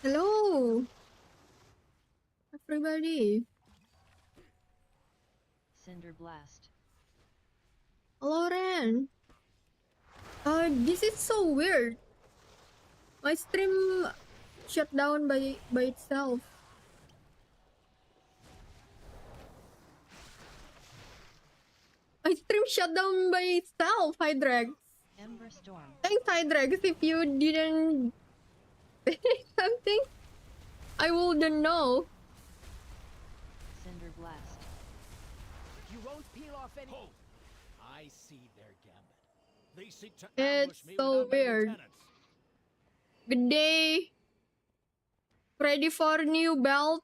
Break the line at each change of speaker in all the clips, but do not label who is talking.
Hello, everybody.
Cinder Blast.
Hello, Ren. This is so weird. My stream shut down by itself. My stream shut down by itself, Hydrex.
Ember Storm.
Thanks, Hydrex. If you didn't say something, I wouldn't know.
Cinder Blast.
You won't peel off any.
Halt! I see their gambit. They seek to
It's
ambush me
so
without my
weird.
lieutenants.
Good day. Ready for new belt?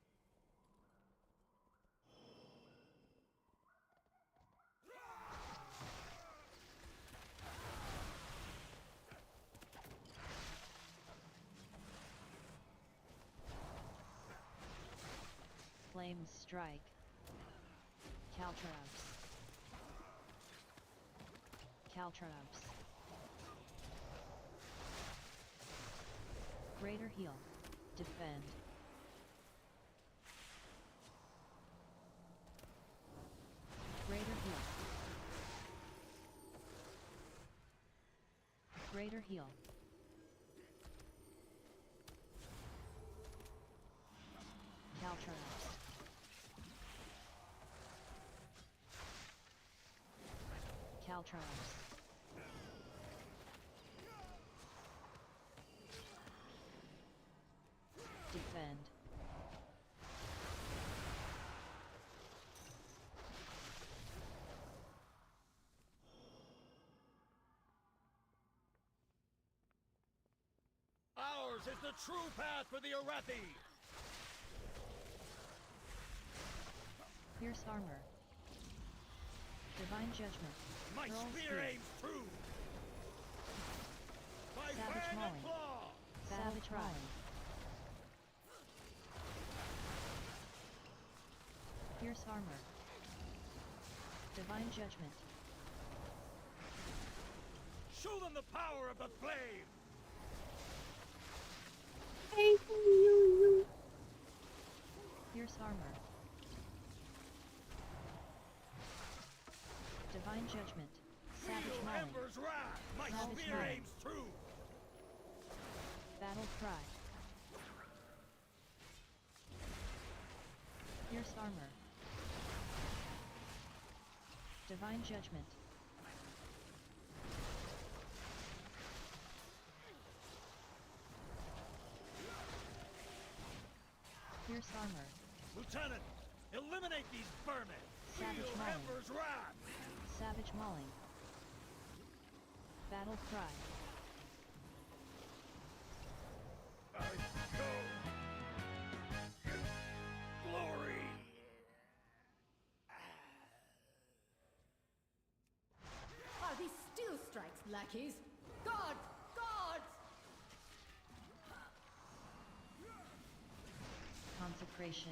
Flame Strike. Caltrops. Caltrops. Greater Heal. Defend. Greater Heal. Greater Heal. Caltrops. Caltrops. Defend.
Ours is the true path for the Arathi!
Pierce Armor. Divine Judgment.
My
Hurl
spear
Spear.
aims true! My
Savage
fang
Mauling.
and claw!
Savage Mauling. Pierce Armor. Divine Judgment.
Show them the power of the flame!
Hey, you.
Pierce Armor. Divine Judgment. Savage
Feel
Mauling.
Ember's wrath! My
Savage
spear
Mauling.
aims true!
Battle Cry. Pierce Armor. Divine Judgment. Pierce Armor.
Lieutenant, eliminate these vermin!
Savage
Feel
Mauling.
Ember's wrath!
Savage Mauling. Battle Cry.
I go! Glory!
Are these still strikes, lackeys? Guards! Guards!
Consecration.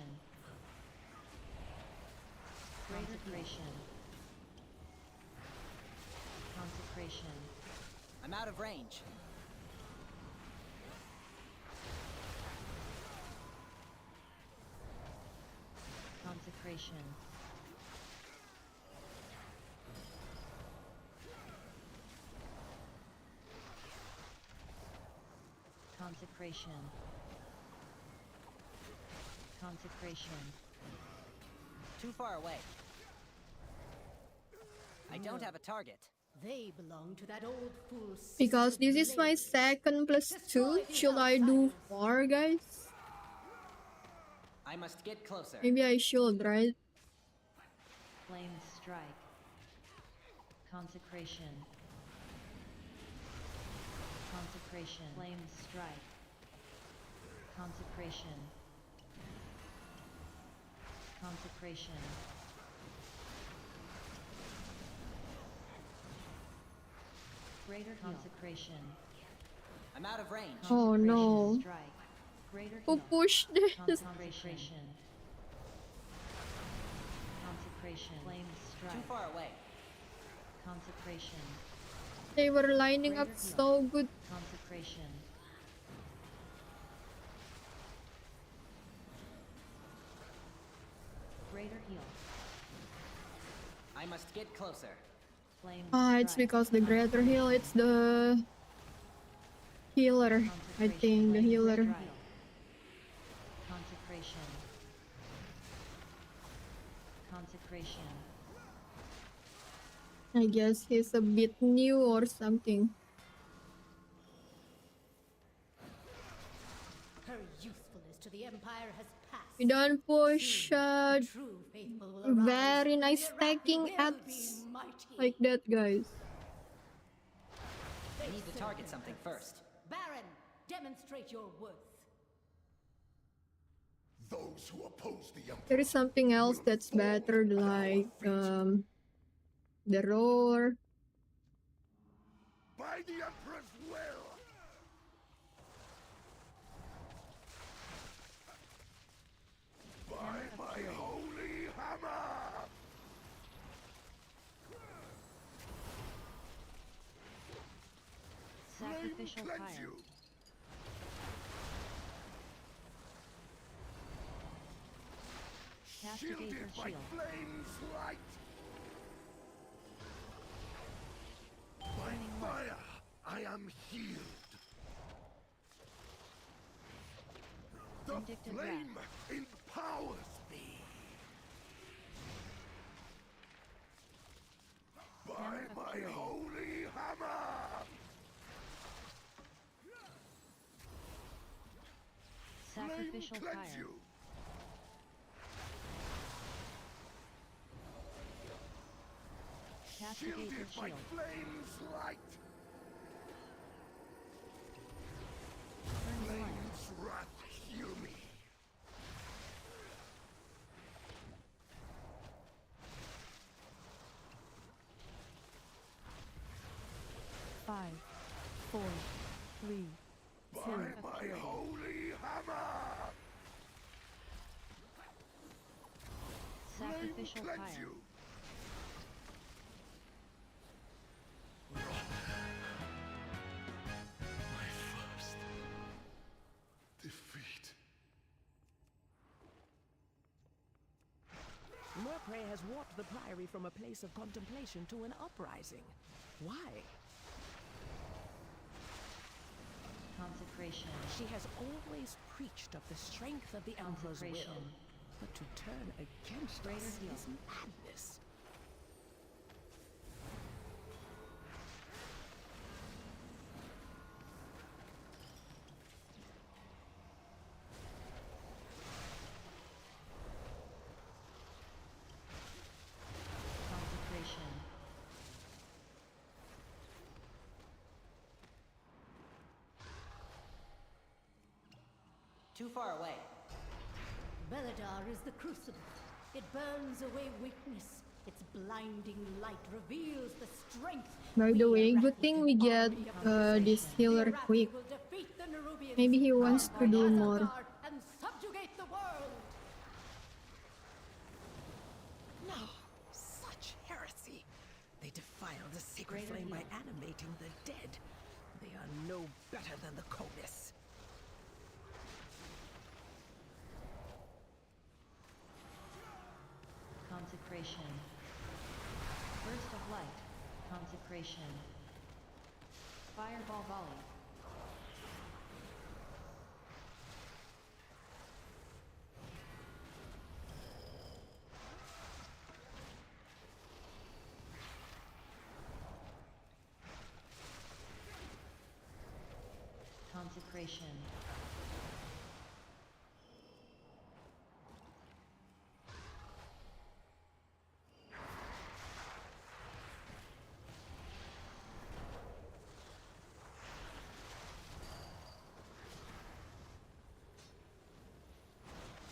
Consecration. Consecration.
I'm out of range.
Consecration. Consecration. Consecration.
Too far away. I don't have a target.
They belong to that old fool.
Because this is my second plus 2. Should I do 4, guys?
I must get closer.
Maybe I should, right?
Flame Strike. Consecration. Consecration. Flame Strike. Consecration. Consecration. Greater Consecration.
I'm out of range.
Oh, no.
Strike. Greater
Who
heal.
pushed this?
Consecration. Consecration. Flame
Too
Strike.
far away.
Consecration.
They were lining up so good.
Consecration. heal.
I must get closer.
Flame
It's
strike.
because the greater heal, it's the healer. I think the
Flame
healer.
strike. Consecration. Consecration.
I guess he's a bit new or something.
Her usefulness to the Empire has passed.
We don't push
The true faithful will arise,
very
and
nice
Iraqi
stacking
will
ads
be mighty.
like that, guys.
I need to target something first.
Baron, demonstrate your worth.
Those who oppose the Emperor
There is something else
will
that's
fall
better,
at our
like
feet.
the roar.
By the Emperor's will! By my holy hammer!
Sacrificial
Flame cleanse
fire.
you!
Castigate
Shielded
her
by
shield.
flame's light! By fire, I am healed! The
Vindictive
flame empowers me! By
Hammer of
my
purity.
holy hammer!
Sacrificial
Flame cleanse
fire.
you!
Castigate her
Shielded by
shield.
flame's light!
Burning light.
Flame's wrath heal me!
Five, four, three,
By
two,
my holy hammer!
Sacrificial
Flame cleanse
fire.
you! My first defeat.
Murpray has warped the Priory from a place of contemplation to an uprising. Why?
Consecration.
She has always preached of the strength of the Emperor's will.
Consecration.
But to turn against
Greater
us
heal.
is madness.
Consecration.
Too far away.
Beledar is the crucible. It burns away weakness. Its blinding light reveals the strength.
By the way, good
Iraqi
thing we get
army of
this
the
healer
Iraqi
quick.
will defeat the Nerubians,
Maybe he wants to do
conquer
more.
Azelgard, and subjugate the world.
No, such heresy. They defile the sacred
Greater
flame by
heal.
animating the dead. They are no better than the Conis.
Consecration. Burst of light. Consecration. Fireball volley. Consecration.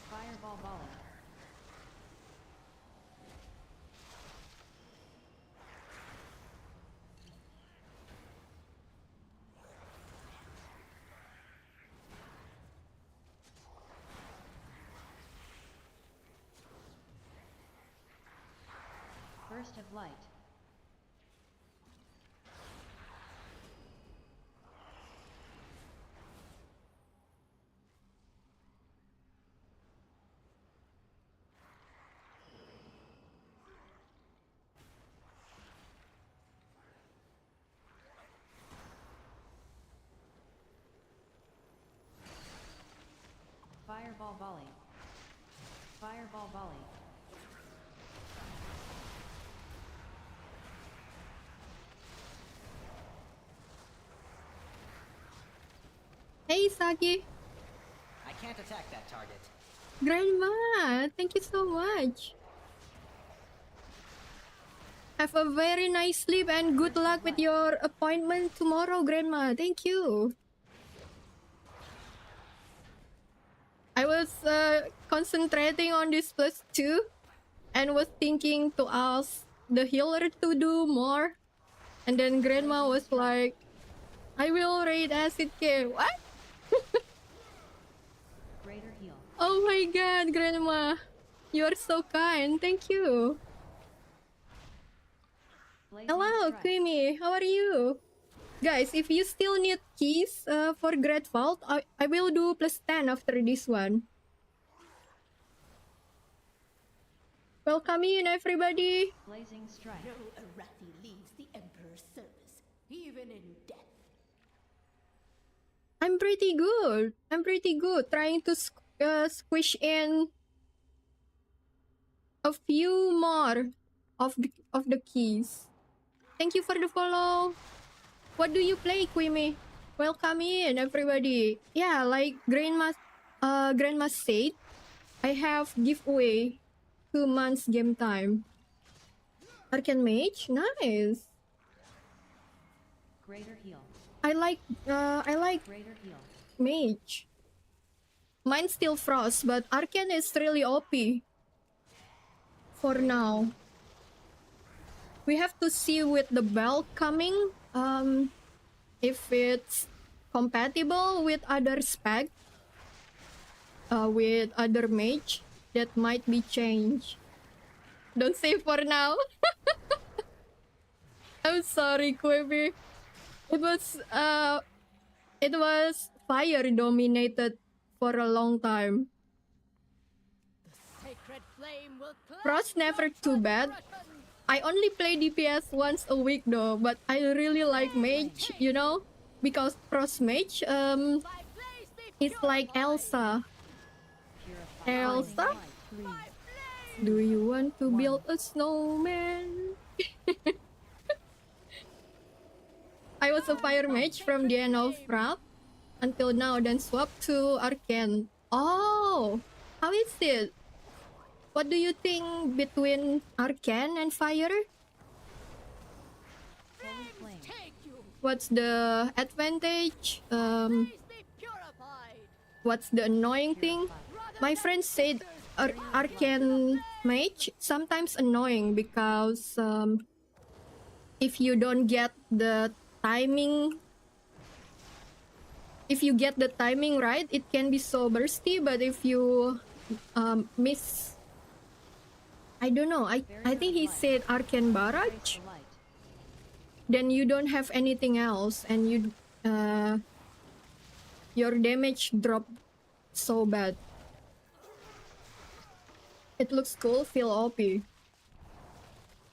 Fireball volley. Burst of light. Fireball volley. Fireball volley.
Hey, Saki.
I can't attack that target.
Grandma, thank you so much. Have a very nice sleep and good luck with your appointment tomorrow, Grandma. Thank you. I was concentrating on this +2 and was thinking to ask the healer to do more. And then Grandma was like, I will raid Acidk. What?
Greater heal.
Oh my god, Grandma. You are so kind. Thank you.
Blazing
Hello,
strike.
Creamy. How are you? Guys, if you still need keys for Great Vault, I will do +10 after this one. Welcome in, everybody.
Blazing strike.
No Arathi leaves the Emperor's service, even in death.
I'm pretty good. I'm pretty good. Trying to squish in a few more of the keys. Thank you for the follow. What do you play, Quimmy? Welcome in, everybody. Yeah, like Grandma said, I have giveaway 2 months game time. Arcane Mage, nice.
Greater heal.
I like
Greater heal.
Mage. Mine's still Frost, but Arcane is really OP for now. We have to see with the belt coming, if it's compatible with other spec, with other mage, that might be changed. Don't say for now. I'm sorry, Quibby. It was fire dominated for a long time.
The sacred flame will
Frost never too bad. I only play DPS once a week though, but I really like mage, you know, because Frost mage is like Elsa.
Purify.
Elsa, do you want to build a snowman? I was a fire mage from the end of Wrath until now, then swapped to Arcane. Oh, how is it? What do you think between Arcane and Fire?
Holy flame.
What's the advantage? What's the annoying thing? My friend said Arcane Mage sometimes annoying because if you don't get the timing, if you get the timing right, it can be so bursty, but if you miss, I don't know, I think he said Arcane Barrage,
Embrace the light.
then you don't have anything else and you your damage drop so bad. It looks cool, feel OP.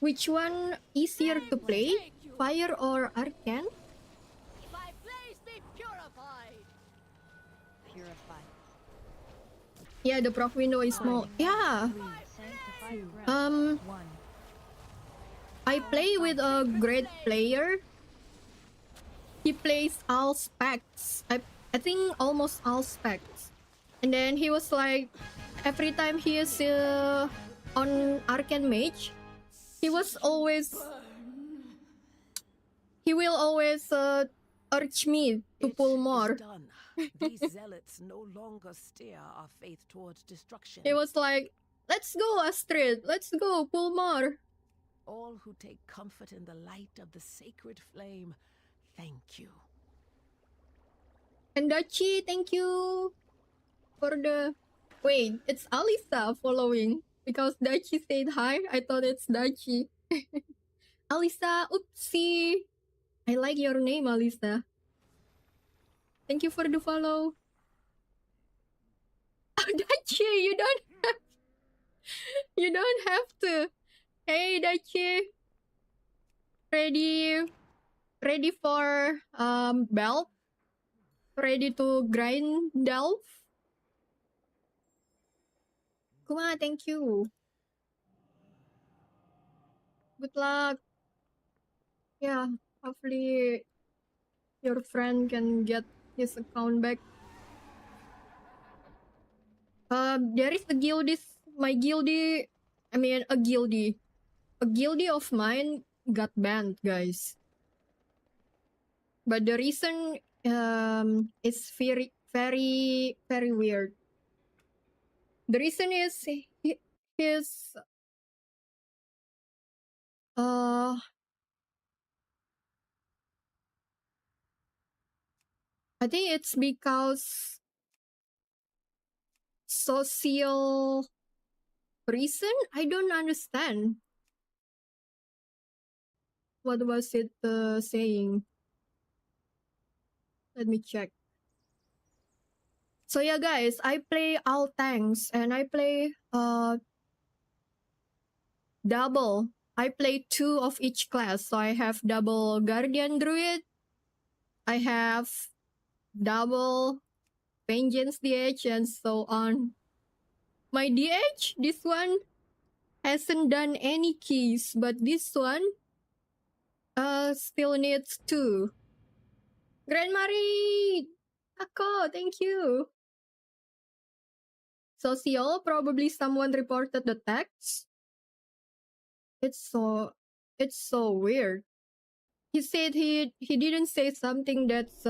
Which one easier to play? Fire or Arcane?
My blaze be purified.
Purify.
Yeah, the proc window is small. Yeah.
Sanctified breath.
1.
I play with a great player. He plays all specs. I think almost all specs. And then he was like, every time he is on Arcane Mage, he will always urge me to pull more.
Done. These zealots no longer steer our faith towards destruction.
He was like, let's go, Astrid. Let's go, pull more.
All who take comfort in the light of the sacred flame, thank you.
And Dachi, thank you for the... Wait, it's Alisa following. Because Dachi said hi, I thought it's Dachi. Alisa, oopsie. I like your name, Alisa. Thank you for the follow. Oh, Dachi, you don't have to. Hey, Dachi. Ready for belt? Ready to grind delve? Kuma, thank you. Good luck. Yeah, hopefully your friend can get his account back. There is a guildie, my guildie, I mean a guildie of mine got banned, guys. But the reason is very weird. The reason is his I think it's because social reason. I don't understand. What was it saying? Let me check. So yeah, guys, I play all tanks and I play double. I play 2 of each class. So I have double Guardian Druid. I have double Vengeance DH and so on. My DH, this one hasn't done any keys, but this one still needs 2. Grand Marie! Ako, thank you. Social, probably someone reported the text. It's so weird. He said he didn't say something that's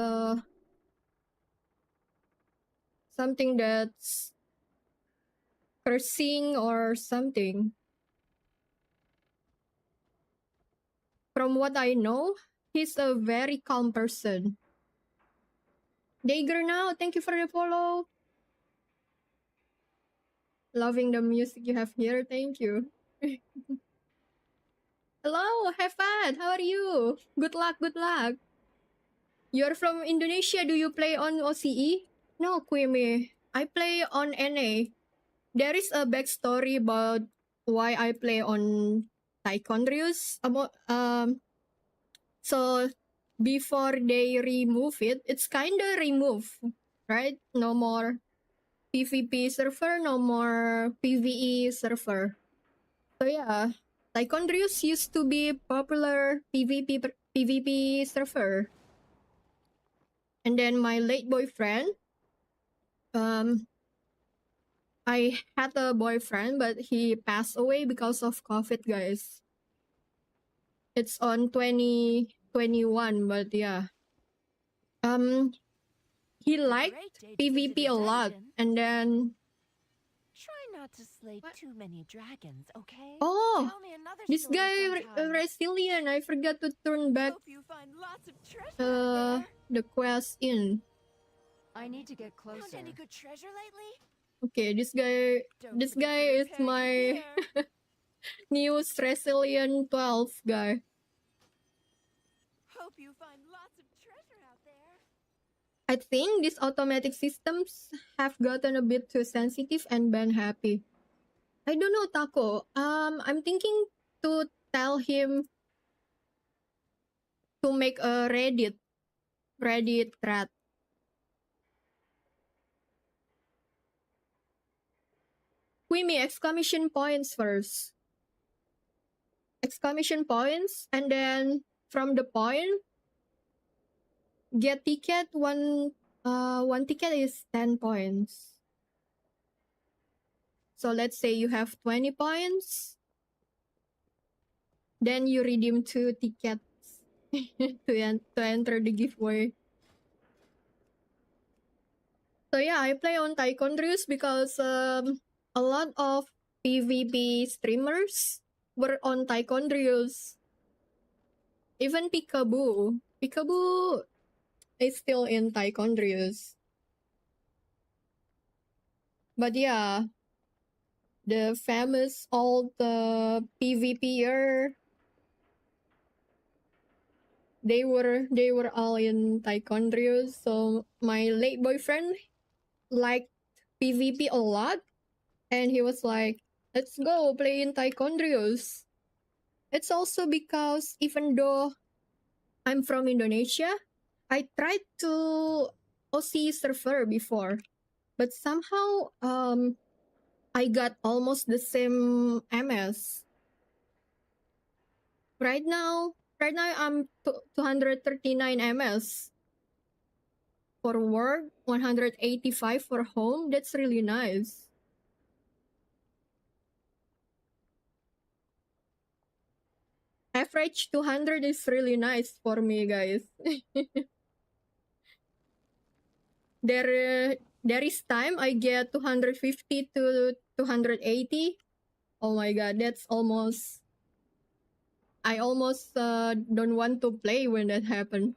cursing or something. From what I know, he's a very calm person. Dager now, thank you for the follow. Loving the music you have here, thank you. Hello, have fun. How are you? Good luck, good luck. You're from Indonesia. Do you play on OCE? No, Kwime. I play on NA. There is a backstory about why I play on Taekwondo. So before they remove it, it's kinda removed, right? No more PvP server, no more PvE server. So yeah, Taekwondo used to be popular PvP server. And then my late boyfriend, I had a boyfriend, but he passed away because of COVID, guys. It's on 2021, but yeah. He liked PvP a lot, and then
Try not to slay too many dragons, okay?
oh,
Tell me another
this
story
guy
sometime.
resilient. I forgot to turn back
Hope you find lots of treasure out there.
the quest in.
I need to get
Found
closer.
any good treasure lately?
Okay, this guy
Don't forget
is
your peg
my
here.
new resilient 12 guy.
Hope you find lots of treasure out there.
I think these automatic systems have gotten a bit too sensitive and ban happy. I don't know, Taco. I'm thinking to tell him to make a Reddit thread. Quimmy, exclamation points first. Exclamation points, and then from the point, get ticket. One ticket is 10 points. So let's say you have 20 points. Then you redeem 2 tickets to enter the giveaway. So yeah, I play on Taekwondo because a lot of PvP streamers were on Taekwondo. Even Peekaboo. Peekaboo is still in Taekwondo. But yeah, the famous old PvPer, they were all in Taekwondo. So my late boyfriend liked PvP a lot, and he was like, let's go play in Taekwondo. It's also because even though I'm from Indonesia, I tried to OC server before, but somehow I got almost the same MS. Right now I'm 239 MS. For work, 185 for home. That's really nice. Average 200 is really nice for me, guys. There is time I get 250 to 280. Oh my god, that's almost... I almost don't want to play when that happened.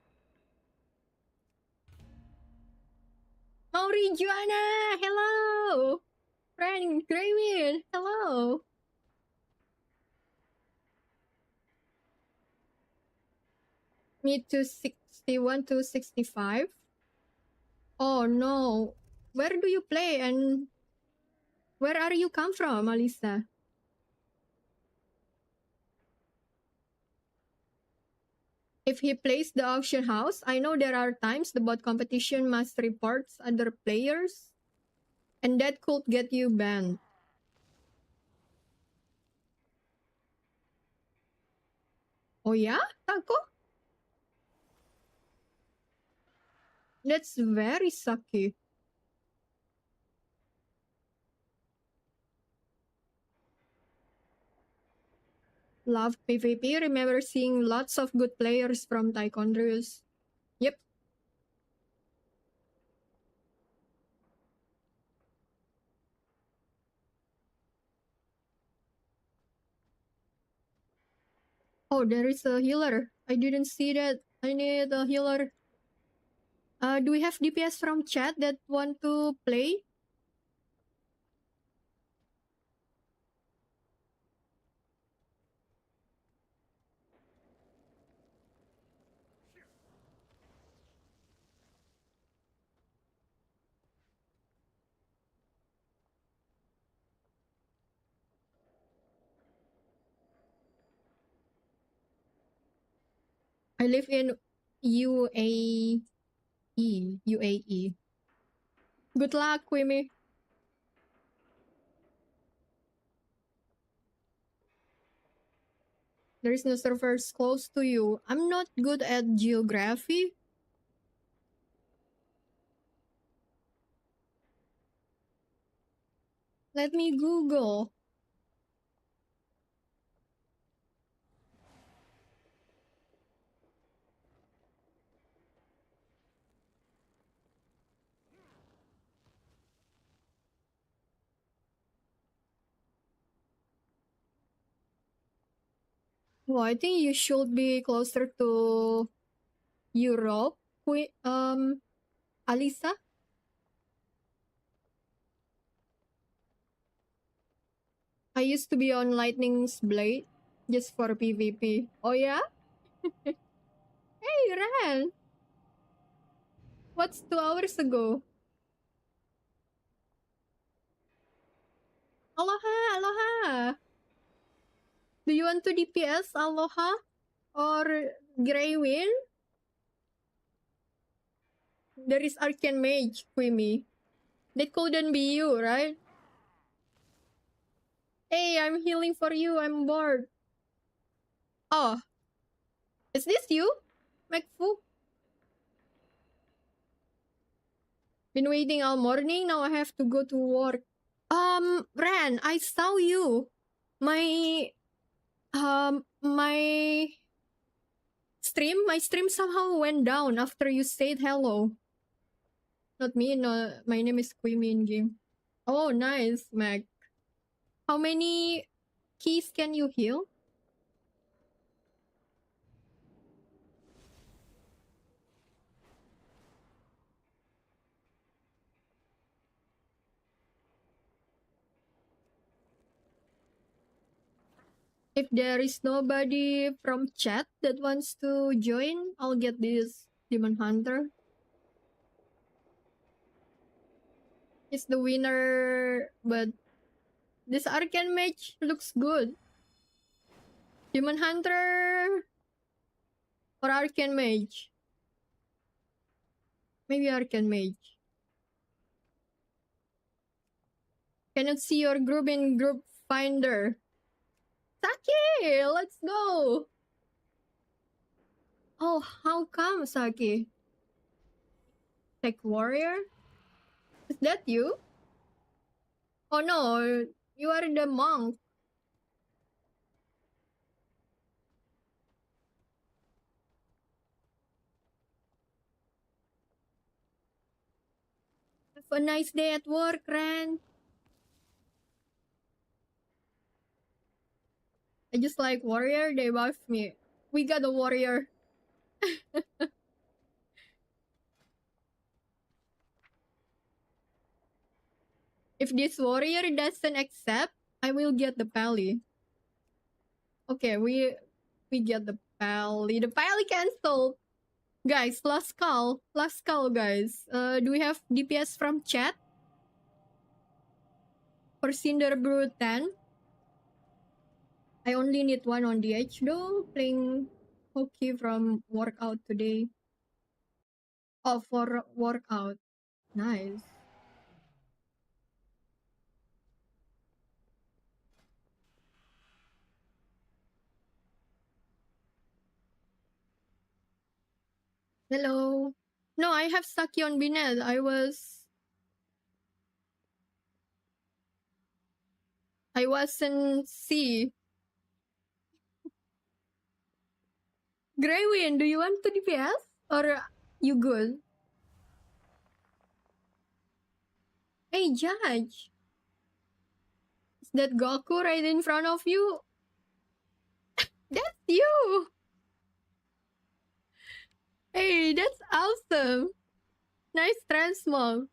Mauri Juana, hello! Friend Graymin, hello! Me to 61 to 65. Oh no. Where do you play and where are you come from, Alisa? If he plays the auction house, I know there are times the bot competition must report other players, and that could get you banned. Oh yeah? Taco? That's very sucky. Love PvP. Remember seeing lots of good players from Taekwondo. Yep. Oh, there is a healer. I didn't see that. I need a healer. Do we have DPS from chat that want to play? I live in UAE. UAE. Good luck, Quimmy. There is no servers close to you. I'm not good at geography. Let me Google. Well, I think you should be closer to Europe. Alisa? I used to be on Lightning's Blade just for PvP. Oh yeah? Hey, Ran! What's 2 hours ago? Aloha, aloha! Do you want to DPS Aloha? Or Greywind? There is Arcane Mage, Quimmy. That couldn't be you, right? Hey, I'm healing for you. I'm bored. Oh. Is this you? McFu? Been waiting all morning. Now I have to go to work. Ran, I saw you. My my stream somehow went down after you said hello. Not me, no, my name is Quimmy in game. Oh, nice, Mac. How many keys can you heal? If there is nobody from chat that wants to join, I'll get this Demon Hunter. It's the winner, but this Arcane Mage looks good. Demon Hunter or Arcane Mage? Maybe Arcane Mage. Cannot see your group in group finder. Saki, let's go. Oh, how come, Saki? Tech warrior? Is that you? Oh no, you are the monk. Have a nice day at work, Ren. I just like warrior, they buff me. We got a warrior. If this warrior doesn't accept, I will get the pally. Okay, we get the pally. The pally cancelled. Guys, last call, guys. Do we have DPS from chat for Cinder Brew 10? I only need one on DH though. Playing hockey from workout today. Oh, for workout. Nice. Hello. No, I have Saki on Binet. I wasn't C. Greywin, do you want to DPS? Or you good? Hey, Judge. Is that Goku right in front of you? That's you! Hey, that's awesome! Nice transmog.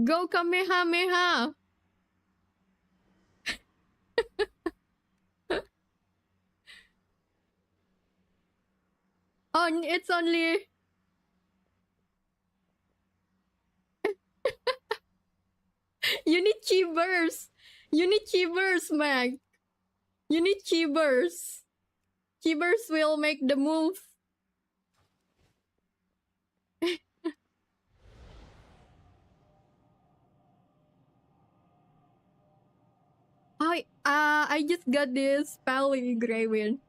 Go Kamehameha! Oh, it's only... You need cheebers! You need cheebers, Mag! You need cheebers! Cheebers will make the move. I just got this Pally Greywin.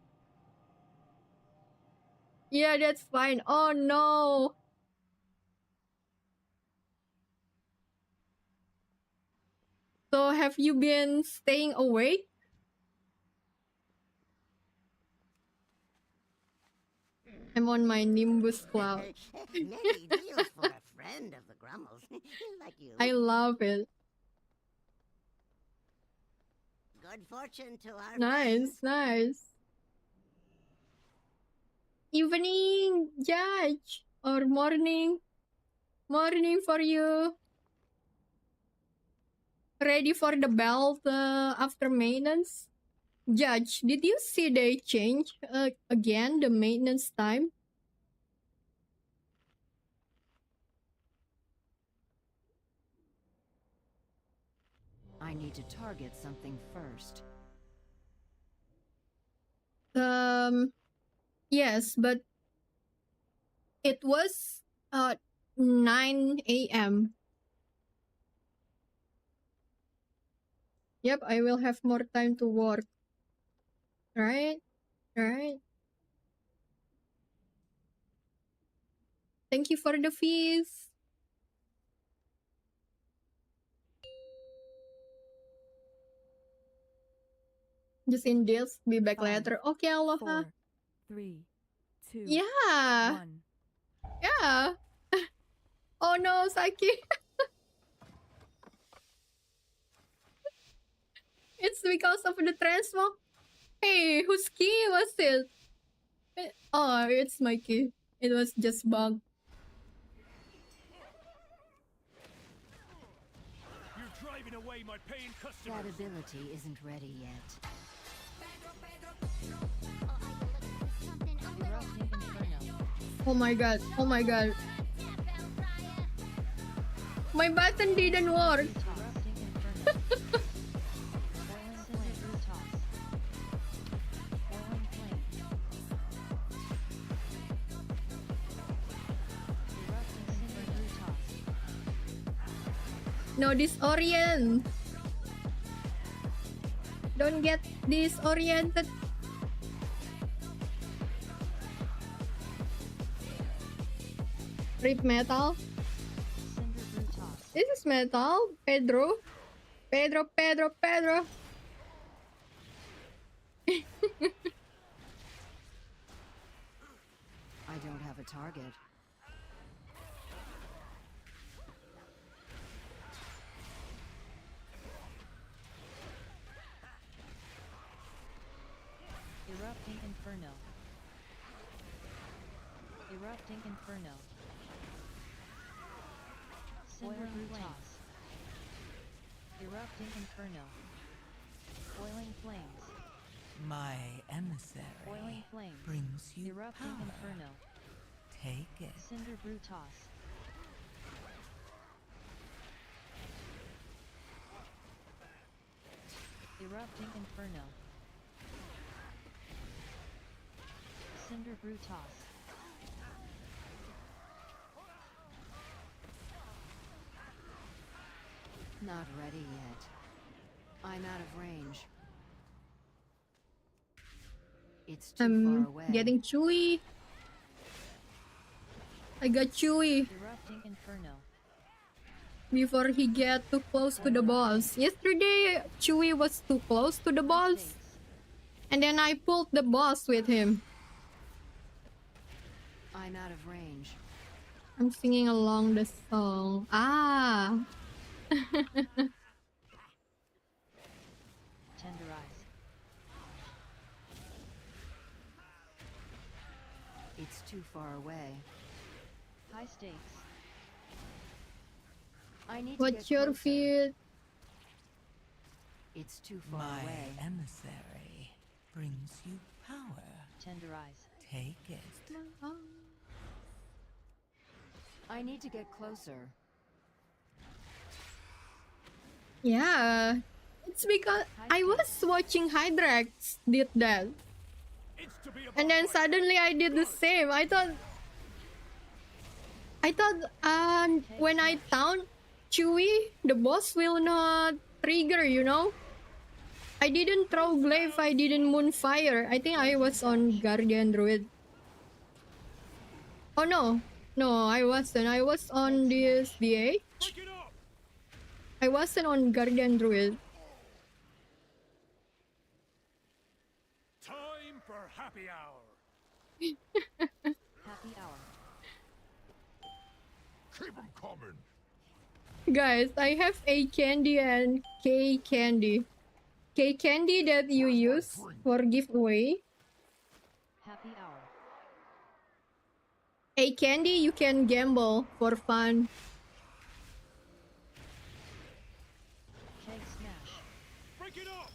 Yeah, that's fine. Oh no! So have you been staying awake? I'm on my Nimbus cloud.
Nifty deals for a friend of the Grummles. Like you.
I love it.
Good fortune to our
Nice,
friends.
nice. Evening, Judge. Or morning. Morning for you. Ready for the belt after maintenance? Judge, did you see they change again the maintenance time?
I need to target something first.
Yes, but it was 9 a.m. Yep, I will have more time to work. Right? Right? Thank you for the fees. Just in deals, be back
5,
later. Okay, aloha.
4, 3, 2,
Yeah.
1.
Yeah. Oh no, Saki. It's because of the transmog. Hey, whose key was it? Oh, it's my key. It was just bug.
You're driving away my paying
That
customers.
ability isn't ready yet. Erupting Inferno.
Oh my god. Oh my god. My button didn't work.
Erupting Inferno. Boiling point toss.
No disorient. Don't get disoriented. Rip metal.
Cinder brew toss.
This is metal. Pedro. Pedro.
I don't have a target.
Erupting Inferno. Erupting Inferno. Cinder brew toss. Erupting Inferno. Boiling flames.
My emissary
Boiling flames.
brings you
Erupting
power.
Inferno.
Take it.
Cinder brew toss. Erupting Inferno. Cinder brew toss.
Not ready yet. I'm out of range. It's too far away.
Getting chewy. I got chewy
Erupting Inferno.
before he get too close to the boss. Yesterday, Chewy was too close to the boss, and then I pulled the boss with him.
I'm out of range.
I'm singing along the song. Ah.
Tenderize.
It's too far away.
High stakes.
I need to
What's
get
your
closer.
feet?
It's too far
My
away.
emissary brings you power.
Tenderize.
Take it.
I need to get closer.
Yeah. It's because I was watching Hydrax did that.
It's to be
And then suddenly I did the same. I thought when I taunt Chewy, the boss will not trigger, you know? I didn't throw glaive, I didn't moonfire. I think I was on Guardian Druid. Oh no. No, I wasn't. I was on this DH.
Break it up!
I wasn't on Guardian Druid.
Time for happy hour.
Happy hour.
Keep 'em coming.
Guys, I have A candy and K candy. K candy that you use for giveaway.
Happy hour.
A candy you can gamble for fun.
Keg smash.
Break it up!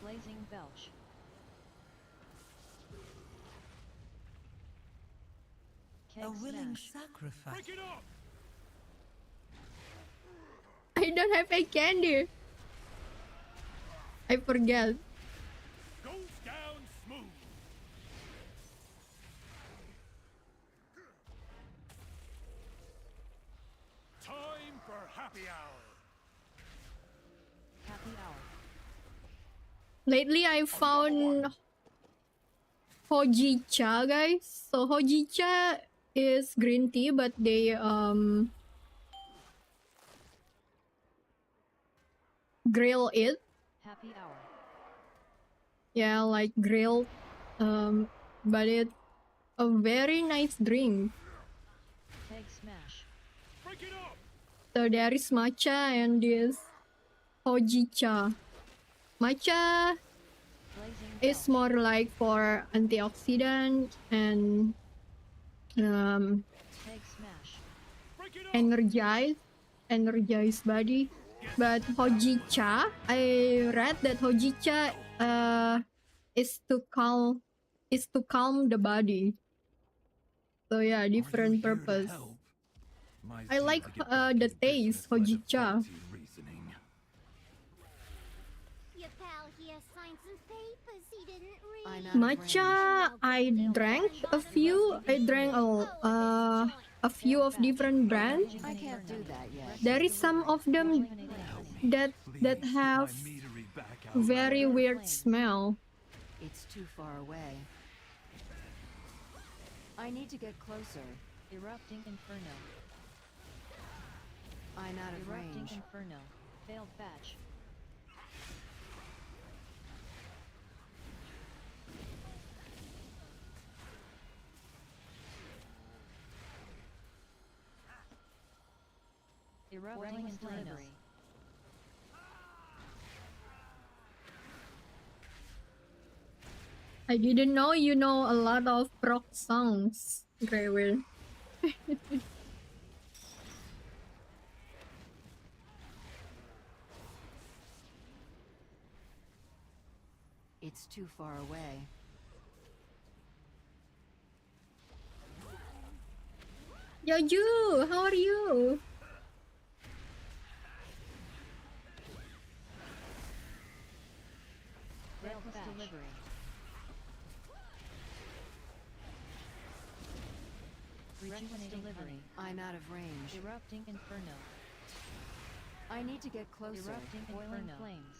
Blazing belch. Keg
A willing
smash.
sacrifice.
Break it up!
I don't have a candy. I forget.
Goes down smooth. Time for happy hour.
Happy hour.
Lately I found hojicha, guys. So hojicha is green tea, but they grill it.
Happy hour.
Yeah, like grilled. But it's a very nice drink.
Keg smash.
Break it up!
So there is matcha and this hojicha. Matcha
Blazing
is
belch.
more like for antioxidant and
Keg smash.
Break it up!
energize body. But hojicha, I read that hojicha is to calm the body. So yeah, different purpose. I like the taste hojicha.
Your pal here signed some papers he
I'm out of range.
Matcha, I drank a few. I drank a few of different brands.
I can't do that yet.
There is some of them that have
Meadery back out.
very weird smell.
It's too far away. I need to get closer.
Erupting Inferno.
I'm out of
Erupting
range.
Inferno. Failed batch. Erupting Inferno.
I didn't know you know a lot of rock songs, Greywill.
It's too far away.
Yo, you, how are you?
Failed batch. Delivery. Rejuvenating delivery.
I'm out of range.
Erupting Inferno.
I need to get closer.
Erupting Boiling
Inferno.
flames.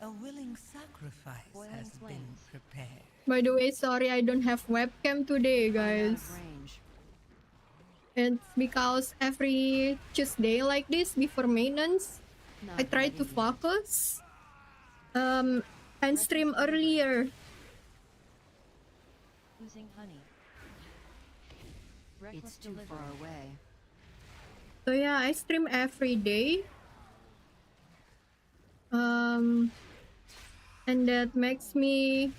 A willing sacrifice
Boiling
has been
flames.
prepared.
By the way, sorry I don't have webcam today,
I'm out
guys.
of range.
It's because every Tuesday like this before maintenance,
Not
I try
ready
to
yet.
focus and stream earlier.
Oozing honey. Reckless
It's too
delivery.
far away.
So yeah, I stream every day. And that makes me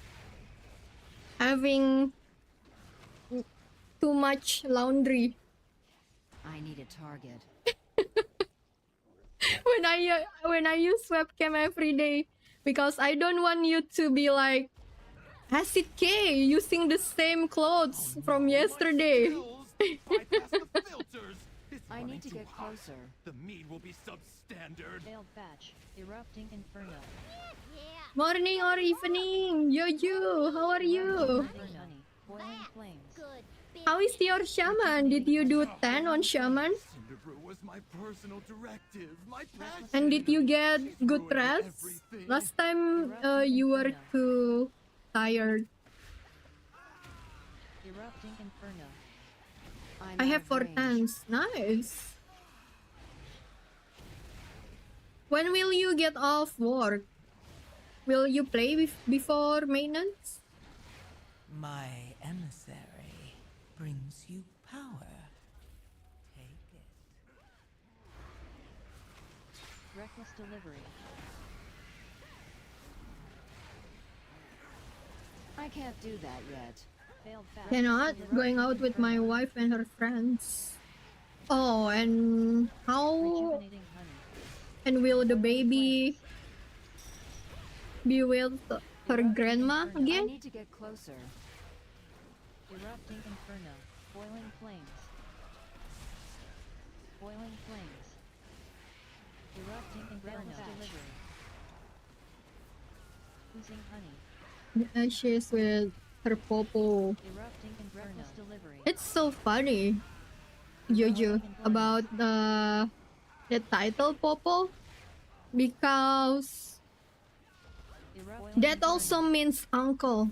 having too much laundry
I need a target.
when I use webcam every day, because I don't want you to be like Acidk using the same clothes from yesterday.
Bypass the filters. It's
I
running
need to
too
get
hot.
closer.
The mead will be substandard.
Failed batch. Erupting Inferno.
Morning or evening, Yo, how are you?
Erupting honey. Boiling flames.
How is your shaman? Did you do 10 on shaman?
Cinder Brew was my personal directive, my passion.
And did you get
She's
good
ruining
rest?
everything.
Last time you were too tired.
Erupting Inferno.
I'm
I
out
have
of
4
range.
tens. Nice. When will you get off work? Will you play before maintenance?
My emissary brings you power. Take it.
Reckless delivery.
I can't do that yet.
Failed batch.
Cannot. Going out with my wife and her friends. Oh, and how?
Rejuvenating honey.
And will the baby be with her grandma
I
again?
need to get closer.
Erupting Inferno. Boiling flames. Boiling flames. Erupting Inferno. Delivery. Oozing honey.
The ashes with her popo.
Erupting Inferno. Delivery.
It's so funny, Jojo, about the title popo, because
Erupting
that also means uncle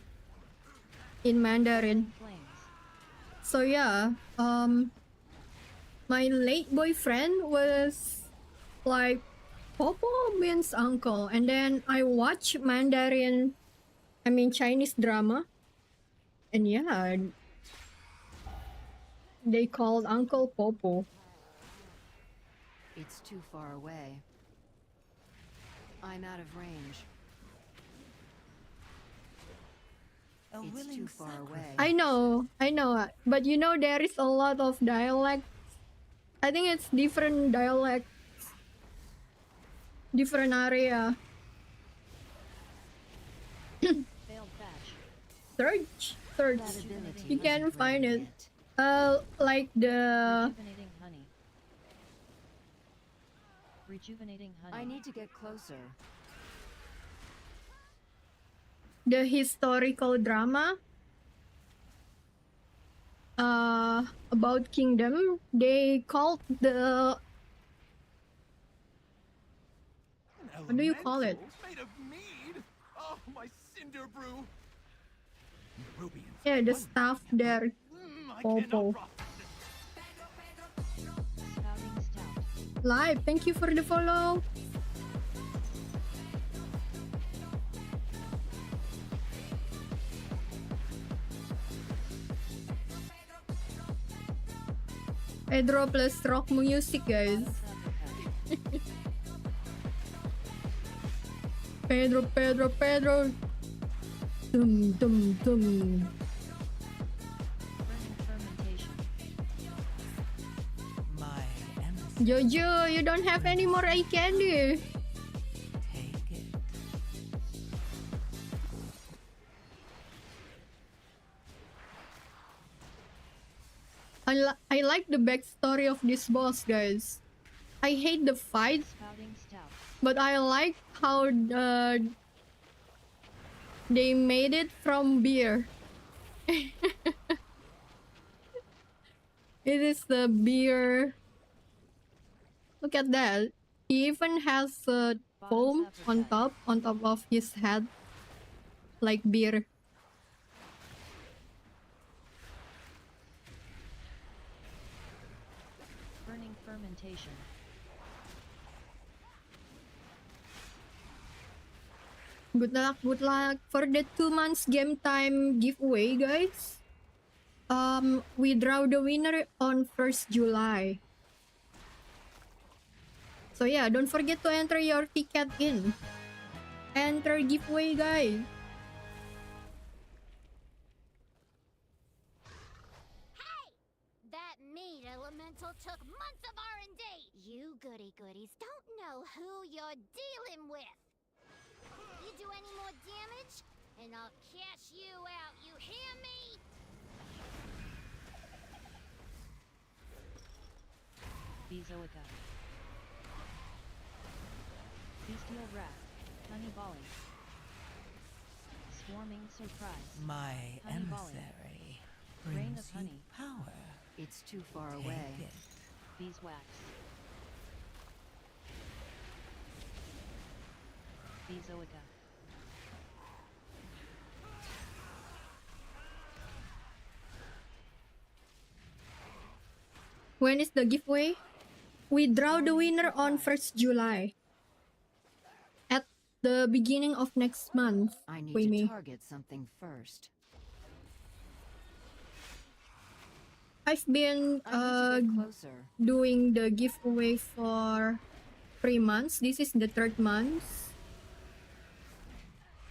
in Mandarin.
flames.
So yeah, my late boyfriend was like, Popo means uncle, and then I watch Chinese drama, and yeah, they called Uncle Popo.
It's too far away. I'm out of range.
A
It's
willing
too far away.
I know, but you know there is a lot of dialect. I think it's different dialect, different area.
Failed batch.
Search.
That ability
You can
isn't
find
ready
it.
yet.
Like the
Rejuvenating honey. Rejuvenating honey.
I need to get closer.
the historical drama about kingdom. They called the what do you call it?
Elemental made of mead? Oh, my cinder brew. Ruby and
Yeah, the
one
staff
never-
there.
I
Popo.
cannot process it.
Spouting stout.
Live, thank you for the follow. Pedro plus rock music, guys. Pedro, Pedro, Pedro. Dum, dum, dum.
Burning fermentation.
My emissary.
Jojo, you don't have any more eye candy.
Take it.
I like the backstory of this boss, guys. I hate the fight,
Spouting stout.
but I like how they made it from beer. It is the beer. Look at that. He even has a foam on top of his head, like beer.
Burning fermentation.
Good luck for the 2 months game time giveaway, guys. We draw the winner on 1st July. So yeah, don't forget to enter your ticket in. Enter giveaway, guys.
That meat elemental took months of R&D! You goody-goodies don't know who you're dealing with! You do any more damage, and I'll cash you out, you hear me?
Bezoica. Bestial wrath. Honey volley. Swarming surprise.
My
Honey volley.
emissary
Rain
brings
of
you
honey.
power.
It's too far
Take
away.
it.
Beeswax. Bezoica.
When is the giveaway? We draw the winner on 1st July. At the beginning of next month.
I need
Queenie.
to target something first.
I've been
I need to get closer.
doing the giveaway for 3 months. This is the 3rd month.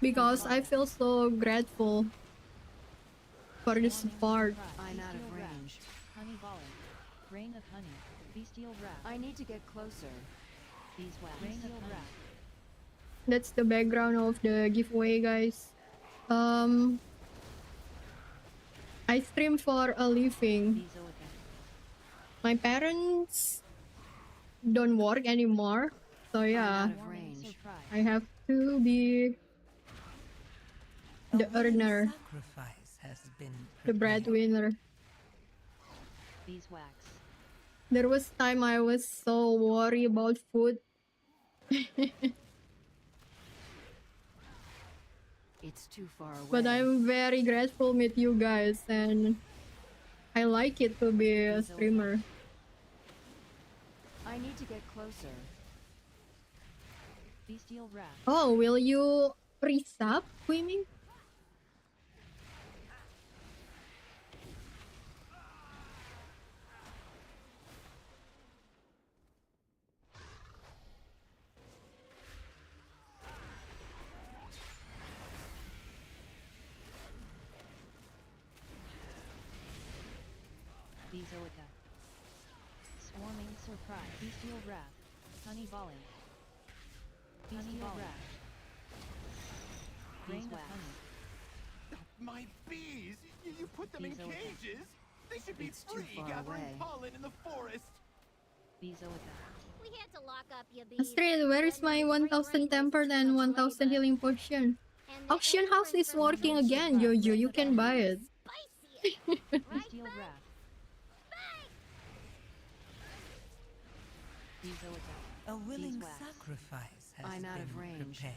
Because I feel so grateful for the support.
I'm out of range.
Honey volley. Rain of honey. Bestial wrath.
I need to get closer.
Beeswax. Rain of wrath.
That's the background of the giveaway, guys. I stream for a living.
Bezoica.
My parents don't work anymore. So yeah,
I'm out of range.
Surprise.
I have to be the
A willing
earner,
sacrifice has been
the
prepared.
breadwinner.
Beeswax.
There was time I was so worried about food.
It's too far away.
But I'm very grateful with you guys, and I like it to be a streamer.
I need to get closer.
Bestial wrath.
Oh, will you resub, Queenie?
Bezoica. Swarming surprise. Bestial wrath. Honey volley. Bestial wrath. Rain of honey.
My bees! You put them in
Bezoica.
cages? They should be
It's too
free
far
gathering
away.
pollen in the forest!
Bezoica.
We had to lock up your bees.
Astrid, where is my 1000 tempered and 1000 healing potion?
And the
Auction house
ailing
is
for
working
sushi
again,
wrap
Jojo. You
was
can buy
the
it.
spiciest. Right,
Steel
Bud?
wrap. Diesel attack.
A willing
Beeswax.
sacrifice has
I'm out
been
of range.
prepared.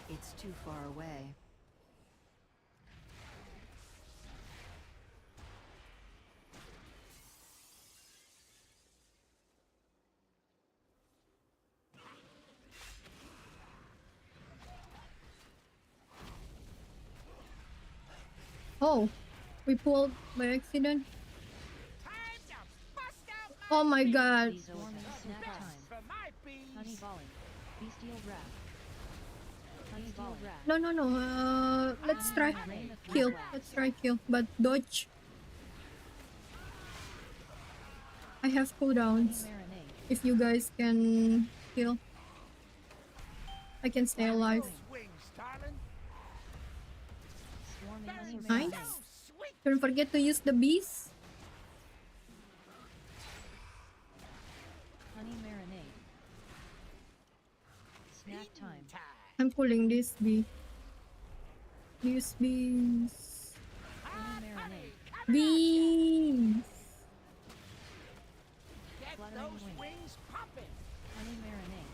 It's too far away.
Oh, we pulled by accident.
Time to bust out
Oh my god.
Diesel attack. Snack time.
for my bees.
Honey volley. Bestial wrap. Honey volley.
No, no, no. Let's try kill. Let's try kill. But dodge. I have cooldowns.
Marinade.
If you guys can kill, I can stay alive.
Wings, darling.
Swarming honey
Nice.
marinade.
Sweet.
Don't forget to use the bees.
Honey marinade. Snack time.
I'm pulling this bee. Use bees.
Honey marinade.
Bees.
Get
Fluttering
those
wings.
wings popping.
Honey marinade.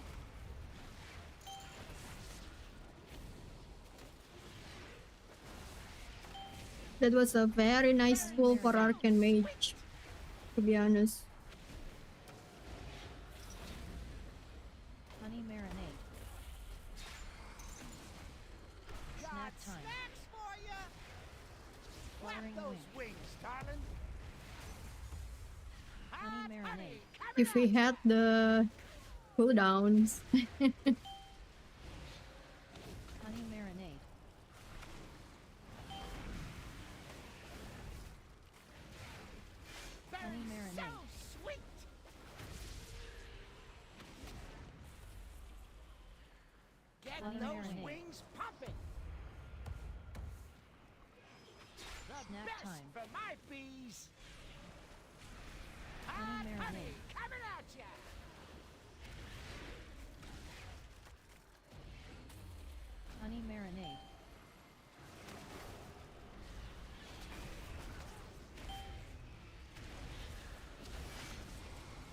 That was a very nice pull for Arcane Mage, to be honest.
Honey marinade. Snack time.
Snacks for ya.
Fluttering
Flap those
wing.
wings, darling.
Honey marinade.
If we had the cooldowns.
Honey marinade. Honey marinade.
So sweet. Get
Honey
those
marinade.
wings popping. The
Snack
best
time.
for my bees.
Honey
Hot honey
marinade.
coming at ya.
Honey marinade.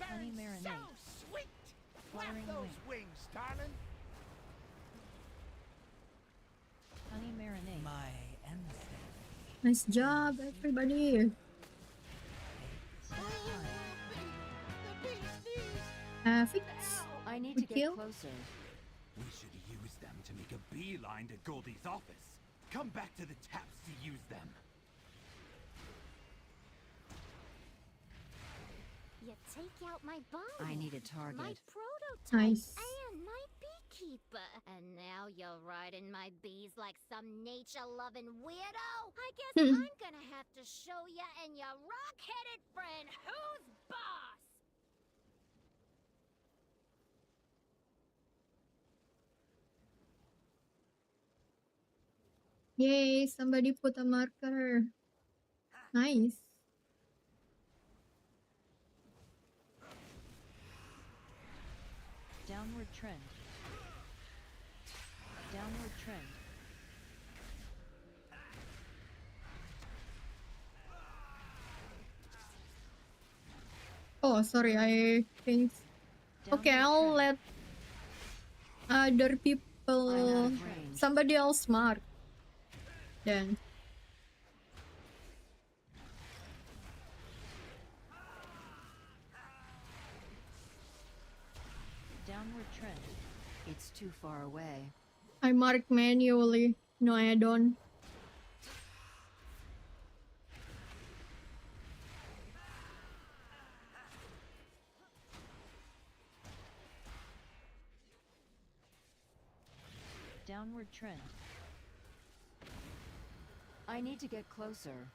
Honey
Burn
marinade.
so sweet. Flap
Fluttering
those
wing.
wings, darling.
Honey marinade.
My emissary.
Nice job, everybody.
Snack time.
The bees knees.
Fix.
I need
We
to get
kill?
closer.
We should use them to make a beeline to Goldie's office. Come back to the taps to use them.
You take out my bomb.
I need a
My
target.
prototype
Nice.
and my beekeeper. And now you're riding my bees like some nature-loving weirdo? I guess I'm gonna have to show ya and your rock-headed friend who's boss!
Yay, somebody put a marker. Nice.
Downward trend. Downward trend.
Oh, sorry, I think. Okay,
Downward
I'll
trend.
let other
I'm out
people.
of range.
Somebody else mark. Then.
Downward trend. It's too far away.
I mark manually. No, I don't.
Downward trend. I need to get closer.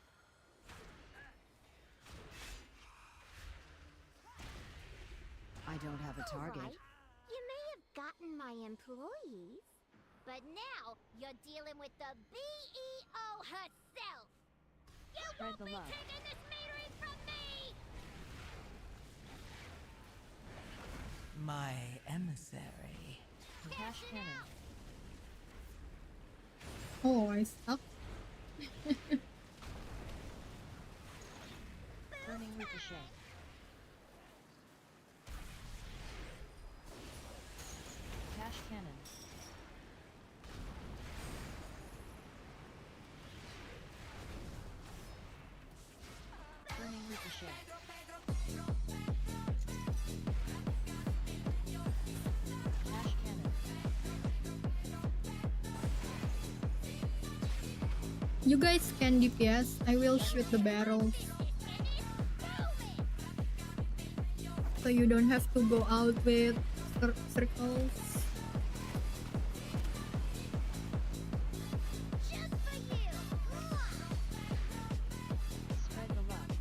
I don't have a target.
Alright. You may have gotten my employees, but now you're dealing with the BEO herself. You
Spread
won't
the
be
love.
taking this metering from me!
My emissary.
Cash cannon.
Oh, I suck.
Burning ricochet. Cash cannon. Burning ricochet. Cash cannon.
You guys can DPS. I will shoot the barrels. So you don't have to go out with circles.
Just for you.
Spread the love.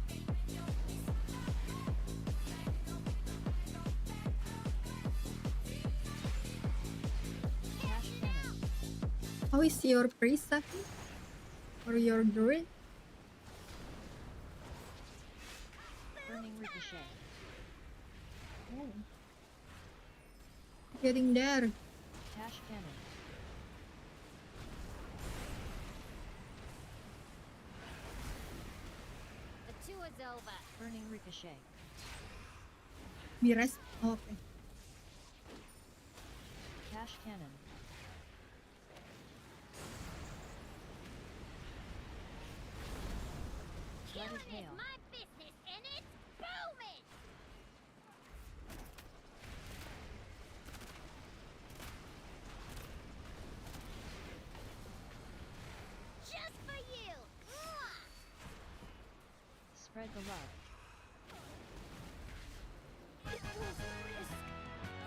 Cash cannon.
How is your priest, Saki? Or your druid?
Burning ricochet.
Oh. Getting there.
Cash cannon.
The tour's over.
Burning ricochet.
Be rest. Okay.
Cash cannon. Let
Killing
it
is
hail.
my business, and it's booming. Just for you.
Spread the love.
It was the risk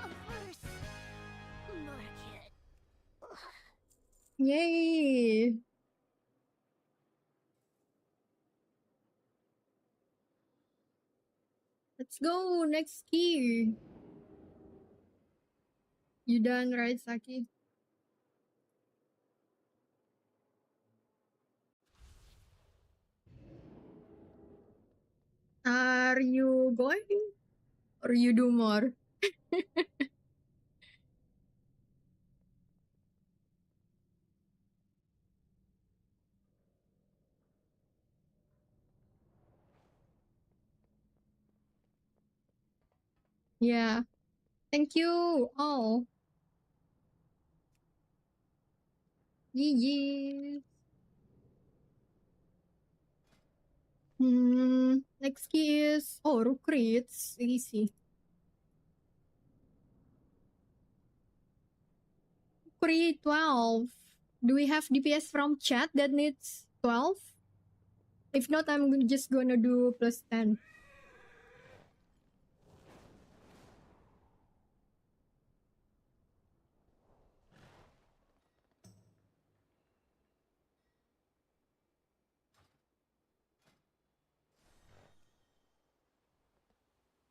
of first market.
Yay! Let's go! Next key! You done, right, Saki? Are you going? Or you do more? Yeah. Thank you all. GG. Next key is Rukri. It's easy. Rukri 12. Do we have DPS from chat that needs 12? If not, I'm just gonna do plus 10.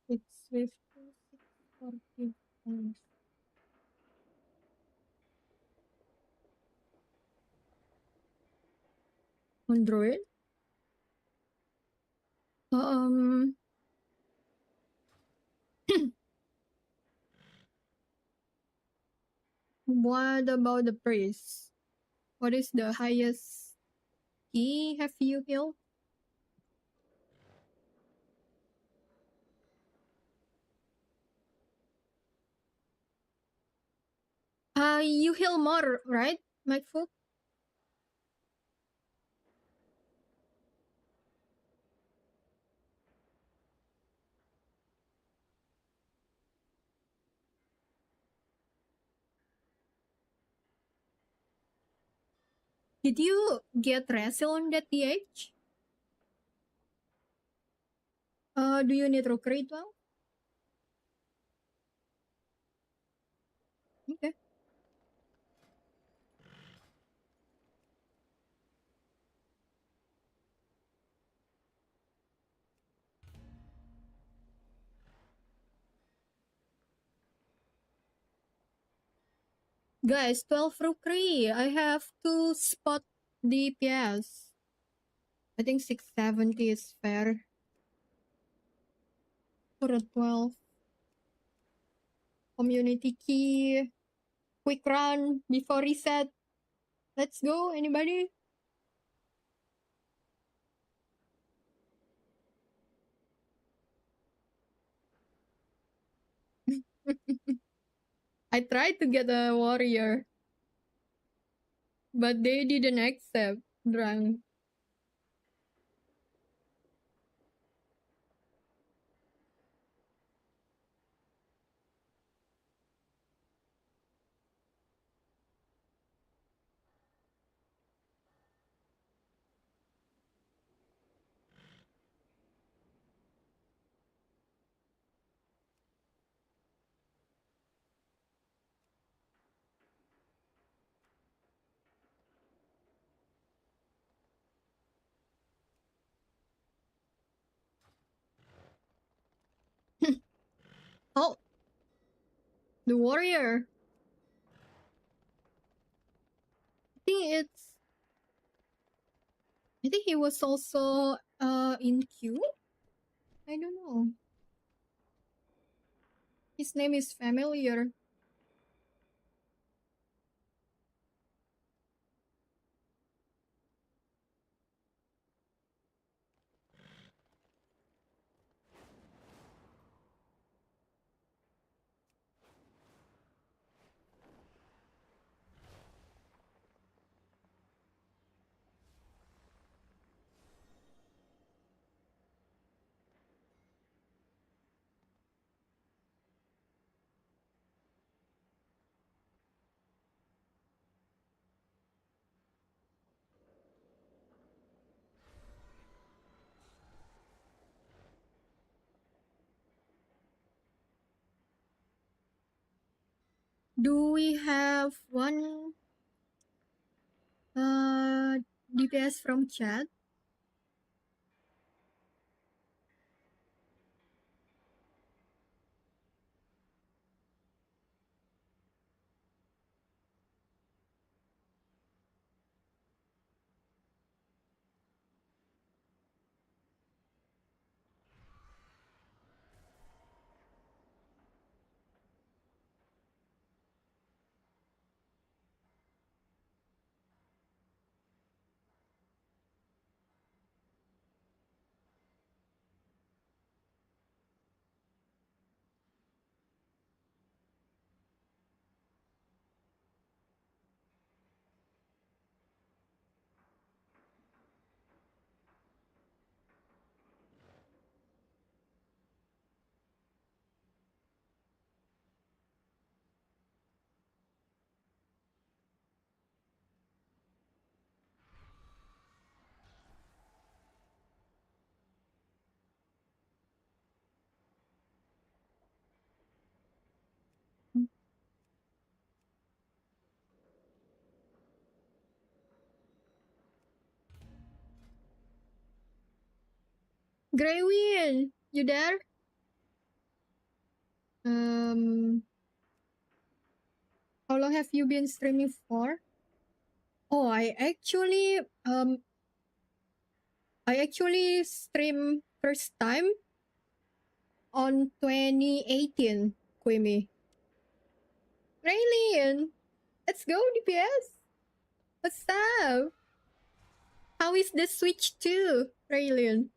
It's with 645. Android. What about the priest? What is the highest key have you healed? You heal more, right, Mikefoot? Did you get wrestle on that TH? Do you need Rookery 12? Okay. Guys, 12 Rookery. I have to spot DPS. I think 670 is fair. For a 12. Community key. quick run before reset. Let's go, anybody? I tried to get a warrior, but they didn't accept drunk. Oh, the warrior. I think it's. I think he was also in queue. I don't know. His name is familiar. Do we have one DPS from chat? Greywin, you there? How long have you been streaming for? Oh, I actually stream first time on 2018, Quimmy. Raylene, let's go DPS. What's up? How is the Switch 2, Raylene?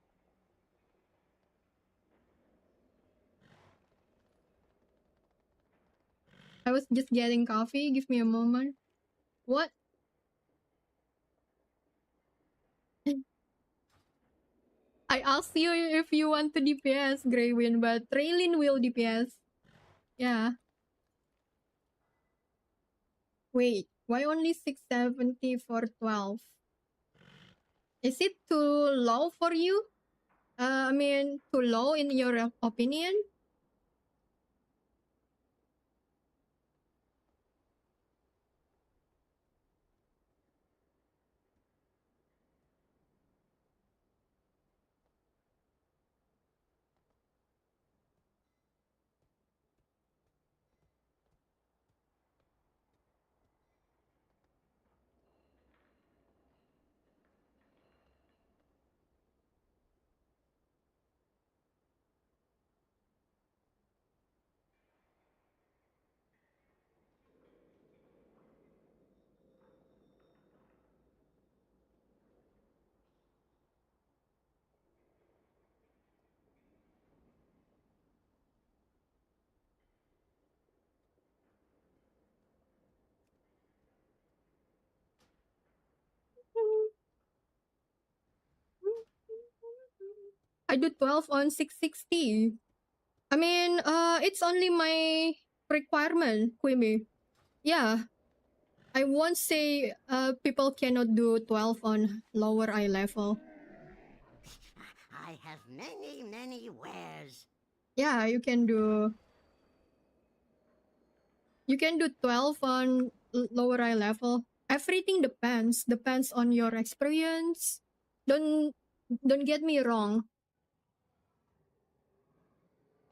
I was just getting coffee. Give me a moment. What? I asked you if you want to DPS, Greywin, but Raylene will DPS. Yeah. Wait, why only 670 for 12? Is it too low for you? I mean, too low in your opinion? I do 12 on 660. I mean, it's only my requirement, Quimmy. Yeah. I won't say people cannot do 12 on lower eye level.
I have many, many wares.
Yeah, you can do 12 on lower eye level. Everything depends on your experience. Don't get me wrong.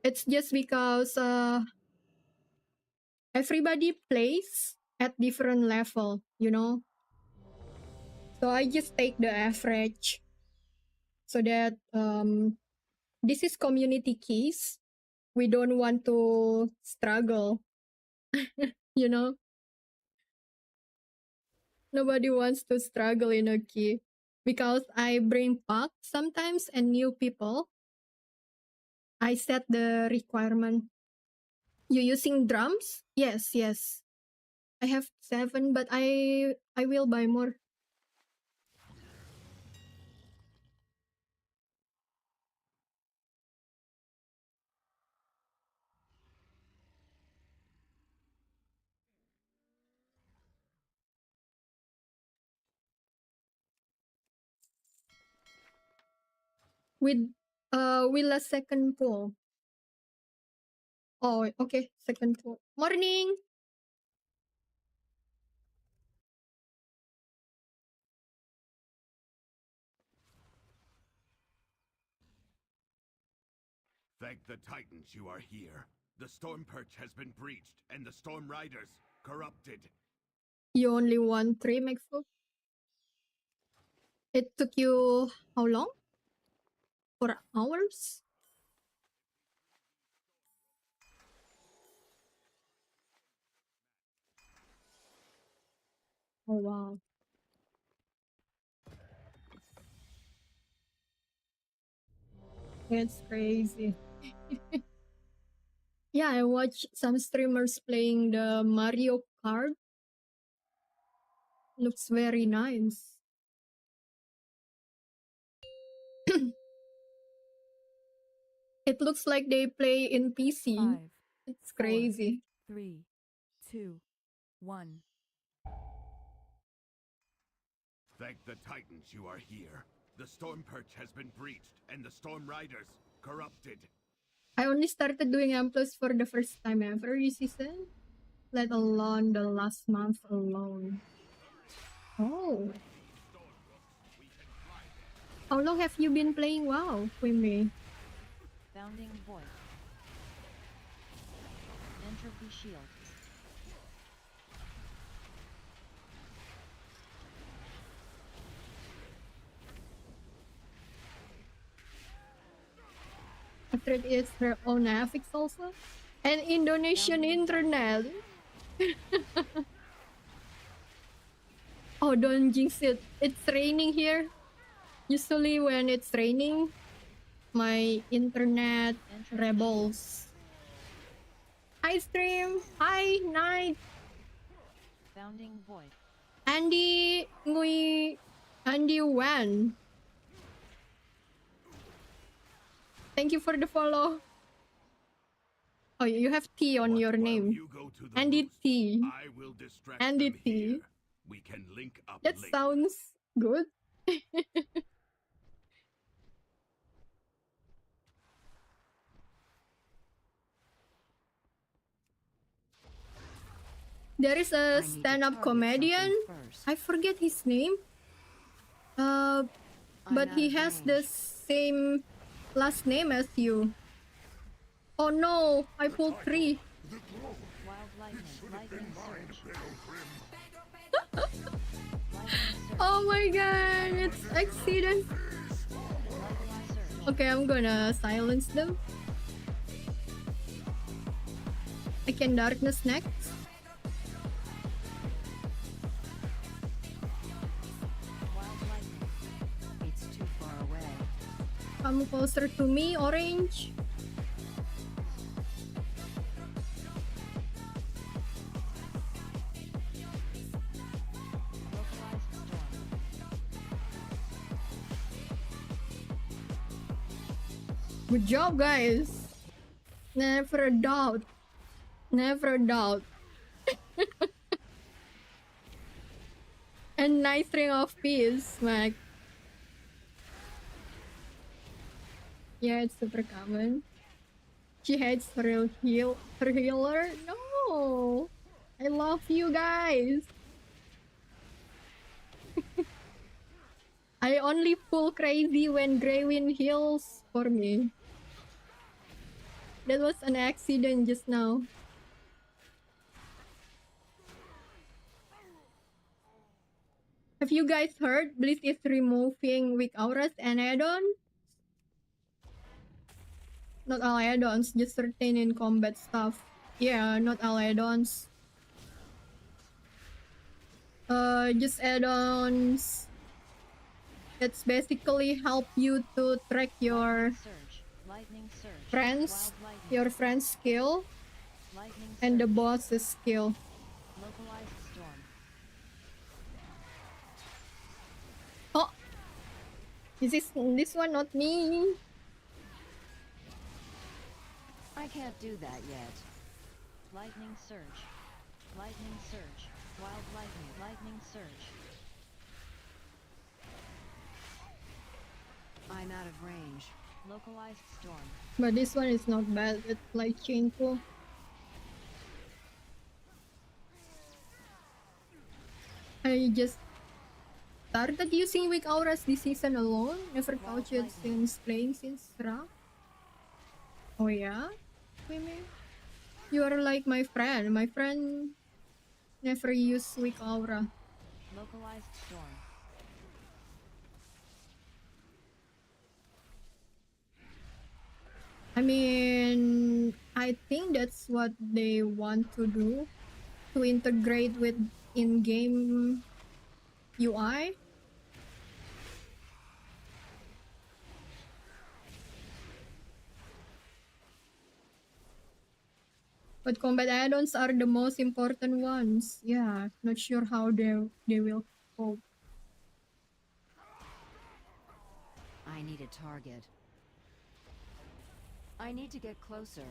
It's just because everybody plays at different level, you know. So I just take the average so that this is community keys. We don't want to struggle, you know. Nobody wants to struggle in a key because I bring pack sometimes and new people. I set the requirement. You using drums? Yes, yes. I have 7, but I will buy more. With will a second pull. Oh, okay, second pull. Morning.
Thank the Titans you are here. The Storm Perch has been breached, and the Storm Riders corrupted.
You only want 3 McFood? It took you how long? 4 hours? Oh wow. That's crazy. Yeah, I watch some streamers playing the Mario Kart. Looks very nice. It looks like they play in PC.
5,
It's
4,
crazy.
3, 2, 1.
Thank the Titans you are here. The Storm Perch has been breached, and the Storm Riders corrupted.
I only started doing M+ for the first time ever this season, let alone the last month alone. Oh. How long have you been playing WoW, Quimby?
Bounding void. Entropy shield.
After it's her own affix also? And Indonesian internet. Oh, don't jinx it. It's raining here. Usually when it's raining, my internet rebels. Hi stream. Hi night.
Bounding void.
Andy Wan. Thank you for the follow. Oh, you have T on your name.
You go to the
Andy
roost,
T.
I will distract
Andy
them
T.
here. We can link up
That
later.
sounds good. There is a stand-up comedian. I forget his name. But he has the same last name as you. Oh no, I pulled 3.
Wild lightning surge.
Oh my god, it's accident. Okay, I'm gonna silence them. I can darkness next.
It's too far away.
Come closer to me, orange. Good job, guys. Never a doubt. Never a doubt. And nice ring of peace, Mac. Yeah, it's super common. She hates her healer. No, I love you guys. I only pull crazy when Greywin heals for me. That was an accident just now. Have you guys heard Blizz is removing weak auras and add-on? Not all add-ons, just certain in combat stuff. Yeah, not all add-ons. Just add-ons. That's basically help you to track your friends, your friend's skill, and the boss's skill.
Localized storm.
Oh, this one not me?
I can't do that yet. Lightning surge. Lightning surge. Wild lightning. Lightning surge. I'm out of range. Localized storm.
But this one is not bad. It's like chain pull. I just started using weak auras this season alone. Never touched it since playing since Ra. Oh yeah? Women? You are like my friend. My friend never used weak aura.
Localized storm.
I mean, I think that's what they want to do, to integrate with in-game UI. But combat add-ons are the most important ones. Yeah, not sure how they will cope.
I need a target. I need to get closer.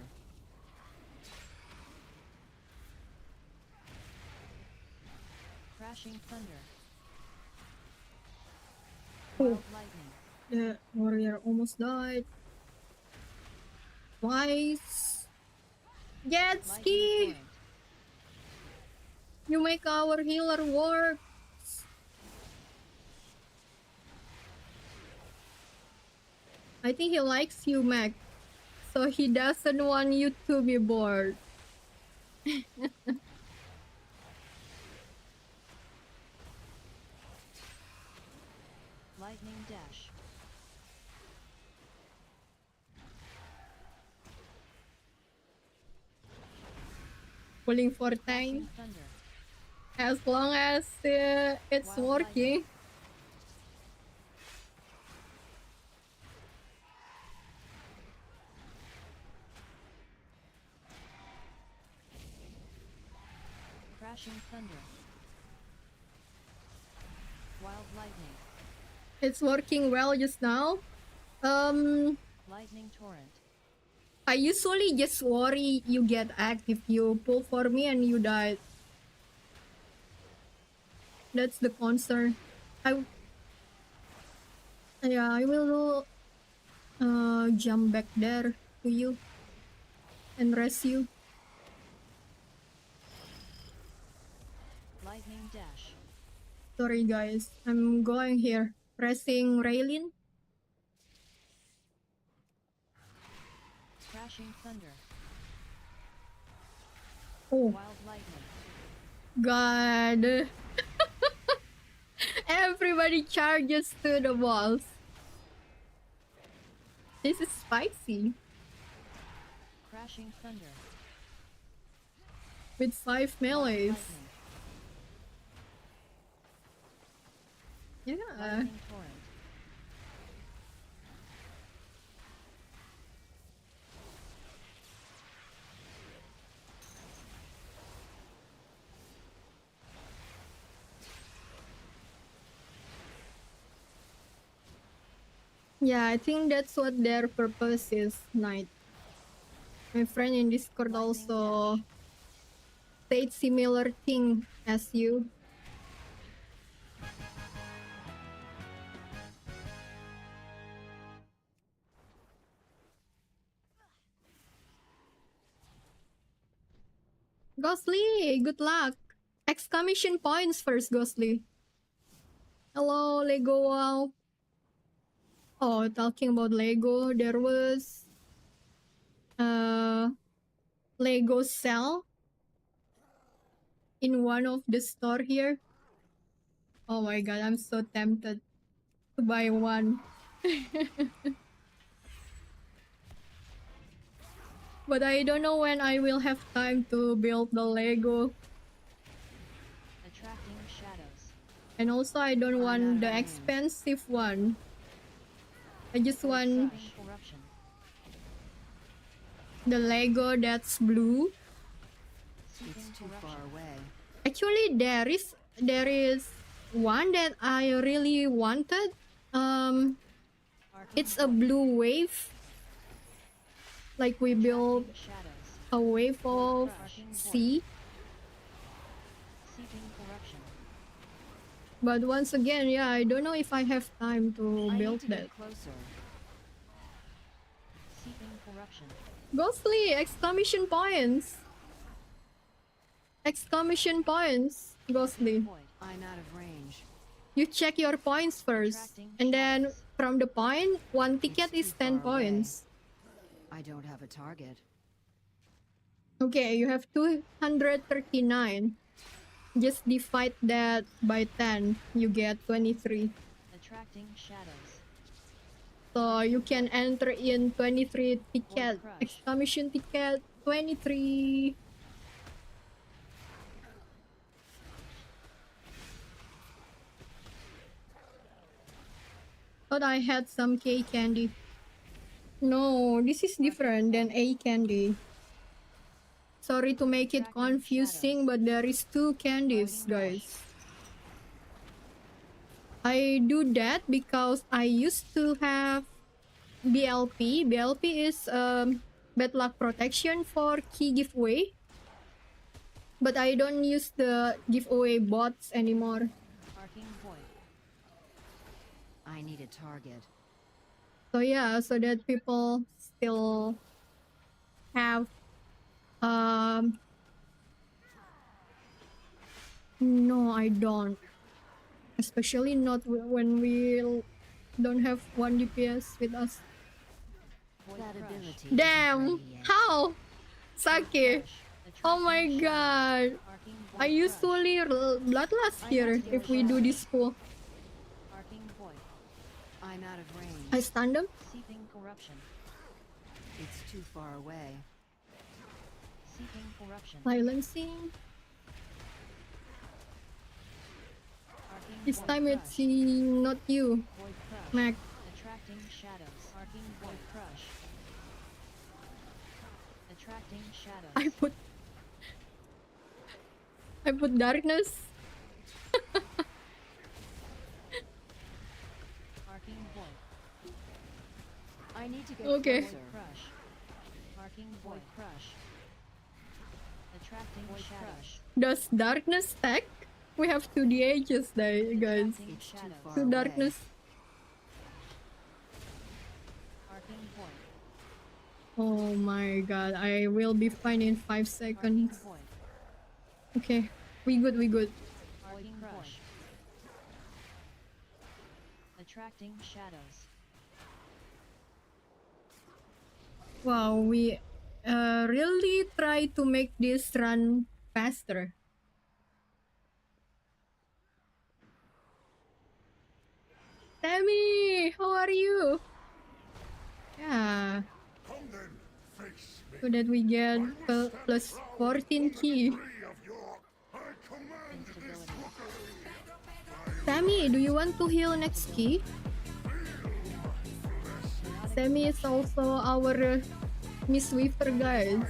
Crashing thunder.
Oh,
Lightning.
the warrior almost died. Twice. Jet ski! You make our healer work. I think he likes you, Mac. So he doesn't want you to be bored.
Lightning dash.
Pulling for time. As long as it's working.
Crashing thunder. Wild lightning.
It's working well just now.
Lightning torrent.
I usually just worry you get act if you pull for me and you die. That's the concern. I will jump back there to you and rest you.
Lightning dash.
Sorry guys, I'm going here. Pressing Raylin.
Crashing thunder.
Oh.
Wild lightning.
God. Everybody charges to the walls. This is spicy.
Crashing thunder.
With 5 melees. Yeah.
Lightning torrent.
Yeah, I think that's what their purpose is, Knight. My friend in Discord also said similar thing as you. Ghostly, good luck. Exclamation points first, Ghostly. Hello, Lego. Wow. Oh, talking about Lego, there was Lego sale in one of the store here. Oh my god, I'm so tempted to buy one. But I don't know when I will have time to build the Lego.
Attracting shadows.
And also I don't want the expensive one. I just want the Lego that's blue.
It's too far away.
Actually, there is one that I really wanted. It's a blue wave. Like we build a wave of sea. But once again, yeah, I don't know if I have time to build that. Ghostly! Exclamation points! Exclamation points, Ghostly.
I'm out of range.
You check your points first. And then from the point, one ticket is 10 points.
I don't have a target.
Okay, you have 239. Just divide that by 10. You get 23.
Attracting shadows.
So you can enter in 23 ticket. Exclamation ticket 23. Thought I had some K candy. No, this is different than A candy. Sorry to make it confusing, but there is two candies, guys. I do that because I used to have BLP. BLP is bad luck protection for key giveaway. But I don't use the giveaway bots anymore.
I need a target.
So yeah, so that people still have no, I don't. Especially not when we don't have 1 DPS with us. Damn! How? Sake! Oh my god! I usually bloodlust here if we do this pull.
I'm out of range.
I stunned him.
Seeping corruption. It's too far away. Seeping corruption.
Silencing. This time it's not you, Mac.
Attracting shadows. Arcing void crush. Attracting shadows.
I put darkness.
Arcing void. I need to get
okay.
Crush. Arcing void crush. Attracting shadows.
Does darkness stack? We have 2 DHs there, guys. 2 darkness. Oh my god, I will be fine in 5 seconds. Okay, we good, we good.
Attracting shadows.
Wow, we really try to make this run faster. Sammy, how are you? Yeah. So that we get plus 14 key. Sammy, do you want to heal next key? Sammy is also our Miss Weaver, guys.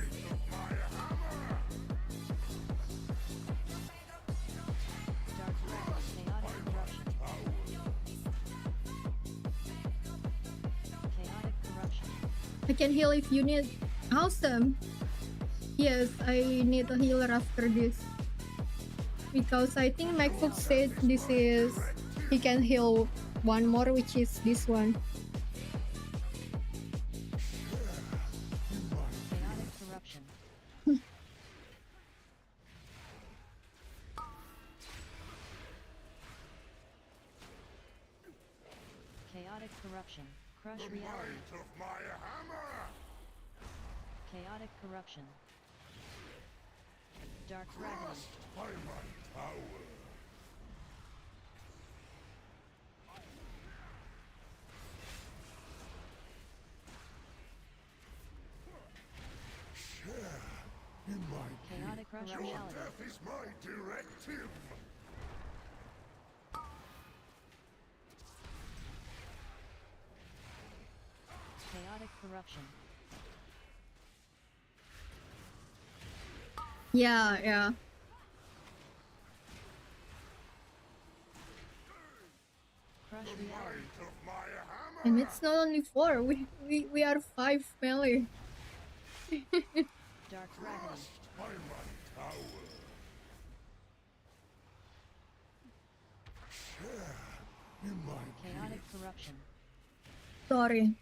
I can heal if you need. Awesome. Yes, I need a healer after this. Because I think MacBook said this is... He can heal one more, which is this one.
Chaotic corruption. Chaotic corruption. Crush reality. Chaotic corruption. Dark gravity. Chaotic crush reality.
is my directive.
Chaotic corruption.
Yeah, yeah.
Crush reality.
And it's not only 4, we are 5 melee.
Dark gravity. Chaotic corruption.
Sorry.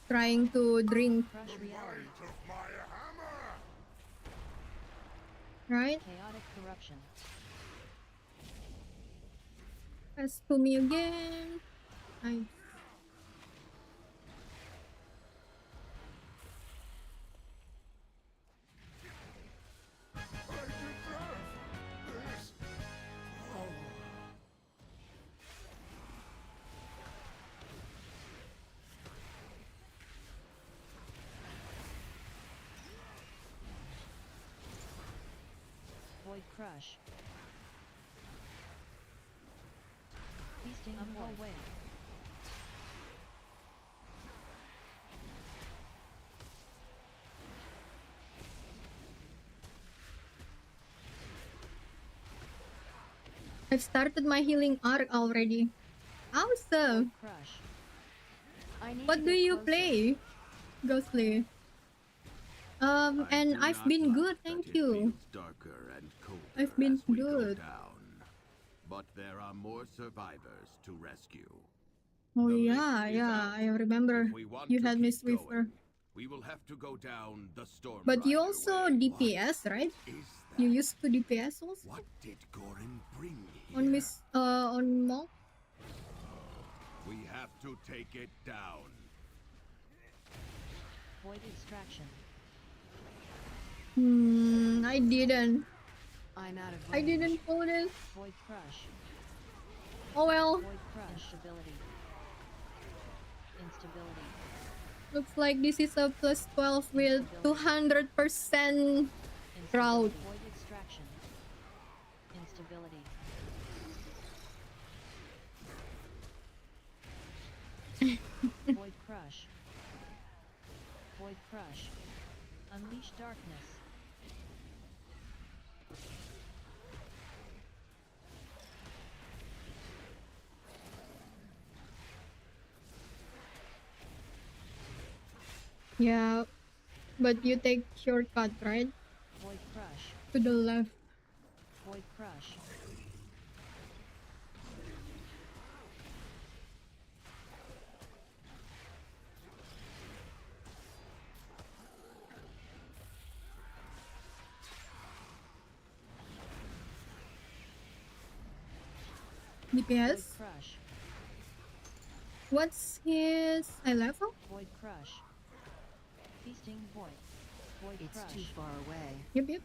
Trying to drink.
Crush reality.
Right?
Chaotic corruption.
Press to me again. Nice.
Void crush. Feasting on full wave.
I've started my healing arc already. Awesome.
Void crush. I need
What
to
do
get
you
closer.
play, Ghostly? And I've been good, thank you. I've been good.
But there are more survivors to rescue.
Oh
The
yeah,
lift is
yeah,
out.
I remember
If we want
you
to
had me
keep
Swiffer.
going, we will have to go down the storm.
But you
Rider
also
way.
DPS, right?
Is
You
that?
used to DPS also?
What did Gorin bring here?
On Miss, on Monk?
We have to take it down.
Void extraction.
I didn't.
I'm out of
I
range.
didn't pull this.
Void crush.
Oh well.
Void crush. Instability. Instability.
Looks like this is a plus 12 with 200% crowd.
Void extraction. Instability. Void crush. Void crush. Unleash darkness.
Yeah, but you take shortcut, right?
Void crush.
To the left.
Void crush.
DPS?
Void crush.
What's his level?
Void crush. Feasting void. Void
It's
crush.
too far away.
Yep, yep.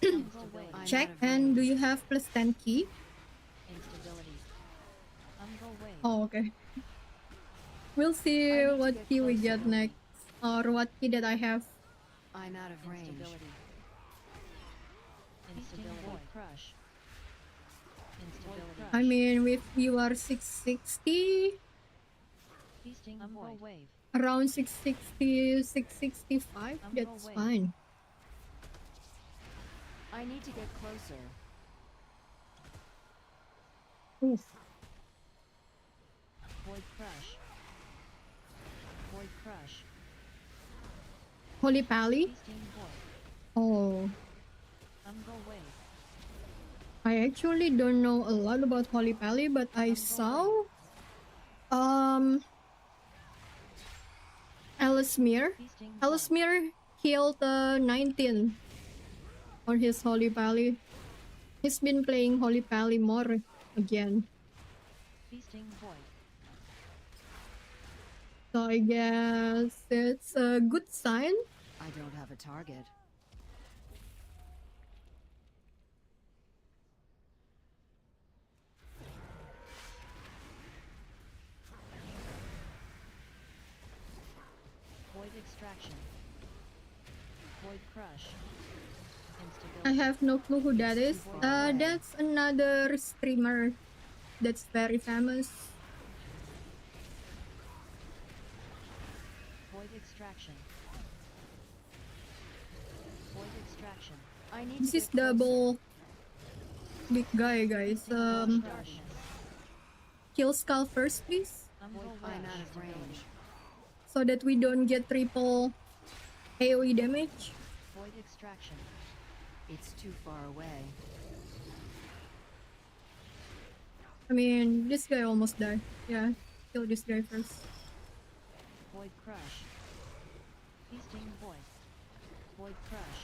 Instability.
I'm
Check,
out of
and do
range.
you have plus 10 key?
Instability. Ungo wave.
Oh, okay. We'll see
I need to
what
get
key we
closer.
get next. Or what key that I have.
I'm out of range.
Instability. Instability. Void crush. Instability.
I mean, if you are 660,
Feasting void wave.
around 660, 665, that's
wait.
fine.
I need to get closer.
Oof.
Void crush. Void Void Crush.
Holy Pally?
Feasting Void.
Oh,
Go Wave.
I actually don't know a lot about Holy Pally, but I saw Ellesmere.
Feasting Void.
Ellesmere killed 19 on his Holy Pally. He's been playing Holy Pally more again.
Feasting Void.
So I guess it's a good sign.
I don't have a target.
Void Extraction. Void Crush.
I
Instability.
have no clue who that is. That's another streamer that's very famous.
Void Extraction. Void Extraction. I need
This
to
is
get closer.
double big guy, guys.
Darkness.
Kill Skull first, please,
Void
I'm
Crush.
out of range.
so that we don't get triple AoE damage.
Void Extraction.
It's too far away.
I mean, this guy almost died. Yeah, kill this guy first.
Void Crush. Feasting Void. Void Crush.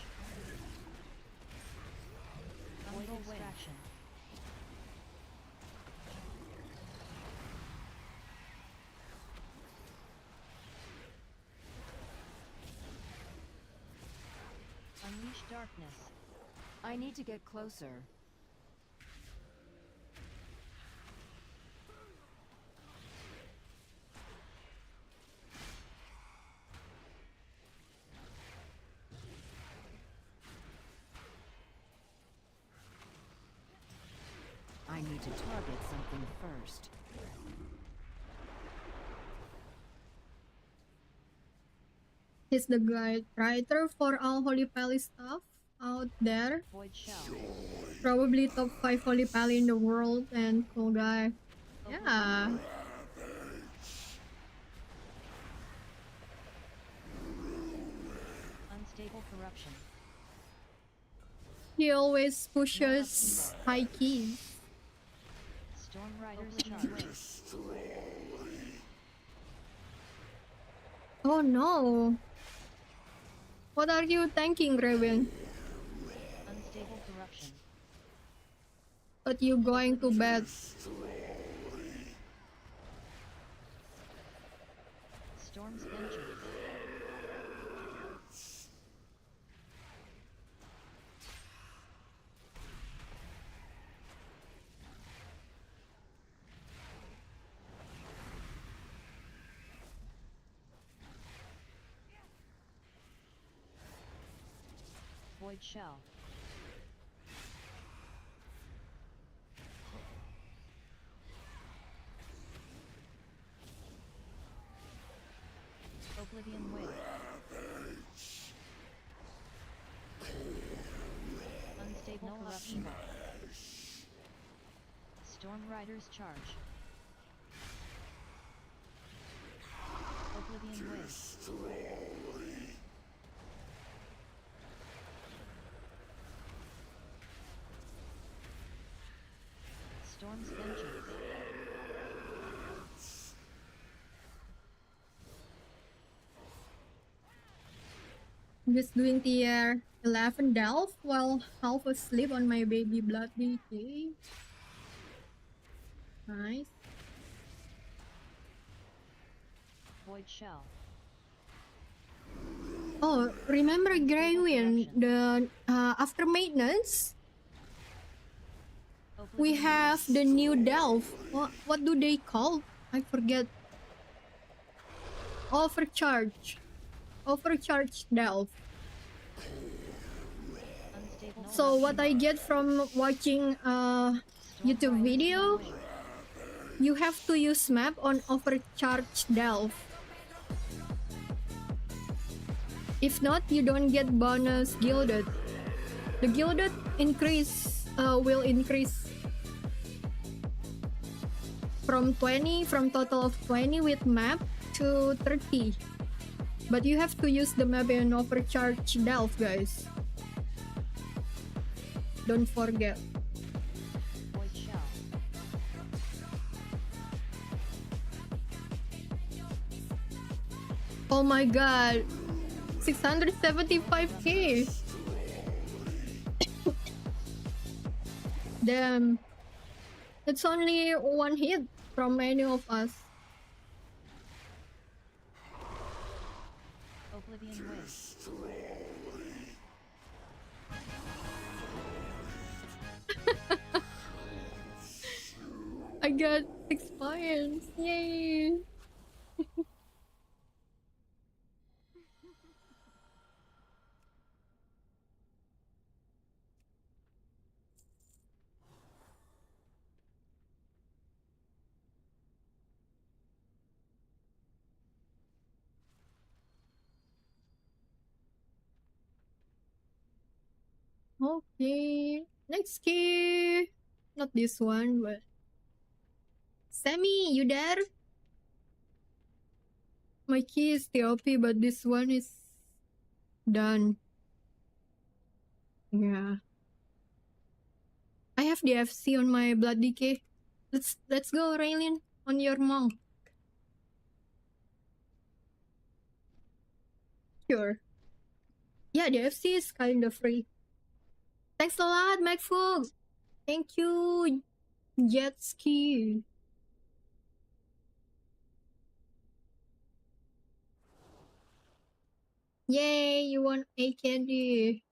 Void Extraction. Unleash Darkness.
I need to get closer. I need to target something first.
He's the guy writer for all Holy Pally stuff out there.
Void Shell.
Probably top 5 Holy Pally in the world, and cool guy. Yeah.
Unstable Corruption.
He always pushes high keys.
Storm Rider's Charge.
Oh no. What are you tanking, Raven?
Unstable Corruption.
But you going to bed.
Storm's Vengeance. Void Shell. Oblivion Wave. Unstable Corruption. Storm Rider's Charge. Oblivion Wave. Storm's Vengeance.
I'm just doing tier 11 Delve while half asleep on my baby blood decay. Nice.
Void Shell.
Oh, remember Greywin, the after maintenance, we have the new Delve. What do they call? I forget. Overcharge Delve. So what I get from watching YouTube video, you have to use map on Overcharge Delve. If not, you don't get bonus gilded. The gilded will increase from total of 20 with map to 30 But you have to use the map and overcharge Delph, guys. Don't forget.
Void shell.
Oh my god. 675k. Damn. It's only one hit from any of us.
Oblivion Waste.
I got 6 points. Yay. Okay. Next key. Not this one, but Sammy, you there? My key is TOP, but this one is done. Yeah. I have the FC on my blood decay. Let's go, Raylin, on your monk. Sure. Yeah, the FC is kind of free. Thanks a lot, MacFog. Thank you, Jet Ski. Yay, you won a candy.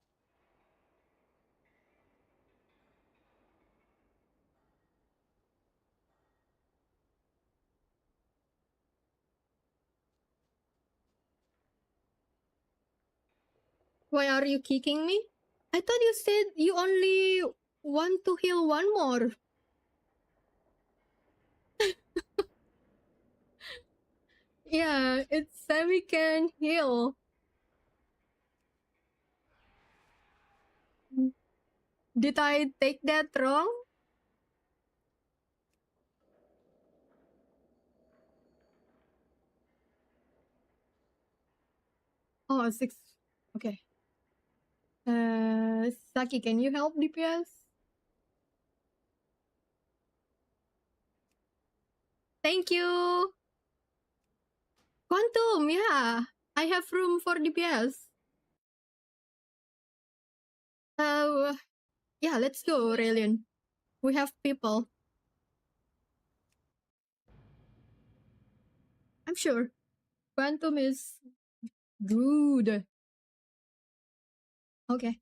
Why are you kicking me? I thought you said you only want to heal one more. Yeah, it's Sammy can heal. Did I take that wrong? Oh, 6. Okay. Saki, can you help DPS? Thank you. Quantum, yeah. I have room for DPS. Yeah, let's go, Aurelian. We have people. I'm sure. Quantum is good. Okay.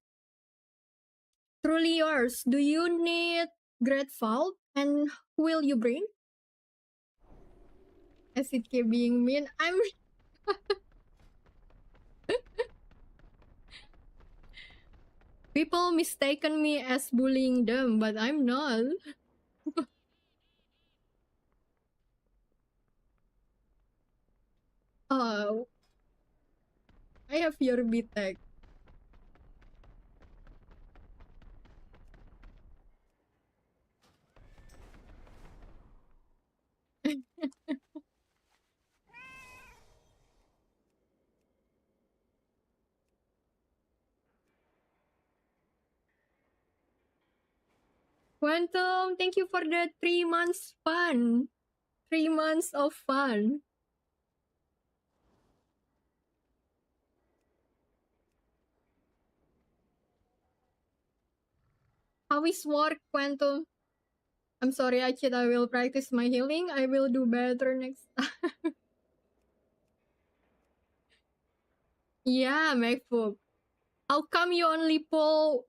Truly yours. Do you need Great Vault? And who will you bring? Acidk being mean. I'm... People mistaken me as bullying them, but I'm not. Oh, I have your B-Tech. Quantum, thank you for the 3 months fun. 3 months of fun. How is work, Quantum? I'm sorry, Achit, I will practice my healing. I will do better next time. Yeah, MacBook. How come you only pull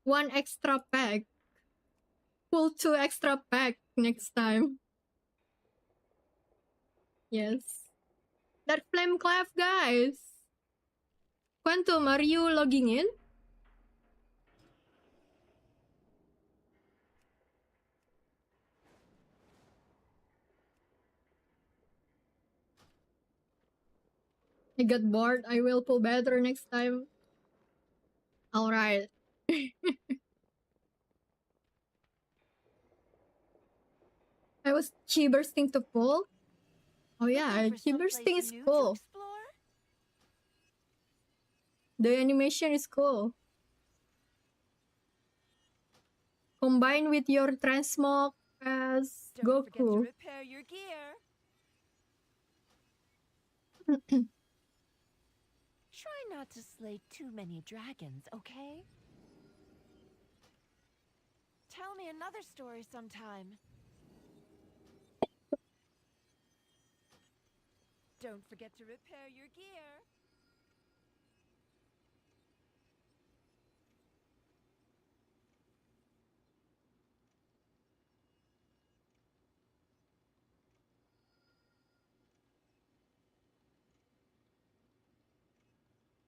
one extra pack? Pull 2 extra pack next time. Yes. That flame clef, guys. Quantum, are you logging in? I got bored. I will pull better next time. Alright. I was chi bursting to pull. Oh yeah,
Looking for
key
someplace
bursting is
new to
cool.
explore?
The animation is cool. Combined with your transmog as
Don't forget to
Goku.
repair your gear. Try not to slay too many dragons, okay? Tell me another story sometime. Don't forget to repair your gear.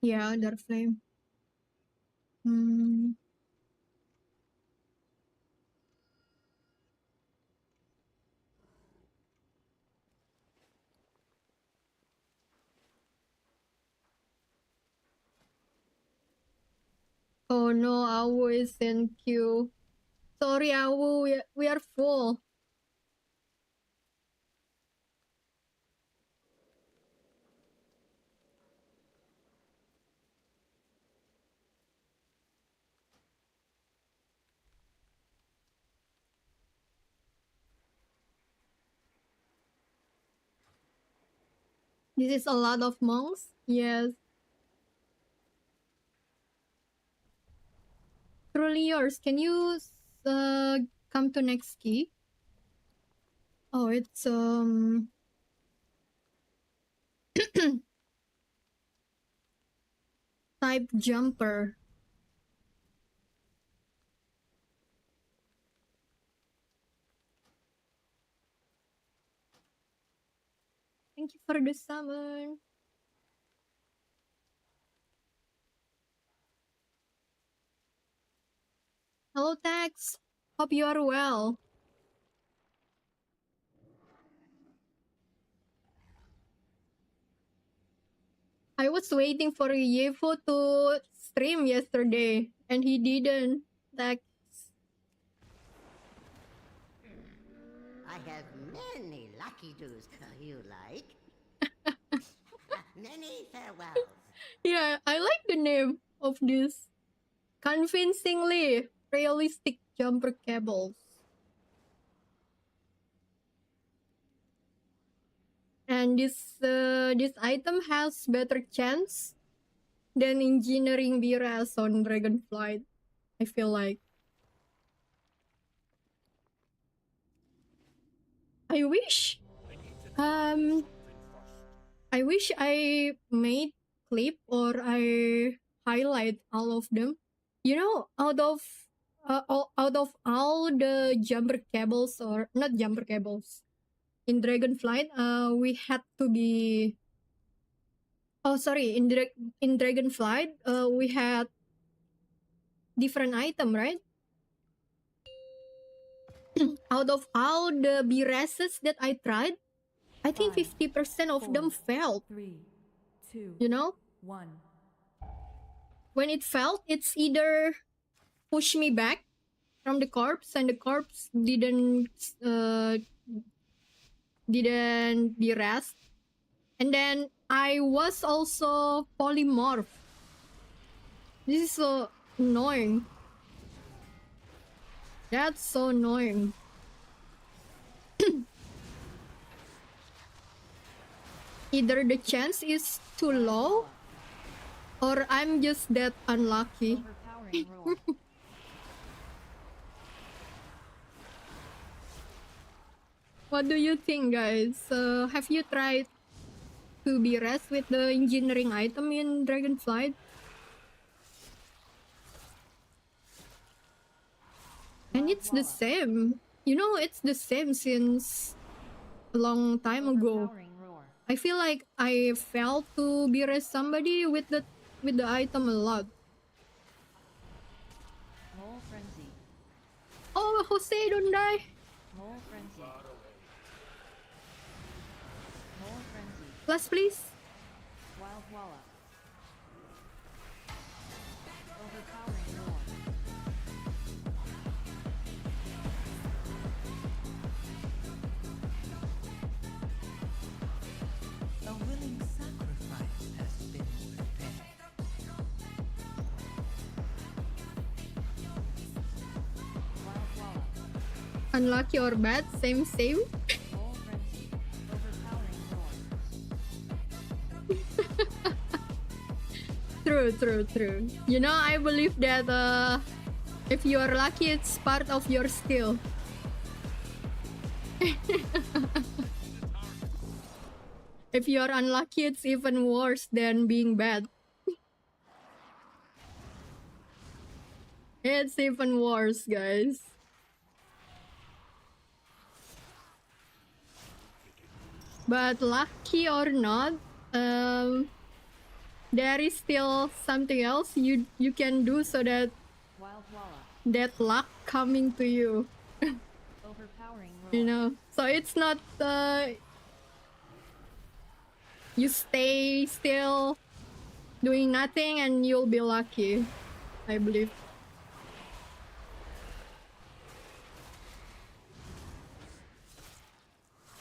Yeah, Dark Flame. Hmm. Oh no, Awu is in queue. Sorry, Awu, we are full. This is a lot of monks. Yes. Truly yours. Can you come to next key? Oh, it's type jumper. Thank you for the summon. Hello, Tex. Hope you are well. I was waiting for Yevo to stream yesterday, and he didn't. Tex.
I have many lucky doos you like. Many farewells.
Yeah, I like the name of this. Convincingly realistic jumper cables. And this item has better chance than engineering BRS on Dragonflight. I feel like. I wish I wish I made clip or I highlight all of them. You know, out of all the jumper cables, or not jumper cables in Dragonflight, we had to be. Oh, sorry. In Dragonflight, we had different item, right? Out of all the BRSs that I tried, I think 50% of them failed.
3, 2,
You know?
1.
When it failed, it's either push me back from the corpse and the corpse didn't BRS. And then I was also polymorph. This is so annoying. That's so annoying. Either the chance is too low or I'm just that unlucky. What do you think, guys? Have you tried to be rest with the engineering item in Dragonflight? And it's the same. You know, it's the same since a long time ago. I feel like I failed to be rest somebody with the item a lot.
Mole frenzy.
Oh, Jose, don't die.
Mole frenzy. Mole frenzy.
Last, please.
Wild Walla. Overpowering roar.
Unlucky or bad? Same, same.
Full frenzy. Overpowering roar.
True, true, true. You know, I believe that if you are lucky, it's part of your skill. If you are unlucky, it's even worse than being bad. It's even worse, guys. But lucky or not, there is still something else you can do so that
Wild Walla.
that luck coming to you.
Overpowering roar.
You know, so it's not you stay still doing nothing and you'll be lucky, I believe.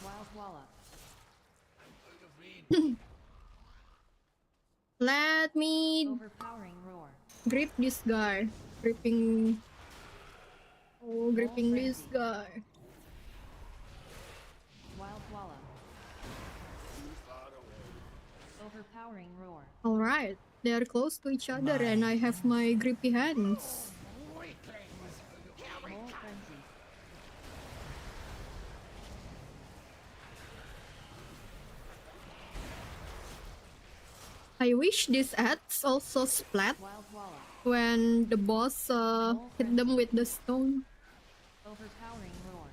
Wild Walla.
Let me
Overpowering roar.
grip this guy. Gripping. Oh, gripping this
frenzy.
guy.
Wild Walla. Overpowering roar.
Alright, they are close to each other and I have my grippy hands.
Full frenzy.
I wish these ads also splat
Wild Walla.
when the boss hit them with the stone.
Overpowering roar.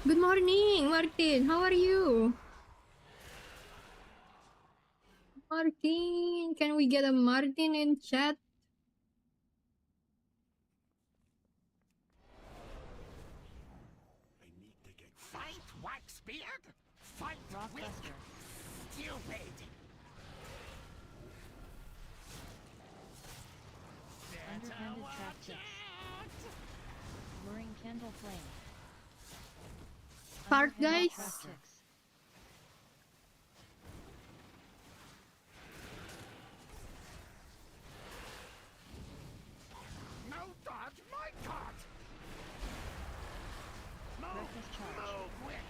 Good morning, Martin. How are you? Martin, can we get a Martin in chat?
Fight, Waxbeard? Fight,
Rockbuster.
stupid!
Underhanded trap tips. Luring candle flame.
Part,
Underhanded
guys.
trap tips.
No dodge, my cart! Move!
Reckless charge.
Move, Wick!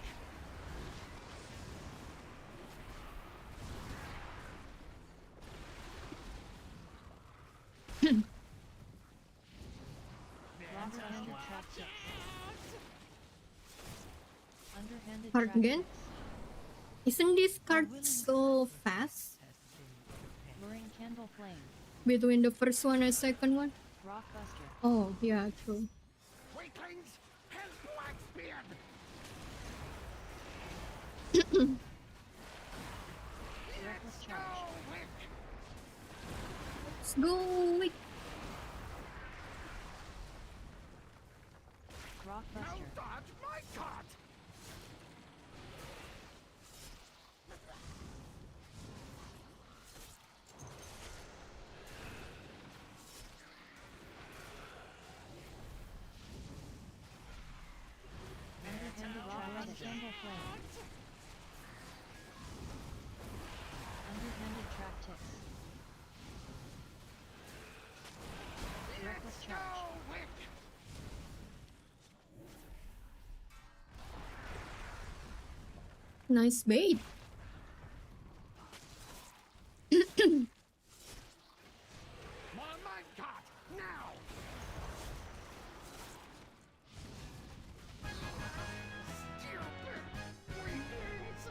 Rockbuster trap tips. Underhanded
Part
trap
again?
tips.
Isn't this card so fast
Luring candle flame.
between the first one and second one?
Rockbuster.
Oh, yeah, true.
Weaklings, help Waxbeard!
Reckless
Go,
charge.
Wick!
Let's go. Wait.
No
Rockbuster.
dodge, my cart!
Underhanded trap tips. Candle flame. Underhanded trap tips. Reckless charge.
Go, Wick!
Nice bait.
More minecart, now! Stupid weaklings!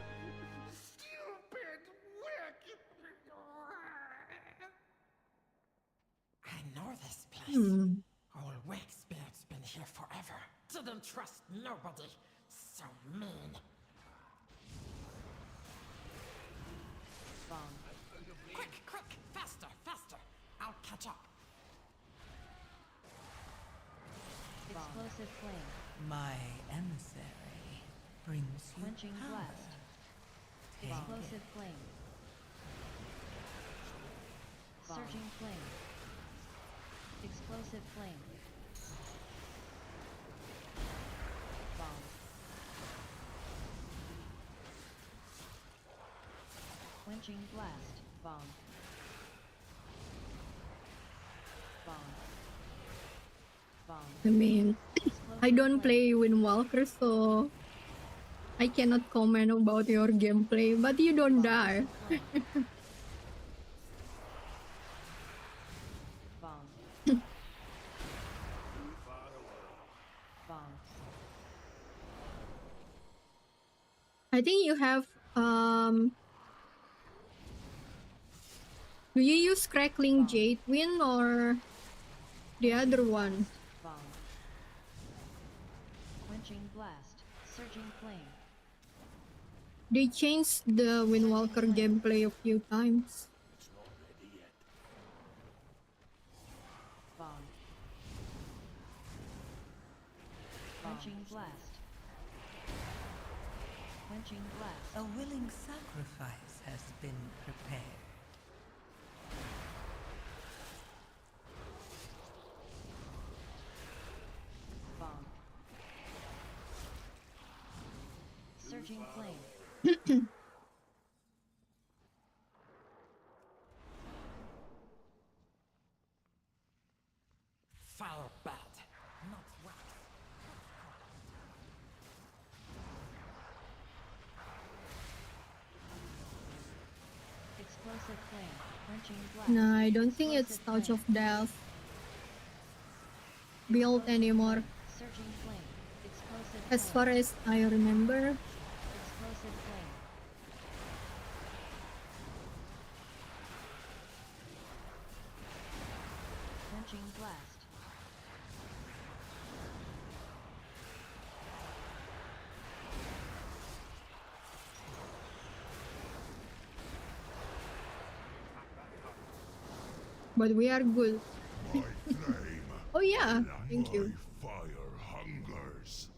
Stupid Wick!
I know this place.
Hmm.
Old Waxbeard's been here forever. Didn't trust nobody. So mean.
Bomb.
Quick, quick! Faster, faster! I'll catch up.
Explosive flame.
My emissary brings you
Quenching
power.
blast.
Take
Explosive
it.
flame. Surging flame. Explosive flame. Bomb. Quenching blast. Bomb. Bomb. Bomb.
I mean, I
Explosive
don't
flame.
play Windwalker, so I cannot comment about your gameplay, but you don't die.
Bomb. Bomb.
I think you have do you use Crackling Jade Wind or the other one?
Bomb. Quenching blast. Surging flame.
They changed the Windwalker gameplay a few times.
Bomb. Quenching blast. Quenching blast.
A willing sacrifice has been prepared.
Bomb. Surging flame.
Fire bat, not wax.
Explosive flame. Quenching blast.
No, I don't think it's Touch of Death build anymore.
Surging flame. Explosive
As
flame.
far as I remember.
Explosive flame. Quenching blast.
But we are good.
My flame
Oh yeah, thank you.
fire hungers,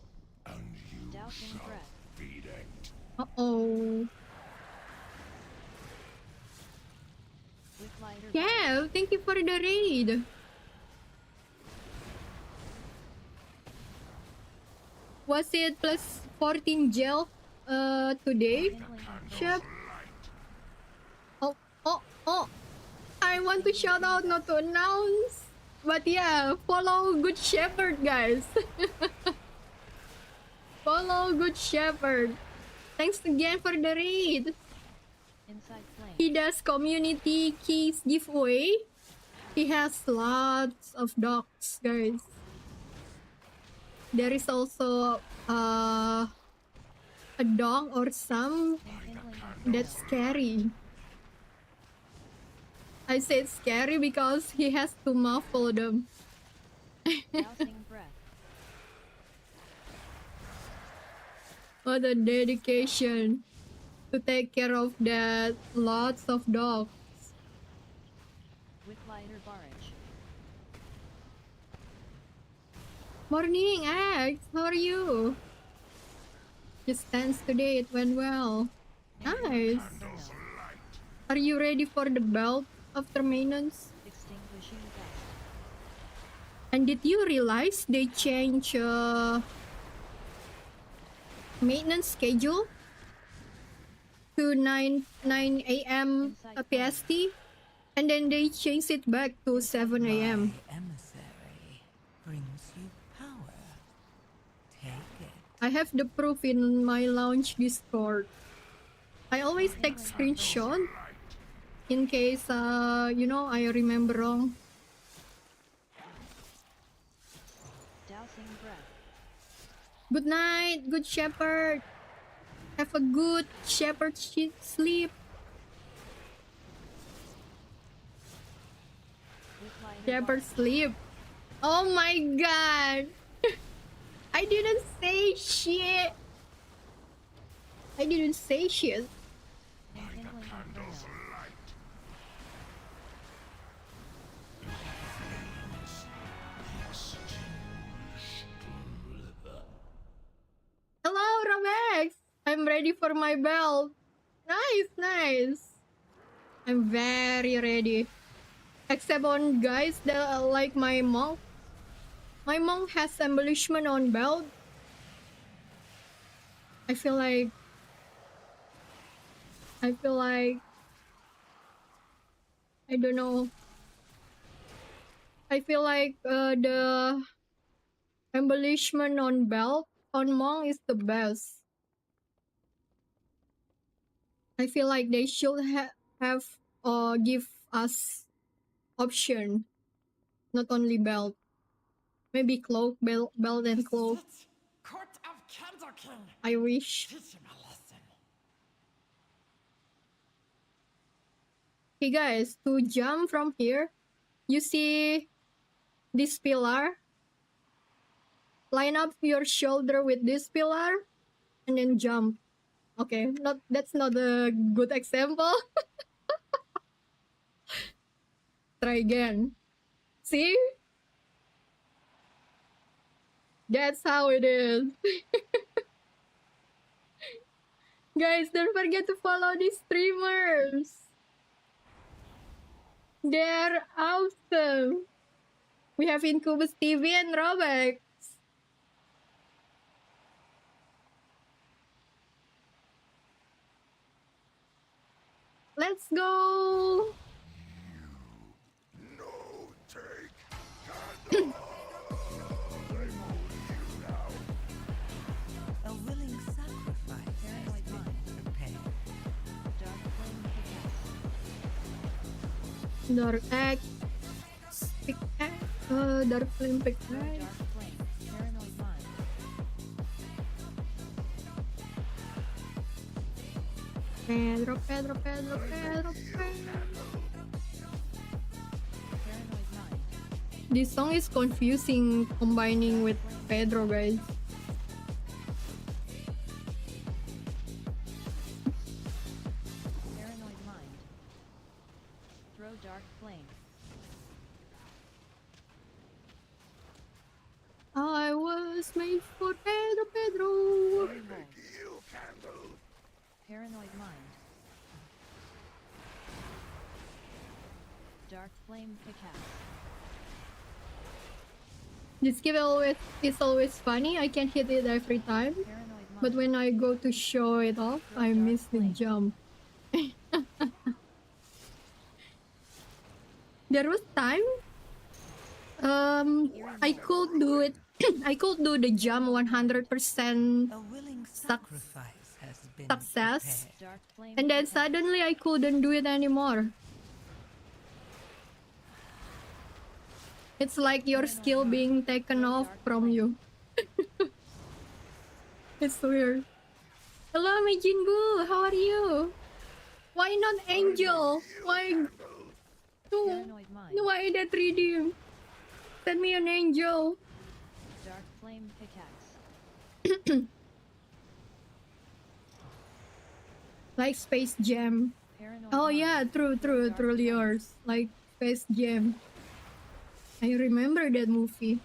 and you
Dousing
shall
breath.
feed it.
Uh-oh.
With lighter.
Yeah, thank you for the raid. Was it plus 14 gel today? Chef? Oh, oh, oh. I want to shout out, not to announce. But yeah, follow Good Shepherd, guys. Follow Good Shepherd. Thanks again for the raid.
Inside flame.
He does community keys giveaway. He has lots of dogs, guys. There is also a dog or some that's scary. I said scary because he has to muffle them.
Dousing breath.
What a dedication to take care of that lots of dogs.
With lighter barrage.
Morning, Axe. How are you? Just dance today. It went well. Nice. Are you ready for the belt after maintenance?
Extinguishing dust.
And did you realize they changed maintenance schedule to 9 a.m. PST, and then they changed it back to 7 a.m.
Emissary brings you power. Take it.
I have the proof in my launch Discord. I always take screenshot in case you know, I remember wrong.
Dousing breath.
Good night, Good Shepherd. Have a good shepherd sleep.
With lighter
Shepherd
barrage.
sleep. Oh my god. I didn't say shit. I didn't say shit.
Enkindling inferno.
Hello, Romex. I'm ready for my belt. Nice, nice. I'm very ready. Except on guys that like my monk. My monk has embellishment on belt. I feel like I don't know. I feel like the embellishment on belt on Monk is the best. I feel like they should have give us option, not only belt. Maybe cloak, belt and cloak.
Court of Candle King.
I wish.
Teach him a lesson.
Hey guys, to jump from here, you see this pillar? Line up your shoulder with this pillar and then jump. Okay, that's not a good example. Try again. See? That's how it is. Guys, don't forget to follow these streamers. They're awesome. We have Incubus TV and Robex. Let's go.
A willing sacrifice has been prepared.
Dark flame pickaxe.
Dark egg. Dark flame pickaxe.
Dark flame. Paranoid mind.
Pedro.
Paranoid mind.
This song is confusing combining with Pedro, guys.
Paranoid mind. Throw dark flame.
I was made for Pedro.
Paranoid mind. Dark flame pickaxe.
This skill is always funny. I can hit it every time. But when I go to show it off, I miss the jump. There was time I could do it. I could do the jump 100%
A willing sacrifice has been
success,
prepared.
and then suddenly I couldn't do it anymore. It's like your skill being taken off from you. It's weird. Hello, my Jinbu. How are you? Why not Angel? Why? No, why that redeem? Send me an Angel.
Dark flame pickaxe.
Like Space Jam. Oh yeah, true, yours. Like Space Jam. I remember that movie.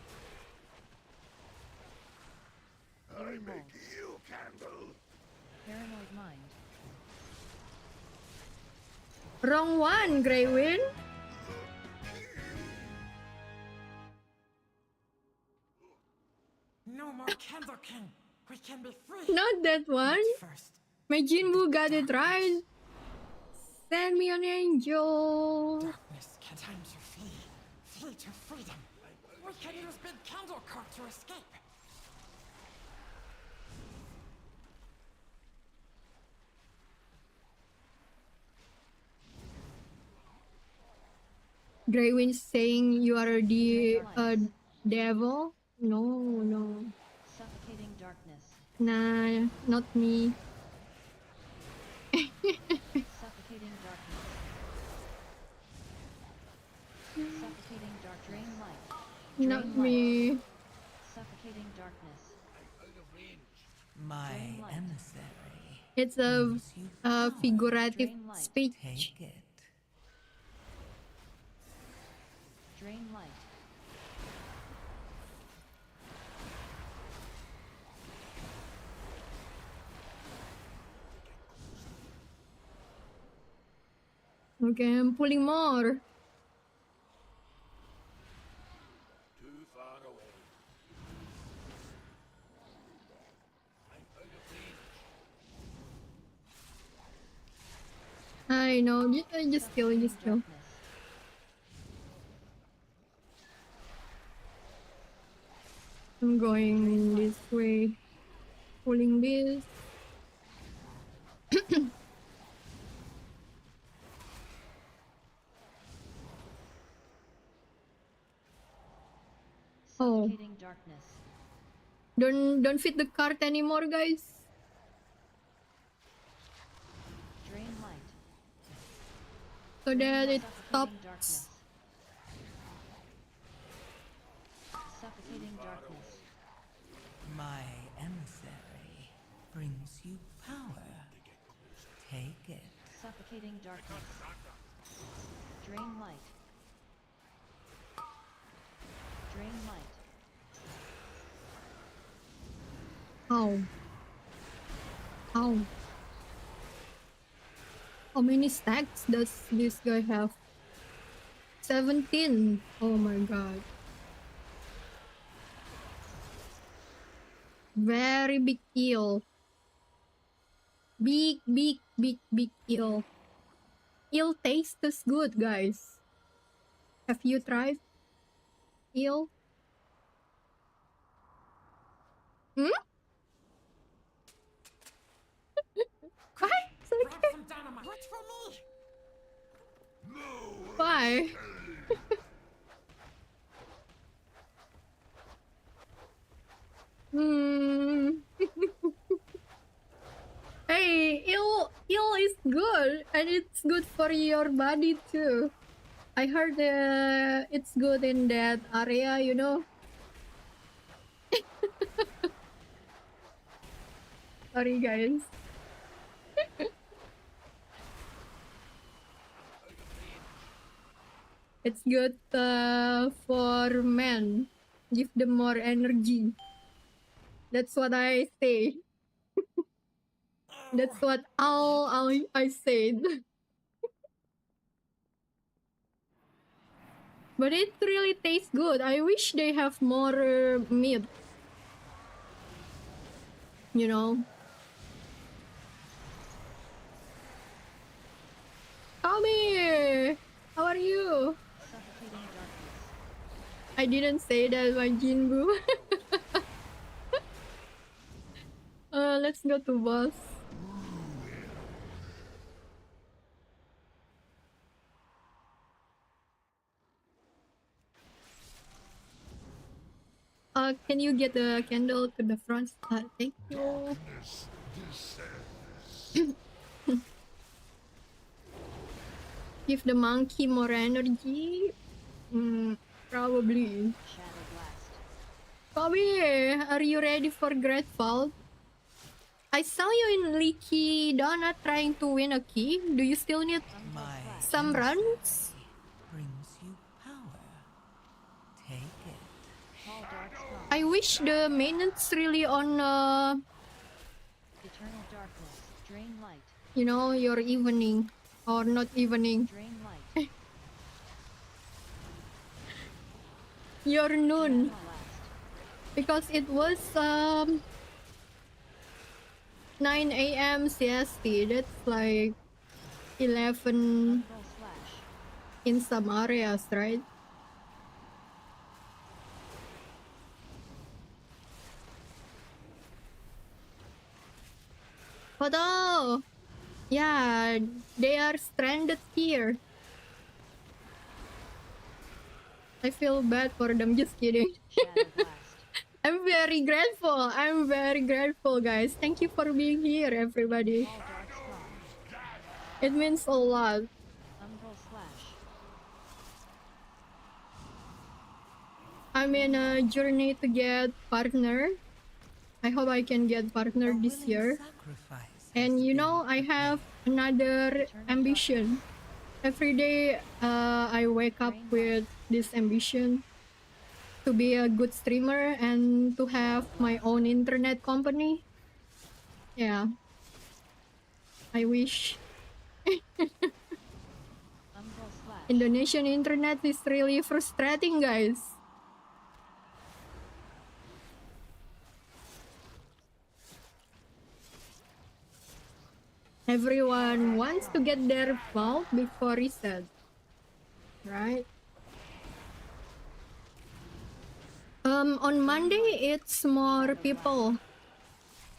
Paranoid mind.
Wrong one, Greywin.
No more Candle King. We can be free.
Not that one.
First.
My Jinbu got it right. Send me an angel.
Darkness can time to flee. Flee to freedom. We can use Big Candle Corp to escape.
Greywin saying you are the devil. No.
Suffocating darkness.
Nah, not me.
Suffocating darkness. Suffocating dark drain light.
Not me.
Suffocating darkness.
My emissary.
It's a figurative
Drain light.
speech.
Take it.
Drain light.
Okay, I'm pulling more.
Too far away.
I know. Just kill.
Darkness.
I'm going this way. Pulling this. Oh.
Suffocating darkness.
Don't fit the cart anymore, guys.
Drain light.
So that it
Suffocating
stops.
darkness. Suffocating darkness.
My emissary brings you power. Take it.
Suffocating darkness. Drain light. Drain light.
Ow. Ow. How many stacks does this guy have? 17. Oh my god. Very big eel. Big eel. Eel tastes good, guys. Have you tried eel? Hmm? Why? So
Grab
cute.
some dynamite.
What's for me?
Why? Hmm. Hey, eel is good, and it's good for your body too. I heard it's good in that area, you know. Sorry, guys. It's good for men. Give them more energy. That's what I say. That's what all I said. But it really tastes good. I wish they have more meat. You know. Kami! How are you?
Suffocating darkness.
I didn't say that, my Jinbu. Let's go to boss. Can you get the candle to the front? Thank you. Give the monkey more energy? Probably.
Shadow blast.
Bobby, are you ready for Great Vault? I saw you in Leaky Donut trying to win a key. Do you still need
My
some runs?
brings you power. Take it.
Tall dark sky.
I wish the maintenance really on
Eternal darkness. Drain light.
you know, your evening or not evening.
Drain light.
Your noon.
Shadow blast.
Because it was 9 a.m. CST. That's like 11
Uncle slash.
in some areas, right? Photo! Yeah, they are stranded here. I feel bad for them, just kidding.
Shadow blast.
I'm very grateful. I'm very grateful, guys. Thank you for being here, everybody.
Tall dark sky.
It means a lot.
Uncle slash.
I'm in a journey to get partner. I hope I can get partner this year. And you know, I have another ambition. Every day I wake up with this ambition to be a good streamer and to have my own internet company. Yeah. I wish.
Uncle slash.
Indonesian internet is really frustrating, guys. Everyone wants to get their vault before reset, right? On Monday it's more people.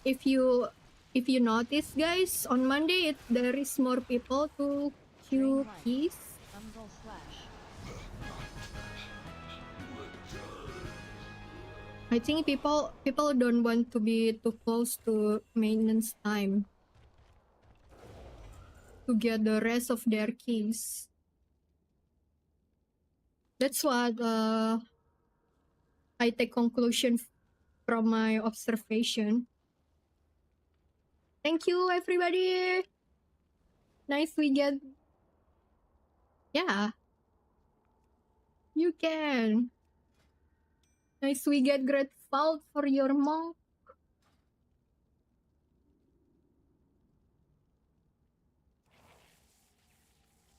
If you notice, guys, on Monday there is more people to queue keys. I think people don't want to be too close to maintenance time to get the rest of their keys. That's what I take conclusion from my observation. Thank you, everybody. Nice we get. Yeah, you can. Nice we get grateful for your monk.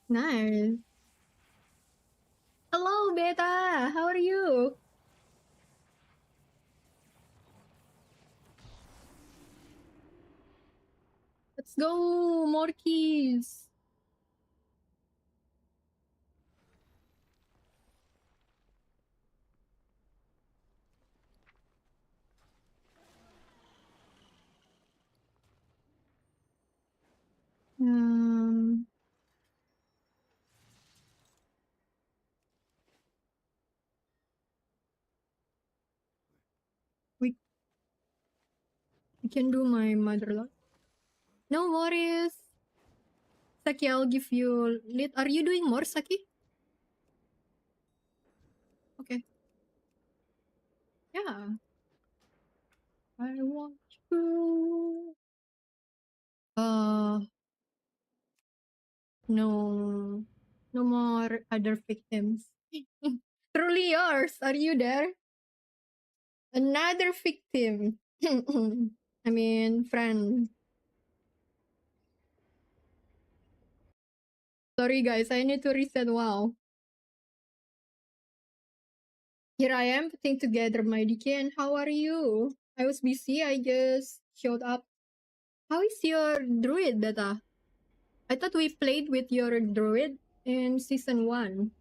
Nice. Hello, Beta. How are you? Let's go. More keys. We can do my mother. No worries. Saki, I'll give you lead. Are you doing more, Saki? Okay. Yeah. I want you. No. No more other victims. Truly yours. Are you there? Another victim. I mean, friend. Sorry, guys. I need to reset. Wow. Here I am putting together my DK. And how are you? I was busy. I just showed up. How is your druid, Beta? I thought we played with your druid in season 1.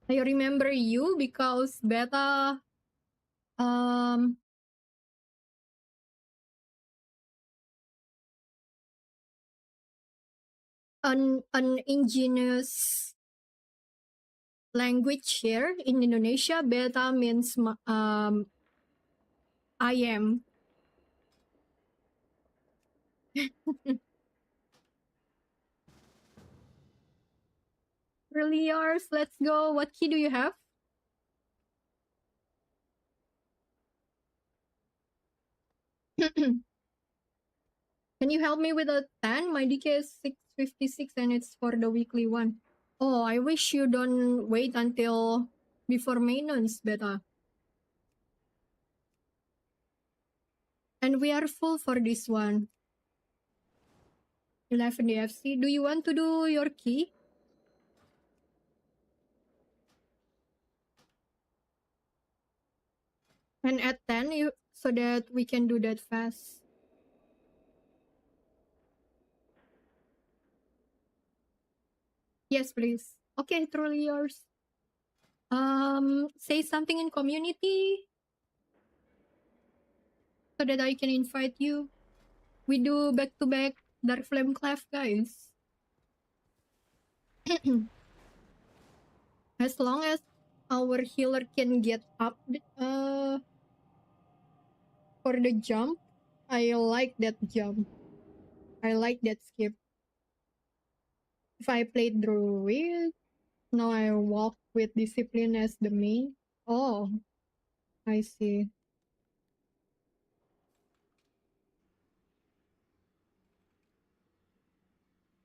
I remember you because Beta an indigenous language here in Indonesia. Beta means I am. Really yours? Let's go. What key do you have? Can you help me with a 10? My DK is 656 and it's for the weekly one. Oh, I wish you don't wait until before maintenance, Beta. And we are full for this one. 11 DFC. Do you want to do your key? And at 10, so that we can do that fast. Yes, please. Okay, truly yours. Say something in community so that I can invite you. We do back-to-back Dark Flame Clef, guys. As long as our healer can get up for the jump, I like that jump. I like that skip. If I played Druid, now I walk with Discipline as the main. Oh, I see.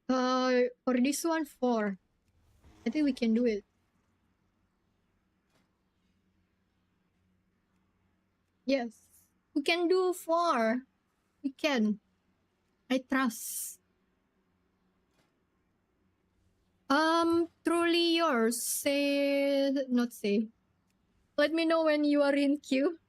For this one, 4. I think we can do it. Yes, we can do 4. We can. I trust. Truly yours. Say, not say. Let me know when you are in queue.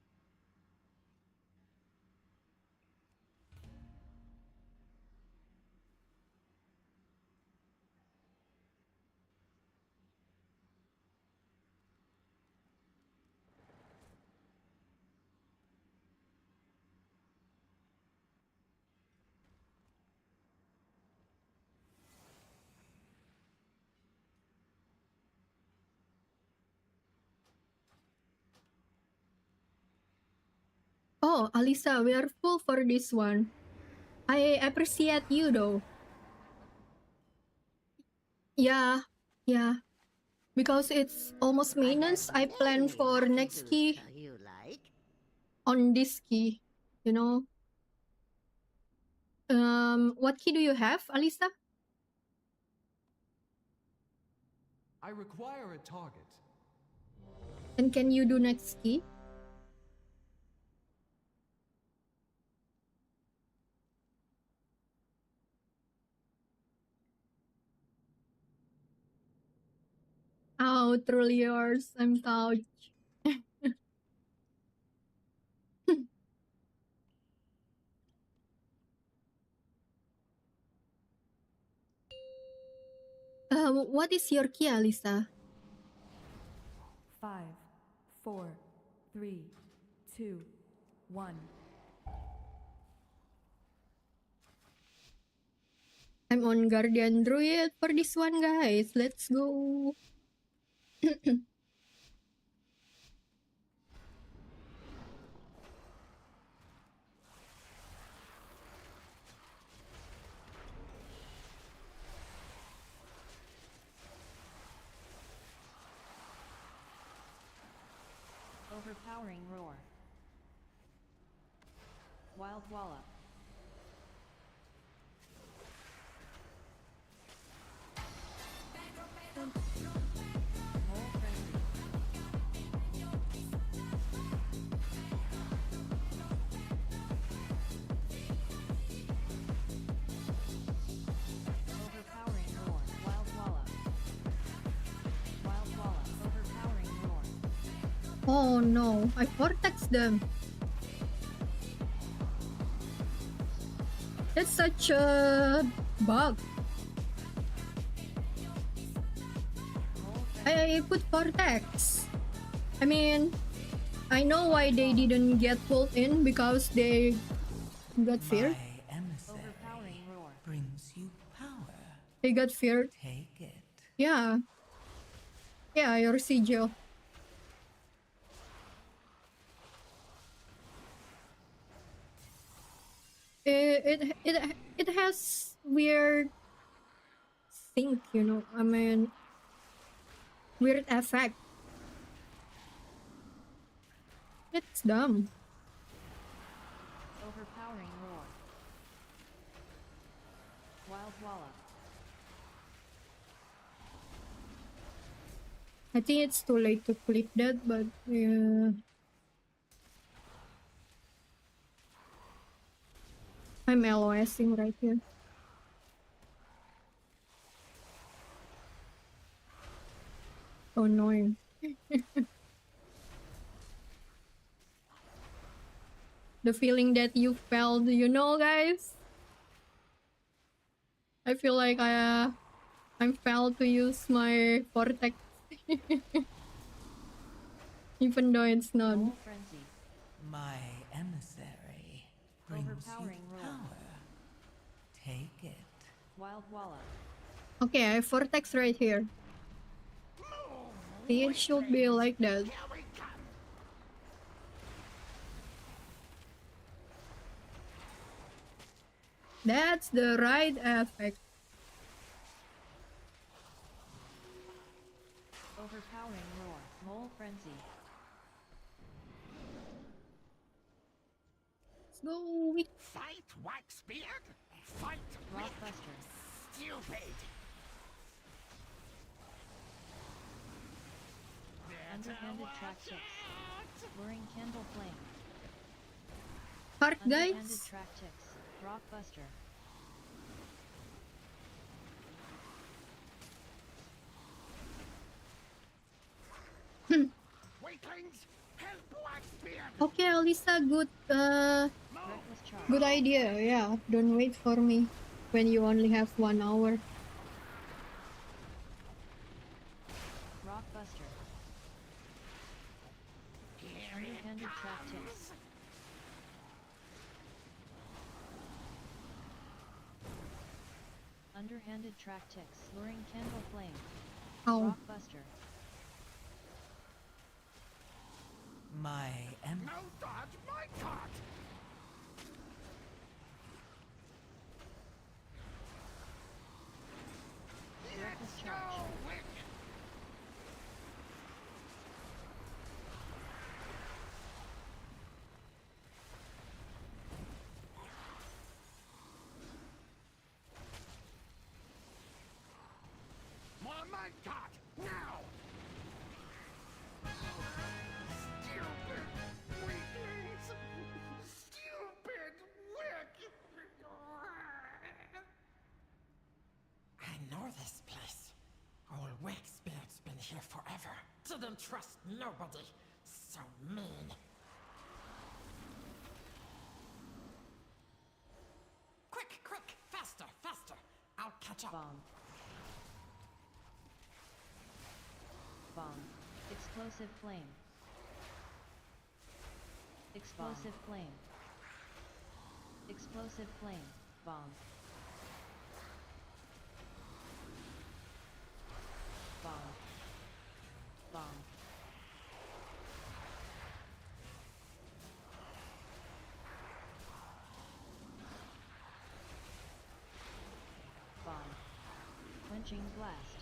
Oh, Alisa, we are full for this one. I appreciate you though. Yeah, yeah. Because it's almost maintenance, I plan for next key
You like?
on this key, you know. What key do you have, Alisa?
I require a target.
And can you do next key? Oh, truly yours. I'm touched. What is your key, Alisa?
5, 4, 3, 2, 1.
I'm on Guardian Druid for this one, guys. Let's go.
Overpowering roar. Wild wallop. Mole frenzy. Overpowering roar. Wild wallop. Wild wallop. Overpowering roar.
Oh no, I vortex them. That's such a bug. I put vortex. I mean, I know why they didn't get pulled in because they got feared.
Overpowering roar brings you power.
They got feared.
Take it.
Yeah. Yeah, your sigil. It has weird sync, you know. I mean, weird effect. It's dumb.
Overpowering roar. Wild wallop.
I think it's too late to click that, but yeah. I'm LOSing right here. So annoying. The feeling that you felt, you know, guys? I feel like I'm failed to use my vortex. Even though it's not.
Mole frenzy.
My emissary brings
Overpowering
you
roar.
power. Take it.
Wild wallop.
Okay, I have vortex right here. It should be like that. That's the right effect.
Overpowering roar. Mole frenzy.
Let's go.
Fight, Waxbeard! Fight,
Rockbuster.
stupid!
Underhanded track 6. Luring candle flame.
Heart,
Underhanded
guys.
track 6. Rockbuster.
Weaklings, help Waxbeard!
Okay, Alisa, good
Reckless charge.
good idea. Yeah, don't wait for me when you only have 1 hour.
Rockbuster. Underhanded track 6. Underhanded track ticks. Luring candle flame.
Ow.
Rockbuster.
My
No dodge, my cart!
Reckless
Go,
charge.
Wick! More my cart, now! Stupid weaklings! Stupid Wick!
I know this place. Old Wakespirit's been here forever. Didn't trust nobody. So mean. Quick, quick! Faster, faster! I'll catch up.
Bomb. Bomb. Explosive flame. Explosive flame. Explosive flame. Bomb. Bomb. Bomb. Bomb. Quenching blast.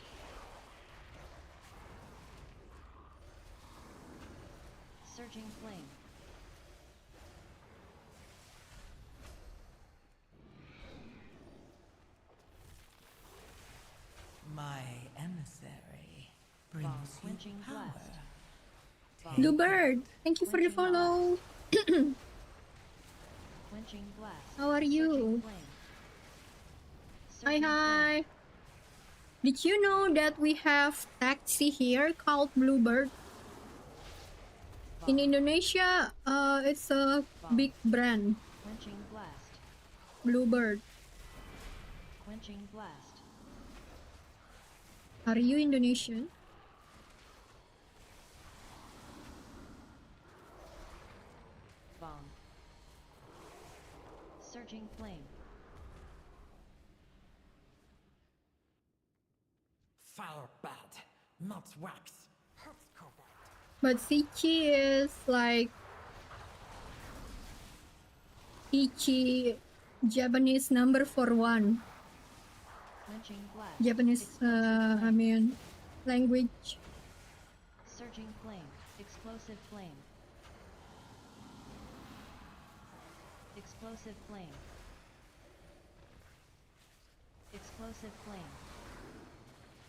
Surging flame.
My emissary
Bomb.
brings you
Quenching
power.
blast. Bomb.
Bluebird, thank you for the
Quenching
follow.
Quenching blast.
How are
Surging
you?
flame.
Hi,
Surging
hi.
flame.
Did you know that we have taxi here called Bluebird? In
Bomb.
Indonesia, it's a
Bomb.
big brand,
Quenching blast.
Bluebird.
Quenching blast.
Are you Indonesian?
Bomb. Surging flame.
Fire bad, not wax. Hurts cobalt.
But Sichi is like Ichi Japanese number for one.
Quenching blast.
Japanese,
Explosive
I
flame.
mean, language.
Surging flame. Explosive flame. Explosive flame. Explosive flame.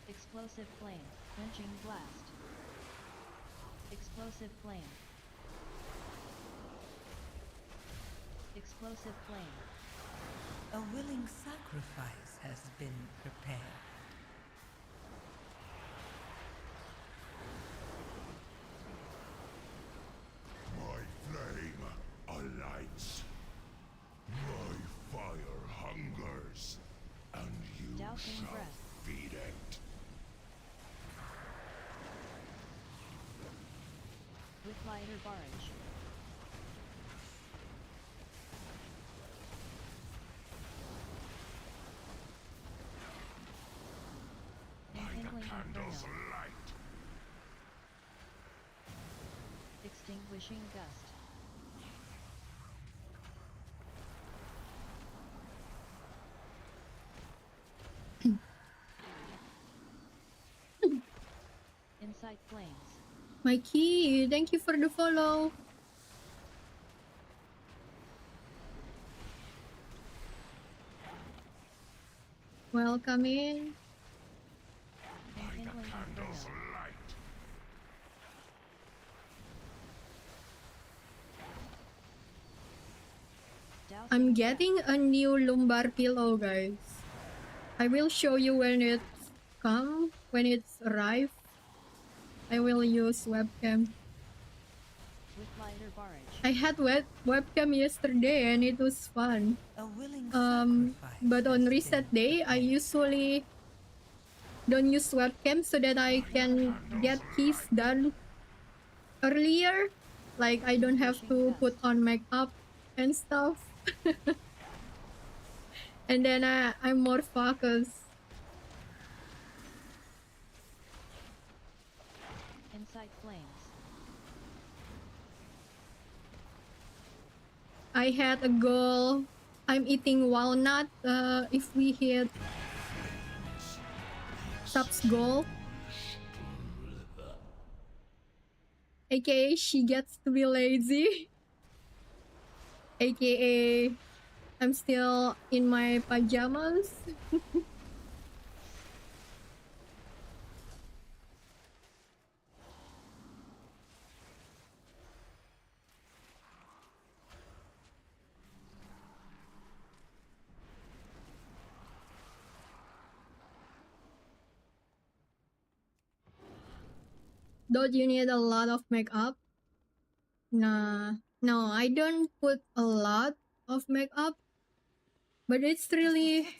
Explosive flame. Quenching blast. Explosive flame. Explosive flame.
A willing sacrifice has been prepared.
My flame alights. My fire hungers. And you
Dousing
shall
breath.
feed it.
With lighter barrage.
By the
Enkindling
candle's
inferno.
light.
Extinguishing gust. Insight flames.
Mikey, thank you for the follow. Welcome in.
Enkindling
Candle's
inferno.
light.
Dousing
I'm
breath.
getting a new lumbar pillow, guys. I will show you when it's when it's arrived. I will use webcam.
With lighter barrage.
I had webcam yesterday and it was fun.
A willing
But on
has
reset
been
day, I
prepared.
usually don't use webcam so that I can get keys done earlier. Like I don't have to put on makeup and stuff. And then I'm more focused.
Insight flames.
I had a goal. I'm eating walnut. If we hit subs goal, aka she gets to be lazy, aka I'm still in my pajamas. Don't you need a lot of makeup? Nah, no, I don't put a lot of makeup, but it's really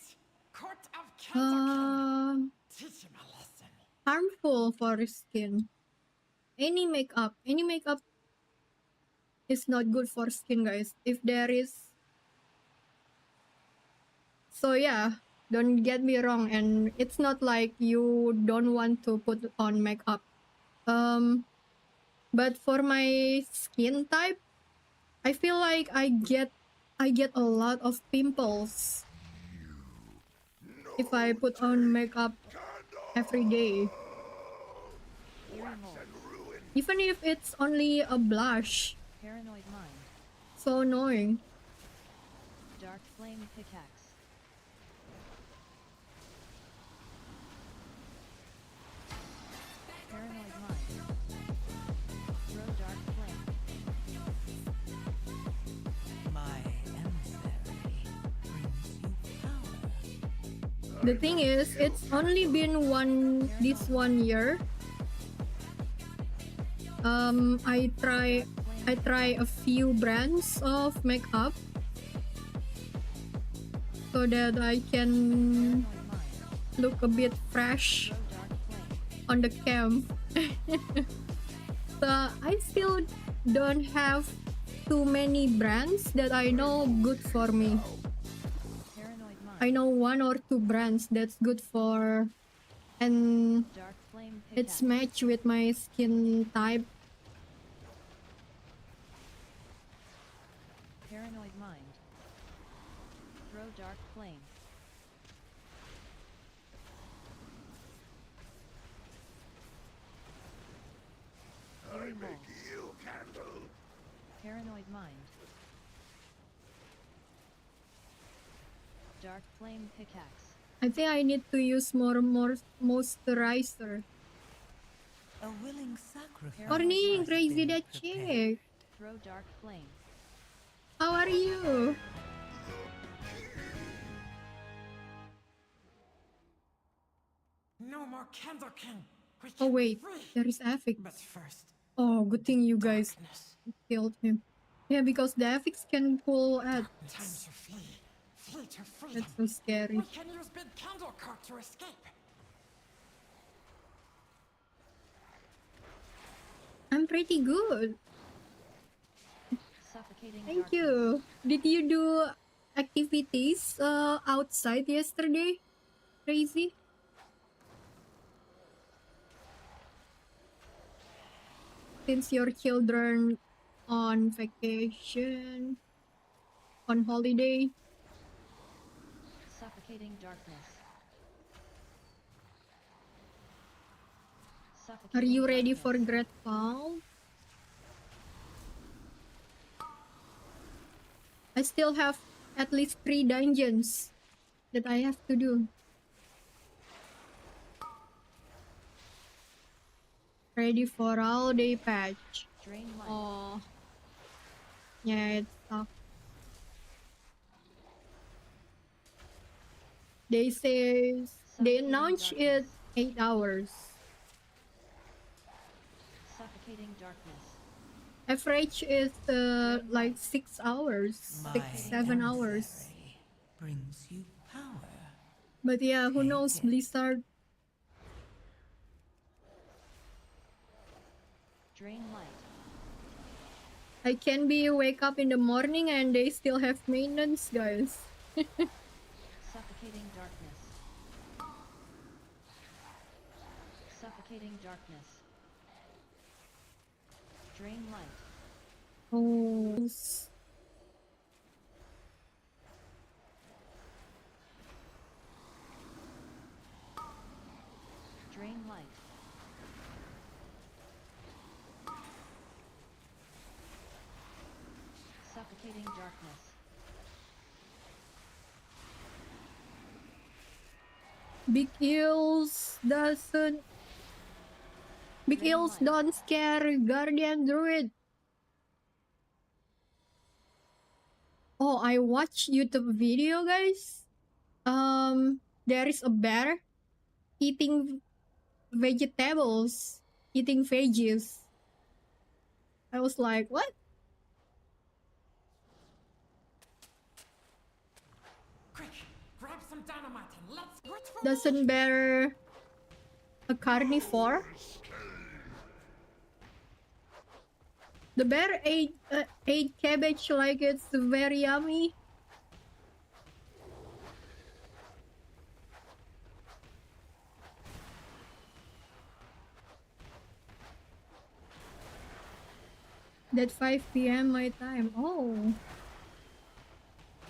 harmful for skin. Any makeup is not good for skin, guys. If there is, so yeah, don't get me wrong, and it's not like you don't want to put on makeup. But for my skin type, I feel like I get a lot of pimples if I put on makeup every day. Even if it's only a blush.
Paranoid mind.
So annoying.
Dark flame pickaxe. Paranoid mind. Throw dark flame.
My emissary brings you power.
The thing is, it's only been this 1 year. I try a few brands of makeup so that I can look a bit fresh on the cam. So I still don't have too many brands that I know good for me. I know 1 or 2 brands that's good for, and it's matched with my skin type.
Paranoid mind. Throw dark flame.
I make you candle.
Paranoid mind. Dark flame pickaxe.
I think I need to use more moisturizer.
A willing sacrifice.
Morning, Crazy the Chick.
Throw dark flame.
How are you?
No more Candle King.
Oh wait, there is Affix.
But first,
oh, good thing you guys killed him. Yeah, because the Affix can pull at.
Time to flee. Flee to freedom.
That's so scary.
We can use Big Candle Cock to escape.
I'm pretty good.
Suffocating
Thank you. Did you do activities outside yesterday? Crazy? Since your children on vacation, on holiday.
Suffocating darkness.
Are you ready for Great Fall? I still have at least 3 dungeons that I have to do. Ready for all day patch. Oh, yeah, it's tough. They announced it 8 hours.
Suffocating darkness.
Average is like 6 hours, 6-7 hours.
Brings you power.
But yeah, who knows, Blizzard.
Drain light.
I can be wake up in the morning and they still have maintenance, guys.
Suffocating darkness. Suffocating darkness. Drain light.
Oh.
light. Suffocating darkness.
Big eels doesn't. Big
Green
eels
light.
don't scare Guardian Druid. Oh, I watched YouTube video, guys. There is a bear eating vegetables, eating veggies. I was like, what?
Quick, grab some dynamite and let's. What's for
Doesn't bear a carnivore? The bear ate cabbage like it's very yummy. That 5 p.m. my time. Oh.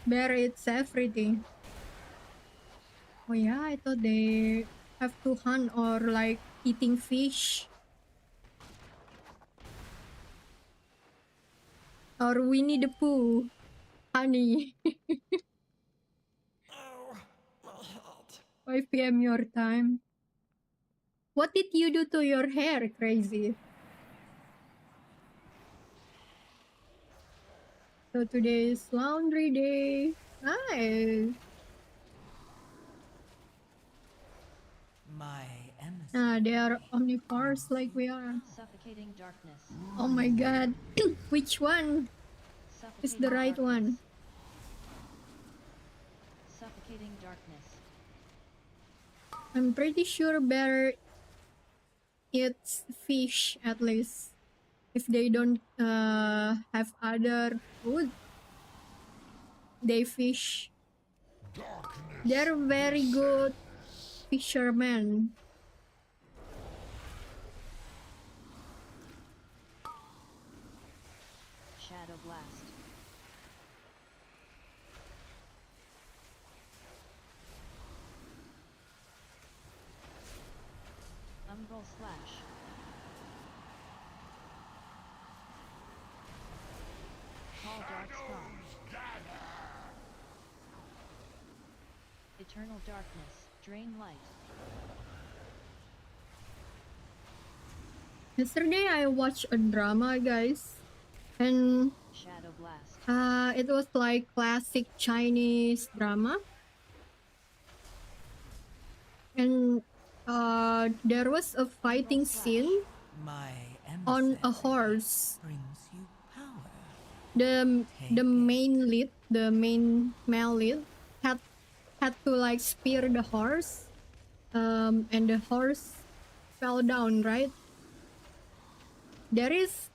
Bear eats everything. Oh yeah, I thought they have to hunt or like eating fish. Or Winnie the Pooh. Honey.
Oh, my head.
5 p.m. your time. What did you do to your hair, crazy? So today is laundry day. Nice.
My
They are omnivores like we are.
Suffocating darkness.
Oh my god. Which one is the
Suffocating
right one?
Suffocating darkness.
I'm pretty sure bear eats fish at least. If they don't have other food, they fish. They're very good fishermen.
Shadow blast. Umbral slash. Call dark strong. Eternal darkness. Drain light.
Yesterday I watched a drama, guys, and
Shadow blast.
it was like classic Chinese drama, and there was a fighting scene on a horse. The main lead, the main male lead, had to like spear the horse, and the horse fell down, right? There is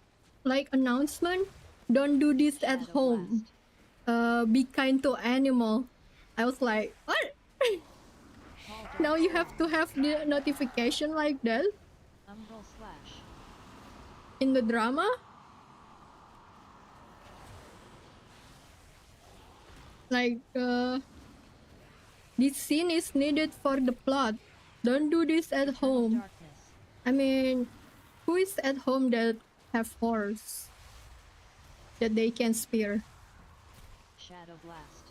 like announcement, don't do this at home. Be kind to animal. I was like, what? Now you have to have the notification like that
Umbral slash.
in the drama? Like, this scene is needed for the plot. Don't do this at home. I mean, who is at home that have horse that they can spear?
Shadow blast.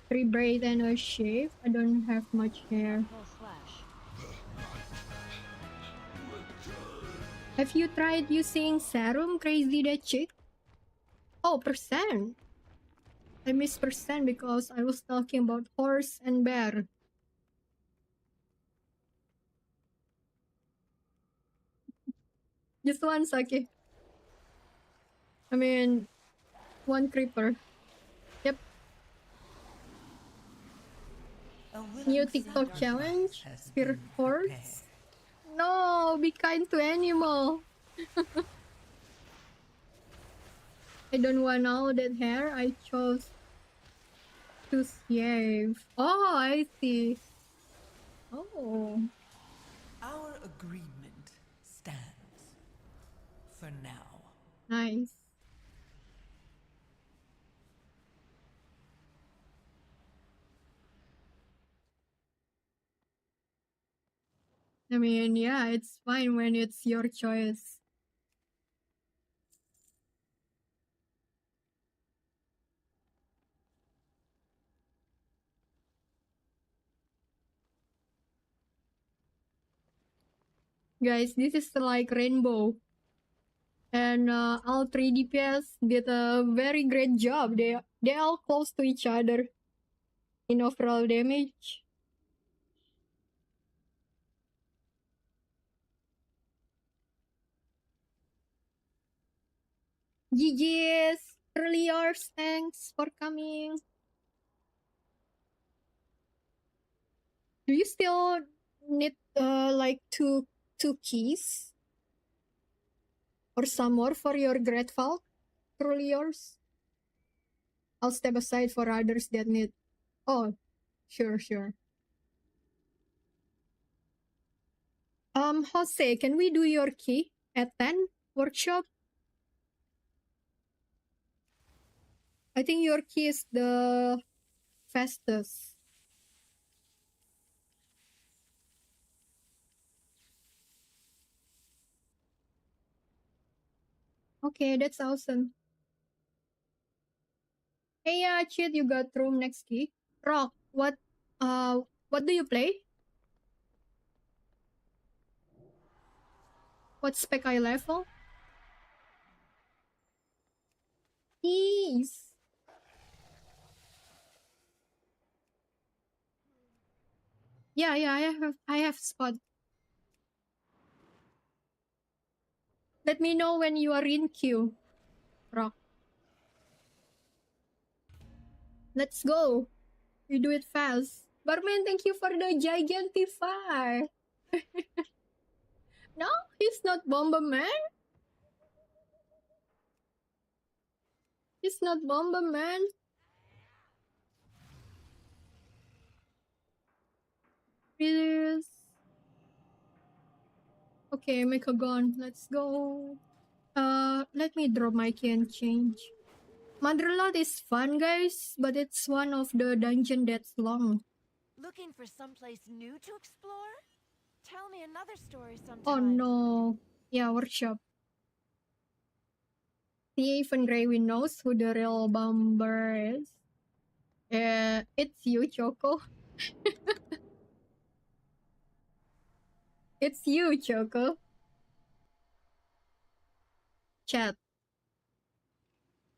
3 braid and a shave. I don't have much hair.
Umbral slash.
Have you tried using serum, Crazy That Chick? Oh, percent. I missed percent because I was talking about horse and bear. Just one Saki. I mean, one creeper. Yep. New TikTok challenge? Spear horse? No, be kind to animal. I don't want all that hair. I chose to shave. Oh, I see. Oh.
Our agreement stands for now.
Nice. I mean, yeah, it's fine when it's your choice. Guys, this is like rainbow. And all 3 DPS did a very great job. They all close to each other in overall damage. GG's early yours, thanks for coming. Do you still need like two keys or some more for your great fault? Truly yours. I'll step aside for others that need. Oh, sure. Jose, can we do your key at 10 workshop? I think your key is the fastest. Okay, that's awesome. Hey, Chit, you got room next key. Rock, what do you play? What spec I level? Keys. Yeah, I have spot. Let me know when you are in queue. Rock. Let's go. We do it fast. Barman, thank you for the gigantify. No, he's not Bomberman. He's not Bomberman. Please. Okay, make a gun. Let's go. Let me drop my key and change. Motherlode is fun, guys, but it's one of the dungeon that's long.
Looking for someplace new to explore? Tell me another story sometime.
Oh no. Yeah, workshop. See, even Raywin knows who the real bomber is. It's you, Choco. It's you, Choco. Chat.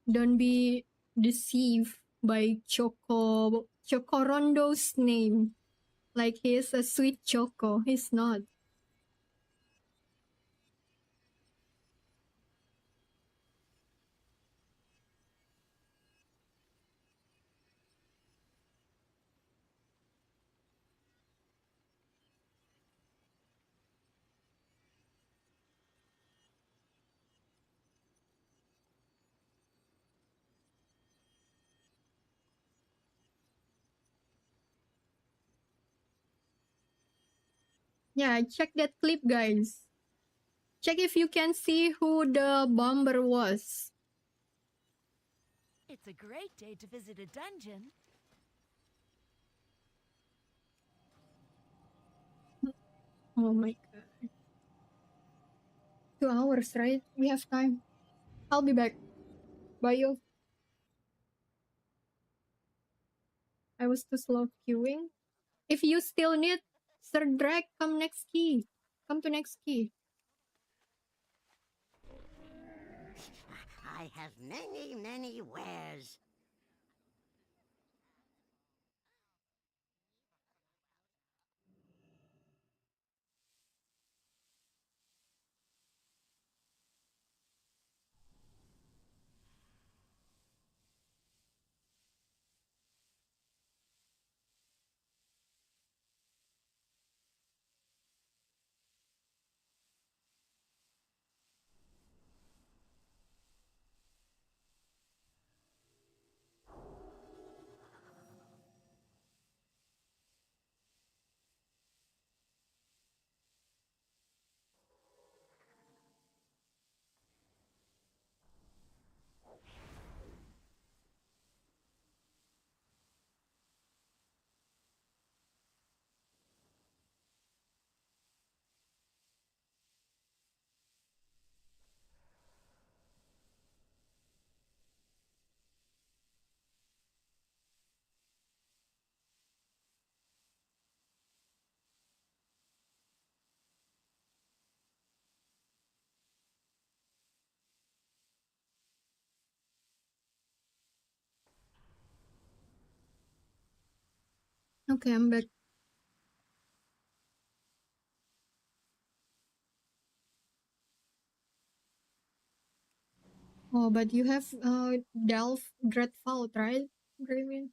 Don't be deceived by Chocorondo's name. Like he's a sweet Choco. He's not. Yeah, check that clip, guys. Check if you can see who the bomber was.
It's a great day to visit a dungeon.
Oh my god. 2 hours, right? We have time. I'll be back. Bye, you. I was too slow queuing. If you still need Sir Drake, come next key. Come to next key.
I have many wares.
Okay, I'm back. Oh, but you have Delph Great Vault, right, Draven?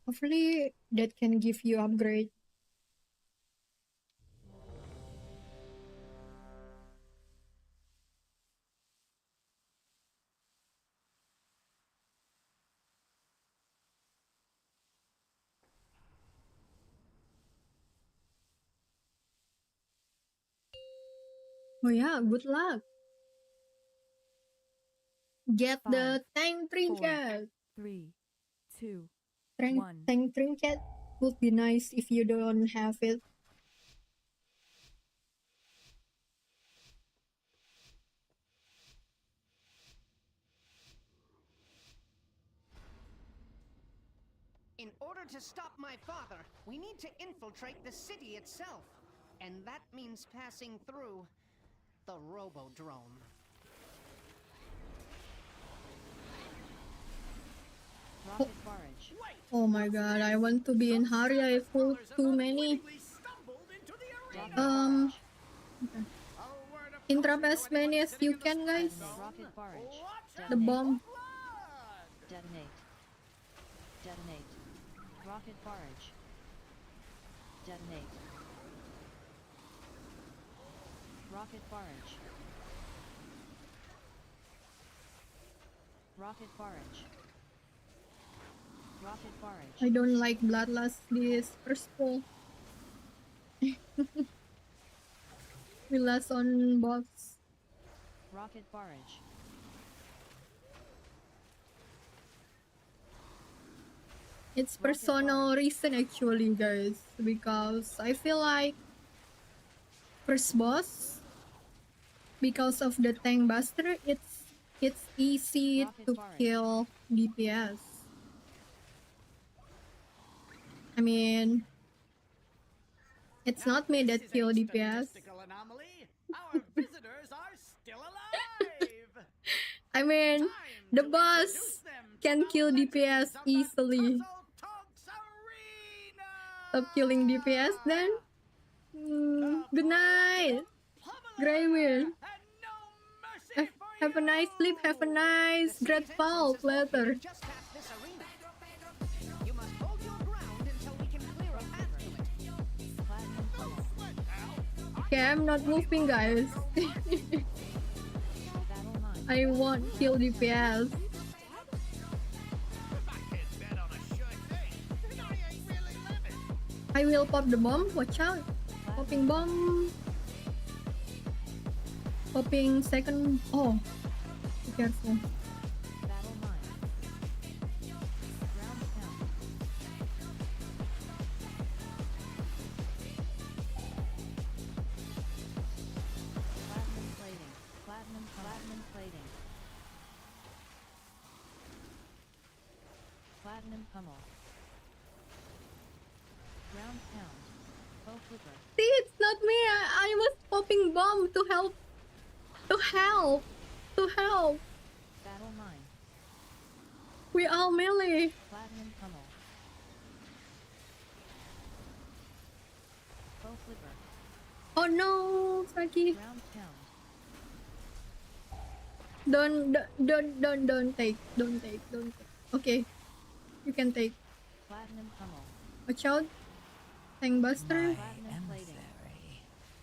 Hopefully that can give you upgrade. Oh yeah, good luck. Get the tank trinket.
3, 2,
Tank
1.
trinket would be nice if you don't have it.
In order to stop my father, we need to infiltrate the city itself. And that means passing through the Robodrome.
Rocket barrage.
Oh my god, I want to be in Harry. I fought too many. Okay. Interrupt as many as you can, guys.
Rocket barrage.
The bomb.
Detonate. Detonate. Rocket barrage. Detonate. Rocket barrage. Rocket barrage. Rocket barrage.
I don't like Bloodlust this first pull. We last on boss.
Rocket barrage.
It's personal reason actually, guys, because I feel like first boss, because of the tank buster, it's easy to kill DPS. I mean, it's not me that kill DPS.
Our visitors are still alive.
I mean, the boss can kill DPS easily. Stop killing DPS then. Good night, Greywin. Have a nice sleep. Have a nice Great Vault later.
You must hold your ground until we can clear a path to it.
Okay, I'm not moving, guys. I won't kill DPS. I will pop the bomb. Watch out. Popping bomb. Popping second. Oh, be careful.
Platinum plating. Platinum plating. Platinum pummel. Ground pound. Bow flipper.
See, it's not me. I was popping bomb to help. To help. To help.
Battle mine.
We all melee.
Platinum pummel. Bow flipper.
Oh no, Saki.
Ground pound.
Don't take. Don't take. Okay. You can take.
Platinum pummel.
Watch out. Tank buster.
Platinum plating.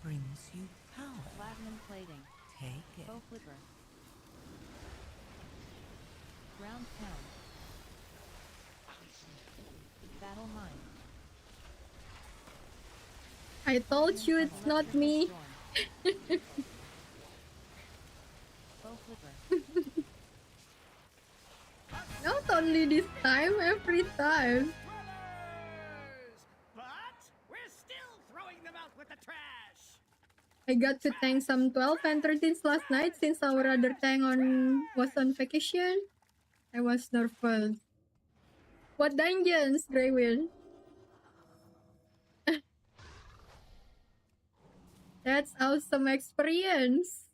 Brings you power.
Platinum plating.
Take it.
Bow flipper. Ground pound. Battle mine.
I told you it's not me.
Bow flipper.
Not only this time, every time.
But we're still throwing them out with the trash.
I got to tank some 12 and 13s last night since our other tank was on vacation. I was nervous. What dungeons, Greywin? That's awesome experience.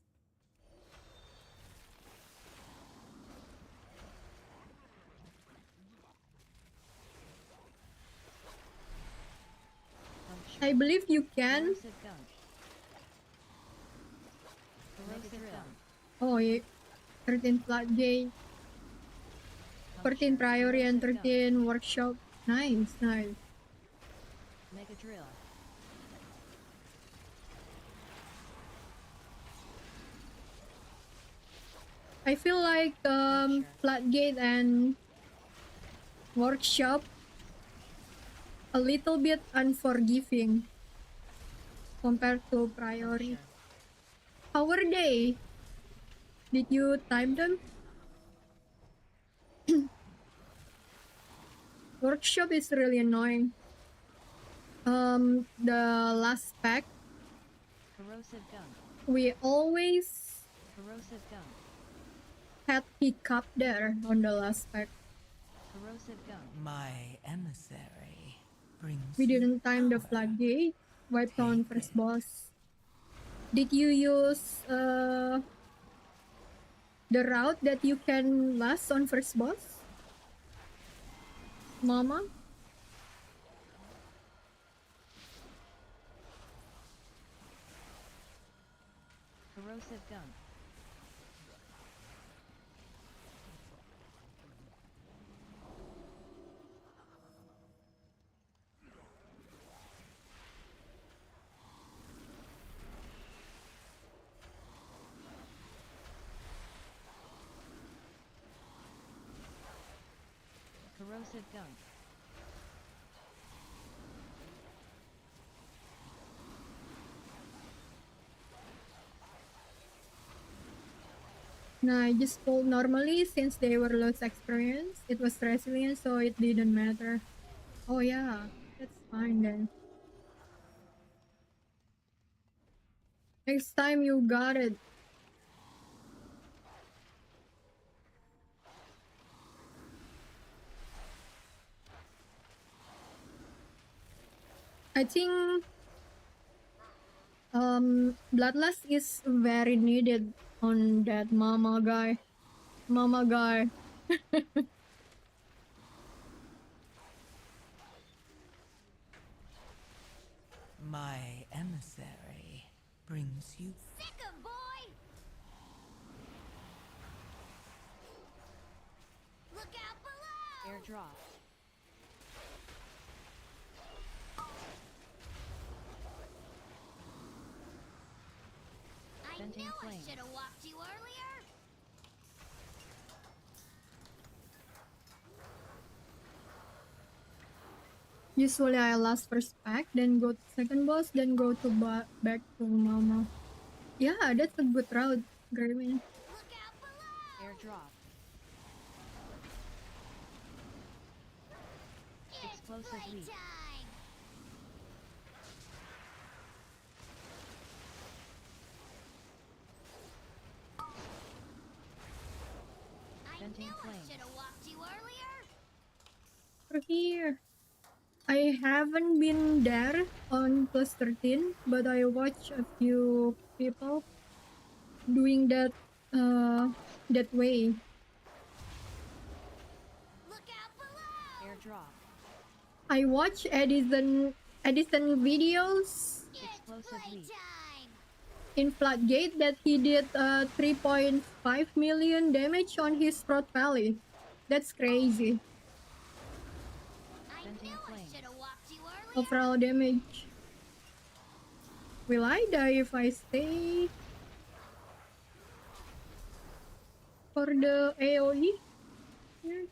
I believe you can.
Corrosive gunk. Corrosive gunk.
Oh, yeah. 13 floodgate. 13 priority and 13 workshop. Nice, nice.
Mega drill.
I feel like floodgate and workshop a little bit unforgiving compared to priority. How were they? Did you time them? Workshop is really annoying. The last pack,
Corrosive gunk.
we always
Corrosive gunk.
had hiccup there on the last pack.
Corrosive gunk.
My emissary brings
We
you
didn't time the
power.
floodgate. Wiped on first boss. Did you use the route that you can last on first boss? Mama?
Corrosive gunk. Corrosive gunk.
Nah, I just pulled normally since they were less experience. It was resilient, so it didn't matter. Oh yeah, that's fine then. Next time you got it. I think Bloodlust is very needed on that mama guy. Mama guy.
My emissary brings you
Sick 'em, boy! Look out below!
Airdrop.
I
Venting
knew
flames.
I should have walked you earlier!
Usually I last first pack, then go to second boss, then go to back to mama. Yeah, that's a good route, Graywin.
Look out below!
Airdrop. Explosive leap.
Playtime! I
Venting
knew I
flames.
should have walked you earlier!
Over here. I haven't been there on plus 13, but I watch a few people doing that that way.
Look out below!
Airdrop.
I watch Edison videos
Explosive leap.
Playtime!
in Floodgate that he did 3.5 million damage on his Throat Valley. That's crazy.
I
Venting
knew I
flames.
should have walked you earlier!
Overall damage. Will I die if I stay for the AoE? Yeah.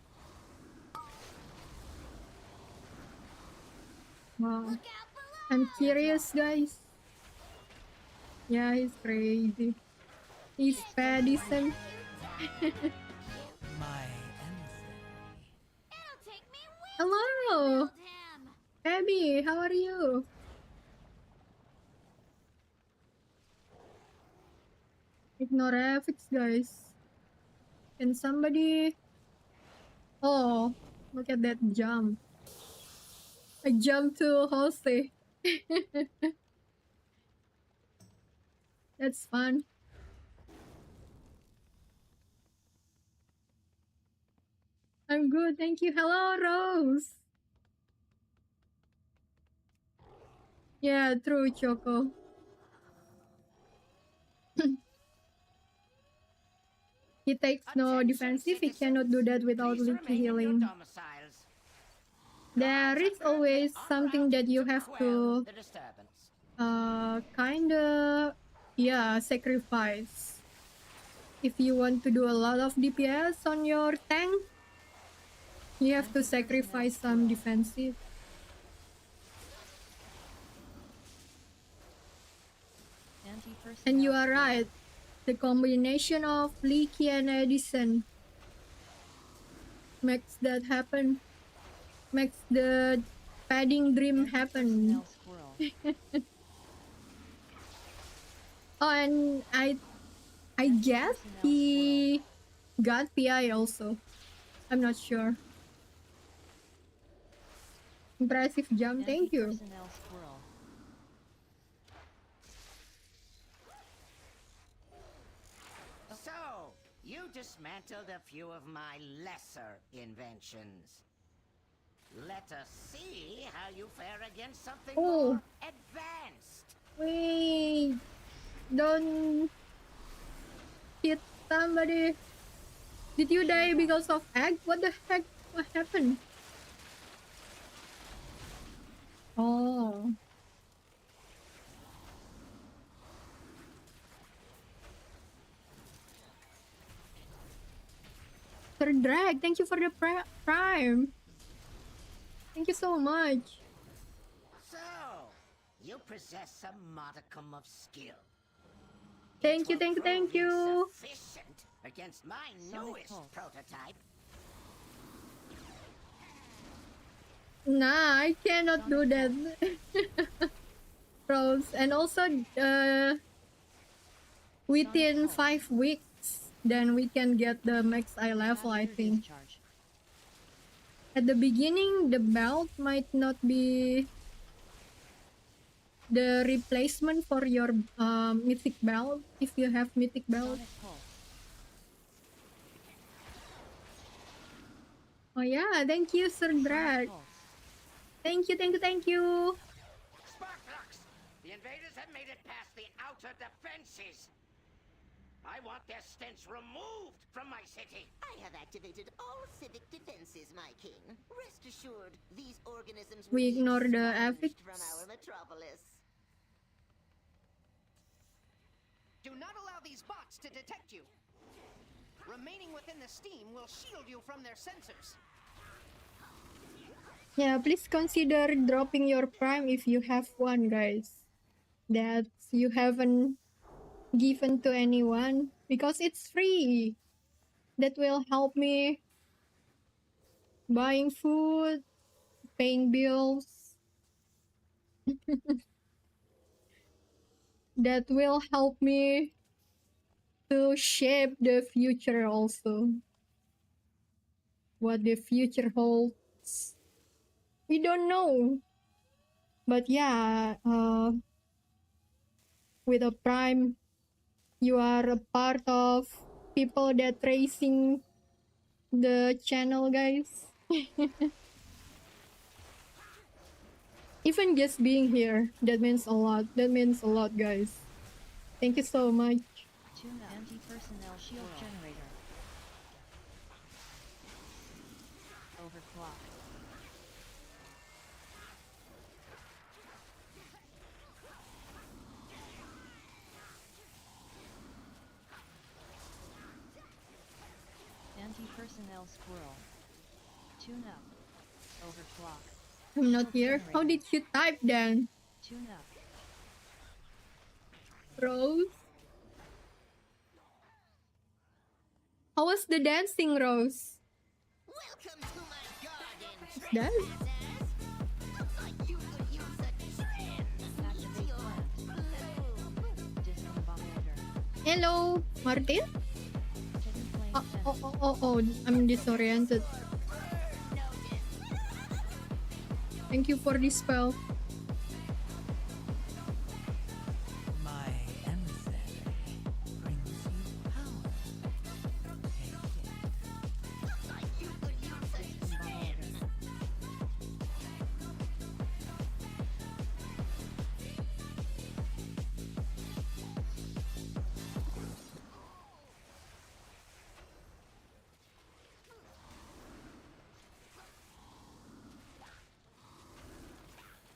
Wow.
Look out below!
I'm curious, guys. Yeah, he's crazy. He's Padison.
my emissary.
It'll take me weeks
Hello,
to rebuild him!
Abby. How are you? Ignore FX, guys. Can somebody? Oh, look at that jump! I jumped to Jose. That's fun. I'm good, thank you. Hello, Rose. Yeah, true, Choco. He takes no defensive. He cannot do that without
Please
leaky
remain in your
healing.
domiciles.
There is always something that you have
Quell
to
the disturbance.
kinda, yeah, sacrifice. If you want to do a lot of DPS on your tank, you have to sacrifice some defensive. And you are right. The combination of Leaky and Edison makes that happen. Makes the padding dream happen. Oh, and I guess he got PI also. I'm not sure. Impressive jump, thank you.
So, you dismantled a few of my lesser inventions. Let us see how you fare against something more advanced.
Wait, don't hit somebody. Did you die because of egg? What the heck? What happened? Oh. Sir Drag, thank you for the prime. Thank you so much.
So, you possess a modicum of skill.
Thank you, thank you, thank you.
Sufficient against my newest prototype.
Nah, I cannot do that. Rose, and also within 5 weeks, then we can get the max eye level, I think. At the beginning, the belt might not be the replacement for your mythic belt if you have mythic belt. Oh yeah, thank you, Sir Drag. Thank you, thank you, thank you.
Sparklux! The invaders have made it past the outer defenses. I want their stench removed from my city.
I have activated all civic defenses, my king. Rest assured, these organisms
We
will be
ignore the
expunged
affix.
from our metropolis.
Do not allow these bots to detect you. Remaining within the steam will shield you from their sensors.
Yeah, please consider dropping your prime if you have one, guys. That you haven't given to anyone because it's free. That will help me buying food, paying bills. That will help me to shape the future also. What the future holds, we don't know. But yeah, with a prime, you are a part of people that racing the channel, guys. Even just being here, that means a lot. That means a lot, guys. Thank you so much.
Tuna anti-personnel shield generator. Overclock. Anti-personnel squirrel. Tune up. Overclock.
I'm not here. How did you type then?
Tune up.
Rose? How was the dancing, Rose?
Welcome to my garden.
What's that?
Looks like you could use a trim.
Hello, Martin? Oh, I'm disoriented. Thank you for this spell.
My emissary brings you power. Take it.
Looks like you could use a trim.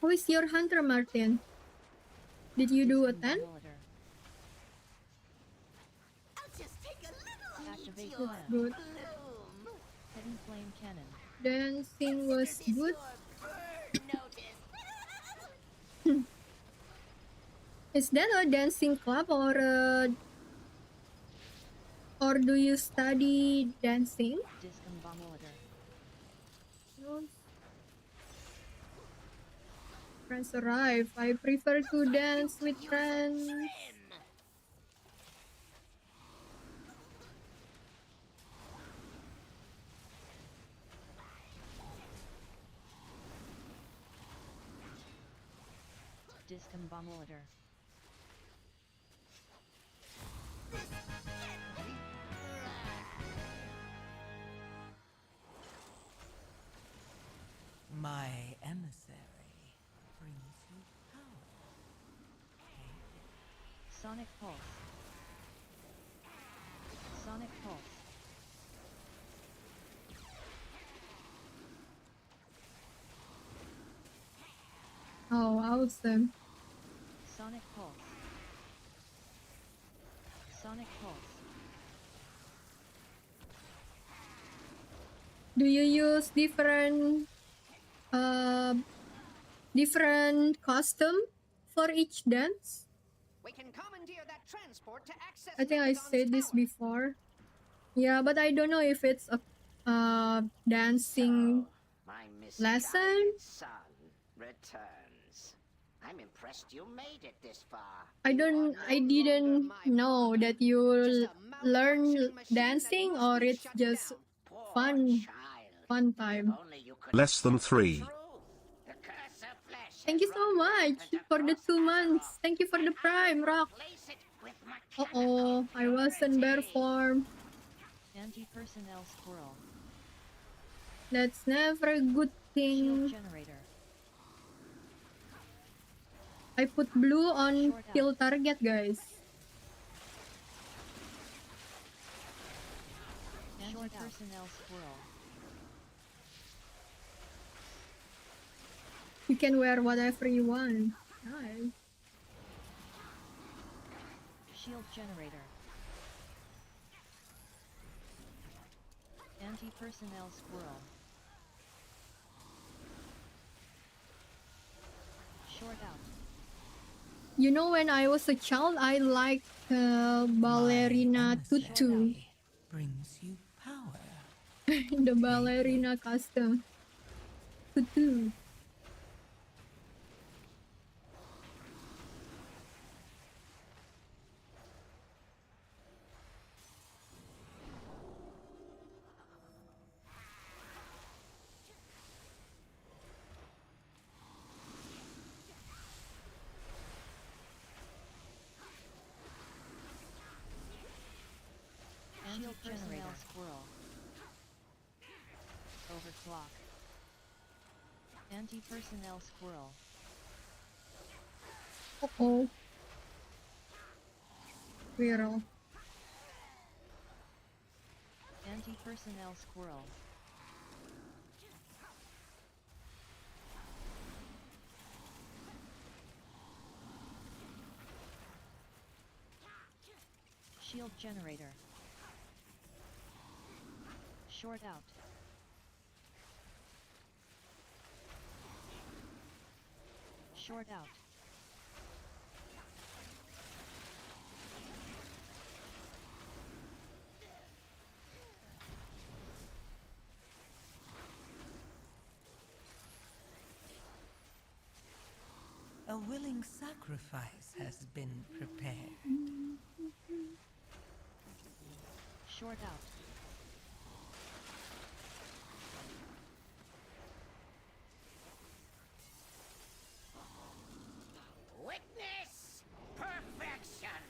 How is your hunter, Martin? Did you do a 10?
I'll just take a little
Activate
meteor
plan.
Good.
bloom.
Hidden flame cannon.
Dancing was
Consider this
good.
your burn notice.
Is that a dancing club or do you study dancing?
Discombobulator.
No. Friends arrive. I prefer to dance with friends.
Discombobulator.
My emissary brings you power.
Sonic Pulse. Sonic Pulse.
Oh, awesome.
Sonic Pulse. Sonic Pulse.
Do you use different costume for each dance?
We can commandeer that transport to access
I think I
Megadon's
said this
tower.
before. Yeah, but I don't know if it's a dancing
My
lesson.
misguided son returns. I'm impressed you made it this far.
I didn't know that you learn dancing or it's just fun time.
Less than 3.
Thank you so much for the 2 months. Thank you for the prime, Rock. Uh-oh, I was in bear form.
Anti-personnel squirrel.
That's never a good thing.
Shield generator.
I put blue on kill target, guys.
Anti-personnel squirrel.
You can wear whatever you want. Nice.
Shield generator. Anti-personnel squirrel. Short out.
You know, when I was a child, I liked ballerina tutu.
Brings you power.
The ballerina costume. Tutu.
Anti-personnel squirrel. Overclock. Anti-personnel squirrel.
Uh-oh. Squirrel.
Anti-personnel squirrel. Shield generator. Short out. Short out.
A willing sacrifice has been prepared.
Short out.
Witness perfection.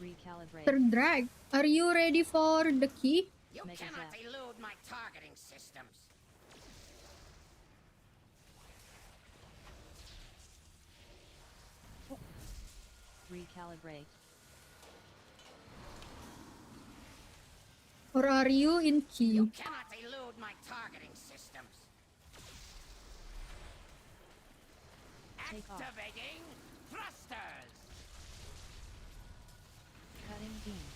Recalibrate.
Third drag. Are you ready for the key?
You cannot elude my targeting systems.
Recalibrate.
Or are you in key?
You cannot elude my targeting systems.
Take off.
Activating thrusters.
Cutting beam.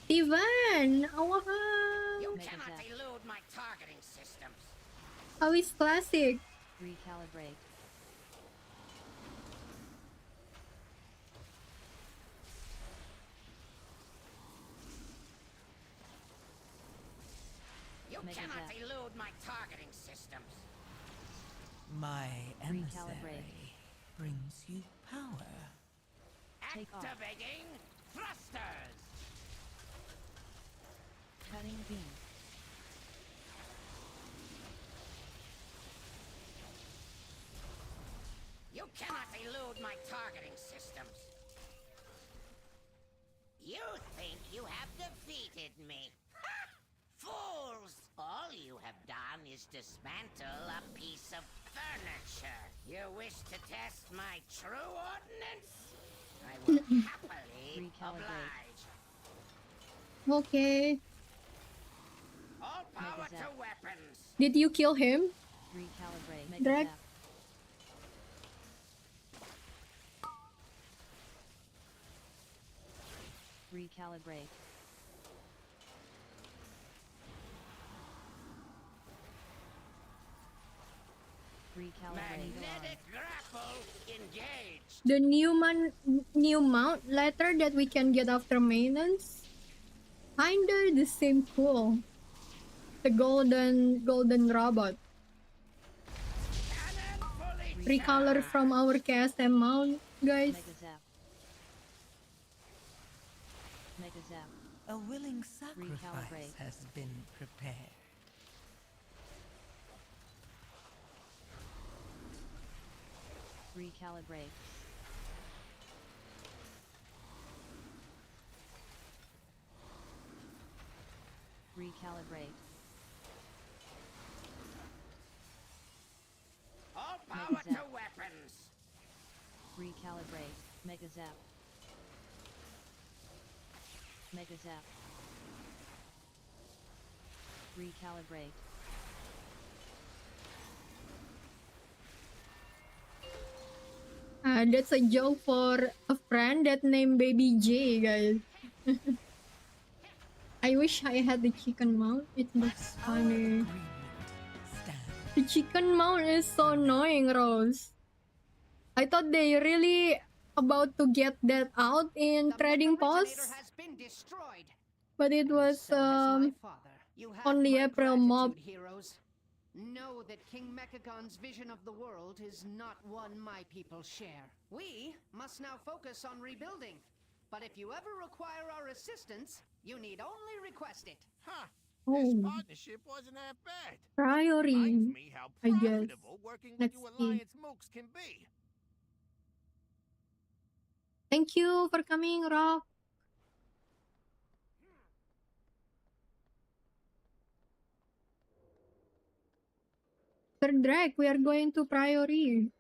Steven!
You
Wow!
cannot elude my targeting systems.
How is classic?
Recalibrate.
You cannot elude my targeting systems.
My emissary brings you power.
Activating thrusters.
Cutting beam.
You cannot elude my targeting systems.
You think you have defeated me? Ha! Fools! All you have done is dismantle a piece of furniture.
You wish to test my true ordnance? I will happily oblige.
Okay.
All power to weapons.
Did you kill him?
Recalibrate.
Drag?
Recalibrate. Recalibrate.
Magnetic grapple engaged.
The new mount letter that we can get after maintenance? Kinda the same cool. The golden robot. Recolor from our KSM mount, guys.
Mega zap.
A willing sacrifice has been prepared.
Recalibrate. Recalibrate.
All power to weapons.
Recalibrate. Mega zap. Mega zap. Recalibrate.
That's a joke for a friend that named Baby J, guys. I wish I had the chicken mount. It looks funny. The chicken mount is so annoying, Rose. I thought they really about to get that out in trading post, but it was only April mob.
Heroes. Know that King Mechagon's vision of the world is not one my people share. We must now focus on rebuilding. But if you ever require our assistance, you need only request it.
Huh.
Oh.
This partnership wasn't that bad.
Priority,
Reminds me how
I guess.
profitable working with
Let's
you
see.
Alliance mooks can be.
Thank you for coming, Rock. Sir Drake, we are going to Priory.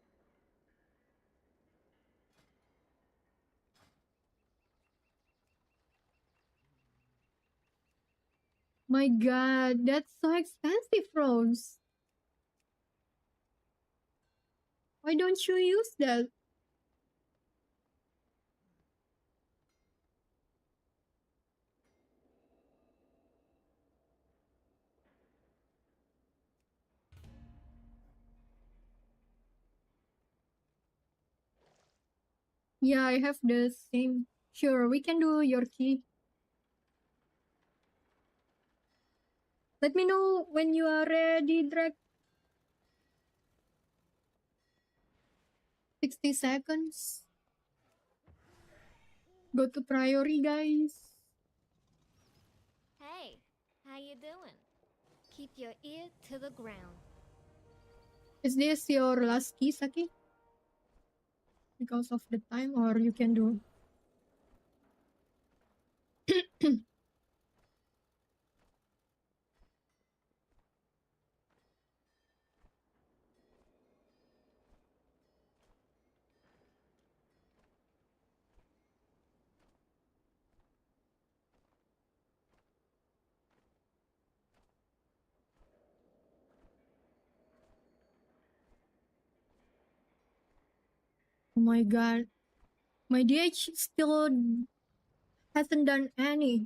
My god, that's so expensive, Rose. Why don't you use that? Yeah, I have the same. Sure, we can do your key. Let me know when you are ready, Drake. 60 seconds. Go to Priory, guys.
Hey, how you doing? Keep your ear to the ground.
Is this your last key, Saki? Because of the time, or you can do. Oh my god. My DH still hasn't done any.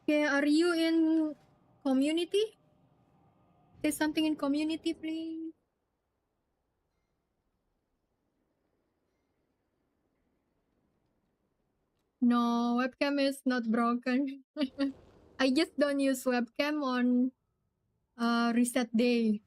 Okay, are you in community? Say something in community, please. No, webcam is not broken. I just don't use webcam on reset day.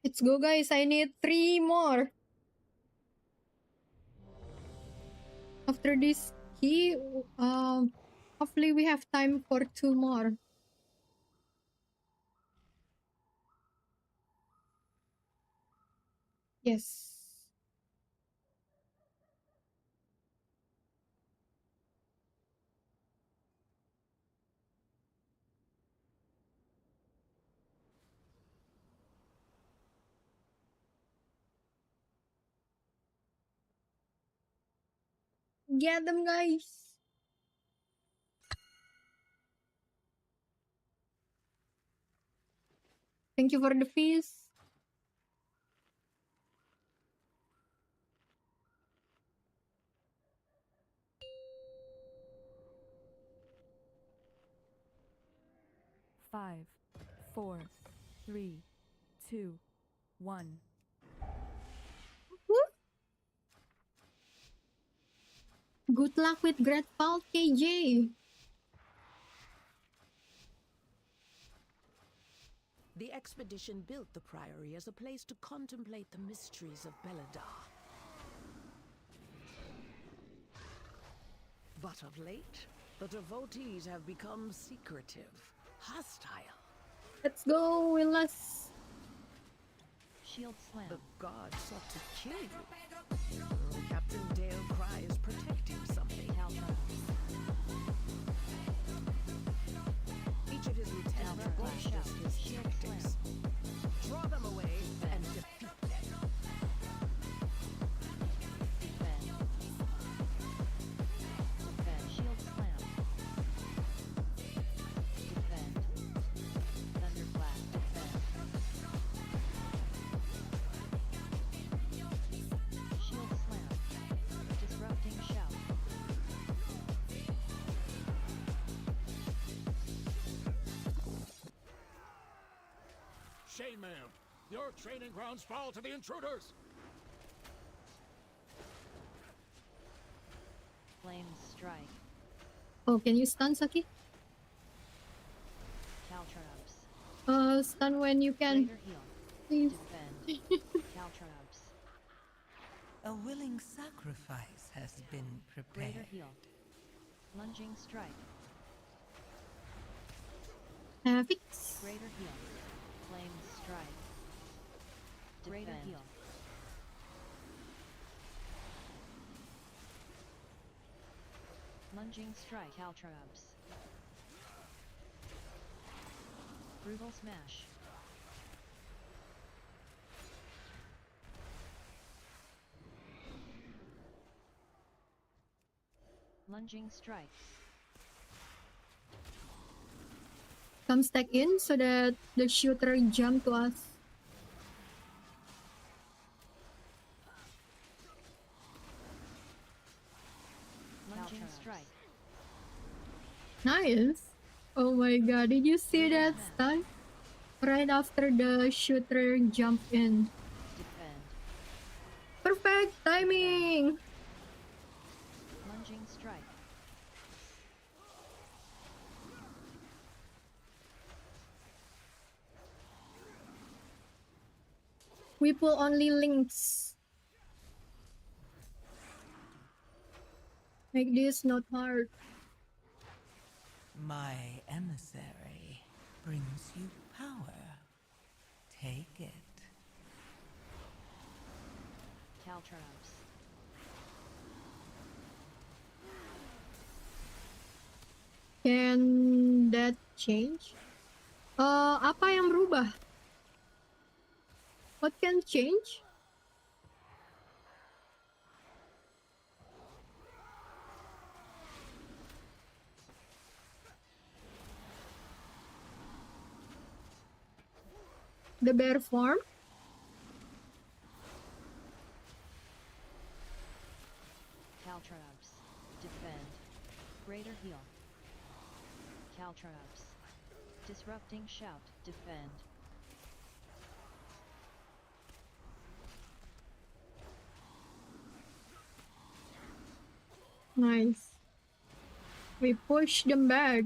Let's go, guys. I need 3 more. After this key, hopefully we have time for 2 more. Yes. Get them, guys. Thank you for the fees.
Five, 4, 3, 2, 1.
Good luck with Great Fall, KJ.
The expedition built the Priory as a place to contemplate the mysteries of Belladar. But of late, the devotees have become secretive, hostile.
Let's go, Willis.
Shield slam.
The gods sought to kill you. Captain Dale Cry is protecting something. Each of his lieutenants bolsters his tactics. Draw them away and defeat them.
Defend. Defend. Shield slam. Defend. Thunderclap. Defend. Shield slam. Disrupting shout.
Shame, ma'am. Your training grounds fall to the intruders.
Flame strike.
Oh, can you stun, Saki?
Caltrops.
Stun when you can.
Greater heal.
Please.
Defend. Caltrops.
A willing sacrifice has been prepared.
Greater heal. Lunging strike.
Fix.
Greater heal. Flame strike. Greater heal. Lunging strike. Caltrops. Brutal smash. Lunging strikes.
Come stack in so that the shooter jump to us.
Lunging strike.
Nice. Oh my god, did you see that stun? Right after the shooter jumped in.
Defend.
Perfect timing!
Lunging strike.
We pull only links. Make this not hard.
My emissary brings you power. Take it.
Caltrops.
Can that change? Apa yang berubah? What can change? The bear form?
Caltrops. Defend. Greater heal. Caltrops. Disrupting shout. Defend.
Nice. We push them back.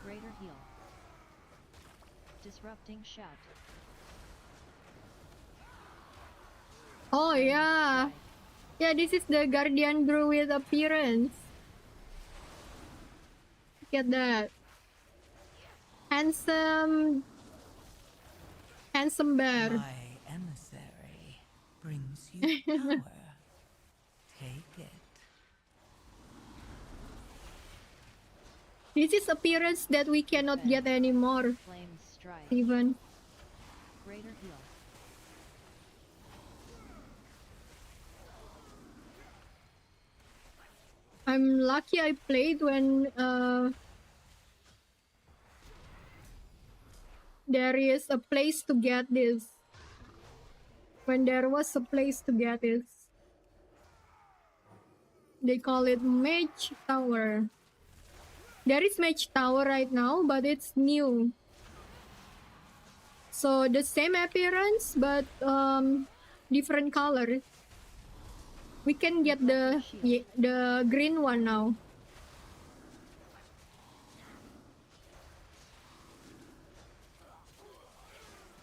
Greater heal. Disrupting shout.
Oh yeah. Yeah, this is the Guardian Druid appearance. Look at that. Handsome bear.
My emissary brings you power. Take it.
This is appearance that we cannot get anymore.
Flame strike.
Even.
Greater heal.
I'm lucky I played when there is a place to get this. When there was a place to get this. They call it Mage Tower. There is Mage Tower right now, but it's new. So the same appearance, but different color. We can get the green one now.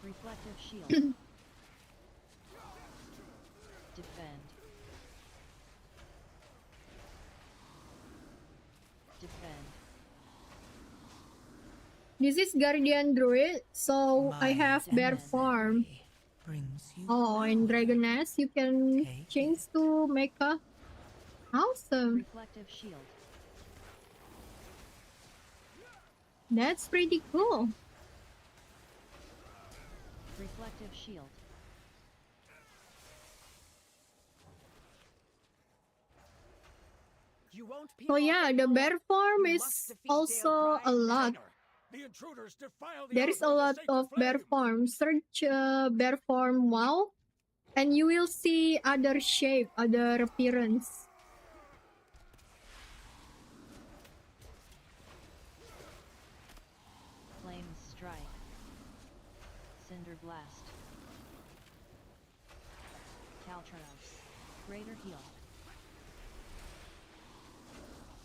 Reflective shield. Defend. Defend.
This is Guardian Druid, so I have Bear Farm. Oh, in Dragoness you can change to Mecha. Awesome.
Reflective shield.
That's pretty cool.
Reflective shield.
So yeah, the bear farm is also a lot. There is a lot of bear farms. Search bear farm WoW and you will see other shape, other appearance.
Flame strike. Cinder blast. Caltrops. Greater heal.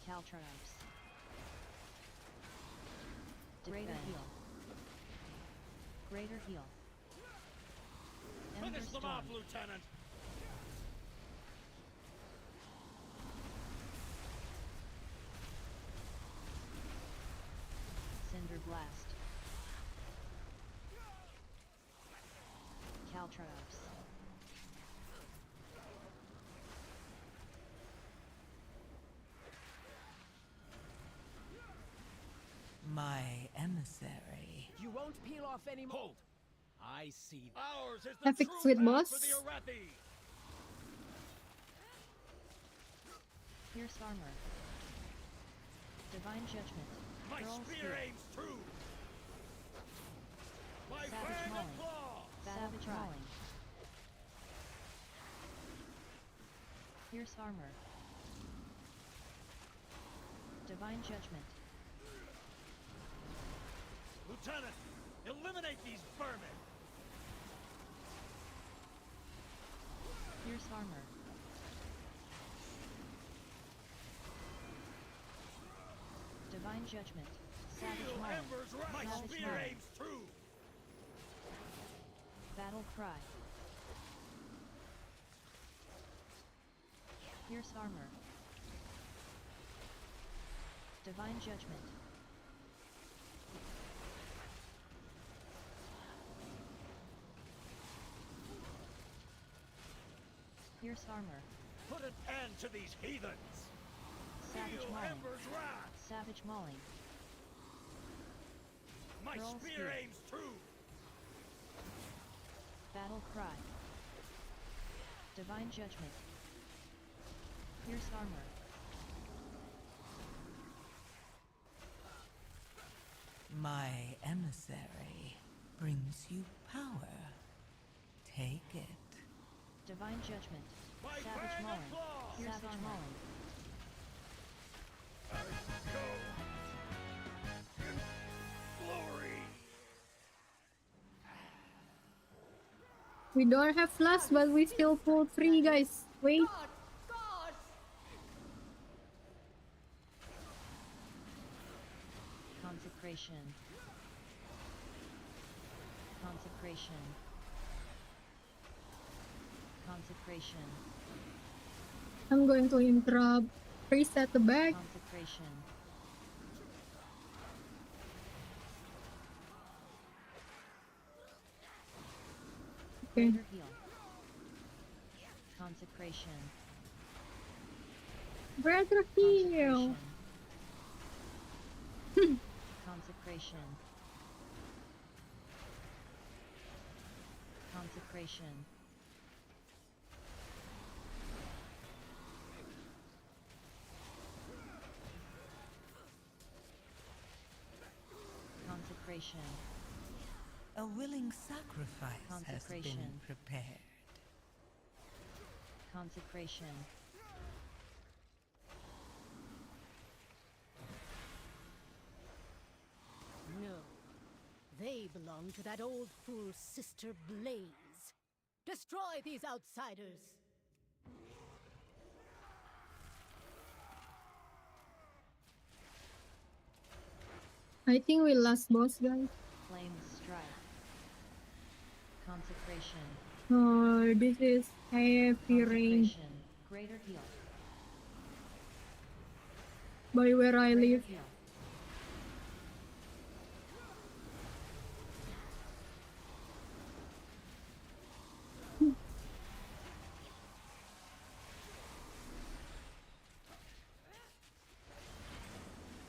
Caltrops. Greater heal. Greater heal.
Finish them off, Lieutenant!
Cinder blast. Caltrops.
My emissary.
You won't peel off any more.
Hold! I see.
Ours is the
Epic
true
sweet
path
boss.
for the Arathi.
Fierce armor. Divine judgment.
My
Girl
spear aims true. My
Savage
fang and
mauling.
claw.
Savage mauling. Fierce armor. Divine judgment.
Lieutenant, eliminate these vermin.
Fierce armor. Divine judgment. Savage
Feel
mauling.
embers rise. My
Savage
spear
mauling.
aims true.
Battle cry. Fierce armor. Divine judgment. Fierce armor.
Put an end to these heathens.
Savage
Feel
mauling.
embers wrath.
Savage mauling.
My
Girl
spear
spear.
aims true.
Battle cry. Divine judgment. Fierce armor.
My emissary brings you power. Take it.
Divine judgment.
My
Savage
fang and
mauling.
claw.
Savage
Savage
mauling.
Go. Glory.
We don't have flash, but we still pull 3, guys. Wait.
Consecration. Consecration. Consecration.
I'm going to interrupt. Reset the back.
Consecration.
Okay.
Greater heal. Consecration.
Brother heal.
Consecration. Consecration. Consecration.
A willing sacrifice has been
Consecration.
prepared.
Consecration.
No. They belong to that old fool Sister Blaze. Destroy these outsiders!
I think we lost boss, guys.
Flame strike. Consecration.
Oh, this is heavy rain.
Consecration. Greater heal.
By where I
Greater
live.
heal.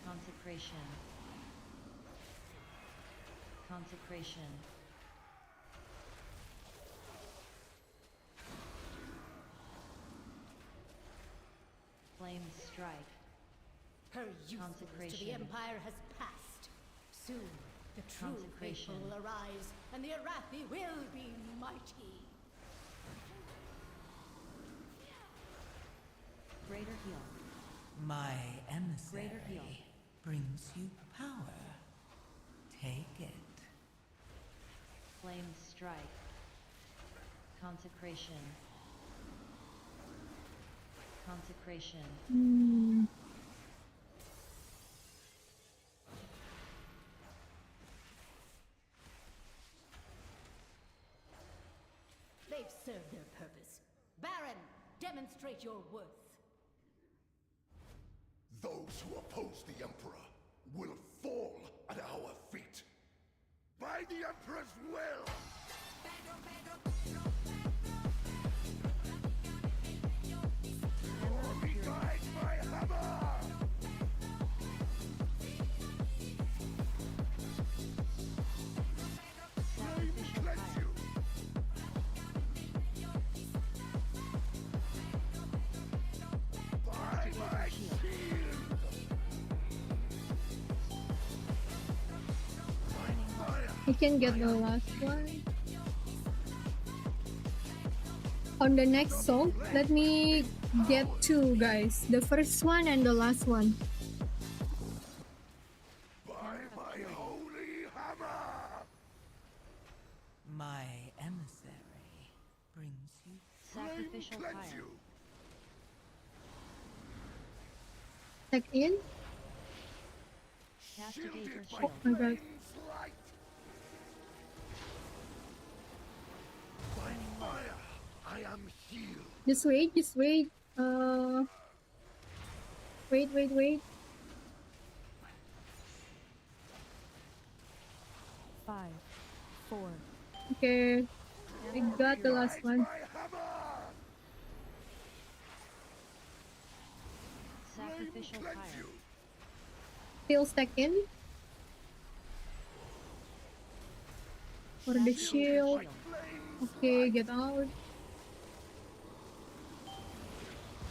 Consecration. Consecration. Flame strike.
Her usefulness to the
Consecration.
Empire has passed. Soon, the true faithful
Consecration.
will arise, and the Arathi will be mighty.
Greater heal.
My emissary
Greater heal.
brings you power. Take it.
Flame strike. Consecration. Consecration.
Hmm.
They've served their purpose. Baron, demonstrate your worth.
Those who oppose the Emperor will fall at our feet. By the Emperor's will! Glory guide my hammer!
Sacrificial fire.
I can get the last one. On the next song, let me get two, guys. The first one and the last one.
My emissary brings you
sacrificial fire.
Check in.
Castigator
Oh
shield.
my god.
By fire, I am healed.
Just wait, just wait. Wait.
5, 4.
Okay. I got the last one.
Sacrificial fire.
Still stack in. For the shield. Okay, get out.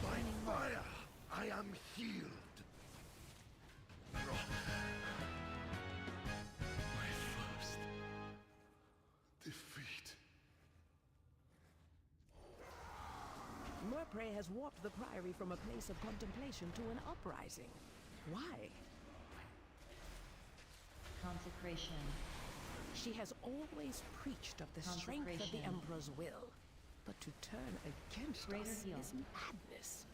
By fire, I am healed. My first defeat.
Murpray has warped the Priory from a place of contemplation to an uprising. Why?
Consecration.
She has always preached of the strength of the Emperor's will. But to turn against us is madness.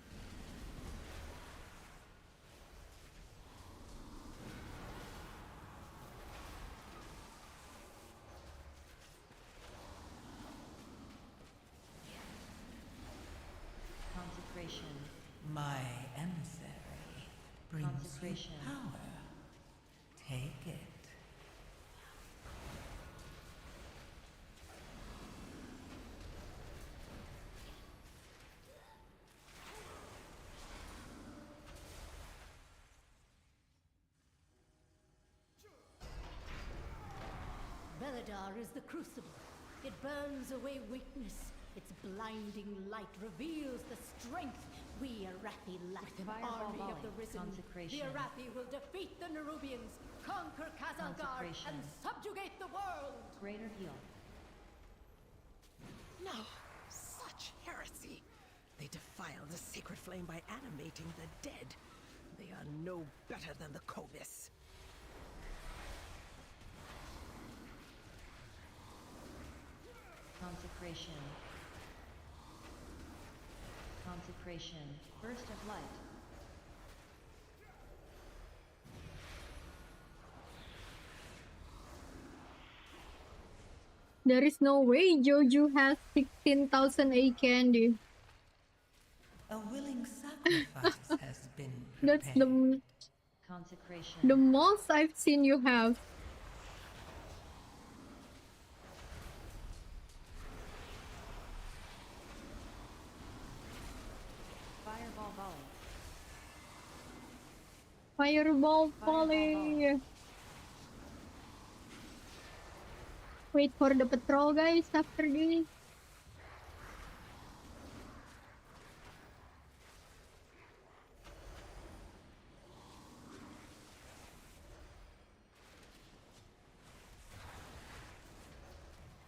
Consecration.
my emissary brings you power. Take it.
Belladar is the crucible. It burns away weakness. Its blinding light reveals the strength. We Arathi lack an army of the risen. The Arathi will defeat the Nerubians, conquer Kazalgar, and subjugate the world!
Greater heal.
No, such heresy. They defile the sacred flame by animating the dead. They are no better than the Kovis.
Consecration. Consecration. Burst of light.
There is no way Joju has 16,000 A candy.
A willing sacrifice has been prepared.
That's the
Consecration.
the most I've seen you have.
Fireball volley.
Fireball volley. Wait for the patrol, guys, after this.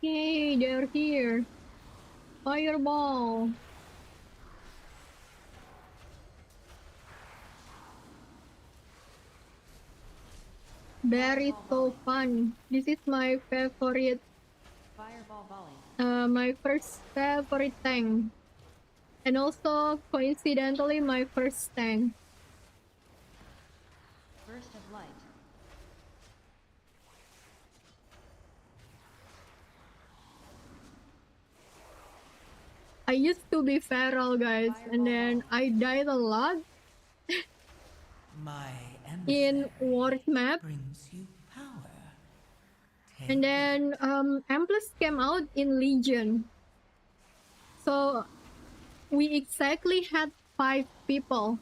Yay, they're here. Fireball. Very so fun. This is my favorite.
Fireball volley.
My first favorite tank. And also, coincidentally, my first tank.
Burst of light.
I used to be feral, guys, and then I died a lot
My
in World Map.
brings you power.
And then Amplus came out in Legion. So we exactly had 5 people.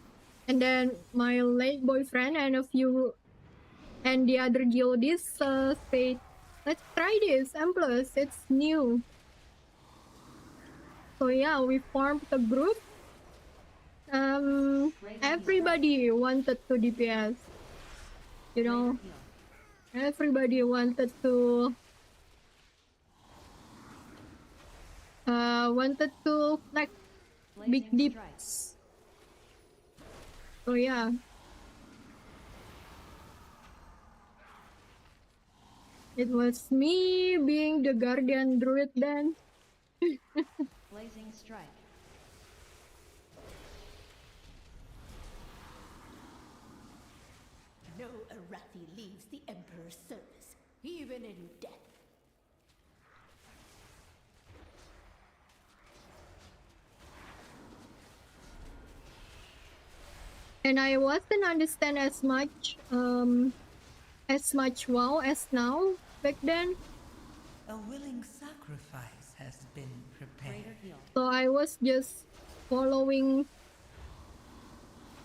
And then my late boyfriend and a few and the other guildists said, let's try this Amplus, it's new. So yeah, we formed a group. Everybody wanted to DPS, you know. Everybody wanted to flex big
Blazing
dips. So yeah. It was me being the guardian druid then.
Blazing strike.
No Arathi leaves the Emperor's service, even in death.
And I wasn't understand as much WoW as now back then.
A willing sacrifice has been prepared.
So I was just following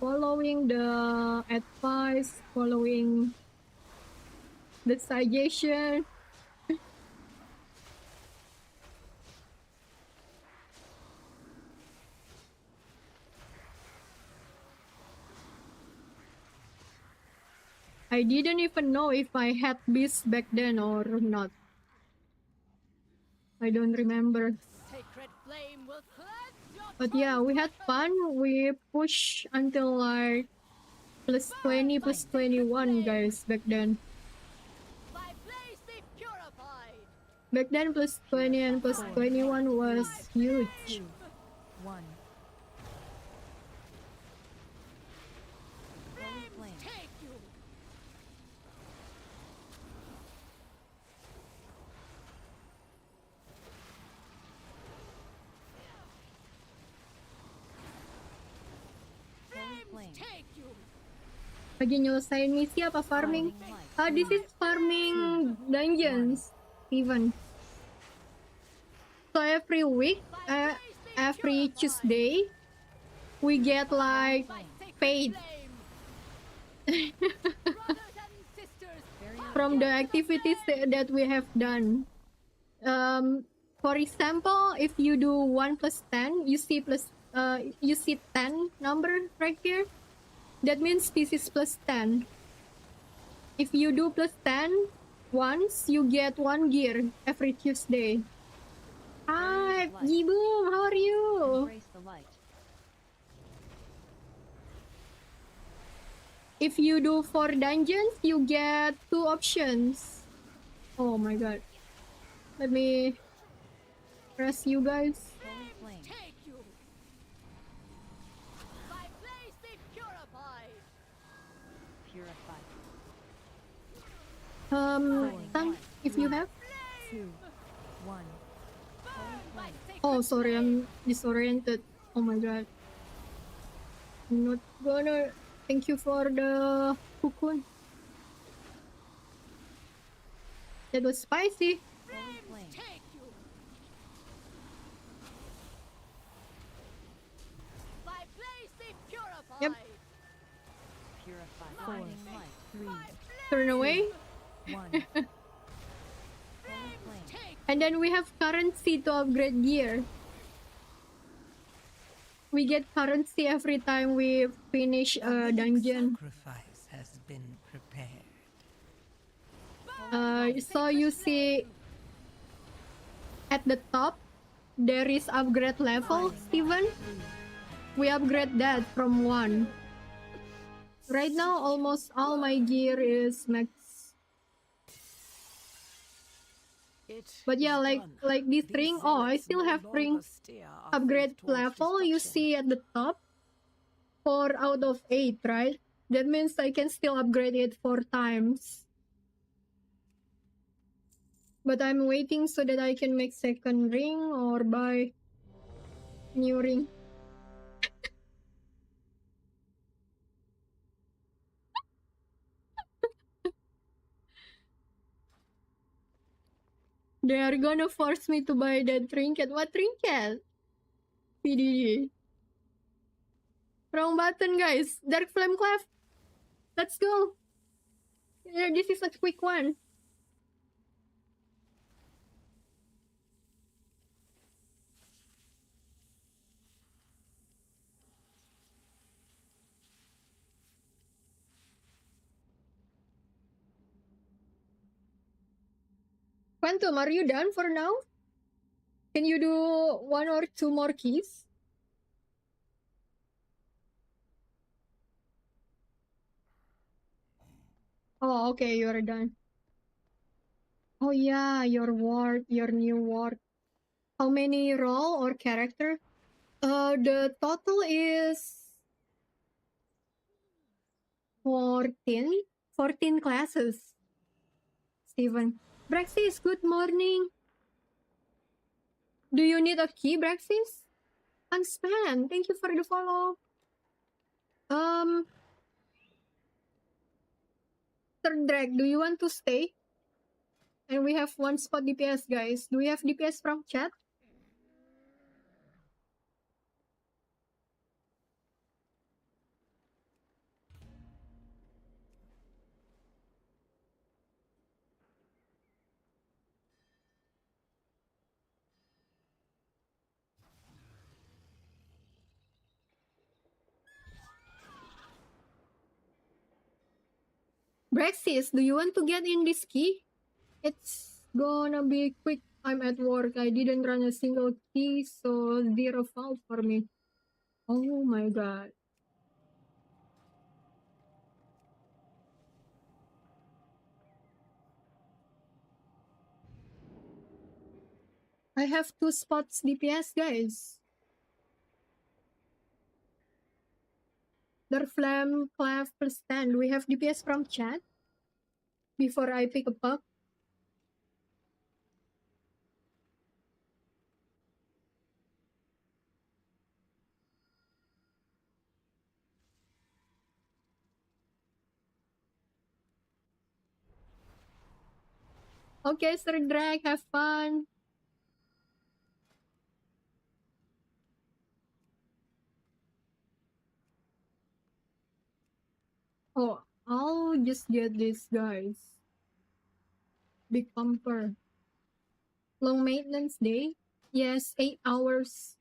the advice, following the suggestion. I didn't even know if I had beasts back then or not. I don't remember.
Sacred flame will cleanse your
But yeah, we had fun. We pushed until like plus 20, plus 21 guys back then.
My blaze be purified.
Back then plus 20 and plus 21 was huge.
1.
Flames take you. Flames take you.
Lagi nyelesain misi apa farming? This is farming dungeons even. So every week, every Tuesday, we get like paid from the activities that we have done. For example, if you do 1 plus 10, you see 10 number right here. That means this is plus 10. If you do plus 10 once, you get 1 gear every Tuesday. Hi, Jiboom, how are you?
Embrace the light.
If you do 4 dungeons, you get 2 options. Oh my god. Let me press you guys.
Flames take you. My blaze be purified.
Purified.
Tan, if you have.
2. 1.
Oh, sorry, I'm disoriented. Oh my god. I'm not gonna. Thank you for the cocoon. That was spicy.
Flames take you. My blaze be purified.
Yep.
Purified.
4.
Blinding light.
3.
Turn away.
1.
And then we have currency to upgrade gear. We get currency every time we finish a dungeon.
Sacrifice has been prepared.
So you see at the top there is upgrade level, Steven. We upgrade that from 1. Right now almost all my gear is max. But yeah, like this ring. Oh, I still have ring upgrade level. You see at the top 4 out of 8, right? That means I can still upgrade it 4 times. But I'm waiting so that I can make second ring or buy new ring. They are gonna force me to buy that trinket. What trinket? PDD. Wrong button, guys. Dark Flame Clef. Let's go. Yeah, this is a quick one. Quantum, are you done for now? Can you do 1 or 2 more keys? Oh, okay, you're done. Oh yeah, your ward, your new ward. How many role or character? The total is 14. 14 classes. Steven. Brexis, good morning. Do you need a key, Brexis? Unspan, thank you for the follow. Third drag, do you want to stay? And we have 1 spot DPS, guys. Do we have DPS from chat? Brexis, do you want to get in this key? It's gonna be quick. I'm at work. I didn't run a single key, so 0 fault for me. Oh my god. I have 2 spots DPS, guys. Der Flame, Clef, plus 10. Do we have DPS from chat? Before I pick a puck? Okay, Sir Drag, have fun. Oh, I'll just get this, guys. Big bumper. Long maintenance day? Yes, 8 hours.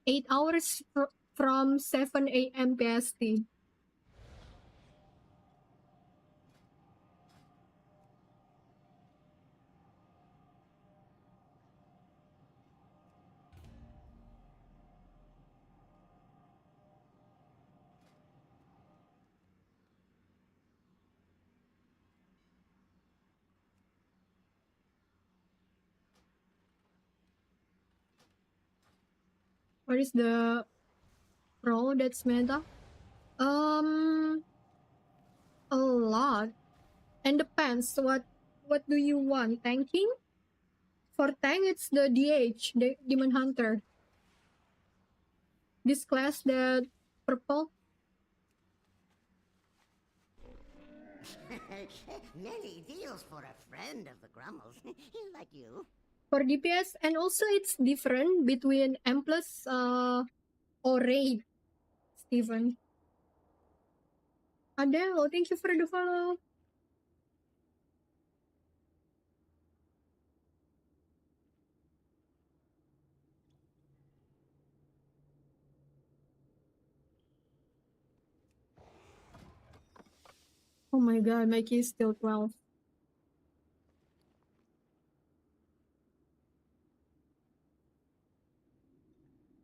8 hours from 7 a.m. PST. What is the role that's meta? A lot. And depends what do you want? Tanking? For tank, it's the DH, the Demon Hunter. This class, the purple.
Many deals for a friend of the Grummels, like you.
For DPS, and also it's different between M plus or raid, Steven. Adele, thank you for the follow. Oh my god, my key is still 12.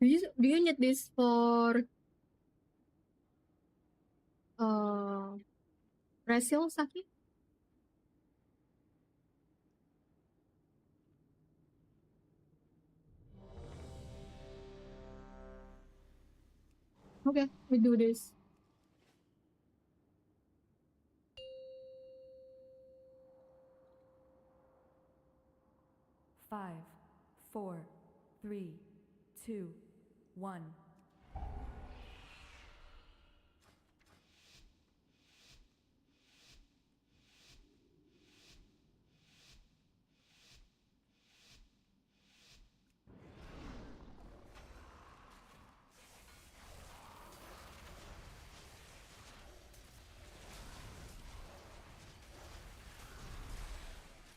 Do you need this for Resil, Saki? Okay, we do this.
Five, four, three, two, one.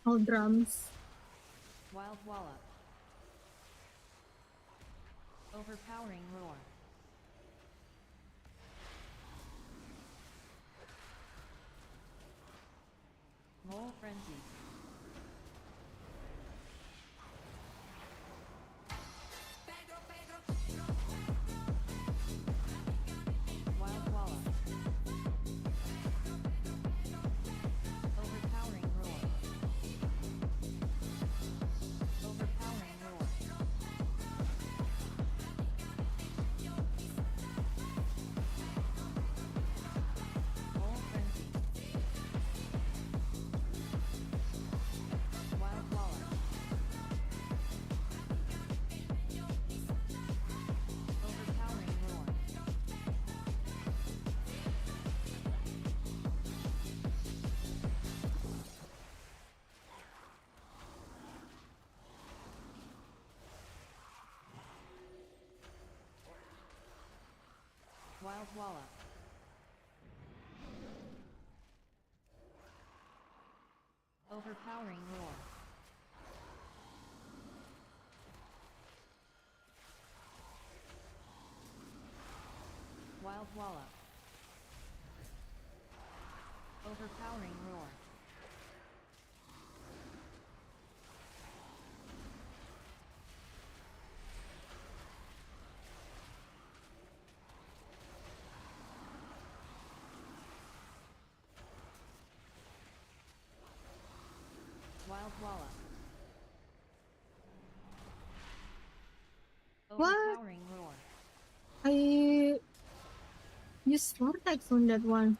All drums.
Wild Wallop. Overpowering Roar. Mole Frenzy. Wild Wallop. Overpowering roar. Wild Wallop. Overpowering roar. Wild Wallop.
What?
Overpowering roar.
I used Vortex on that one.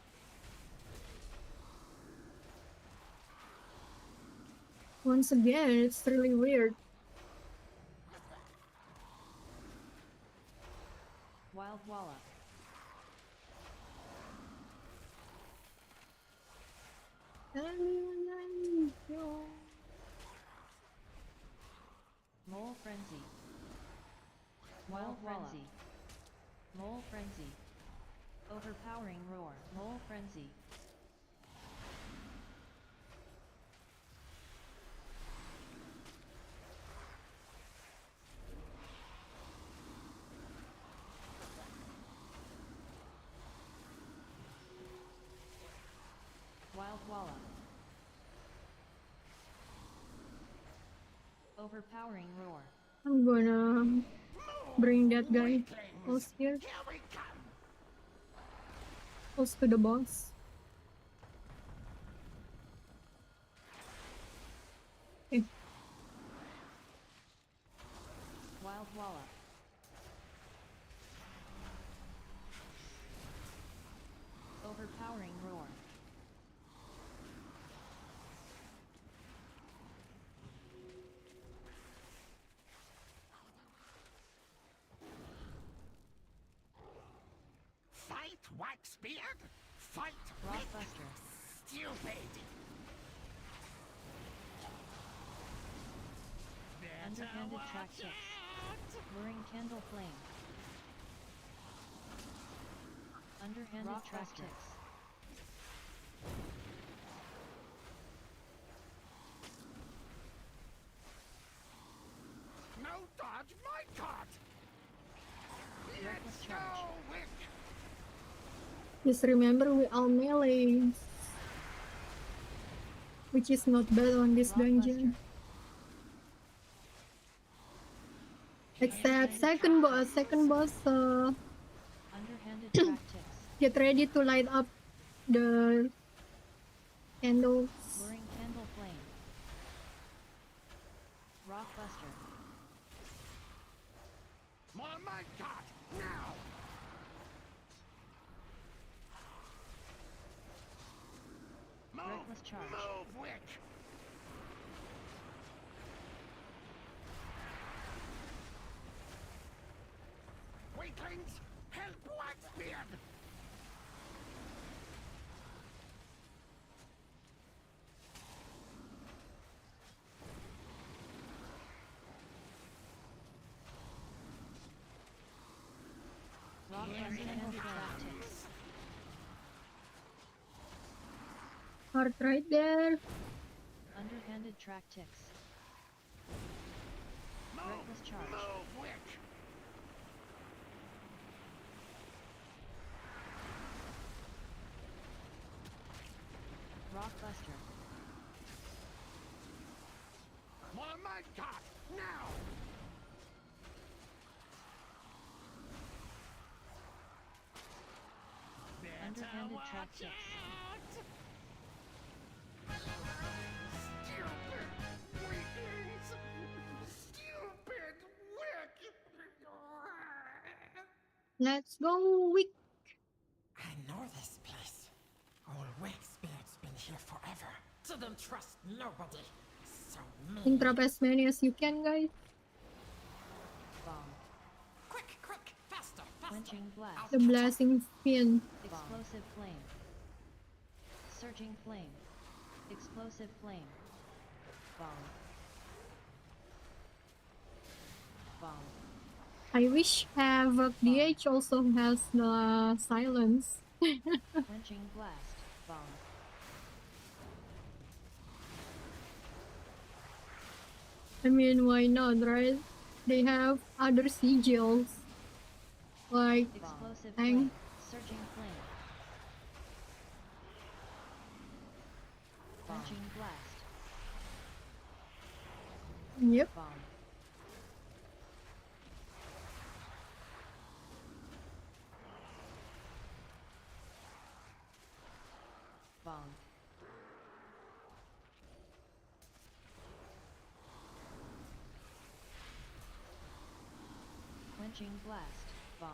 Once again, it's really weird.
Wild Wallop. Mole Frenzy. Wild Frenzy. Mole Frenzy. Overpowering roar. Mole Frenzy. Wild Wallop. Overpowering roar.
I'm gonna bring that guy close here. Close to the boss. Okay.
Wild Wallop. Overpowering roar.
Fight, Waxbeard! Fight,
Rockbuster.
stupid!
Underhanded track tick. Luring candle flame. Underhanded track ticks.
No dodge, my cart!
Reckless
Let's
charge.
go, Wick!
Just remember we all melee, which is not bad on this dungeon. Except second boss.
Underhanded track ticks.
Get ready to light up the candles.
Luring candle flame. Rockbuster.
More my cart, now! Move!
Reckless charge.
Move, Wick! Weaklings, help Waxbeard!
Underhanded track ticks.
Heart right there.
Underhanded track ticks. Reckless charge.
Move, Wick!
Rockbuster.
More my cart, now!
Underhanded track ticks.
Stupid weaklings! Stupid Wick!
Let's go, Wick.
I know this place. Old Waxbeard's been here forever. Didn't trust nobody. So mean.
Interrupt as many as you can, guys.
Bomb.
Quick, faster, faster.
Quenching blast.
The blessing spin.
Explosive flame. Surging flame. Explosive flame. Bomb. Bomb.
I wish Havoc DH also has the silence.
Quenching blast. Bomb.
I mean, why not, right? They have other sigils. Like
Explosive
tank.
flame. Surging flame. Quenching blast.
Yep.
Bomb. Bomb. Quenching blast. Bomb.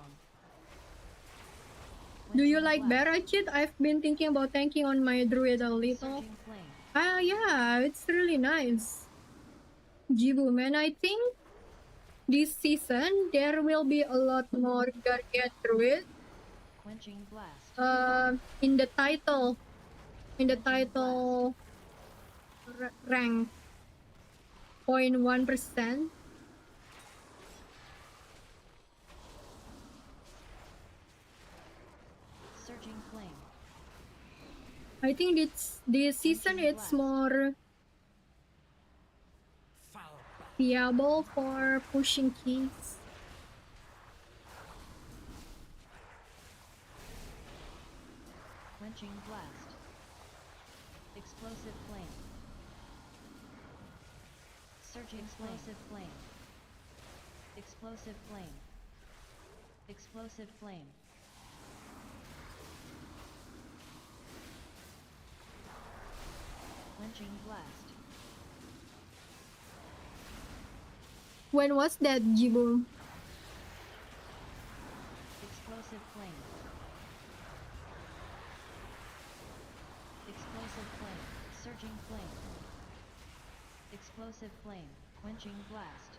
Do you like Barachit? I've been thinking about tanking on my druid a little.
Surging flame.
Yeah, it's really nice. Jiboom, and I think this season there will be a lot more Guardian Druid.
Quenching blast.
In the title, rank 0.1%.
Surging flame.
I think this season it's more viable for pushing keys.
Quenching blast. Explosive flame. Surging explosive flame. Explosive flame. Explosive flame. Quenching blast.
When was that, Jiboom?
Explosive flame. Explosive flame. Surging flame. Explosive flame. Quenching blast.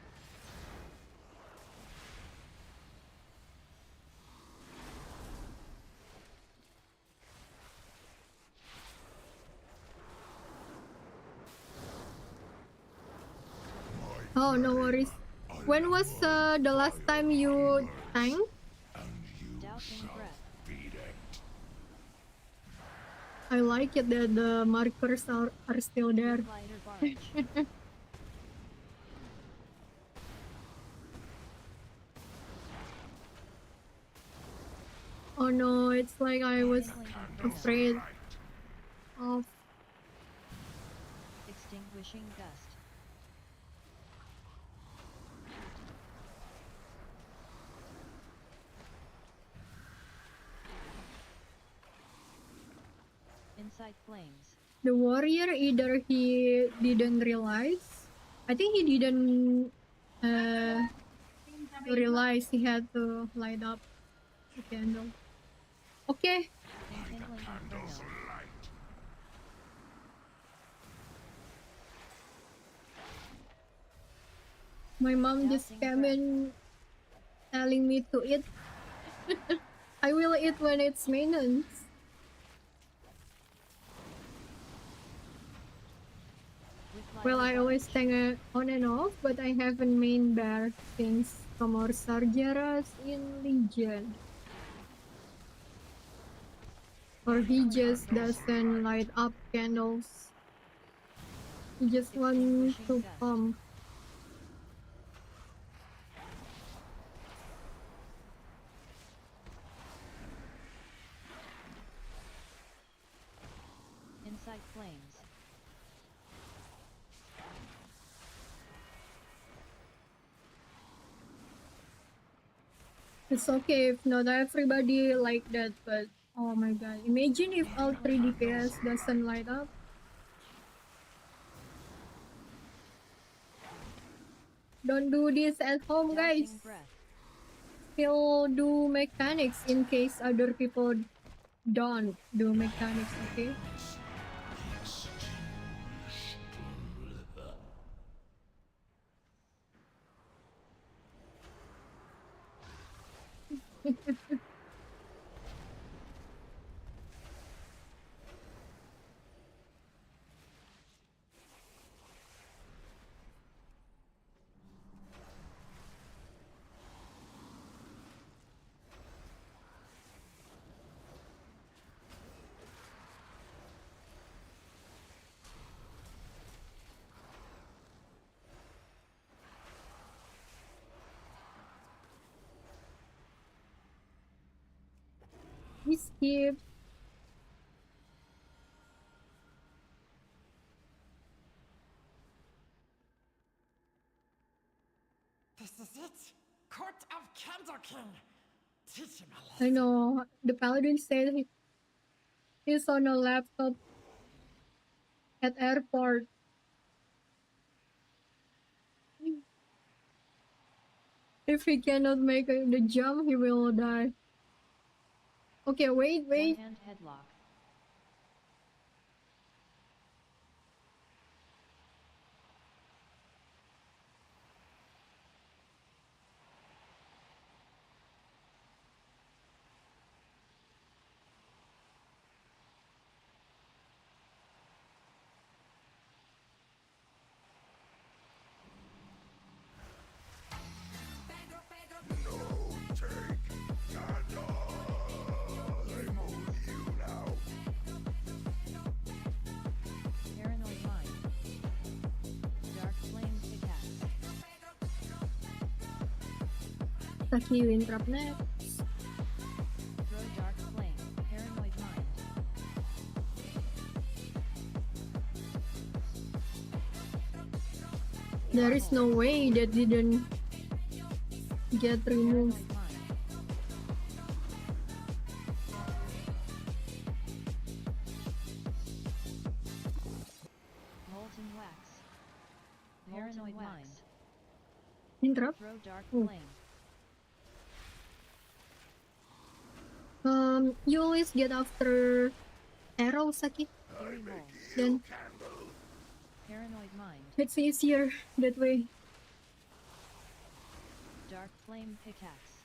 Oh, no worries. When was the last time you tanked?
Dousing breath.
I like it that the markers are still there.
Glider barge.
Oh no, it's like I was afraid of.
Extinguishing gust. Inside flames.
The warrior, either he didn't realize, I think he didn't realize he had to light up the candle. Okay. My mom just came in telling me to eat. I will eat when it's maintenance. Well, I always tank on and off, but I haven't main bear since Comor Sargeras in Legion. Or he just doesn't light up candles. He just wants to pump.
Inside flames.
It's okay if not everybody like that, but oh my god, imagine if all 3 DPS doesn't light up. Don't do this at home, guys. Still do mechanics in case other people don't do mechanics, okay? Hi, Skip.
This is it! Court of Candle King! Teach him a lesson.
I know. The paladin said he's on a laptop at airport. If he cannot make the jump, he will die. Okay, wait.
One-hand headlock. Paranoid mind. Dark flame pickaxe.
Taki Wintrap next.
Throw dark flame. Paranoid mind.
There is no way that didn't get removed.
Paranoid mind. Molten wax. Paranoid mind.
Interrupt.
Throw dark
Oh.
flame.
You always get after arrow, Saki.
Eerie hole.
Then
Paranoid mind.
it's easier that way.
Dark flame pickaxe.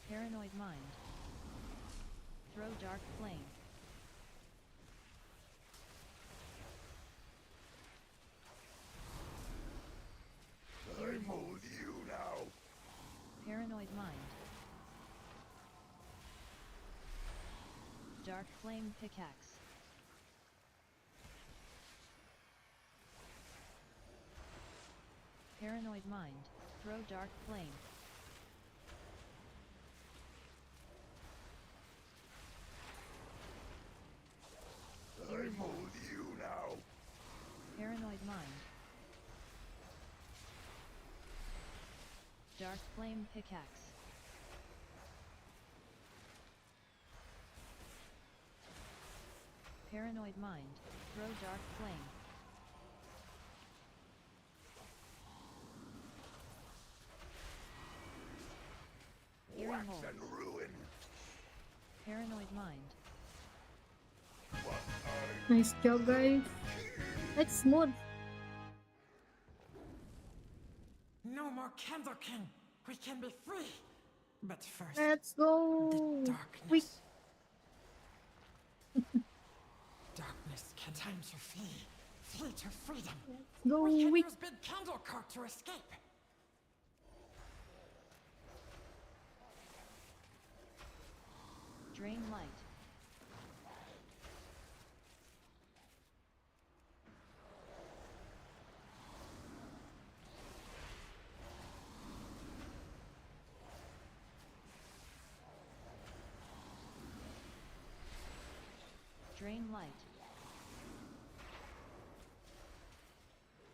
Paranoid mind. Throw dark flame. Eerie hole.
Hold you now.
Paranoid mind. Dark flame pickaxe. Paranoid mind. Throw dark flame. Eerie hole.
Hold you now.
Paranoid mind. Dark flame pickaxe. Paranoid mind. Throw dark flame. Eerie
Wax
hole.
and ruin.
Paranoid mind.
Nice job, guys. That's smooth.
No more Candle King! We can be free! But first,
Let's go.
darkness. Darkness can time to flee. Flee to freedom.
Go.
We can
We
use Big Candle Court to escape.
Drain light. Drain light.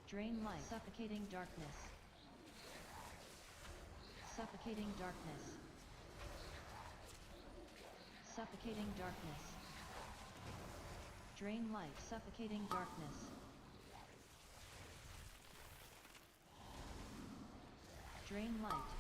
Drain light. Suffocating darkness. Suffocating darkness. Suffocating darkness. Drain light. Suffocating darkness. Drain light.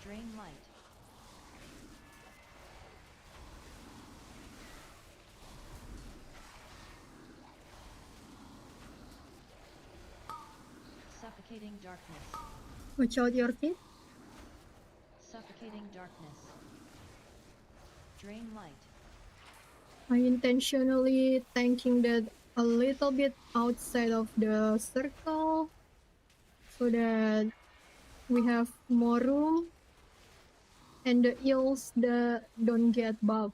Drain light. Suffocating darkness.
watch out your feet.
Suffocating darkness. Drain light.
I intentionally tanking that a little bit outside of the circle so that we have more room and the eels don't get bugged.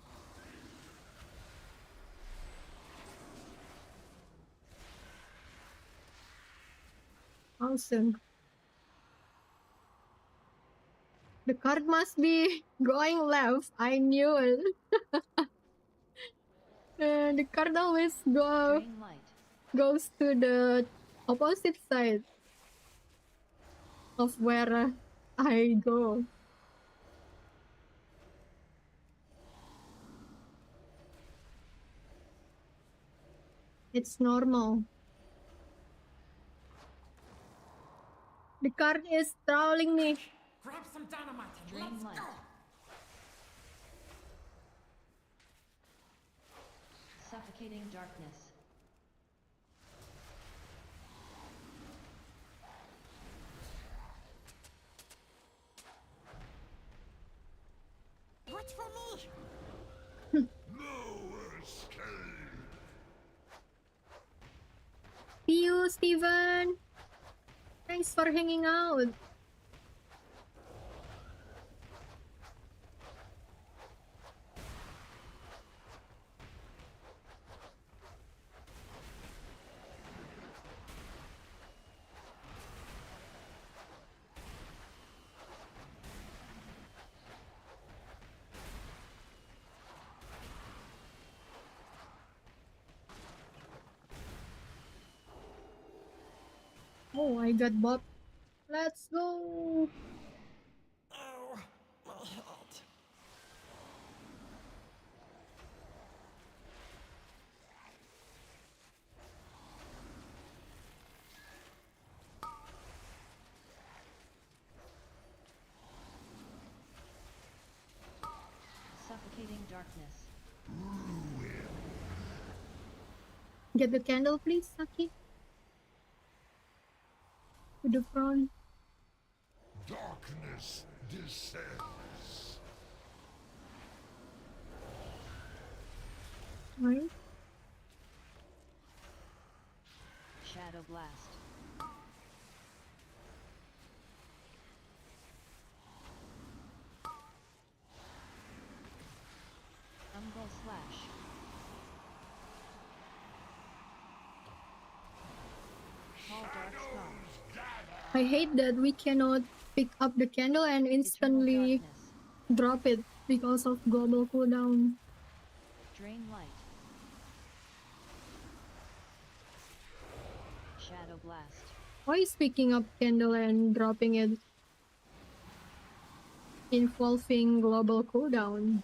Awesome. The card must be going left. I knew it. The card always goes to the opposite side of where I go. It's normal. The card is trolling me.
Grab some dynamite and let's
light.
go!
Suffocating darkness.
What's for me?
No escape.
See you, Steven. Thanks for hanging out. Oh, I got Bob. Let's go.
Oh, my head.
Suffocating darkness.
Get the candle, please, Saki. To the front.
Darkness descends.
Right.
Shadow blast. Umbral slash. Call dark scars.
I hate that we cannot pick up the candle and instantly drop it because of global cooldown.
Drain light. Shadow blast.
Why is picking up candle and dropping it involving global cooldown?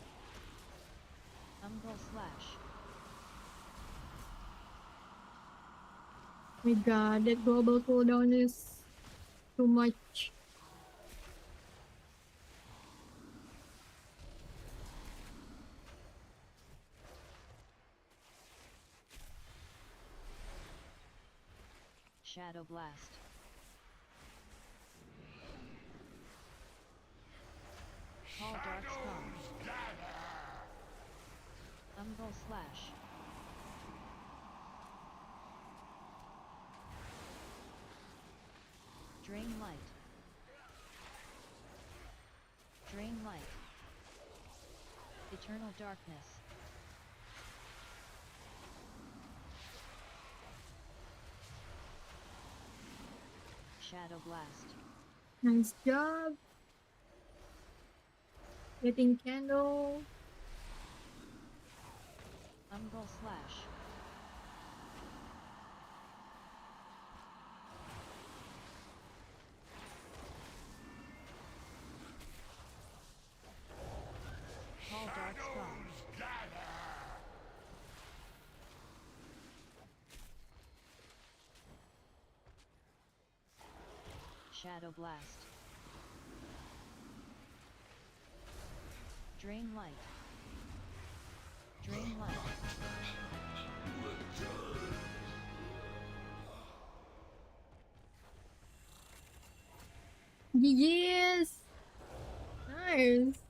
Umbral slash.
My god, that global cooldown is too much.
Shadow blast. Call dark scars. Umbral slash. Drain light. Drain light. Eternal darkness. Shadow blast.
Nice job. Getting candle.
Umbral slash. Call dark scars. Shadow blast. Drain light. Drain light.
Yes! Nice!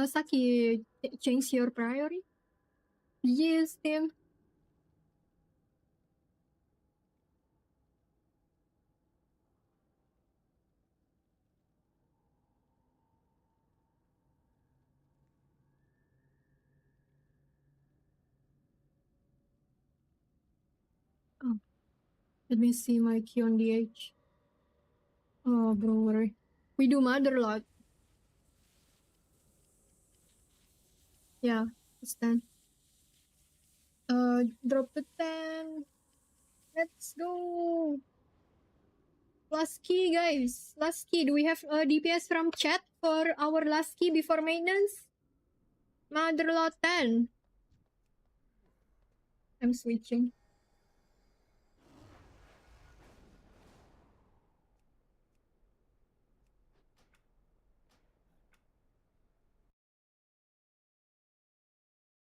Saki, change your priority. Yes, Tim. Oh, let me see my Q on DH. Oh, bro, we do mother lot. Yeah, it's done. Drop the 10. Let's go. Last key, guys. Last key. Do we have a DPS from chat for our last key before maintenance? Mother lot 10. I'm switching.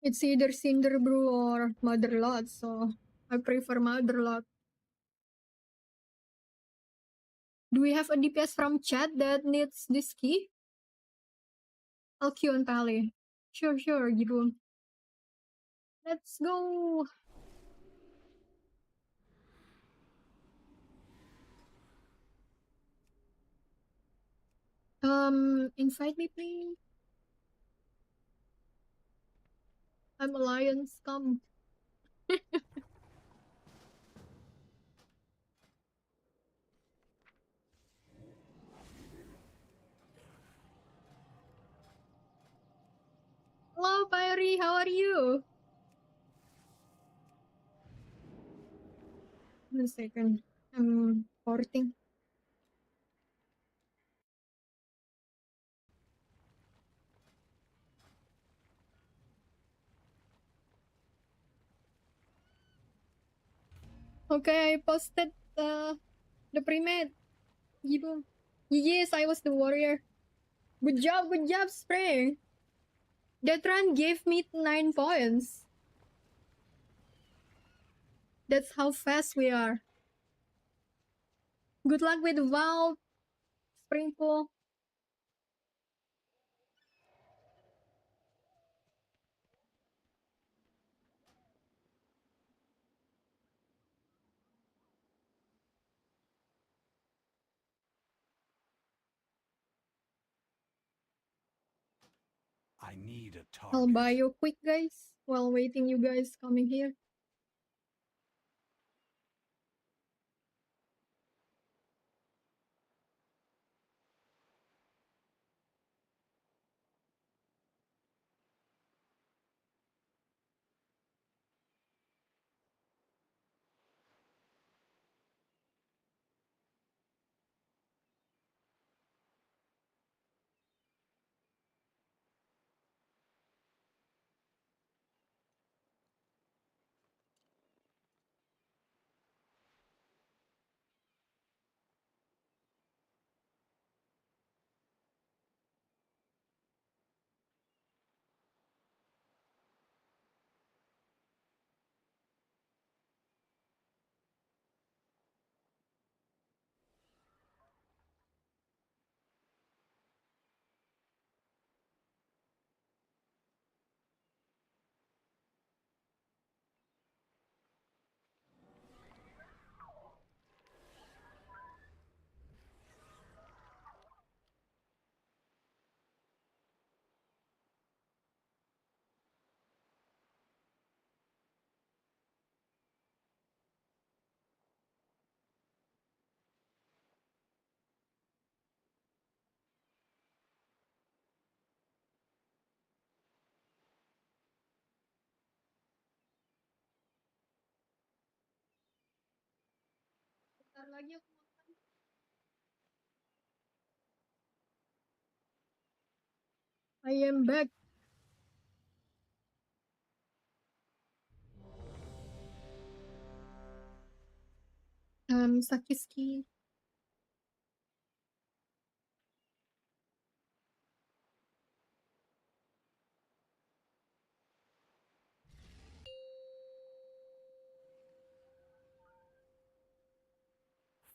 It's either Cinder Brew or Mother Lot, so I prefer Mother Lot. Do we have a DPS from chat that needs this key? I'll queue on Pally. Sure, gitu. Let's go! Invite me, please. I'm Alliance, come. Hello, Pyrie, how are you? 1 second. I'm porting. Okay, I posted the pre-med. Gitu. Yes, I was the warrior. Good job, Spring. That run gave me 9 points. That's how fast we are. Good luck with Valve, Springpool.
I need a
I'll
target.
buy you quick, guys, while waiting you guys coming here. Bentar lagi aku makan. I am back. Sakiski.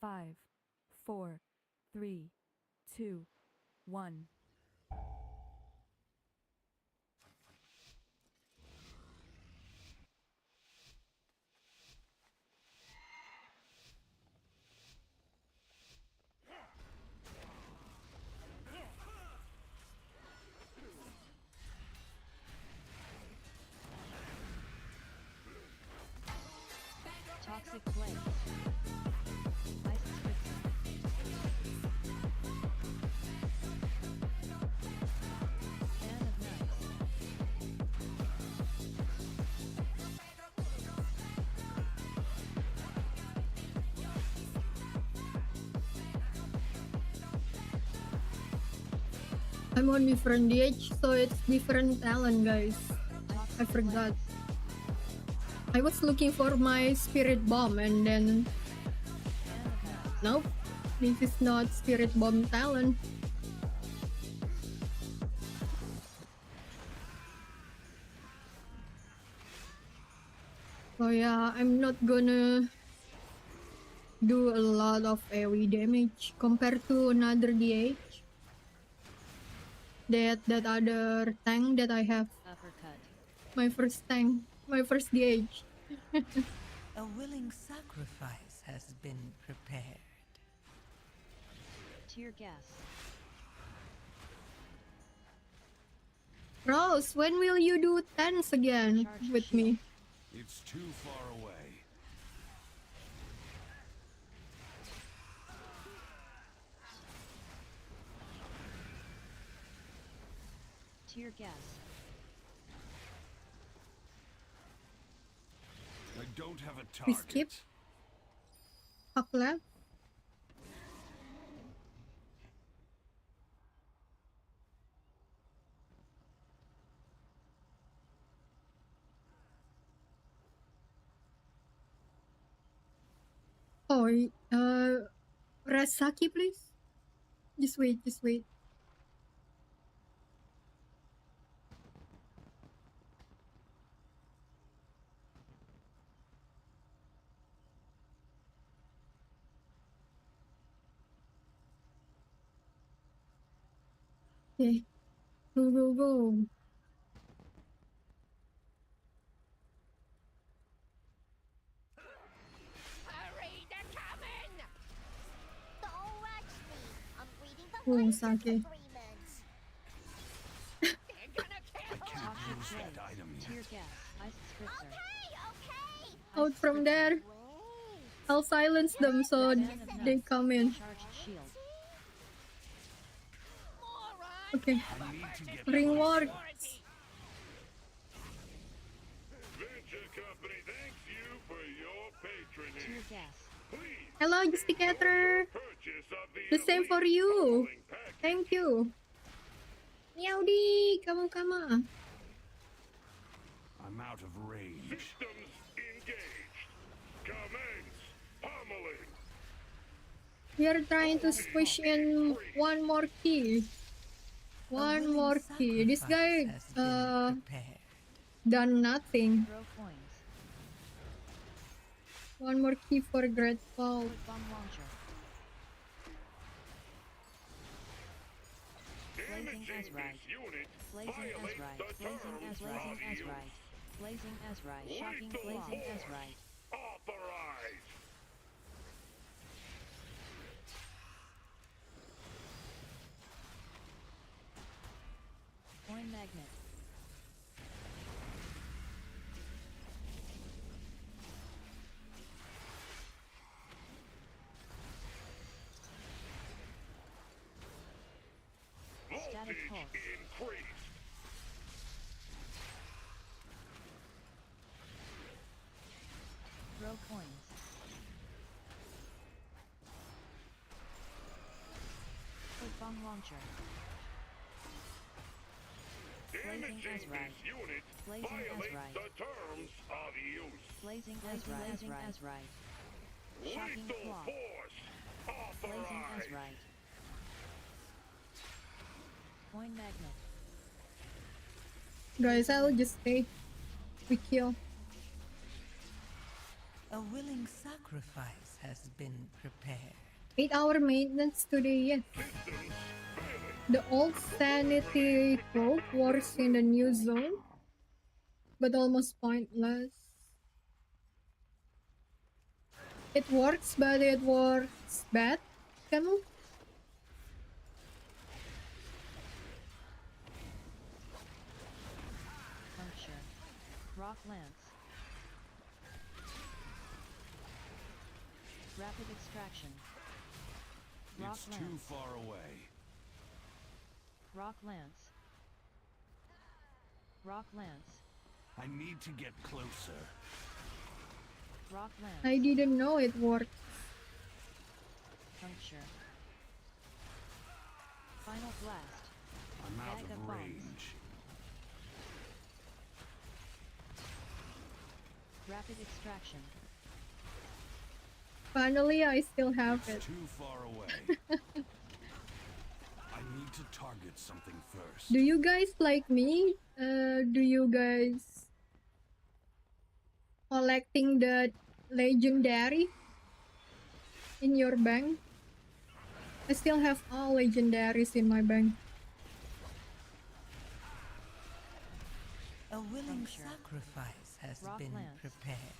Five, four, three, two, one.
Toxic flames. Acidk. Fan of nuts.
I'm on different DH, so it's different talent, guys. I forgot. I was looking for my spirit bomb and then nope, this is not spirit bomb talent. So yeah, I'm not gonna do a lot of AoE damage compared to another DH. That other tank that I have.
Uppercut.
My first tank, my first DH.
A willing sacrifice has been prepared.
Tear gas.
Rose, when will you do 10s again with me?
It's too far away.
Tear gas.
I don't have a
We
target.
skip. Up left. Oh, Rasaki, please. Just wait, just wait. Okay, go, go, go.
Hurry, they're coming! Don't rush me. I'm reading the
Oh,
license
Sake.
agreement.
I can't use that item yet.
Tear gas. Ice spritzer.
Okay.
Out from there. I'll silence them so they come in.
Charged shield.
Okay.
I need to get
Ring ward.
Venture Company thanks you for your patronage.
Tear gas.
Hello, Justicator.
Purchase of
The same for you. Thank you. Meowdy, come on, come on.
I'm out of range.
Systems engaged. Commence pummeling.
We are trying to squish in one more key. One more key. This guy done nothing.
Throw coins.
One more key for Grateful.
Bomb launcher. Blazing as right. Blazing as right. Blazing as right. Blazing as right. Shocking. Blazing as right.
Authorized.
Coin magnet. Static pulse.
Increased.
Throw coins. Quick bomb launcher. Blazing as right.
Unit
Blazing as
violates
right.
the terms of use.
Blazing as right. Blazing as right. Shocking
Lethal
claw.
force.
Blazing as
Authorized.
right. Coin magnet.
Guys, I'll just stay. We kill.
A willing sacrifice has been prepared.
8-hour maintenance today, yes. The old sanity cloak works in the new zone, but almost pointless. It works, but it works bad. Kamu?
Puncture. Rock lance. Rapid extraction. Rock
It's
lance.
too far away.
Rock lance. Rock lance.
I need to get closer.
Rock lance.
I didn't know it worked.
Puncture. Final blast.
I'm out
Bag
of
bombs.
range.
Rapid extraction.
Finally, I still have it.
It's too far away. I need to target something first.
Do you guys like me? Do you guys collecting the legendary in your bank? I still have all legendaries in my bank.
A willing sacrifice has been prepared.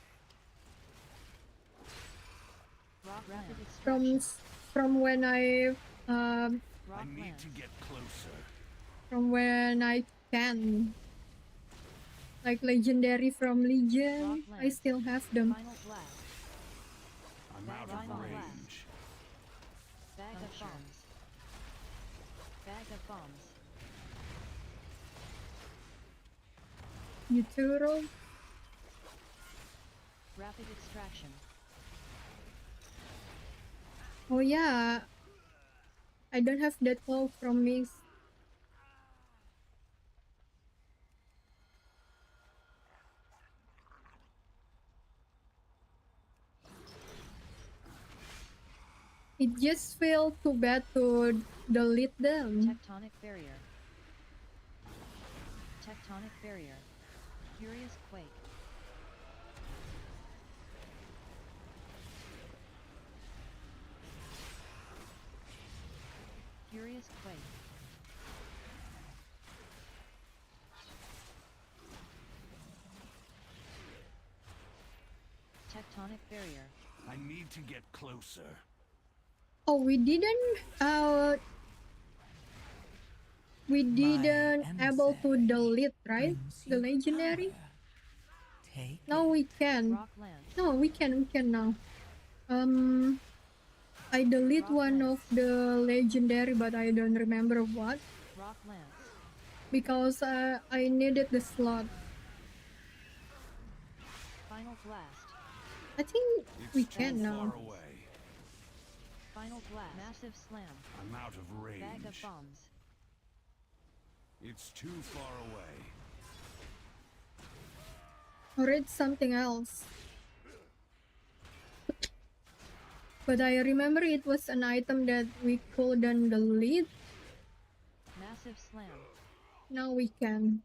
Rock rapid
From when I
I need to get closer.
from when I can, like legendary from Legion, I still have them.
Final blast.
I'm out of range.
Bag of bombs. Bag of bombs.
Utero.
Rapid extraction.
Oh yeah, I don't have that call from Mix. It just feels too bad to delete them.
Tectonic barrier. Tectonic barrier. Furious quake. Furious quake. Tectonic barrier.
I need to get closer.
Oh, we didn't able to delete, right? The legendary. No, we can. No, we can now. I delete one of the legendary, but I don't remember what.
Rock lance.
Because I needed the slot.
Final blast.
I think we
It's
can
too
now.
far away.
Final blast. Massive slam.
I'm out of range.
Bag of bombs.
It's too far away.
Or it's something else. But I remember it was an item that we couldn't delete.
Massive slam.
Now we can.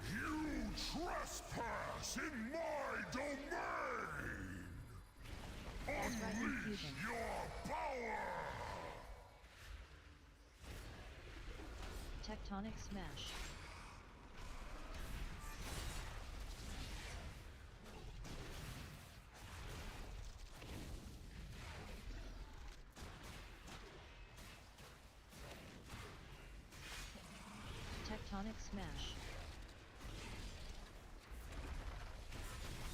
You trespass in my domain! Unleash your power!
Tectonic smash. Tectonic smash.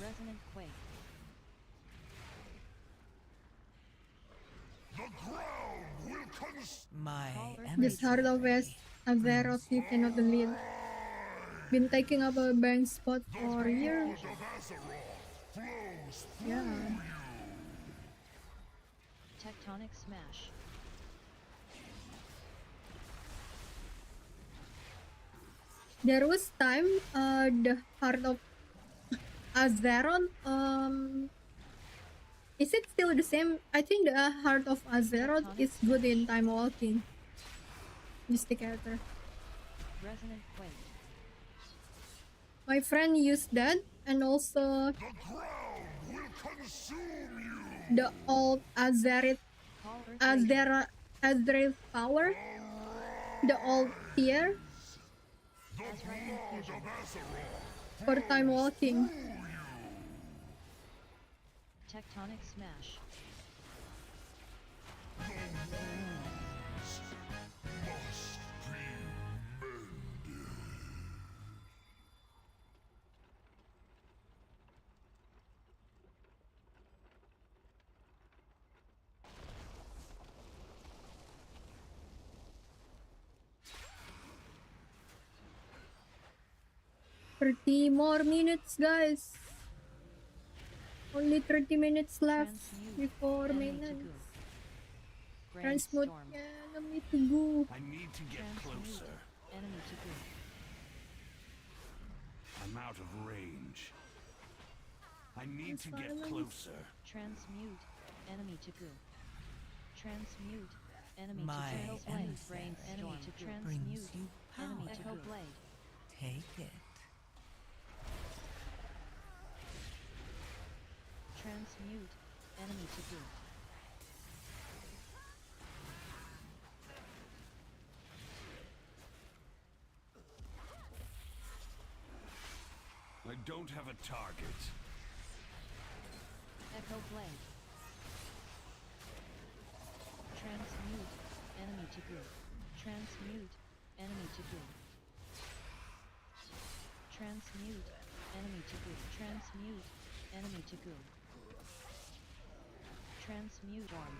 Resonant quake.
The ground will
My
This Heart of Azeroth you cannot delete. Been taking up a bank spot for years. Yeah.
Tectonic smash.
There was time the Heart of Azeroth is it still the same? I think the Heart of Azeroth is good in time walking. Mysticator.
Resonant quake.
My friend used that, and also the old Azeroth power, the old tier for time walking.
Tectonic smash.
30 more minutes, guys. Only 30 minutes left before maintenance. Transmute enemy to go.
I need to get closer.
Enemy to go.
I'm out of range. I need to get closer.
Transmute enemy to go. Transmute enemy
My
to go. Blade.
emissary
Brain enemy to
brings
transmute
you
enemy to
power.
go. Blade.
Take it.
Transmute enemy to go.
I don't have a target.
Echo blade. Transmute enemy to go. Transmute enemy to go. Transmute enemy to go. Transmute enemy to go. Transmute on.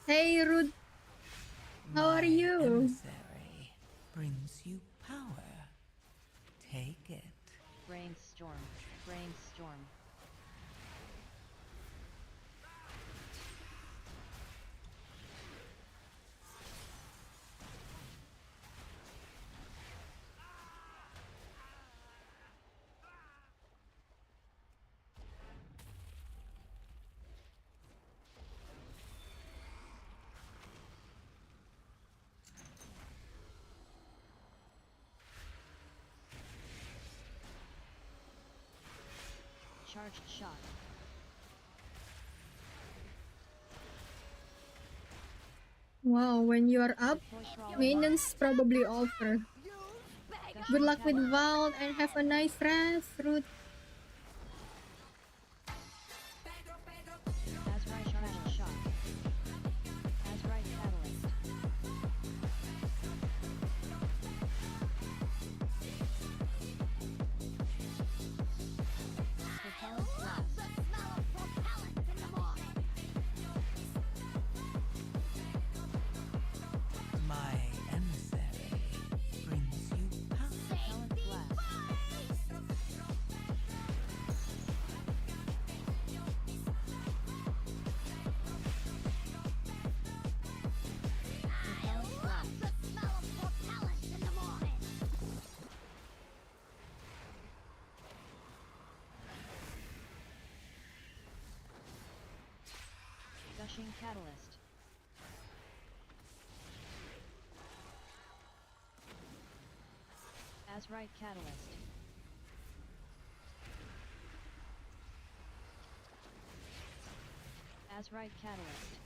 Hey, Rude. How are you?
Emissary brings you power. Take it.
Brainstorm. Brainstorm. Charged shot.
Wow, when you are up, maintenance probably over. Good luck with Vault and have a nice rest, Rude.
As right charged shot. As right catalyst. Propellant blast.
My emissary brings you power.
Propellant blast. Propellant blast. Gushing catalyst. As right catalyst. As right catalyst.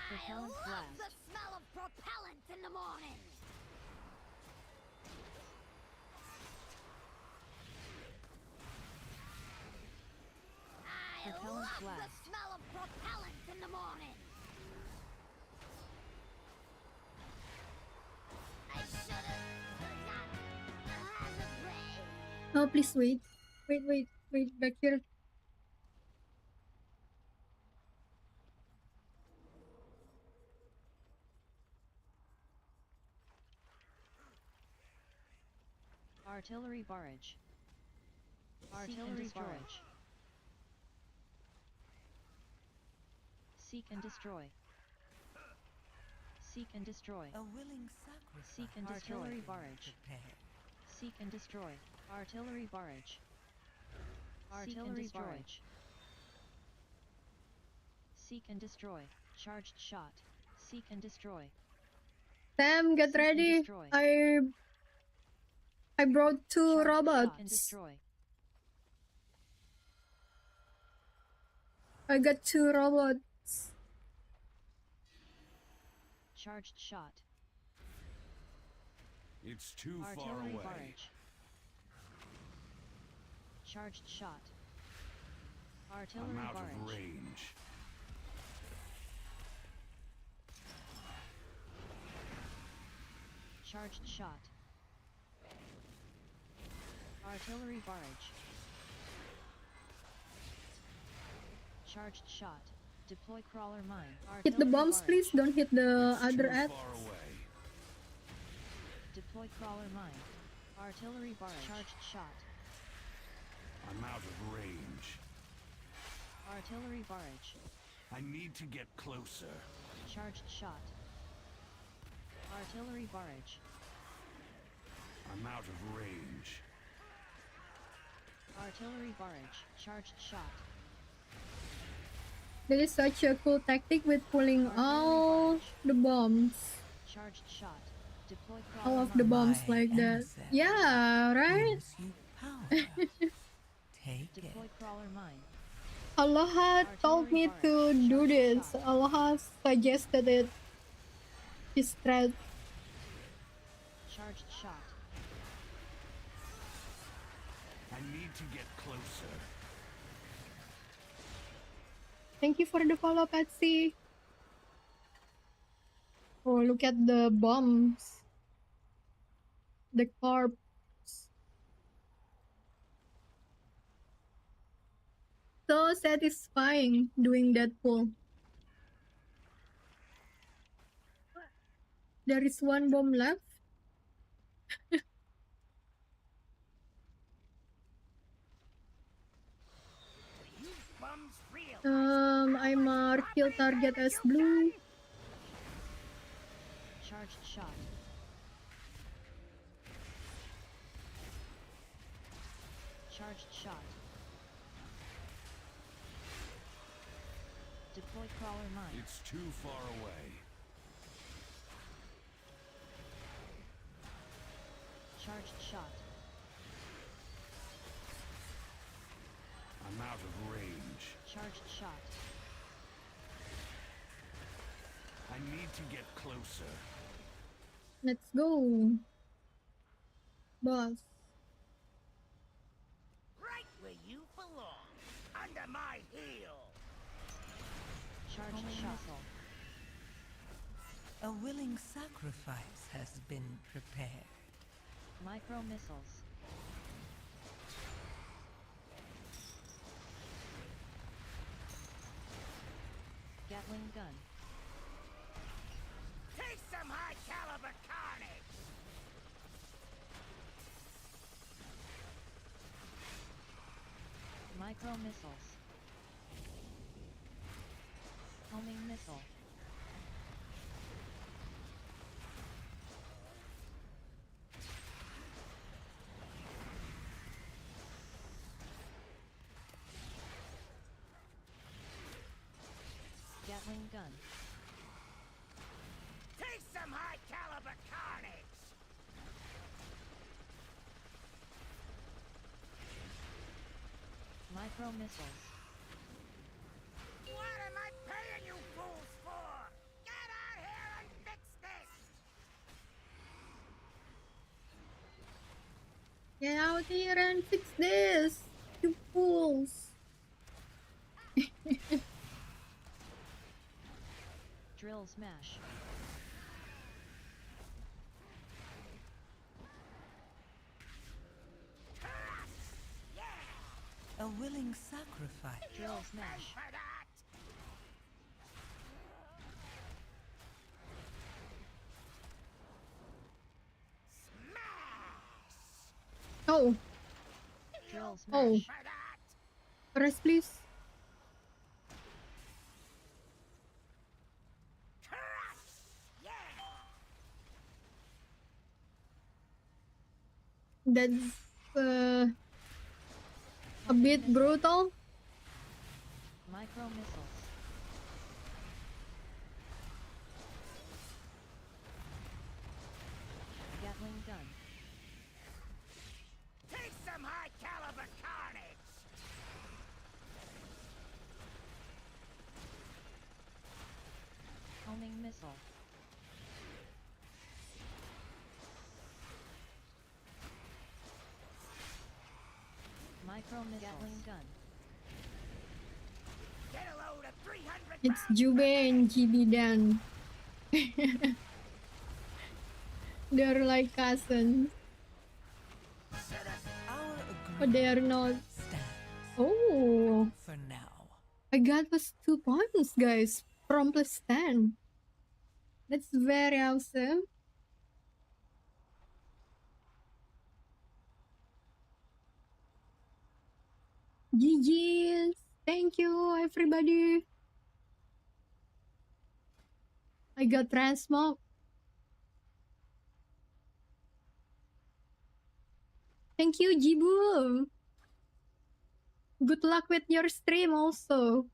Propellant blast.
The smell of propellant in the morning.
Propellant blast.
The smell of propellant in the morning. I should have had the brain.
Oh, please wait. Wait, back here.
Artillery barrage. Artillery barrage. Seek and destroy. Seek and destroy.
A willing sacrifice.
Seek and destroy. Artillery barrage.
Prepared.
Seek and destroy. Artillery barrage. Artillery barrage. Seek and destroy. Charged shot. Seek and destroy.
Sam, get ready. I brought two
Charged
robots.
shot and destroy.
I got two robots.
Charged shot.
It's too far
Artillery
away.
barrage. Charged shot. Artillery
I'm out
barrage.
of range.
Charged shot. Artillery barrage. Charged shot. Deploy crawler mine.
Hit the
Artillery
bombs, please.
barrage.
Don't hit the
It's
other
too
ads.
far away.
Deploy crawler mine. Artillery barrage. Charged shot.
I'm out of range.
Artillery barrage.
I need to get closer.
Charged shot. Artillery barrage.
I'm out of range.
Artillery barrage. Charged shot.
That is such a cool tactic with pulling all the bombs.
Charged shot. Deploy
All
crawler
of the
mine.
bombs like that. Yeah, right?
Take
Deploy crawler mine.
Allah told me to do this. Allah suggested it. His thread.
Charged shot.
I need to get closer.
Thank you for the follow, Patsy. Oh, look at the bombs. The corpse. So satisfying doing that pull. There is one bomb left. I mark kill target as blue.
Charged shot. Charged shot. Deploy crawler mine.
It's too far away.
Charged shot.
I'm out of range.
Charged shot.
I need to get closer.
Let's go. Boss.
Right where you belong. Under my heel.
Charged shot.
A willing sacrifice has been prepared.
Micro missiles. Gatling gun.
Take some high caliber carnage.
Micro missiles. Homing missile. Gatling gun.
Take some high caliber carnage.
Micro missiles.
What am I paying you fools for? Get out here and fix this.
Get out here and fix this, you fools.
Drill smash.
A willing sacrifice.
Drill smash.
Oh.
Drill
Oh.
smash.
Rest, please. That's a bit brutal.
Micro missiles. Gatling gun.
Take some high caliber carnage.
Homing missile. Micro missile. Gatling gun.
Get a load of 300
It's Jube and GB Dan. They're like cousins. But they are not. Oh.
For now.
I got was 2 points, guys, from plus 10. That's very awesome. GG's. Thank you, everybody. I got transmog. Thank you, Jibu. Good luck with your stream also.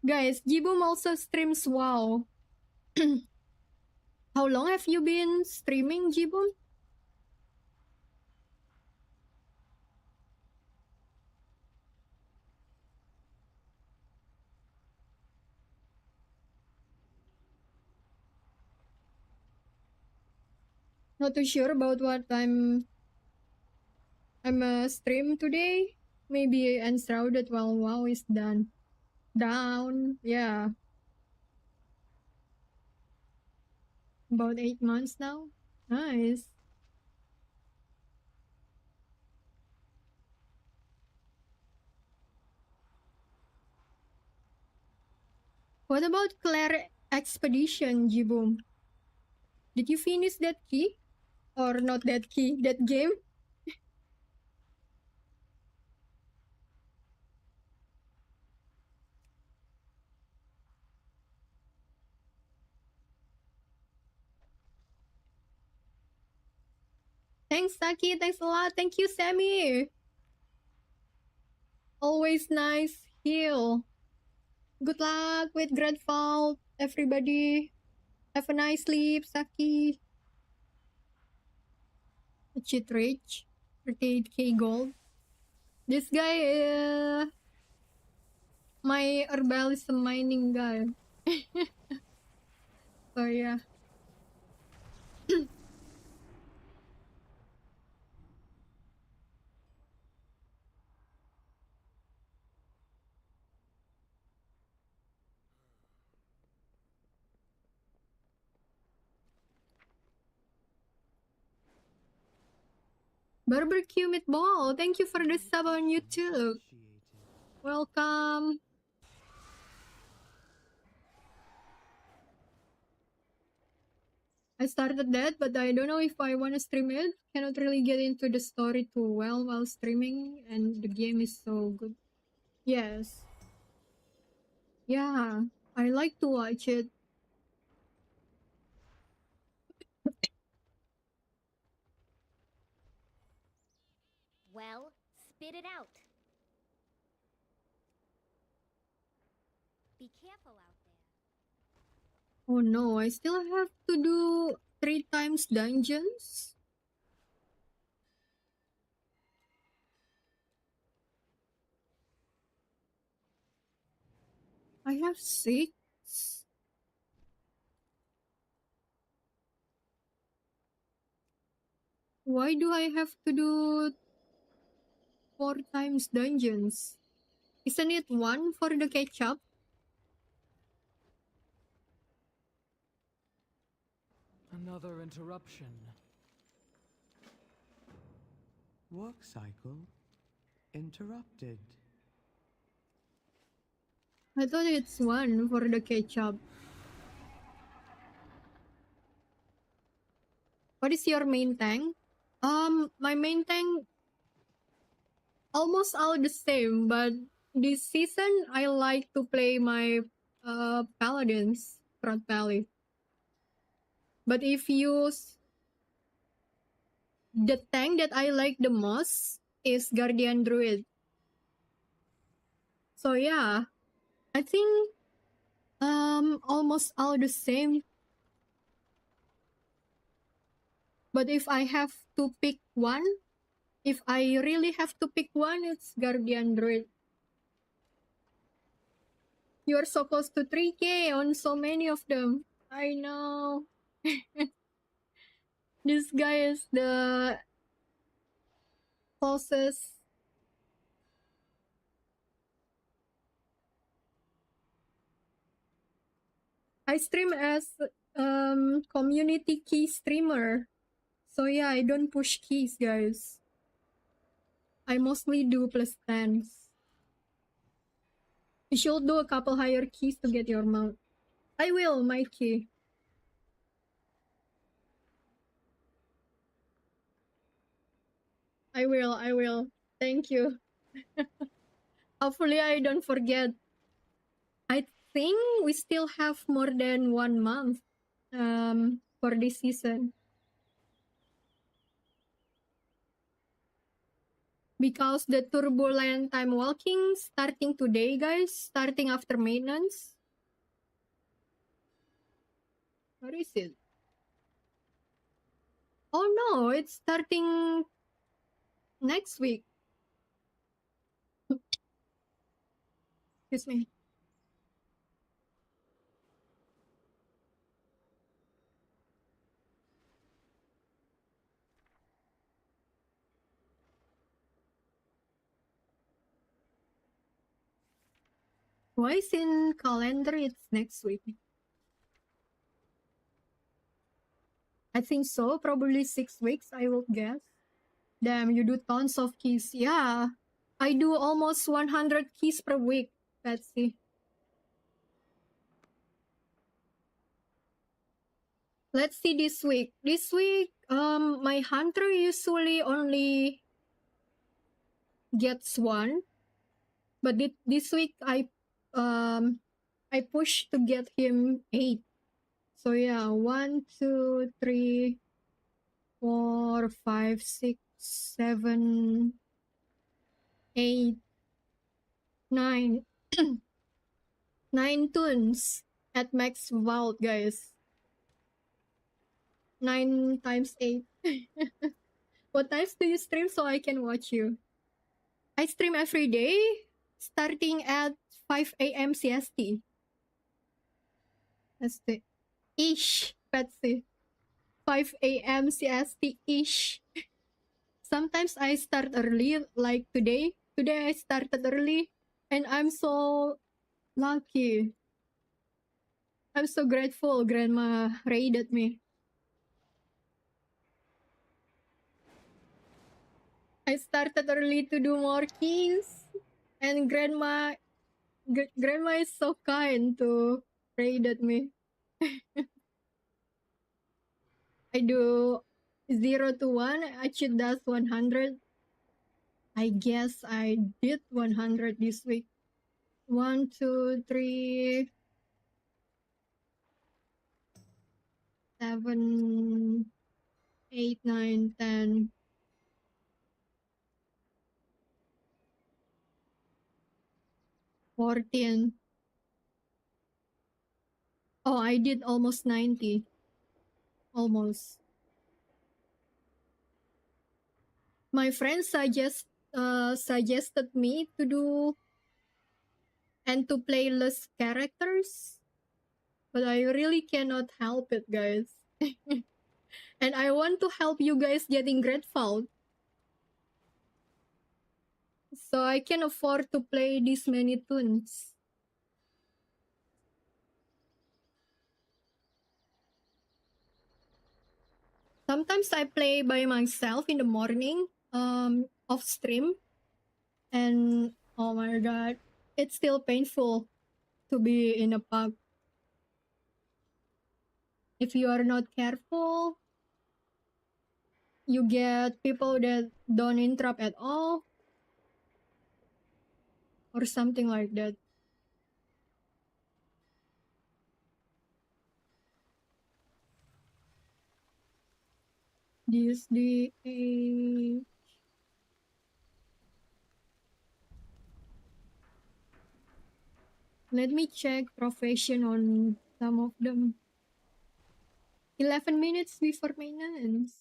Guys, Jibum also streams WoW. How long have you been streaming, Jibum? Not too sure about what I'm stream today. Maybe Enshrouded while WoW is done. Down, yeah. About 8 months now. Nice. What about Claire Expedition, Jibum? Did you finish that key? Or not that key, that game? Thanks, Saki. Thanks a lot. Thank you, Sammy. Always nice heal. Good luck with Gradfall, everybody. Have a nice sleep, Saki. Cheat rage. 38k gold. This guy, my herbalism mining guy. So yeah. Barbecue meatball, thank you for the sub on YouTube. Welcome. I started that, but I don't know if I want to stream it. Cannot really get into the story too well while streaming, and the game is so good. Yes. Yeah, I like to watch it.
Well, spit it out. Be careful out there.
Oh no, I still have to do 3 times dungeons? I have 6? Why do I have to do 4 times dungeons? Isn't it 1 for the ketchup?
Another interruption. Work cycle interrupted.
I thought it's 1 for the ketchup. What is your main tank? My main tank almost all the same, but this season I like to play my paladins, front pally. But if you the tank that I like the most is Guardian Druid. So yeah, I think almost all the same. But if I have to pick one, if I really have to pick one, it's Guardian Druid. You are so close to 3k on so many of them. I know. This guy is the closest. I stream as community key streamer. So yeah, I don't push keys, guys. I mostly do plus 10s. You should do a couple higher keys to get your mount. I will, Mikey. I will. Thank you. Hopefully I don't forget. I think we still have more than 1 month for this season. Because the turbulent time walking starting today, guys, starting after maintenance. Where is it? Oh no, it's starting next week. Excuse me. Why is in calendar it's next week? I think so, probably 6 weeks, I will guess. Damn, you do tons of keys. Yeah, I do almost 100 keys per week. Let's see. Let's see this week. This week, my hunter usually only gets 1. But this week, I pushed to get him 8. So yeah, 1, 2, 3, 4, 5, 6, 7, 8, 9. 9 tunes at max vault, guys. 9 times 8. What times do you stream so I can watch you? I stream every day, starting at 5 a.m. CST. That's the ish, Patsy. 5 a.m. CST-ish. Sometimes I start early, like today. Today I started early, and I'm so lucky. I'm so grateful Grandma raided me. I started early to do more keys, and Grandma is so kind to raided me. I do 0 to 1. Achid does 100. I guess I did 100 this week. 1, 2, 3, 7, 8, 9, 10. 14. Oh, I did almost 90. Almost. My friends suggested me to do and to play less characters, but I really cannot help it, guys. And I want to help you guys getting grateful, so I can afford to play this many tunes. Sometimes I play by myself in the morning, off stream, and oh my god, it's still painful to be in a pub. If you are not careful, you get people that don't interrupt at all, or something like that. This the Let me check profession on some of them. 11 minutes before maintenance.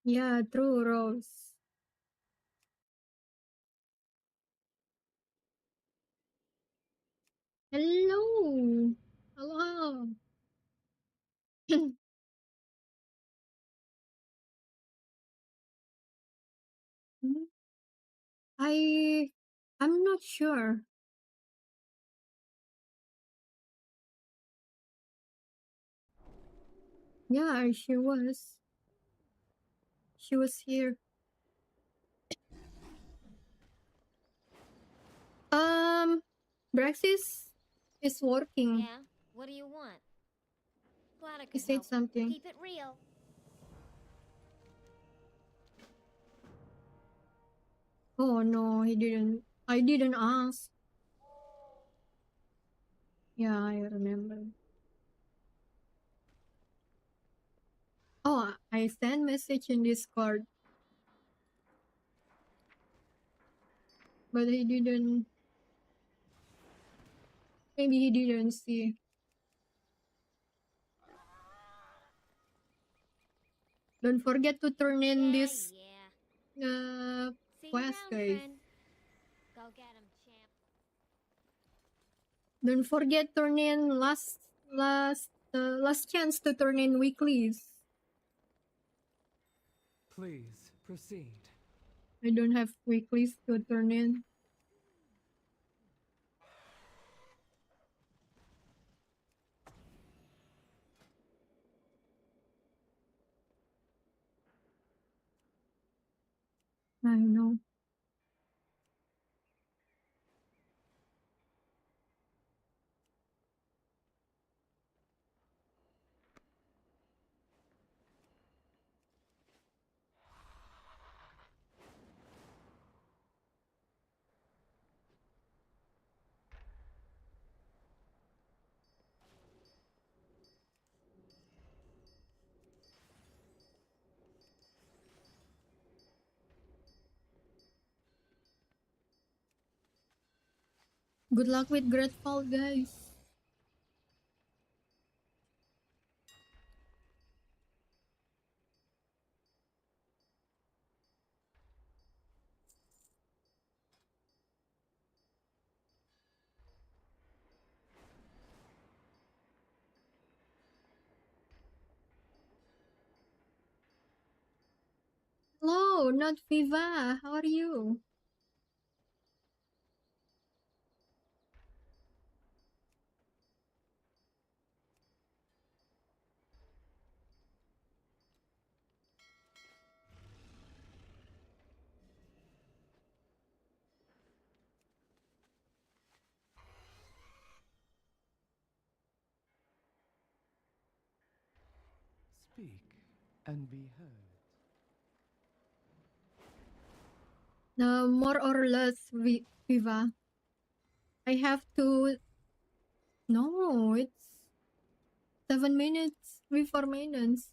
Yeah, true, Rose. Hello. Hello. I'm not sure. Yeah, she was. She was here. Braxis is working.
Yeah? What do you want? Glad I
He
could
said
help.
something.
Keep it real.
Oh no, he didn't. I didn't ask. Yeah, I remember. Oh, I sent message in Discord. But he didn't. Maybe he didn't see. Don't forget to turn in this
See you
quest,
around,
guys.
friend. Go get him, champ.
Don't forget turn in last chance to turn in weeklies.
Please, proceed.
I don't have weeklies to turn in. I know. Good luck with Grateful, guys. Hello, not Viva. How are you?
Speak and be heard.
More or less, Viva. I have to. No, it's 7 minutes before maintenance.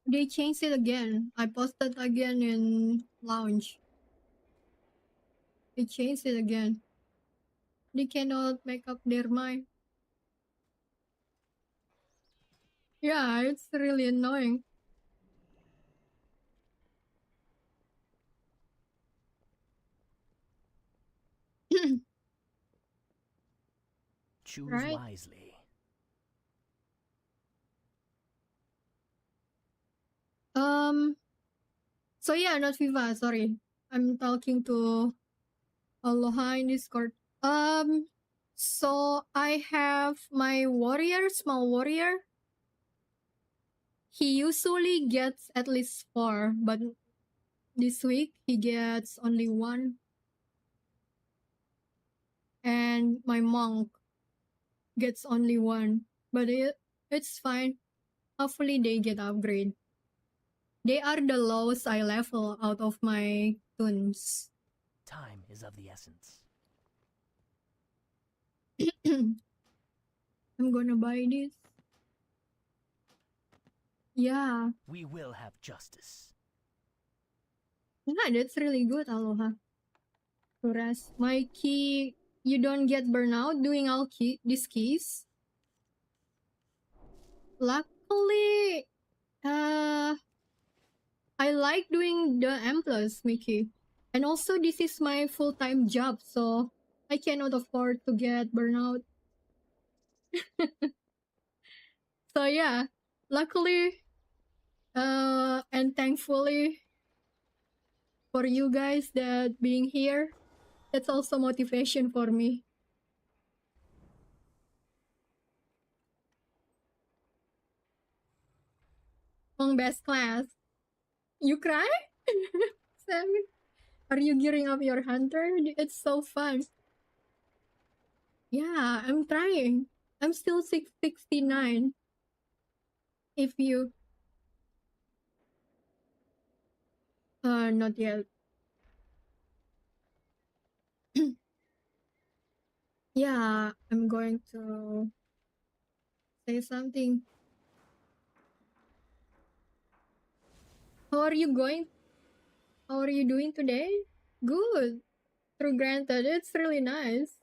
They changed it again. I posted again in lounge. They changed it again. They cannot make up their mind. Yeah, it's really annoying.
Choose
Right?
wisely.
So yeah, not Viva, sorry. I'm talking to Aloha in Discord. So I have my warrior, small warrior. He usually gets at least 4, but this week he gets only 1. And my monk gets only 1. But it's fine. Hopefully they get upgrade. They are the lowest I level out of my tunes.
Time is of the essence.
I'm gonna buy this. Yeah.
We will have justice.
Yeah, that's really good, Aloha. To rest. My key, you don't get burnout doing all these keys. Luckily, I like doing the M+, Mickey. And also, this is my full-time job, so I cannot afford to get burnout. So yeah, luckily, and thankfully for you guys that being here, that's also motivation for me. on best class. You cry? Sammy? Are you gearing up your hunter? It's so fun. Yeah, I'm trying. I'm still 669. If you... not yet. Yeah, I'm going to say something. How are you going? How are you doing today? Good. Through granted, it's really nice.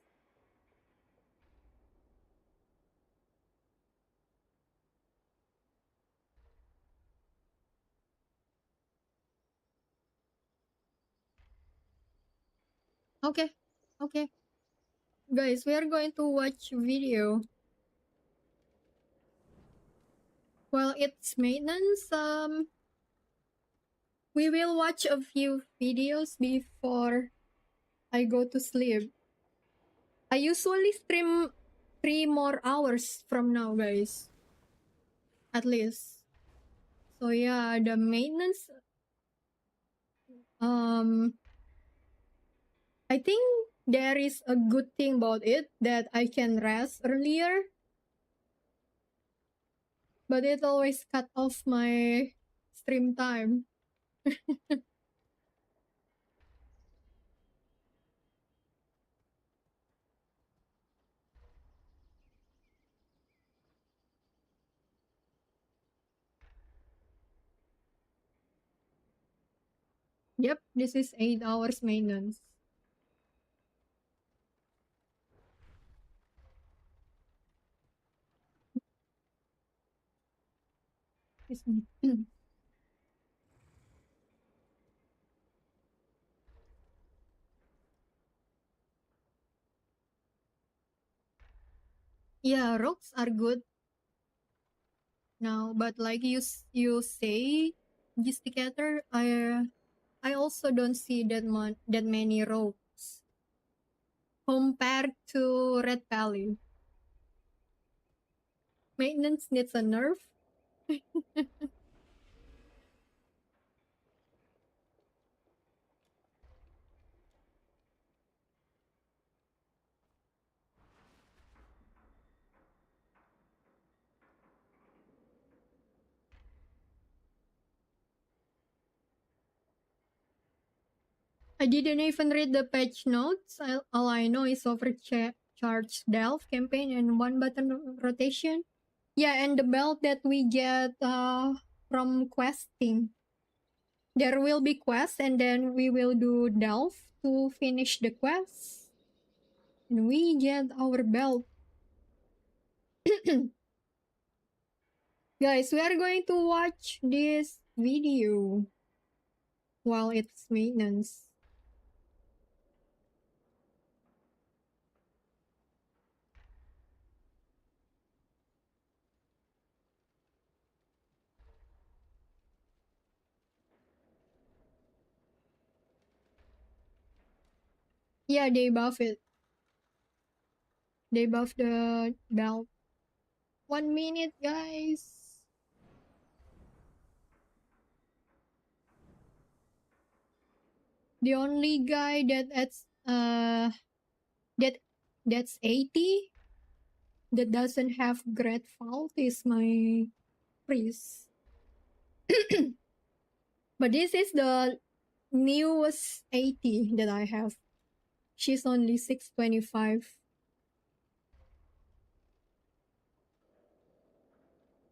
Okay. Okay. Guys, we are going to watch video. While it's maintenance, we will watch a few videos before I go to sleep. I usually stream 3 more hours from now, guys. At least. So yeah, the maintenance, I think there is a good thing about it that I can rest earlier. But it always cut off my stream time. Yep, this is 8 hours maintenance. Yeah, rocks are good now, but like you say, Gisticator, I also don't see that many rogues compared to Red Valley. Maintenance needs a nerf. I didn't even read the patch notes. All I know is overcharged Delve campaign and one button rotation. Yeah, and the belt that we get from questing. There will be quests and then we will do Delve to finish the quest. And we get our belt. Guys, we are going to watch this video while it's maintenance. Yeah, they buff it. They buff the belt. 1 minute, guys. The only guy that that's 80 that doesn't have great fault is my priest. But this is the newest 80 that I have. She's only 625.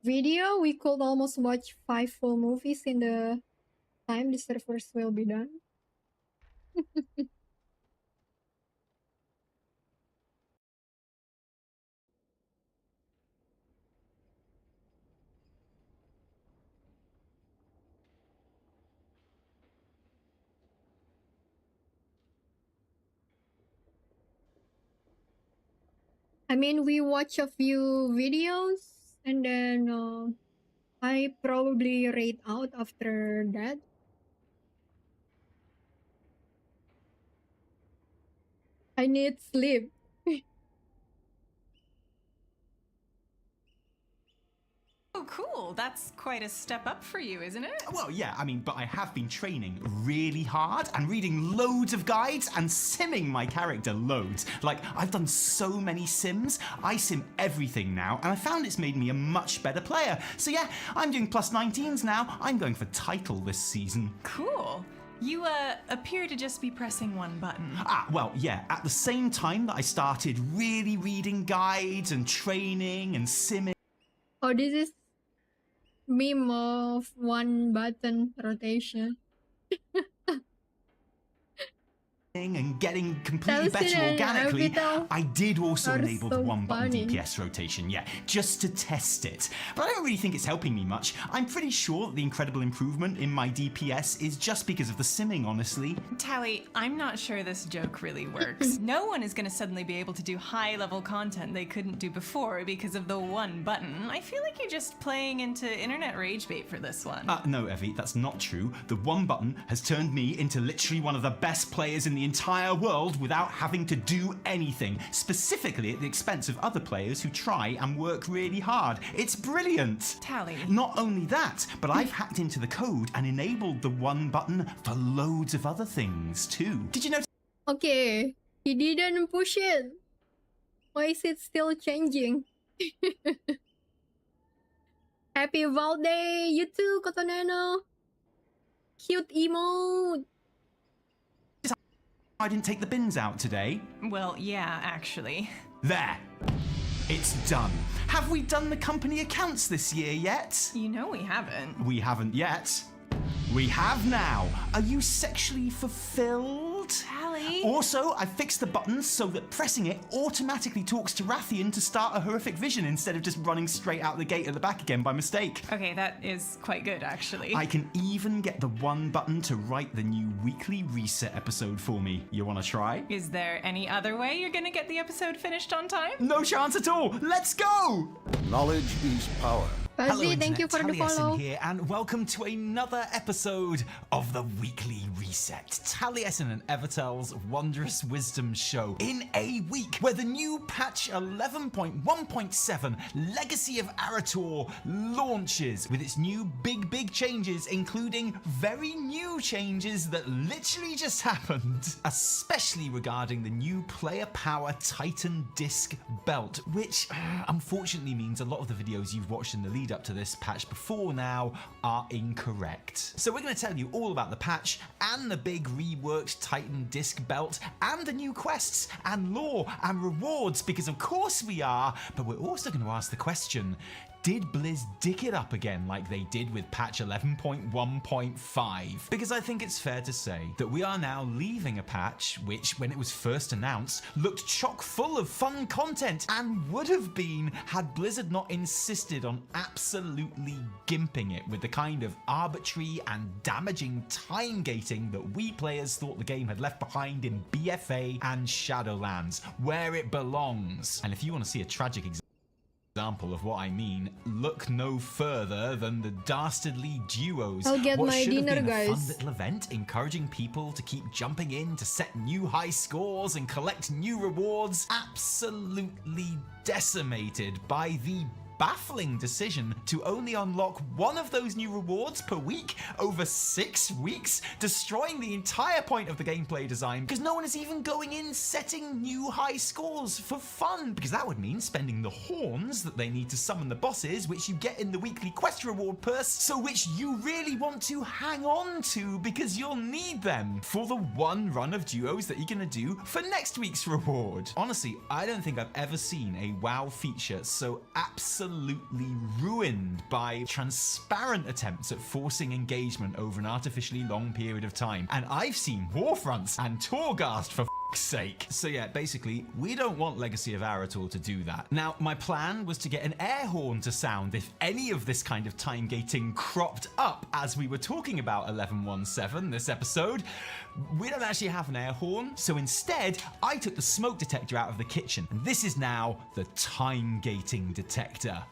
Video, we could almost watch 5 full movies in the time the servers will be done. I mean, we watch a few videos and then I probably rate out after that. I need sleep.
Oh, cool. That's quite a step up for you, isn't it?
Well, yeah, I mean, but I have been training really hard and reading loads of guides and simming my character loads. Like, I've done so many sims. I sim everything now, and I found it's made me a much better player. So yeah, I'm doing plus 19s now. I'm going for title this season.
Cool. You, appear to just be pressing one button.
Well, yeah, at the same time that I started really reading guides and training and simming.
Oh, this is meme of one button rotation.
And getting completely better organically, I did also enable the one button DPS rotation, yeah, just to test it. But I don't really think it's helping me much. I'm pretty sure that the incredible improvement in my DPS is just because of the simming, honestly.
Tally, I'm not sure this joke really works. No one is going to suddenly be able to do high-level content they couldn't do before because of the one button. I feel like you're just playing into internet rage bait for this one.
No, Evie, that's not true. The one button has turned me into literally one of the best players in the entire world without having to do anything, specifically at the expense of other players who try and work really hard. It's brilliant.
Tally.
Not only that, but I've hacked into the code and enabled the one button for loads of other things too. Did you notice?
Okay, he didn't push it. Why is it still changing? Happy Val Day, you too, Cotoneno. Cute emote.
I didn't take the bins out today?
Well, yeah, actually.
There. It's done. Have we done the company accounts this year yet?
You know we haven't.
We haven't yet. We have now. Are you sexually fulfilled?
Tally.
Also, I fixed the buttons so that pressing it automatically talks to Rathian to start a horrific vision instead of just running straight out the gate at the back again by mistake.
Okay, that is quite good, actually.
I can even get the one button to write the new weekly reset episode for me. You want to try?
Is there any other way you're gonna get the episode finished on time?
No chance at all. Let's go!
Knowledge is power.
Hello,
Fuzzy, thank you for the follow.
here, and welcome to another episode of the Weekly Reset. Taliesin and Evertel's Wondrous Wisdom Show. In a week where the new patch 11.1.7 Legacy of Arator launches with its new big changes, including very new changes that literally just happened, especially regarding the new player power Titan disc belt, which unfortunately means a lot of the videos you've watched in the lead up to this patch before now are incorrect. So we're going to tell you all about the patch and the big reworked Titan disc belt and the new quests and lore and rewards, because of course we are, but we're also going to ask the question, did Blizz dick it up again like they did with patch 11.1.5? Because I think it's fair to say that we are now leaving a patch which, when it was first announced, looked chock full of fun content and would have been had Blizzard not insisted on absolutely gimping it with the kind of arbitrary and damaging time gating that we players thought the game had left behind in BFA and Shadowlands, where it belongs. And if you want to see a tragic example of what I mean, look no further than the Dastardly Duos.
I'll get
what
my
should have
dinner,
been a fun
guys.
little event encouraging people to keep jumping in to set new high scores and collect new rewards, absolutely decimated by the baffling decision to only unlock one of those new rewards per week over 6 weeks, destroying the entire point of the gameplay design because no one is even going in setting new high scores for fun, because that would mean spending the horns that they need to summon the bosses, which you get in the weekly quest reward purse, so which you really want to hang on to because you'll need them for the one run of duos that you're gonna do for next week's reward. Honestly, I don't think I've ever seen a WoW feature so absolutely ruined by transparent attempts at forcing engagement over an artificially long period of time. And I've seen Warfronts and Torghast for f***'s sake. So yeah, basically, we don't want Legacy of Arator to do that. Now, my plan was to get an air horn to sound if any of this kind of time gating cropped up as we were talking about 11.1.7 this episode. We don't actually have an air horn, so instead, I took the smoke detector out of the kitchen, and this is now the time gating detector.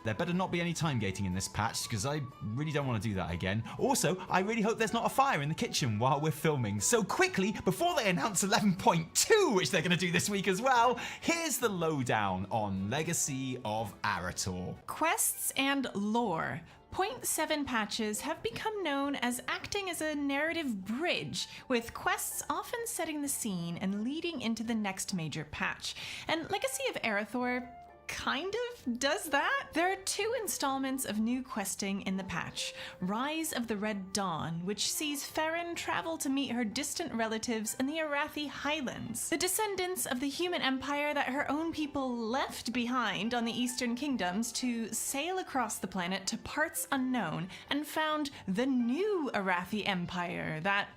There better not be any time gating in this patch, because I really don't want to do that again. Also, I really hope there's not a fire in the kitchen while we're filming. So quickly, before they announce 11.2, which they're going to do this week as well, here's the lowdown on Legacy of Arator.
Quests and lore. 0.7 patches have become known as acting as a narrative bridge, with quests often setting the scene and leading into the next major patch. And Legacy of Arator kind of does that. There are 2 installments of new questing in the patch. Rise of the Red Dawn, which sees Farron travel to meet her distant relatives in the Arathi Highlands, the descendants of the human empire that her own people left behind on the Eastern Kingdoms to sail across the planet to parts unknown and found the new Arathi Empire that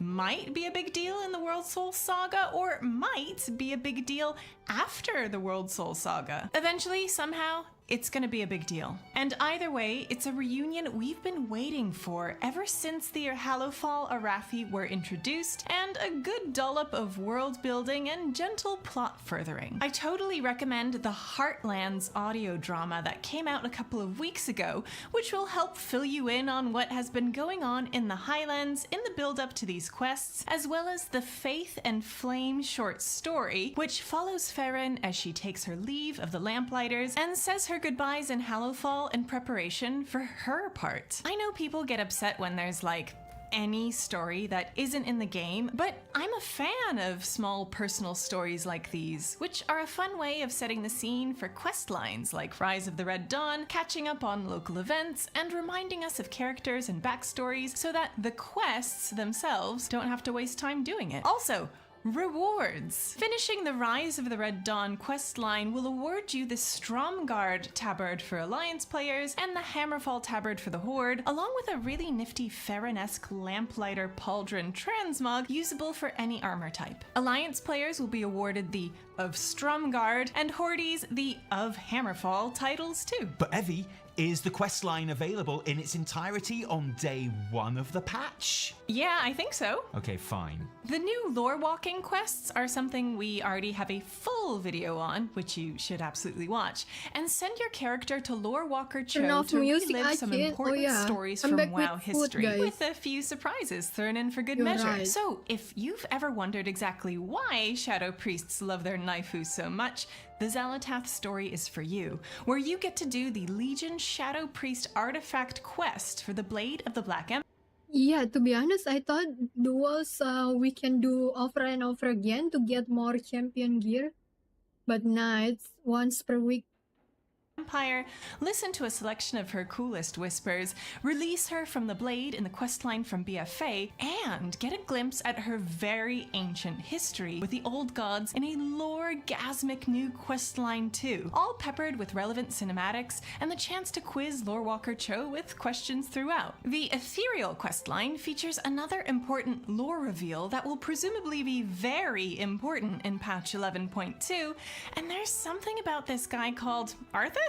might be a big deal in the World Soul Saga, or might be a big deal after the World Soul Saga. Eventually, somehow, it's gonna be a big deal. And either way, it's a reunion we've been waiting for ever since the Hallowfall Arathi were introduced, and a good dollop of world building and gentle plot furthering. I totally recommend the Heartlands audio drama that came out a couple of weeks ago, which will help fill you in on what has been going on in the Highlands in the build-up to these quests, as well as the Faith and Flame short story, which follows Farron as she takes her leave of the Lamplighters and says her goodbyes in Hallowfall in preparation for her part. I know people get upset when there's like any story that isn't in the game, but I'm a fan of small personal stories like these, which are a fun way of setting the scene for quest lines like Rise of the Red Dawn, catching up on local events, and reminding us of characters and backstories so that the quests themselves don't have to waste time doing it. Also, rewards. Finishing the Rise of the Red Dawn questline will award you the Stromgard tabard for Alliance players and the Hammerfall tabard for the Horde, along with a really nifty Farron-esque Lamplighter Pauldron transmog usable for any armor type. Alliance players will be awarded the Of Stromgard, and Hordes the Of Hammerfall titles too.
But Evie, is the questline available in its entirety on day 1 of the patch?
Yeah, I think so.
Okay, fine.
The new lore walking quests are something we already have a full video on, which you should absolutely watch. And send your character to Lore Walker Cho to relive some important stories from WoW history, with a few surprises thrown in for good measure.
Right.
So, if you've ever wondered exactly why Shadow Priests love their Naifu so much, the Xalatath story is for you, where you get to do the Legion Shadow Priest artifact quest for the Blade of the Black Empire.
Yeah, to be honest, I thought duels we can do over and over again to get more champion gear. But nah, it's once per week.
Empire, listen to a selection of her coolest whispers, release her from the Blade in the questline from BFA, and get a glimpse at her very ancient history with the old gods in a lore-gasmic new questline too, all peppered with relevant cinematics and the chance to quiz Lorewalker Cho with questions throughout. The Ethereal questline features another important lore reveal that will presumably be very important in patch 11.2, and there's something about this guy called Arthas?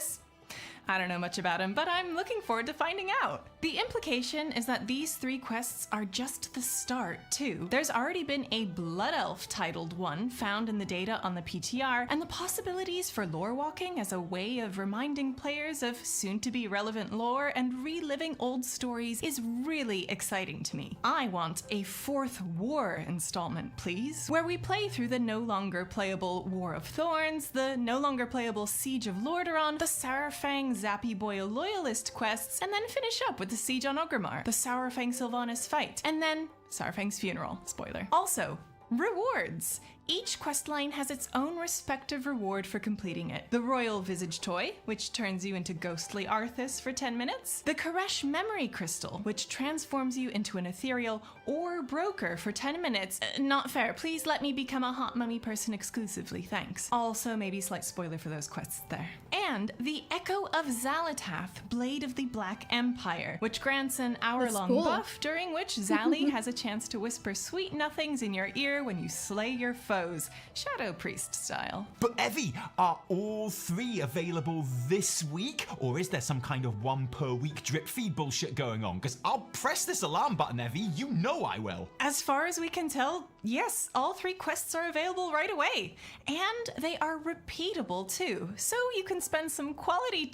I don't know much about him, but I'm looking forward to finding out. The implication is that these 3 quests are just the start, too. There's already been a Blood Elf titled one found in the data on the PTR, and the possibilities for lore walking as a way of reminding players of soon-to-be relevant lore and reliving old stories is really exciting to me. I want a 4th War installment, please, where we play through the no longer playable War of Thorns, the no longer playable Siege of Lordaeron, the Saurfang Zappy Boy Loyalist quests, and then finish up with the Siege on Orgrimmar, the Saurfang Sylvanas fight, and then Saurfang's funeral. Spoiler. Also, rewards. Each questline has its own respective reward for completing it. The Royal Visage Toy, which turns you into ghostly Arthas for 10 minutes. The Koresh Memory Crystal, which transforms you into an ethereal or broker for 10 minutes. Not fair. Please let me become a hot mummy person exclusively, thanks. Also, maybe slight spoiler for those quests there. And the Echo of Xalatath, Blade of the Black Empire, which grants an hour-long buff during which Xali has a chance to whisper sweet nothings in your ear when you slay your foes, Shadow Priest style.
But Evie, are all 3 available this week? Or is there some kind of 1 per week drip feed bullshit going on? Because I'll press this alarm button, Evie, you know I will.
As far as we can tell, yes, all 3 quests are available right away. And they are repeatable too, so you can spend some quality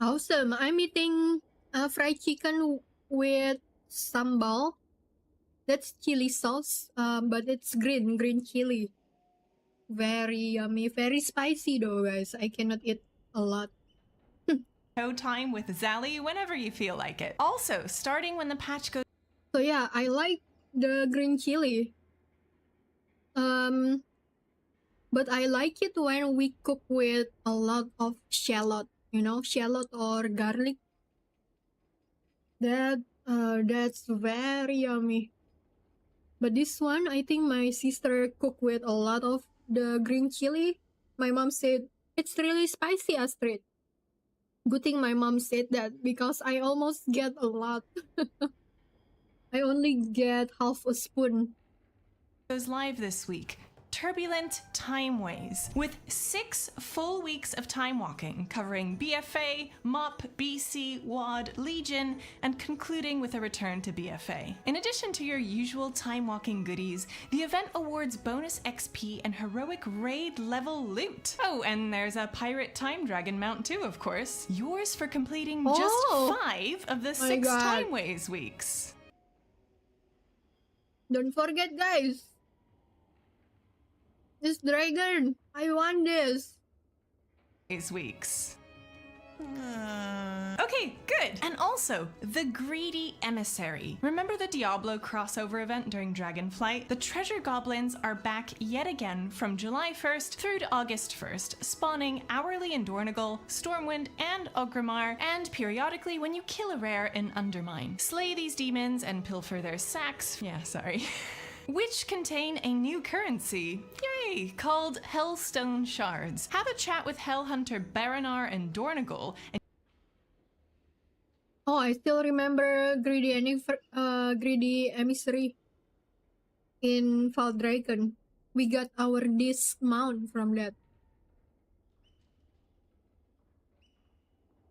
Awesome. I'm eating fried chicken with sambal. That's chili sauce, but it's green chili. Very yummy, very spicy though, guys. I cannot eat a lot.
No time with Zally whenever you feel like it. Also, starting when the patch goes.
So yeah, I like the green chili. But I like it when we cook with a lot of shallot, you know, shallot or garlic. That's very yummy. But this one, I think my sister cooked with a lot of the green chili. My mom said, it's really spicy, Astrid. Good thing my mom said that because I almost get a lot. I only get half a spoon.
Goes live this week. Turbulent Timeways, with 6 full weeks of time walking, covering BFA, MOP, BC, WAD, Legion, and concluding with a return to BFA. In addition to your usual time walking goodies, the event awards bonus XP and heroic raid level loot. Oh, and there's a pirate time dragon mount too, of course. Yours for completing just 5 of the 6 Timeways weeks.
Don't forget, guys. This dragon, I want this.
These weeks. Okay, good. And also, the Greedy Emissary. Remember the Diablo crossover event during Dragonflight? The treasure goblins are back yet again from July 1st through to August 1st, spawning hourly in Dornigal, Stormwind, and Orgrimmar, and periodically when you kill a rare in Undermine. Slay these demons and pilfer their sacks. Yeah, sorry. Which contain a new currency, yay, called Hellstone Shards. Have a chat with Hellhunter Baranar and Dornigal.
Oh, I still remember Greedy Emissary in Valdraken. We got our disc mount from that.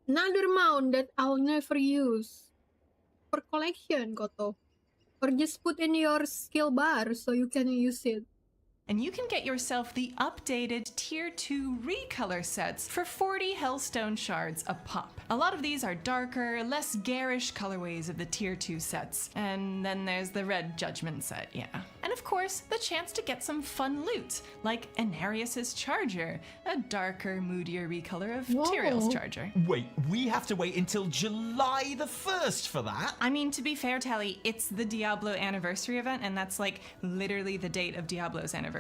Another mount that I'll never use. For collection, Koto. Or just put in your skill bar so you can use it.
And you can get yourself the updated Tier 2 recolor sets for 40 Hellstone Shards a pop. A lot of these are darker, less garish colorways of the Tier 2 sets. And then there's the Red Judgment set, yeah. And of course, the chance to get some fun loot, like Enarius' Charger, a darker, moodier recolor of Tyrael's Charger.
Wait, we have to wait until July the 1st for that?
I mean, to be fair, Tally, it's the Diablo anniversary event, and that's like literally the date of Diablo's anniversary.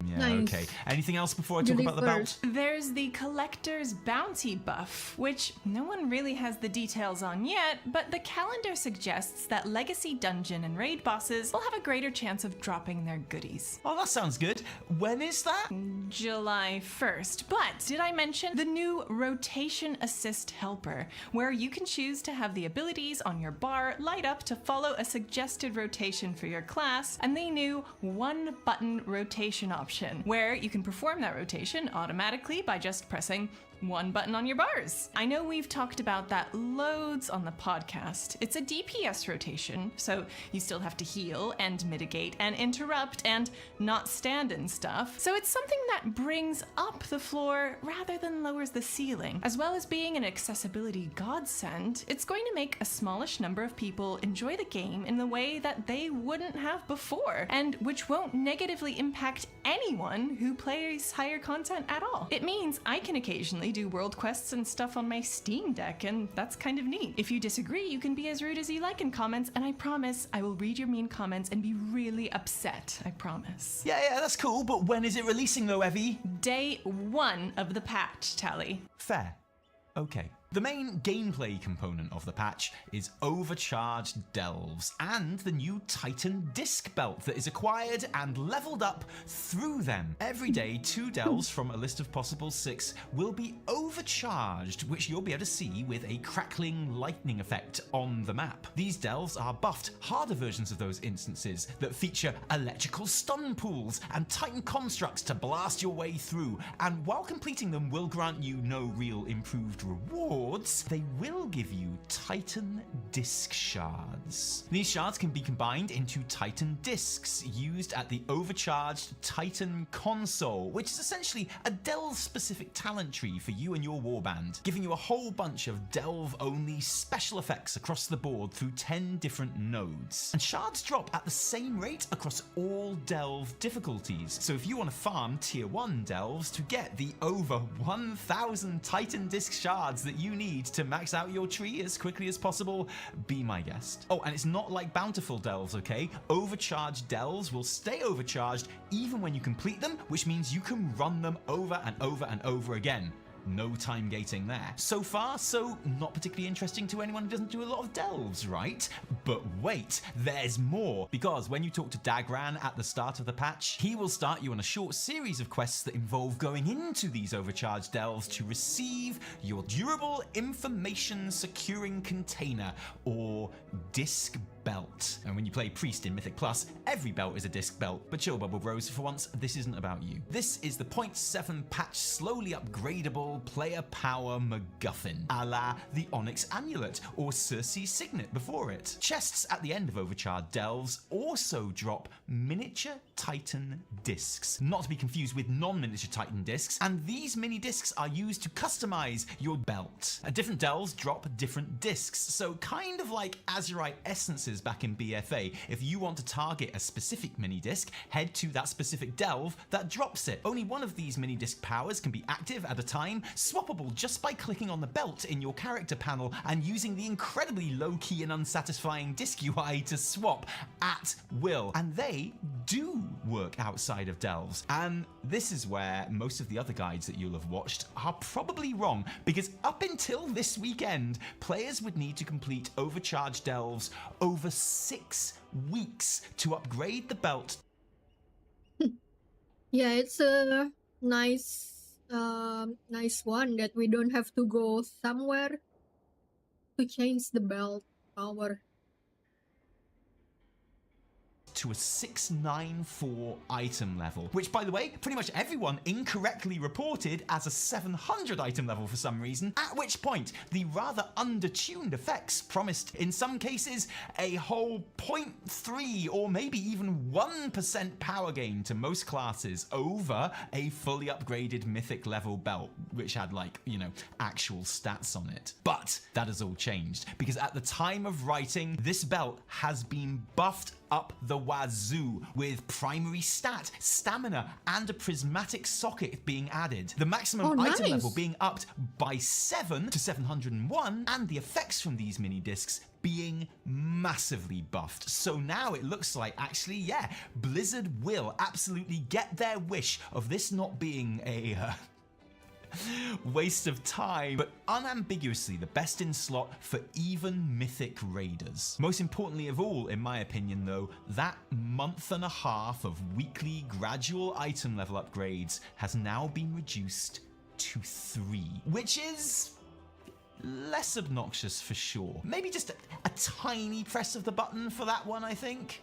Yeah, nice. Okay. Anything else before I talk about the belt?
There's the Collector's Bounty buff, which no one really has the details on yet, but the calendar suggests that Legacy Dungeon and Raid bosses will have a greater chance of dropping their goodies.
Oh, that sounds good. When is that?
July 1st. But did I mention the new Rotation Assist Helper, where you can choose to have the abilities on your bar light up to follow a suggested rotation for your class, and the new one-button rotation option, where you can perform that rotation automatically by just pressing one button on your bars. I know we've talked about that loads on the podcast. It's a DPS rotation, so you still have to heal and mitigate and interrupt and not stand and stuff. So it's something that brings up the floor rather than lowers the ceiling. As well as being an accessibility godsend, it's going to make a smallish number of people enjoy the game in the way that they wouldn't have before, and which won't negatively impact anyone who plays higher content at all. It means I can occasionally do world quests and stuff on my Steam Deck, and that's kind of neat. If you disagree, you can be as rude as you like in comments, and I promise I will read your mean comments and be really upset. I promise.
Yeah, that's cool, but when is it releasing though, Evie?
Day 1 of the patch, Tally.
Fair. Okay. The main gameplay component of the patch is overcharged delves and the new Titan disc belt that is acquired and leveled up through them. Every day, 2 delves from a list of possible 6 will be overcharged, which you'll be able to see with a crackling lightning effect on the map. These delves are buffed, harder versions of those instances that feature electrical stun pools and Titan constructs to blast your way through, and while completing them will grant you no real improved reward, rewards, they will give you Titan Disc Shards. These shards can be combined into Titan Discs, used at the overcharged Titan console, which is essentially a Delve-specific talent tree for you and your warband, giving you a whole bunch of Delve-only special effects across the board through 10 different nodes. And shards drop at the same rate across all Delve difficulties, so if you want to farm Tier 1 Delves to get the over 1,000 Titan Disc Shards that you need to max out your tree as quickly as possible, be my guest. Oh, and it's not like bountiful Delves, okay? Overcharged Delves will stay overcharged even when you complete them, which means you can run them over and over and over again. No time gating there. So far, so not particularly interesting to anyone who doesn't do a lot of delves, right? But wait, there's more, because when you talk to Dagran at the start of the patch, he will start you on a short series of quests that involve going into these overcharged delves to receive your durable information securing container, or disc belt. And when you play Priest in Mythic Plus, every belt is a disc belt. But chill, Bubble Bros, for once, this isn't about you. This is the 0.7 patch slowly upgradable player power MacGuffin, a la the Onyx Amulet or Circe's Signet before it. Chests at the end of overcharged delves also drop miniature Titan discs, not to be confused with non-miniature Titan discs, and these mini discs are used to customize your belt. Different delves drop different discs, so kind of like Azurite essences back in BFA. If you want to target a specific mini disc, head to that specific delve that drops it. Only one of these mini disc powers can be active at a time, swappable just by clicking on the belt in your character panel and using the incredibly low-key and unsatisfying disc UI to swap at will. And they do work outside of delves. And this is where most of the other guides that you'll have watched are probably wrong, because up until this weekend, players would need to complete overcharged delves over 6 weeks to upgrade the belt.
Yeah, it's a nice one that we don't have to go somewhere to change the belt power.
To a 694 item level, which, by the way, pretty much everyone incorrectly reported as a 700 item level for some reason, at which point the rather undertuned effects promised in some cases a whole 0.3 or maybe even 1% power gain to most classes over a fully upgraded mythic level belt, which had, like, you know, actual stats on it. But that has all changed, because at the time of writing, this belt has been buffed up the wazoo, with primary stat, stamina, and a prismatic socket being added. The maximum item level being upped by 7 to 701, and the effects from these mini discs being massively buffed. So now it looks like, actually, yeah, Blizzard will absolutely get their wish of this not being a waste of time, but unambiguously the best in slot for even mythic raiders. Most importantly of all, in my opinion though, that month and a half of weekly gradual item level upgrades has now been reduced to 3, which is less obnoxious for sure. Maybe just a tiny press of the button for that one, I think.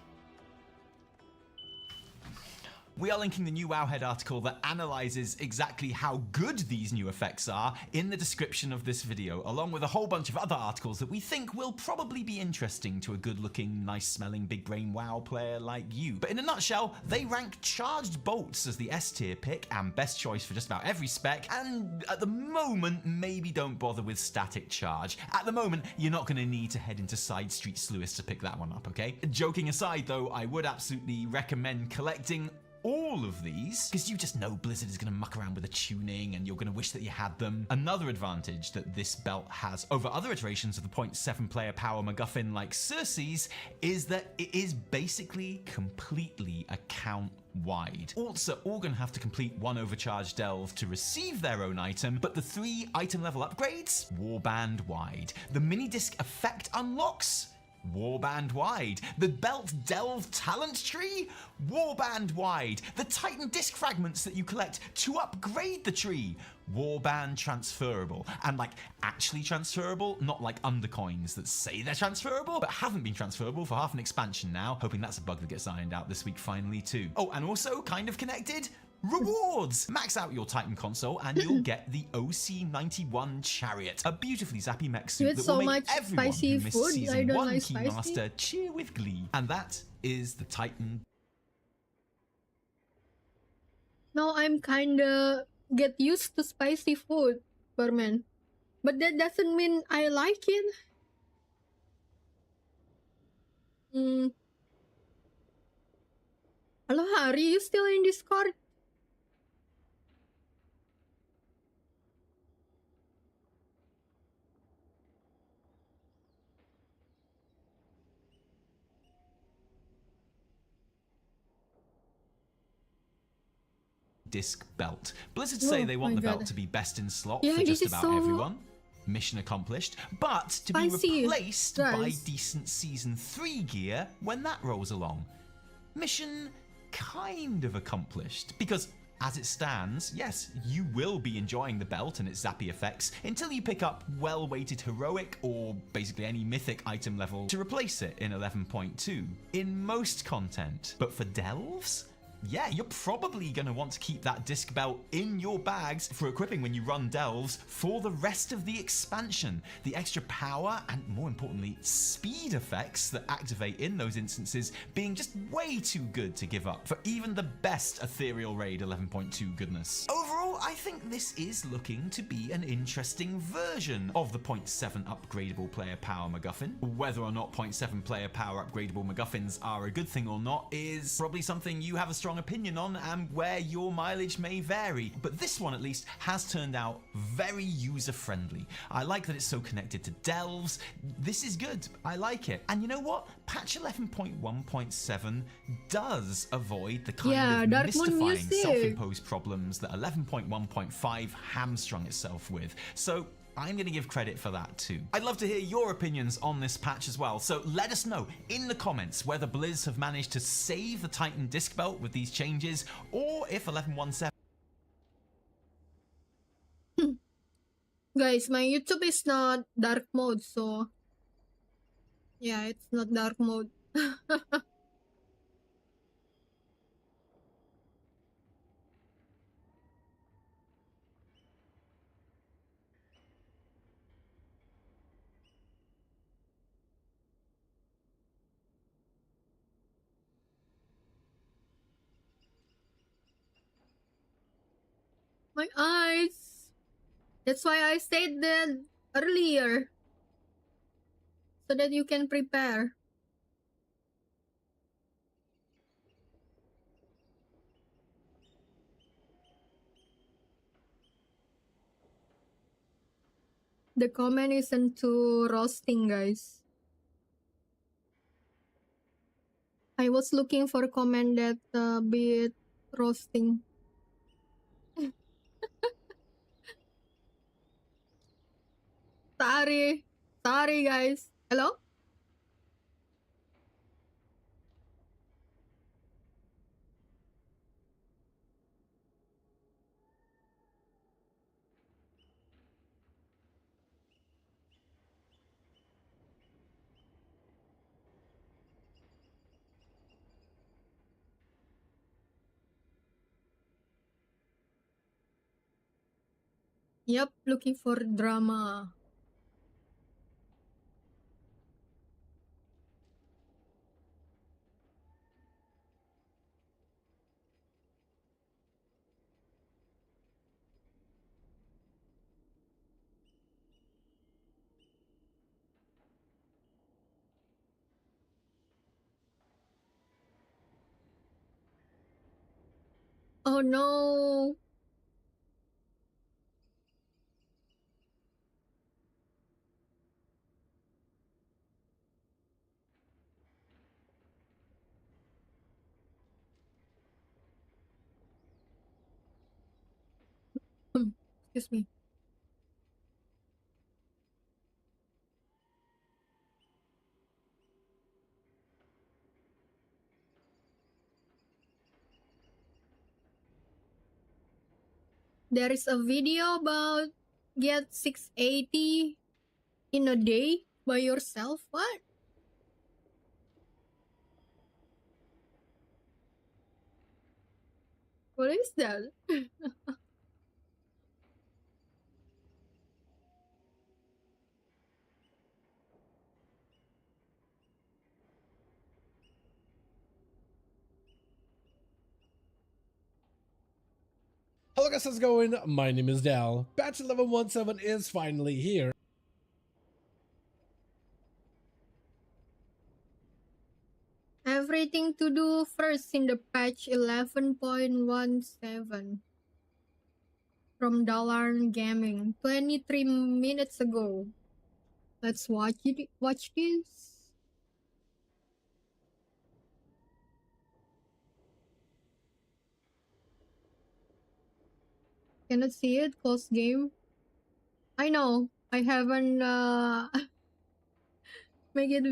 We are linking the new Wowhead article that analyzes exactly how good these new effects are in the description of this video, along with a whole bunch of other articles that we think will probably be interesting to a good-looking, nice-smelling, big-brain WoW player like you. But in a nutshell, they rank charged bolts as the S-tier pick and best choice for just about every spec, and at the moment, maybe don't bother with static charge. At the moment, you're not going to need to head into Side Street Sluice to pick that one up, okay? Joking aside though, I would absolutely recommend collecting all of these, because you just know Blizzard is going to muck around with the tuning and you're going to wish that you had them. Another advantage that this belt has over other iterations of the 0.7 player power MacGuffin like Circe's is that it is basically completely account wide. Alts are all going to have to complete one overcharged delve to receive their own item, but the 3 item level upgrades, warband wide. The mini disc effect unlocks, warband wide. The belt delve talent tree, warband wide. The Titan disc fragments that you collect to upgrade the tree, warband transferable. And like actually transferable, not like undercoins that say they're transferable but haven't been transferable for half an expansion now. Hoping that's a bug that gets ironed out this week finally too. Oh, and also kind of connected, rewards. Max out your Titan console and you'll get the OC91 Chariot, a beautifully zappy mech suit that will make everyone who missed Season 1 Keymaster cheer with glee. And that is the Titan.
Now I'm kinda get used to spicy food, Berman. But that doesn't mean I like it. Hello, Hari, you still in Discord?
Disc belt. Blizzard say they want the belt to be best in slot
Yeah,
for
this
just
is
about
so
everyone. Mission accomplished, but to be
spicy,
replaced by
guys.
decent Season 3 gear when that rolls along. Mission kind of accomplished, because as it stands, yes, you will be enjoying the belt and its zappy effects until you pick up well-weighted heroic or basically any mythic item level to replace it in 11.2 in most content. But for delves? Yeah, you're probably going to want to keep that disc belt in your bags for equipping when you run delves for the rest of the expansion. The extra power and, more importantly, speed effects that activate in those instances being just way too good to give up for even the best Ethereal Raid 11.2 goodness. Overall, I think this is looking to be an interesting version of the 0.7 upgradable player power MacGuffin. Whether or not 0.7 player power upgradable MacGuffins are a good thing or not is probably something you have a strong opinion on and where your mileage may vary, but this one at least has turned out very user-friendly. I like that it's so connected to delves. This is good. I like it. And you know what? Patch 11.1.7 does avoid the kind of mystifying self-imposed problems that 11.1.5 hamstrung itself with. So I'm going to give credit for that too. I'd love to hear your opinions on this patch as well, so let us know in the comments whether Blizz have managed to save the Titan disc belt with these changes, or if 11.1.7
Guys, my YouTube is not dark mode, so yeah, it's not dark mode. My eyes. That's why I said that earlier. So that you can prepare. The comment isn't too roasting, guys. I was looking for a comment that bit roasting. Sorry. Sorry, guys. Hello? Yep, looking for drama. Oh no. Excuse me. There is a video about get 680 in a day by yourself. What? What is that?
Hello guys, how's it going? My name is Dal. Patch 11.17 is finally here.
Everything to do first in the patch 11.17 from Dalarn Gaming 23 minutes ago. Let's watch it. Watch this. Cannot see it. Close game. I know. I haven't make it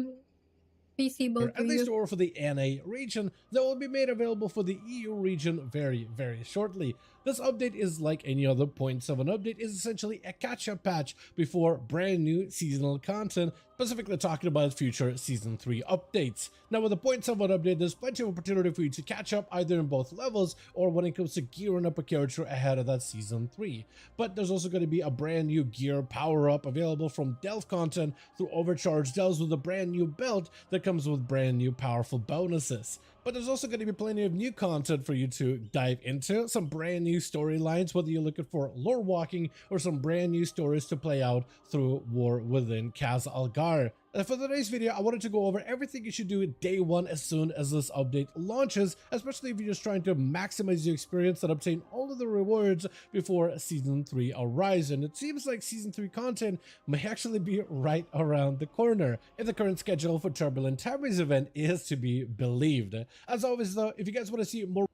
visible to
At least
you.
or for the NA region that will be made available for the EU region very shortly. This update is like any other 0.7 update, is essentially a catch-up patch before brand new seasonal content, specifically talking about future Season 3 updates. Now with the 0.7 update, there's plenty of opportunity for you to catch up either in both levels or when it comes to gearing up a character ahead of that Season 3. But there's also going to be a brand new gear power-up available from Delve content through overcharged delves with a brand new belt that comes with brand new powerful bonuses. But there's also going to be plenty of new content for you to dive into, some brand new storylines, whether you're looking for lore walking or some brand new stories to play out through War Within Kaz Algar. And for today's video, I wanted to go over everything you should do day one as soon as this update launches, especially if you're just trying to maximize your experience and obtain all of the rewards before Season 3 arrives. And it seems like Season 3 content may actually be right around the corner, if the current schedule for Turbulent Tabby's event is to be believed. As always though, if you guys want to see more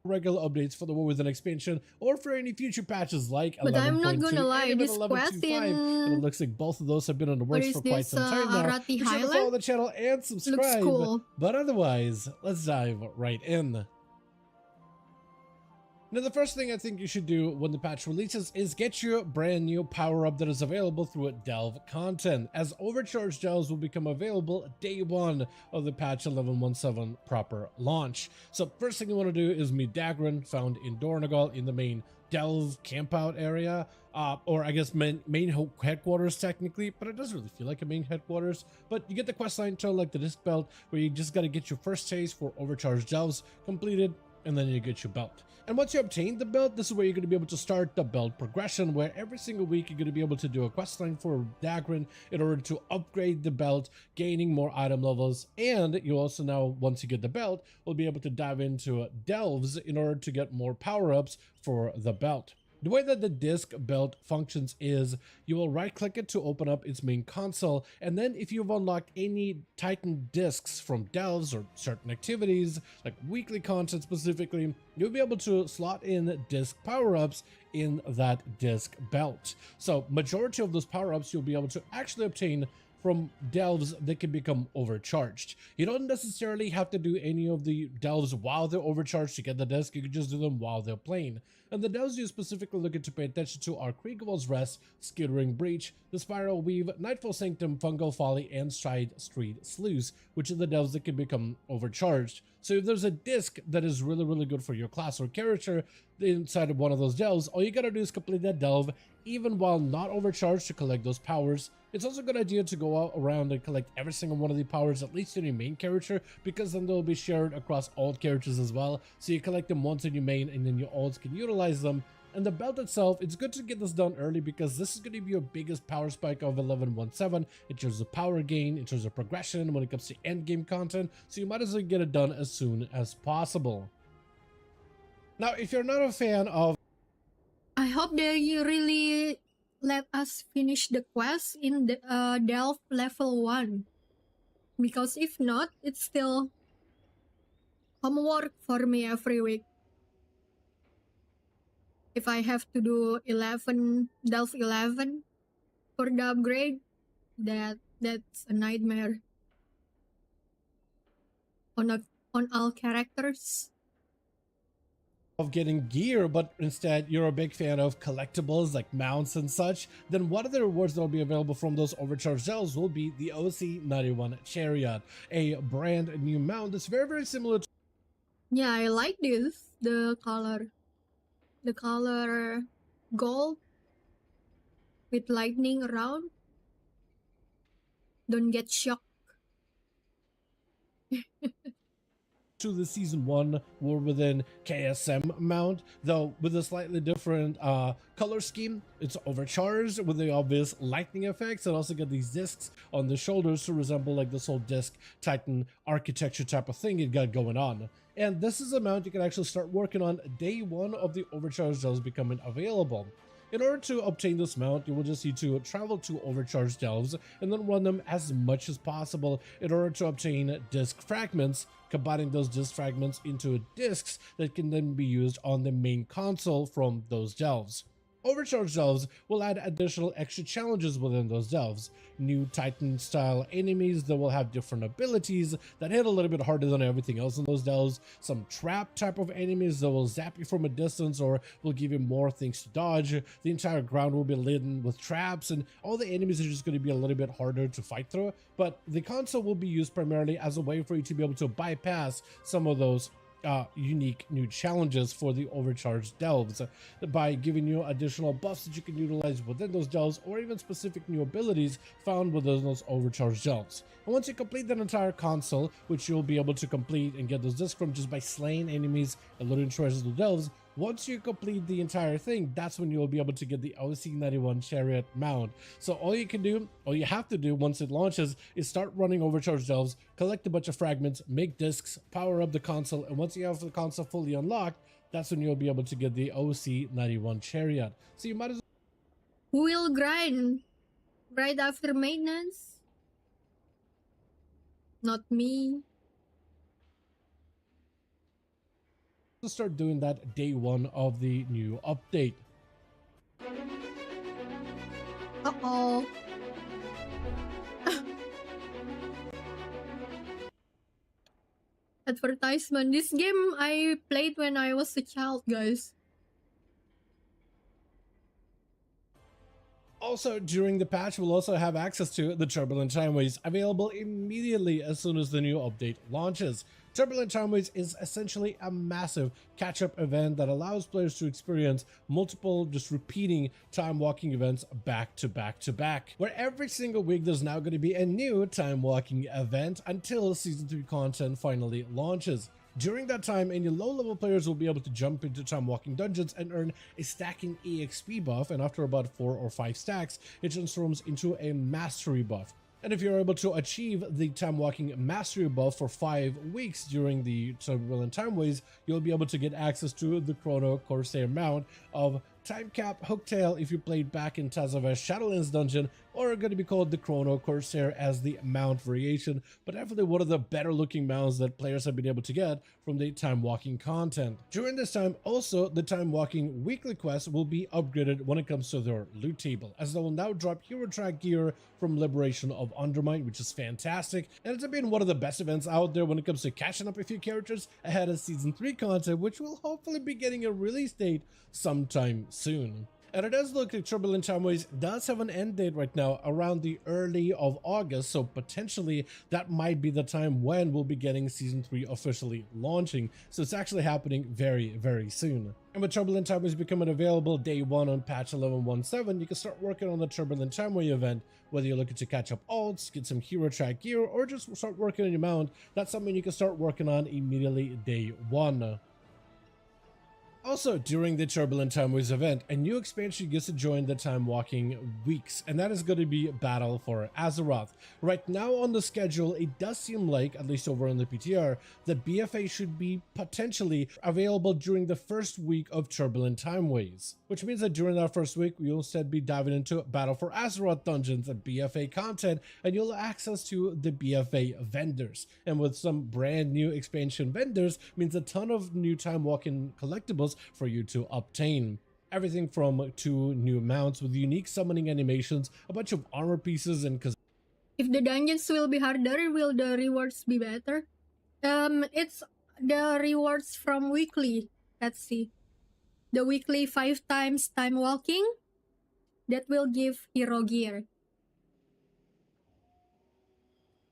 regular updates for the War Within expansion or for any future patches like 11.2
I'm not gonna lie,
and even
this
11.25, and it looks like both of those have been on the works for quite some time now.
Arati
Be sure to
Highland?
follow the channel and subscribe.
cool.
But otherwise, let's dive right in. Now, the first thing I think you should do when the patch releases is get your brand new power-up that is available through Delve content, as overcharged delves will become available day one of the patch 11.17 proper launch. So first thing you want to do is meet Dagran, found in Dornagal in the main Delve campout area, or I guess main headquarters technically, but it doesn't really feel like a main headquarters. But you get the questline to like the disc belt, where you just got to get your first taste for overcharged delves completed, and then you get your belt. And once you obtain the belt, this is where you're going to be able to start the belt progression, where every single week you're going to be able to do a questline for Dagran in order to upgrade the belt, gaining more item levels. And you also now, once you get the belt, will be able to dive into delves in order to get more power-ups for the belt. The way that the disc belt functions is you will right click it to open up its main console, and then if you've unlocked any Titan discs from delves or certain activities like weekly content specifically, you'll be able to slot in disc power-ups in that disc belt. So majority of those power-ups you'll be able to actually obtain from delves that can become overcharged. You don't necessarily have to do any of the delves while they're overcharged to get the disc, you can just do them while they're playing. And the delves you're specifically looking to pay attention to are Kriegwald's Rest, Skittering Breach, the Spiral Weave, Nightfall Sanctum, Fungal Folly, and Side Street Sluice, which are the delves that can become overcharged. So if there's a disc that is really good for your class or character inside of one of those delves, all you gotta do is complete that delve even while not overcharged to collect those powers. It's also a good idea to go out around and collect every single one of the powers, at least in your main character, because then they'll be shared across all characters as well. So you collect them once in your main and then your alts can utilize them. And the belt itself, it's good to get this done early because this is going to be your biggest power spike of 11.17 in terms of power gain, in terms of progression when it comes to end game content. So you might as well get it done as soon as possible. Now, if you're not a fan of...
I hope they really let us finish the quest in the Delve level 1. Because if not, it's still homework for me every week. If I have to do Delve 11 for the upgrade, that's a nightmare on all characters.
Of getting gear, but instead you're a big fan of collectibles like mounts and such, then one of the rewards that will be available from those overcharged delves will be the OC91 Chariot, a brand new mount that's very similar to...
Yeah, I like this. the color. The color gold with lightning around. Don't get shocked.
To the season 1 War Within KSM mount, though with a slightly different color scheme. It's overcharged with the obvious lightning effects, and also get these discs on the shoulders to resemble like this whole disc Titan architecture type of thing it got going on. And this is a mount you can actually start working on day 1 of the overcharged delves becoming available. In order to obtain this mount, you will just need to travel to overcharged delves and then run them as much as possible in order to obtain disc fragments, combining those disc fragments into discs that can then be used on the main console from those delves. Overcharged delves will add additional extra challenges within those delves. New Titan style enemies that will have different abilities that hit a little bit harder than everything else in those delves. Some trap type of enemies that will zap you from a distance or will give you more things to dodge. The entire ground will be laden with traps, and all the enemies are just going to be a little bit harder to fight through. But the console will be used primarily as a way for you to be able to bypass some of those unique new challenges for the overcharged delves by giving you additional buffs that you can utilize within those delves, or even specific new abilities found within those overcharged delves. And once you complete that entire console, which you'll be able to complete and get those discs from just by slaying enemies and looting treasures of the delves, once you complete the entire thing, that's when you'll be able to get the OC91 Chariot mount. So all you have to do once it launches is start running overcharged delves, collect a bunch of fragments, make discs, power up the console, and once you have the console fully unlocked, that's when you'll be able to get the OC91 Chariot. So you might as
Who will grind right after maintenance? Not me.
well start doing that day 1 of the new update.
Uh-oh. Advertisement. This game I played when I was a child, guys.
Also, during the patch, we'll also have access to the Turbulent Timeways, available immediately as soon as the new update launches. Turbulent Timeways is essentially a massive catch-up event that allows players to experience multiple, just repeating time-walking events back to back to back, where every single week there's now going to be a new time-walking event until Season 3 content finally launches. During that time, any low-level players will be able to jump into time-walking dungeons and earn a stacking EXP buff, and after about 4 or 5 stacks, it transforms into a mastery buff. And if you're able to achieve the time-walking mastery buff for 5 weeks during the Turbulent Timeways, you'll be able to get access to the Chrono Corsair mount of Time Cap Hooktail if you played back in Tazavesh Shadowlands dungeon, or are going to be called the Chrono Corsair as the mount variation, but definitely one of the better looking mounts that players have been able to get from the time walking content. During this time, also the time walking weekly quests will be upgraded when it comes to their loot table, as they will now drop hero track gear from Liberation of Undermine, which is fantastic, and it's been one of the best events out there when it comes to catching up a few characters ahead of Season 3 content, which will hopefully be getting a release date sometime soon. And it does look like Turbulent Timeways does have an end date right now around the early of August, so potentially that might be the time when we'll be getting Season 3 officially launching. So it's actually happening very, very soon. And with Turbulent Timeways becoming available day 1 on patch 11.17, you can start working on the Turbulent Timeway event, whether you're looking to catch up alts, get some hero track gear, or just start working on your mount. That's something you can start working on immediately day 1. Also, during the Turbulent Timeways event, a new expansion gets to join the Time Walking Weeks, and that is going to be Battle for Azeroth. Right now on the schedule, it does seem like, at least over on the PTR, that BFA should be potentially available during the first week of Turbulent Timeways, which means that during that first week, we'll instead be diving into Battle for Azeroth dungeons and BFA content, and you'll have access to the BFA vendors. And with some brand new expansion vendors, means a ton of new Time Walking collectibles for you to obtain. Everything from 2 new mounts with unique summoning animations, a bunch of armor pieces, and
if the dungeons will be harder, will the rewards be better? It's the rewards from weekly. Let's see. The weekly 5 times time walking, that will give hero gear.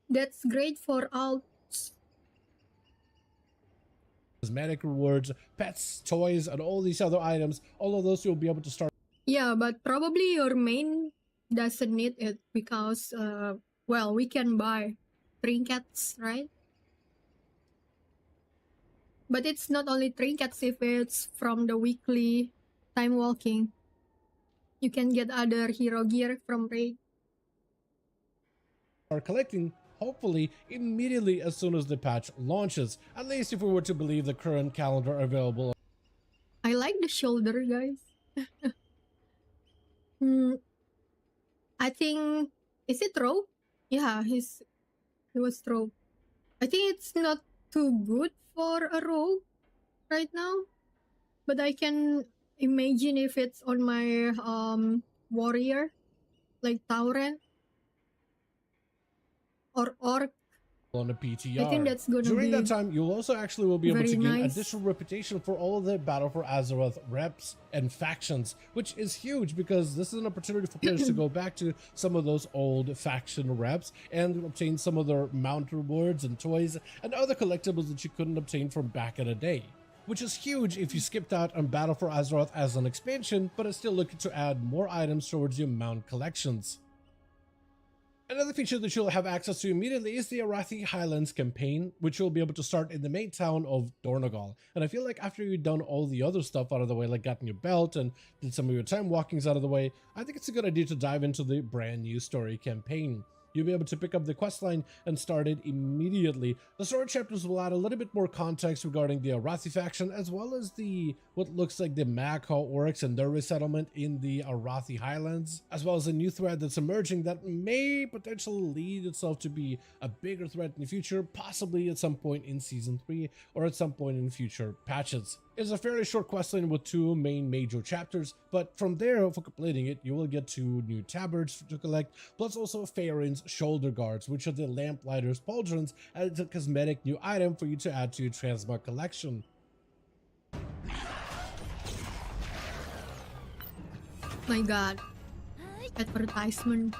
That's great for alts.
cosmetic rewards, pets, toys, and all these other items. All of those you'll be able to start.
Yeah, but probably your main doesn't need it because, well, we can buy trinkets, right? But it's not only trinkets if it's from the weekly time walking. You can get other hero gear from raid.
Start collecting, hopefully immediately as soon as the patch launches, at least if we were to believe the current calendar available.
I like the shoulder, guys. I think, is it rogue? Yeah, he was rogue. I think it's not too good for a rogue right now, but I can imagine if it's on my warrior, like Tauren or Orc.
On a PTR.
I think that's gonna
During
be
that time, you'll also actually will be able to gain
nice.
additional reputation for all of the Battle for Azeroth reps and factions, which is huge because this is an opportunity for players to go back to some of those old faction reps and obtain some of their mount rewards and toys and other collectibles that you couldn't obtain from back in the day. Which is huge if you skipped out on Battle for Azeroth as an expansion, but are still looking to add more items towards your mount collections. Another feature that you'll have access to immediately is the Arathi Highlands campaign, which you'll be able to start in the main town of Dornogal. And I feel like after you've done all the other stuff out of the way, like gotten your belt and did some of your time walkings out of the way, I think it's a good idea to dive into the brand new story campaign. You'll be able to pick up the questline and start it immediately. The story chapters will add a little bit more context regarding the Arathi faction, as well as the what looks like the Maghaw orcs and their resettlement in the Arathi Highlands, as well as a new thread that's emerging that may potentially lead itself to be a bigger threat in the future, possibly at some point in Season 3 or at some point in future patches. It's a fairly short questline with 2 main major chapters, but from there, for completing it, you will get 2 new tabards to collect, plus also Faerun's shoulder guards, which are the Lamplighter's pauldrons, and it's a cosmetic new item for you to add to your transmog collection.
My god. Advertisement.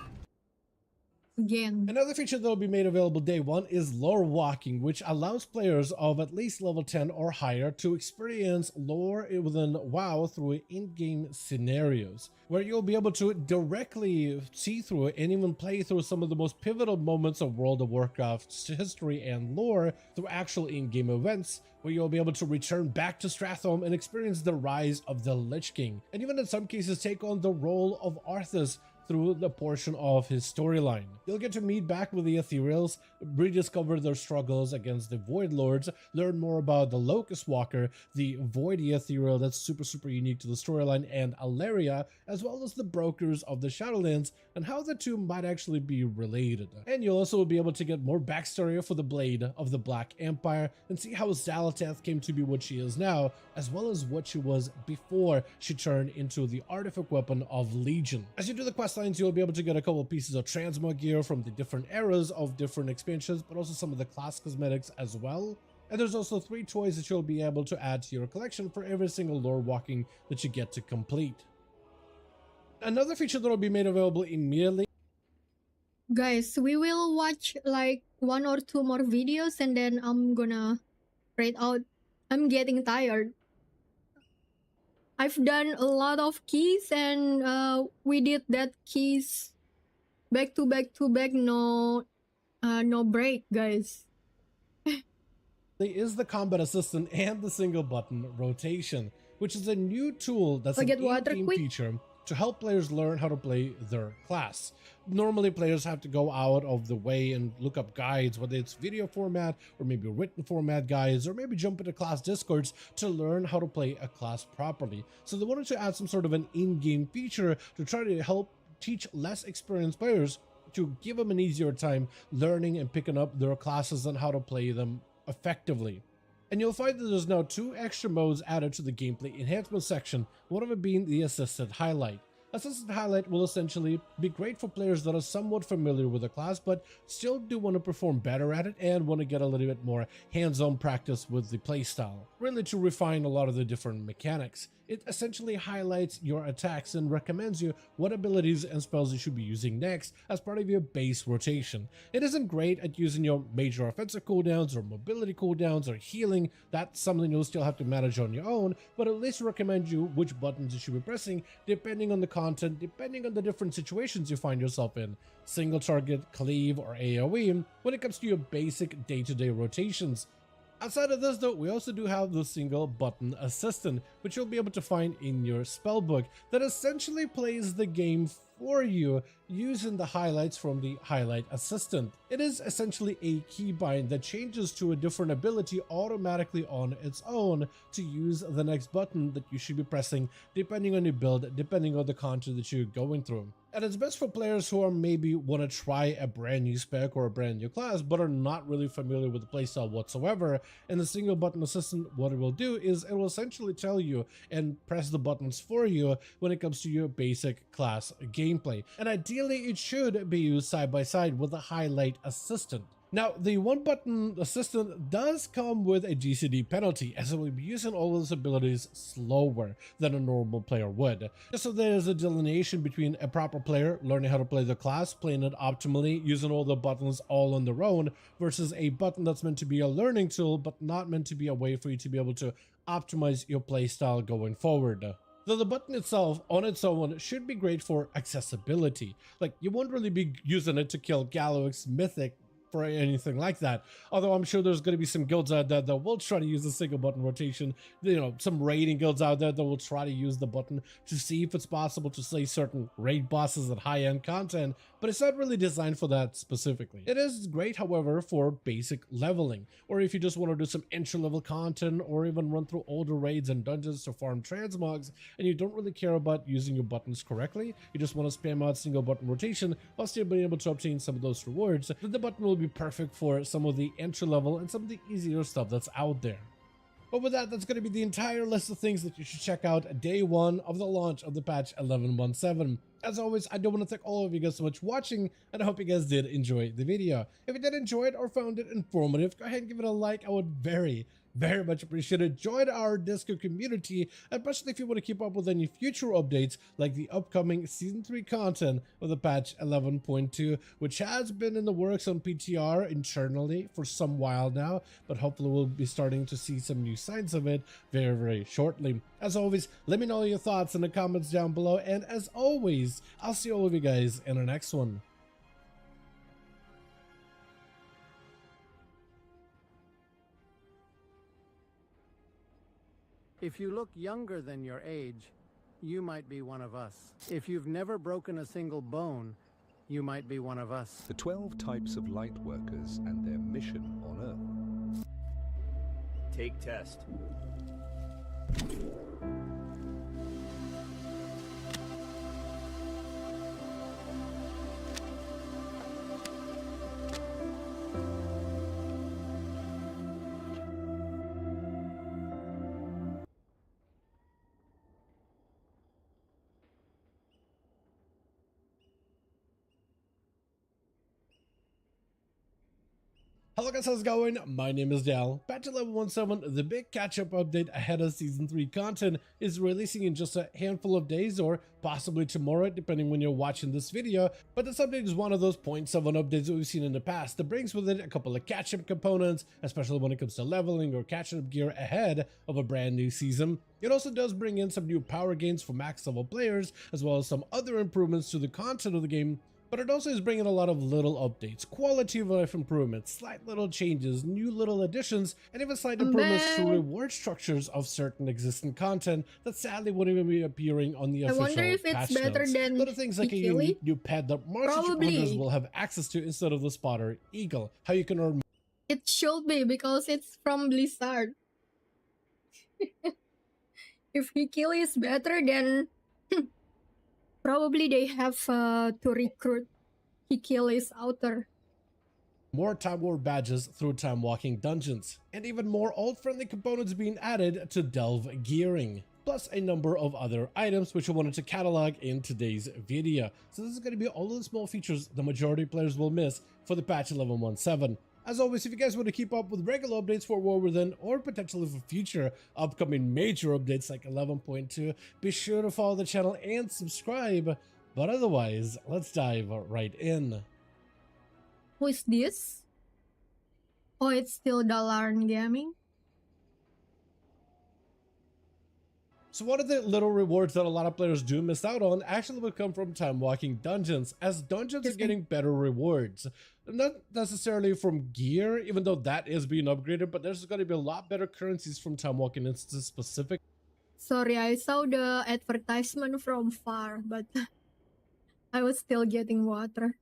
Again.
Another feature that will be made available day 1 is lore walking, which allows players of at least level 10 or higher to experience lore within WoW through in-game scenarios, where you'll be able to directly see through it and even play through some of the most pivotal moments of World of Warcraft's history and lore through actual in-game events, where you'll be able to return back to Stratholme and experience the rise of the Lich King, and even in some cases take on the role of Arthas through the portion of his storyline. You'll get to meet back with the Ethereals, rediscover their struggles against the Void Lords, learn more about the Locust Walker, the Voidy Ethereal that's super unique to the storyline, and Alaria, as well as the Brokers of the Shadowlands, and how the two might actually be related. And you'll also be able to get more backstory for the Blade of the Black Empire and see how Xal'atath came to be what she is now, as well as what she was before she turned into the artifact weapon of Legion. As you do the quest you'll be able to get a couple pieces of transmog gear from the different eras of different expansions, but also some of the class cosmetics as well. And there's also 3 toys that you'll be able to add to your collection for every single lore walking that you get to complete. Another feature that will be made available immediately.
Guys, we will watch like 1 or 2 more videos and then I'm gonna raid out. I'm getting tired. I've done a lot of keys and we did that keys back to back, no break, guys.
Is the combat assistant and the single button rotation, which is a new tool that's an in-game feature to help players learn how to play their class. Normally players have to go out of the way and look up guides, whether it's video format or maybe written format guides, or maybe jump into class discords to learn how to play a class properly. So they wanted to add some sort of an in-game feature to try to help teach less experienced players, to give them an easier time learning and picking up their classes and how to play them effectively. And you'll find that there's now 2 extra modes added to the gameplay enhancement section, one of it being the Assisted Highlight. Assisted Highlight will essentially be great for players that are somewhat familiar with the class, but still do want to perform better at it and want to get a little bit more hands-on practice with the playstyle, really to refine a lot of the different mechanics. It essentially highlights your attacks and recommends you what abilities and spells you should be using next as part of your base rotation. It isn't great at using your major offensive cooldowns or mobility cooldowns or healing. That's something you'll still have to manage on your own, but at least recommend you which buttons you should be pressing depending on the content, depending on the different situations you find yourself in. Single target, cleave, or AoE when it comes to your basic day-to-day rotations. Outside of this though, we also do have the single button assistant, which you'll be able to find in your spellbook that essentially plays the game for you using the highlights from the highlight assistant. It is essentially a keybind that changes to a different ability automatically on its own to use the next button that you should be pressing depending on your build, depending on the content that you're going through. And it's best for players who are maybe want to try a brand new spec or a brand new class but are not really familiar with the playstyle whatsoever. And the single button assistant, what it will do is it will essentially tell you and press the buttons for you when it comes to your basic class gameplay. And ideally it should be used side by side with the highlight assistant. Now, the one button assistant does come with a GCD penalty, as it will be using all of its abilities slower than a normal player would. Just so there is a delineation between a proper player learning how to play the class, playing it optimally, using all the buttons all on their own, versus a button that's meant to be a learning tool, but not meant to be a way for you to be able to optimize your playstyle going forward. Though the button itself on its own should be great for accessibility. Like, you won't really be using it to kill Gallowix Mythic for anything like that, although I'm sure there's going to be some guilds out there that will try to use the single button rotation. You know, some raiding guilds out there that will try to use the button to see if it's possible to slay certain raid bosses at high-end content, but it's not really designed for that specifically. It is great, however, for basic leveling, or if you just want to do some entry-level content, or even run through older raids and dungeons to farm transmogs, and you don't really care about using your buttons correctly, you just want to spam out single button rotation while still being able to obtain some of those rewards, then the button will be perfect for some of the entry level and some of the easier stuff that's out there. But with that, that's going to be the entire list of things that you should check out day one of the launch of the patch 11.17. As always, I do want to thank all of you guys so much for watching, and I hope you guys did enjoy the video. If you did enjoy it or found it informative, go ahead and give it a like. I would very much appreciate it. Join our Discord community, especially if you want to keep up with any future updates like the upcoming Season 3 content of the patch 11.2, which has been in the works on PTR internally for some while now, but hopefully we'll be starting to see some new signs of it very shortly. As always, let me know your thoughts in the comments down below, and as always, I'll see all of you guys in the next one.
If you look younger than your age, you might be one of us. If you've never broken a single bone, you might be one of us.
The 12 types of light workers and their mission on Earth.
Take test.
Hello guys, how's it going? My name is Dal. Patch 11.17, the big catch-up update ahead of Season 3 content, is releasing in just a handful of days, or possibly tomorrow, depending when you're watching this video. But this update is one of those 0.7 updates that we've seen in the past that brings with it a couple of catch-up components, especially when it comes to leveling or catching up gear ahead of a brand new season. It also does bring in some new power gains for max level players, as well as some other improvements to the content of the game. But it also is bringing a lot of little updates, quality of life improvements, slight little changes, new little additions, and even slight improvements to reward structures of certain existing content that sadly wouldn't even be appearing on the official patch notes.
I wonder if it's better than
little things like a unique new pet that monster hunters will have access to instead of the spotter eagle. How you can earn.
It should be, because it's from Blizzard. If Hikili is better, then probably they have to recruit Hikili's outer.
More Time War badges through Time Walking dungeons, and even more old-friendly components being added to Delve gearing, plus a number of other items which I wanted to catalog in today's video. So this is going to be all of the small features the majority of players will miss for the patch 11.17. As always, if you guys want to keep up with regular updates for War Within or potentially for future upcoming major updates like 11.2, be sure to follow the channel and subscribe. But otherwise, let's dive right in.
Who is this? Oh, it's still Dalarn Gaming.
So one of the little rewards that a lot of players do miss out on actually will come from time walking dungeons, as dungeons are getting better rewards. Not necessarily from gear, even though that is being upgraded, but there's going to be a lot better currencies from time walking instances specific.
Sorry, I saw the advertisement from far, but I was still getting water.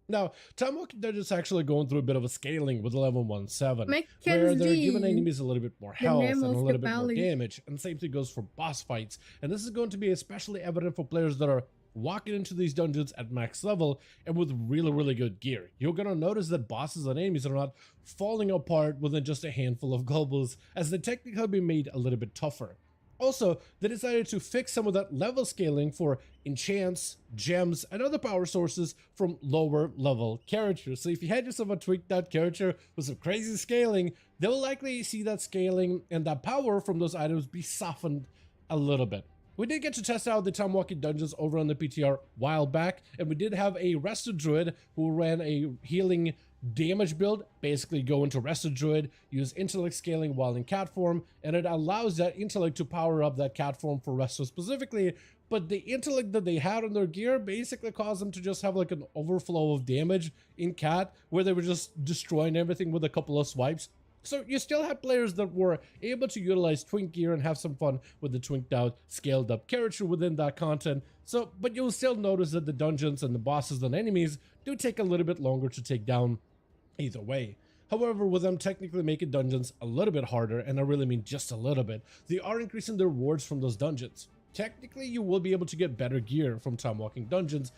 Now, time walking dungeons actually going through a bit of a scaling with 11.17, where they're giving enemies a little bit more health and a little bit more damage, and the same thing goes for boss fights. And this is going to be especially evident for players that are walking into these dungeons at max level and with really good gear. You're gonna notice that bosses and enemies are not falling apart within just a handful of globals, as they technically have been made a little bit tougher. Also, they decided to fix some of that level scaling for enchants, gems, and other power sources from lower level characters. So if you had yourself a tweaked out character with some crazy scaling, they'll likely see that scaling and that power from those items be softened a little bit. We did get to test out the time walking dungeons over on the PTR a while back, and we did have a rested druid who ran a healing damage build. Basically go into rested druid, use intellect scaling while in cat form, and it allows that intellect to power up that cat form for resto specifically. But the intellect that they had on their gear basically caused them to just have like an overflow of damage in cat, where they were just destroying everything with a couple of swipes. So you still had players that were able to utilize twink gear and have some fun with the twinked out, scaled up character within that content. So, but you'll still notice that the dungeons and the bosses and enemies do take a little bit longer to take down either way. However, with them technically making dungeons a little bit harder, and I really mean just a little bit, they are increasing the rewards from those dungeons. Technically, you will be able to get better gear from time walking dungeons,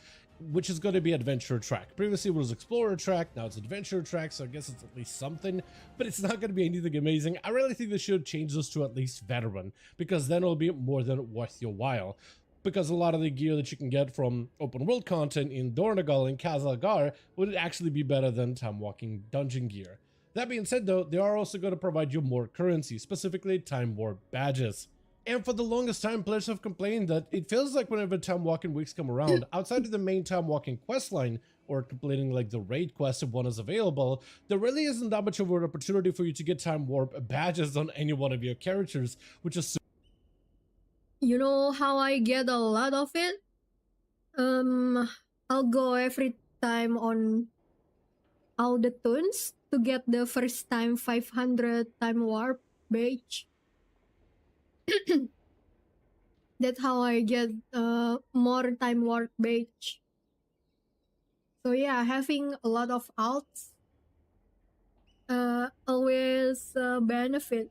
which is going to be adventure track. Previously it was explorer track, now it's adventure track, so I guess it's at least something, but it's not going to be anything amazing. I really think they should change this to at least veteran, because then it'll be more than worth your while. Because a lot of the gear that you can get from open world content in Dornagal and Kazalgar would actually be better than time walking dungeon gear. That being said though, they are also going to provide you more currency, specifically time warp badges. And for the longest time, players have complained that it feels like whenever time walking weeks come around, outside of the main time walking quest line, or completing like the raid quest if one is available, there really isn't that much of an opportunity for you to get time warp badges on any one of your characters, which is
You know how I get a lot of it? I'll go every time on all the tunes to get the first time 500 time warp badge. That's how I get more time warp badge. So yeah, having a lot of alts always benefit.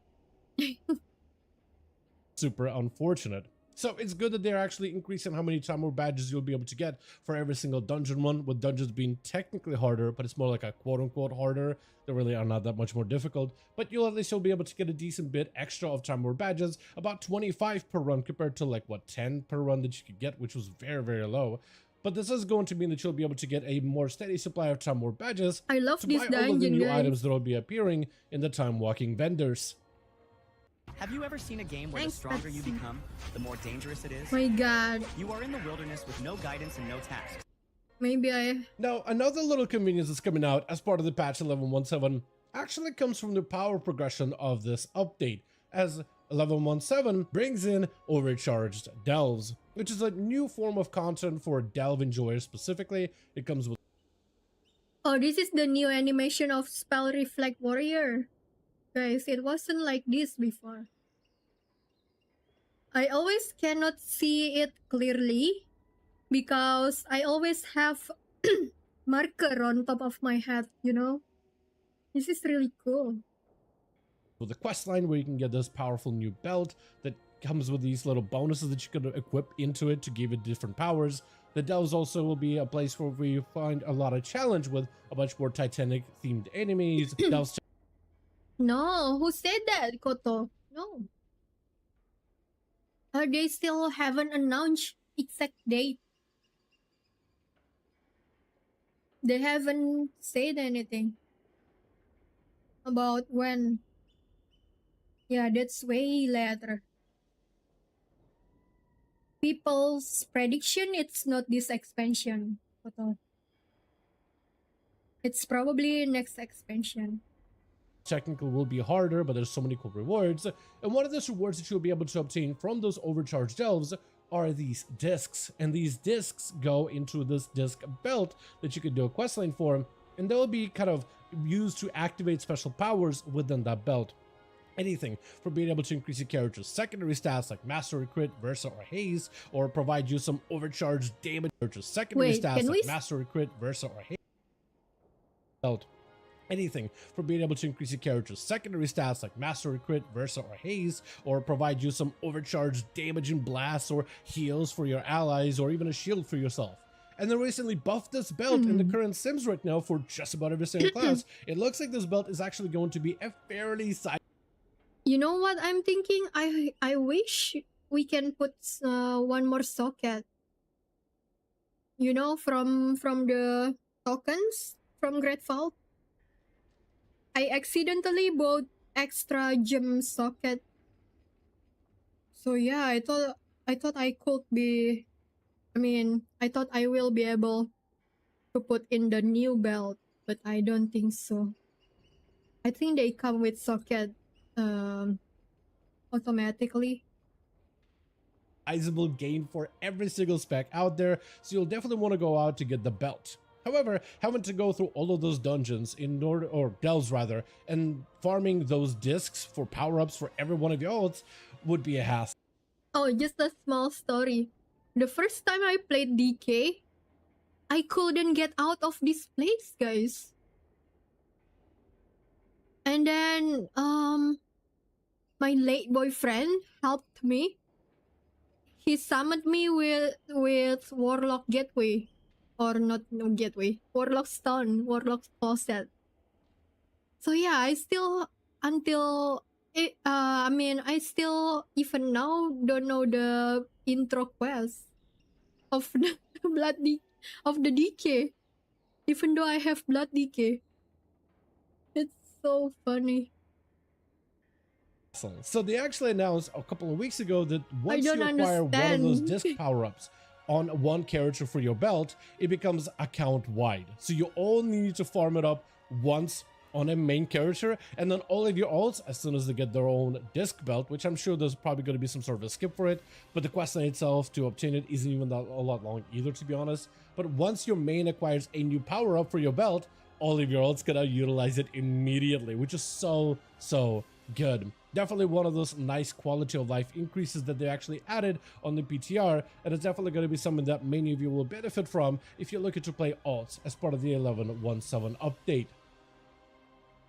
super unfortunate. So it's good that they're actually increasing how many time warp badges you'll be able to get for every single dungeon run, with dungeons being technically harder, but it's more like a quote-unquote harder. They really are not that much more difficult, but you'll at least be able to get a decent bit extra of time warp badges, about 25 per run compared to like what 10 per run that you could get, which was very low. But this is going to mean that you'll be able to get a more steady supply of time warp badges.
I love
to
this
buy all of the
dungeon,
new
guys.
items that will be appearing in the time walking vendors.
Have you ever seen a game where the stronger you become, the more dangerous it is?
My god.
You are in the wilderness with no guidance and no tasks.
Maybe I...
Now, another little convenience that's coming out as part of the patch 11.17 actually comes from the power progression of this update, as 11.17 brings in overcharged delves, which is a new form of content for delve enjoyers specifically. It comes with...
Oh, this is the new animation of Spell Reflect Warrior. Guys, it wasn't like this before. I always cannot see it clearly because I always have marker on top of my head, you know? This is really cool.
With a quest line where you can get this powerful new belt that comes with these little bonuses that you can equip into it to give it different powers. The delves also will be a place where we find a lot of challenge with a bunch more Titanic themed enemies. Delves
No, who said that, Koto? No. They still haven't announced exact date. They haven't said anything. About when? Yeah, that's way later. People's prediction, it's not this expansion. It's probably next expansion.
Technically will be harder, but there's so many cool rewards. And one of those rewards that you'll be able to obtain from those overcharged elves are these discs. And these discs go into this disc belt that you can do a questline for, and they'll be kind of used to activate special powers within that belt. Anything from being able to increase your character's secondary stats like Mastery Crit, Versa, or Haze, or provide you some overcharged damage. Secondary
Wait,
stats
can
like
we
Mastery Crit, Versa, or Haze. Belt. Anything from being able to increase your character's secondary stats like Mastery Crit, Versa, or Haze, or provide you some overcharged damage and blasts or heals for your allies, or even a shield for yourself. And they recently buffed this belt in the current Sims right now for just about every single class. It looks like this belt is actually going to be a fairly sizable.
You know what I'm thinking? I wish we can put one more socket. You know, from the tokens from Great Vault. I accidentally bought extra gem socket. So yeah, I thought I could be, I thought I will be able to put in the new belt, but I don't think so. I think they come with socket automatically.
Sizable gain for every single spec out there, so you'll definitely want to go out to get the belt. However, having to go through all of those dungeons in order, or delves rather, and farming those discs for power-ups for every one of your ults would be a hassle.
Oh, just a small story. The first time I played DK, I couldn't get out of this place, guys. And then my late boyfriend helped me. He summoned me with Warlock Gateway. Or not no Gateway. Warlock Stone, Warlock Closet. So yeah, I still I still even now don't know the intro quest of the of the DK. Even though I have blood DK. It's so funny.
So they actually announced a couple of weeks ago that once you
don't
acquire one of those
understand.
disc power-ups on one character for your belt, it becomes account-wide. So you all need to farm it up once on a main character, and then all of your ults, as soon as they get their own disc belt, which I'm sure there's probably going to be some sort of a skip for it, but the questline itself to obtain it isn't even that a lot long either, to be honest. But once your main acquires a new power-up for your belt, all of your ults gonna utilize it immediately, which is so good. Definitely one of those nice quality of life increases that they actually added on the PTR, and it's definitely going to be something that many of you will benefit from if you're looking to play alts as part of the 11.17 update.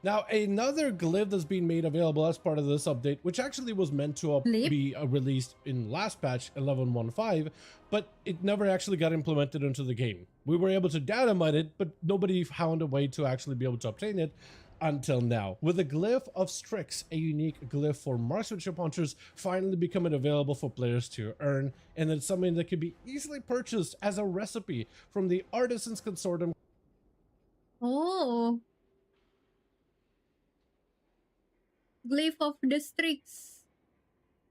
Now, another glyph that's being made available as part of this update, which actually was meant to be released in last patch 11.15, but it never actually got implemented into the game. We were able to data mine it, but nobody found a way to actually be able to obtain it until now. With the glyph of Strix, a unique glyph for marksmanship hunters, finally becoming available for players to earn, and it's something that can be easily purchased as a recipe from the Artisans Consortium.
Oh. Glyph of the Strix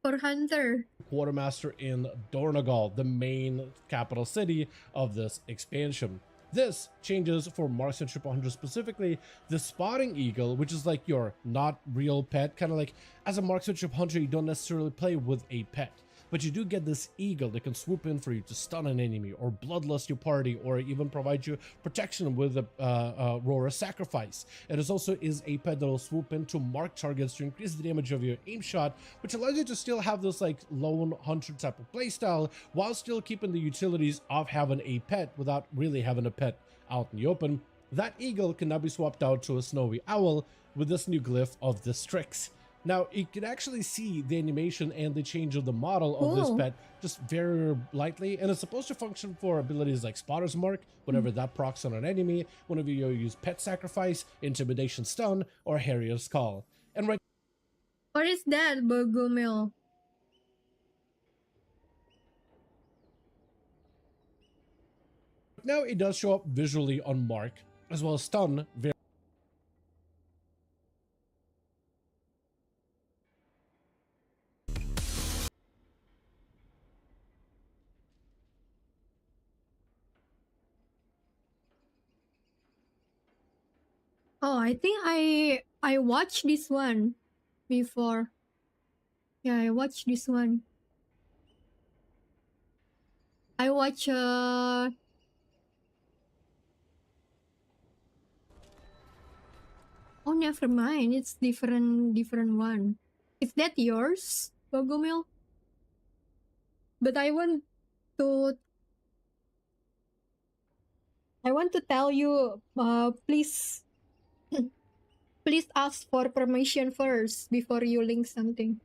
for Hunter.
Quartermaster in Dornagal, the main capital city of this expansion. This changes for marksmanship hunters, specifically the spotting eagle, which is like your not real pet. Kind of like as a marksmanship hunter, you don't necessarily play with a pet, but you do get this eagle that can swoop in for you to stun an enemy or bloodlust your party, or even provide you protection with a Roar Sacrifice. It also is a pet that will swoop in to mark targets to increase the damage of your aim shot, which allows you to still have this like lone hunter type of playstyle while still keeping the utilities of having a pet without really having a pet out in the open. That eagle can now be swapped out to a snowy owl with this new glyph of the Strix. Now, you can actually see the animation and the change of the model of this pet just very lightly, and it's supposed to function for abilities like Spotter's Mark, whenever that procs on an enemy, whenever you use Pet Sacrifice, Intimidation Stun, or Harrier's Call. And right
What is that, Bogomil?
now, it does show up visually on Mark, as well as Stun,
Oh, I think I watched this one before. Yeah, I watched this one. I watch oh, never mind. It's different one. Is that yours, Bogomil? But to I want to tell you, please please ask for permission first before you link something.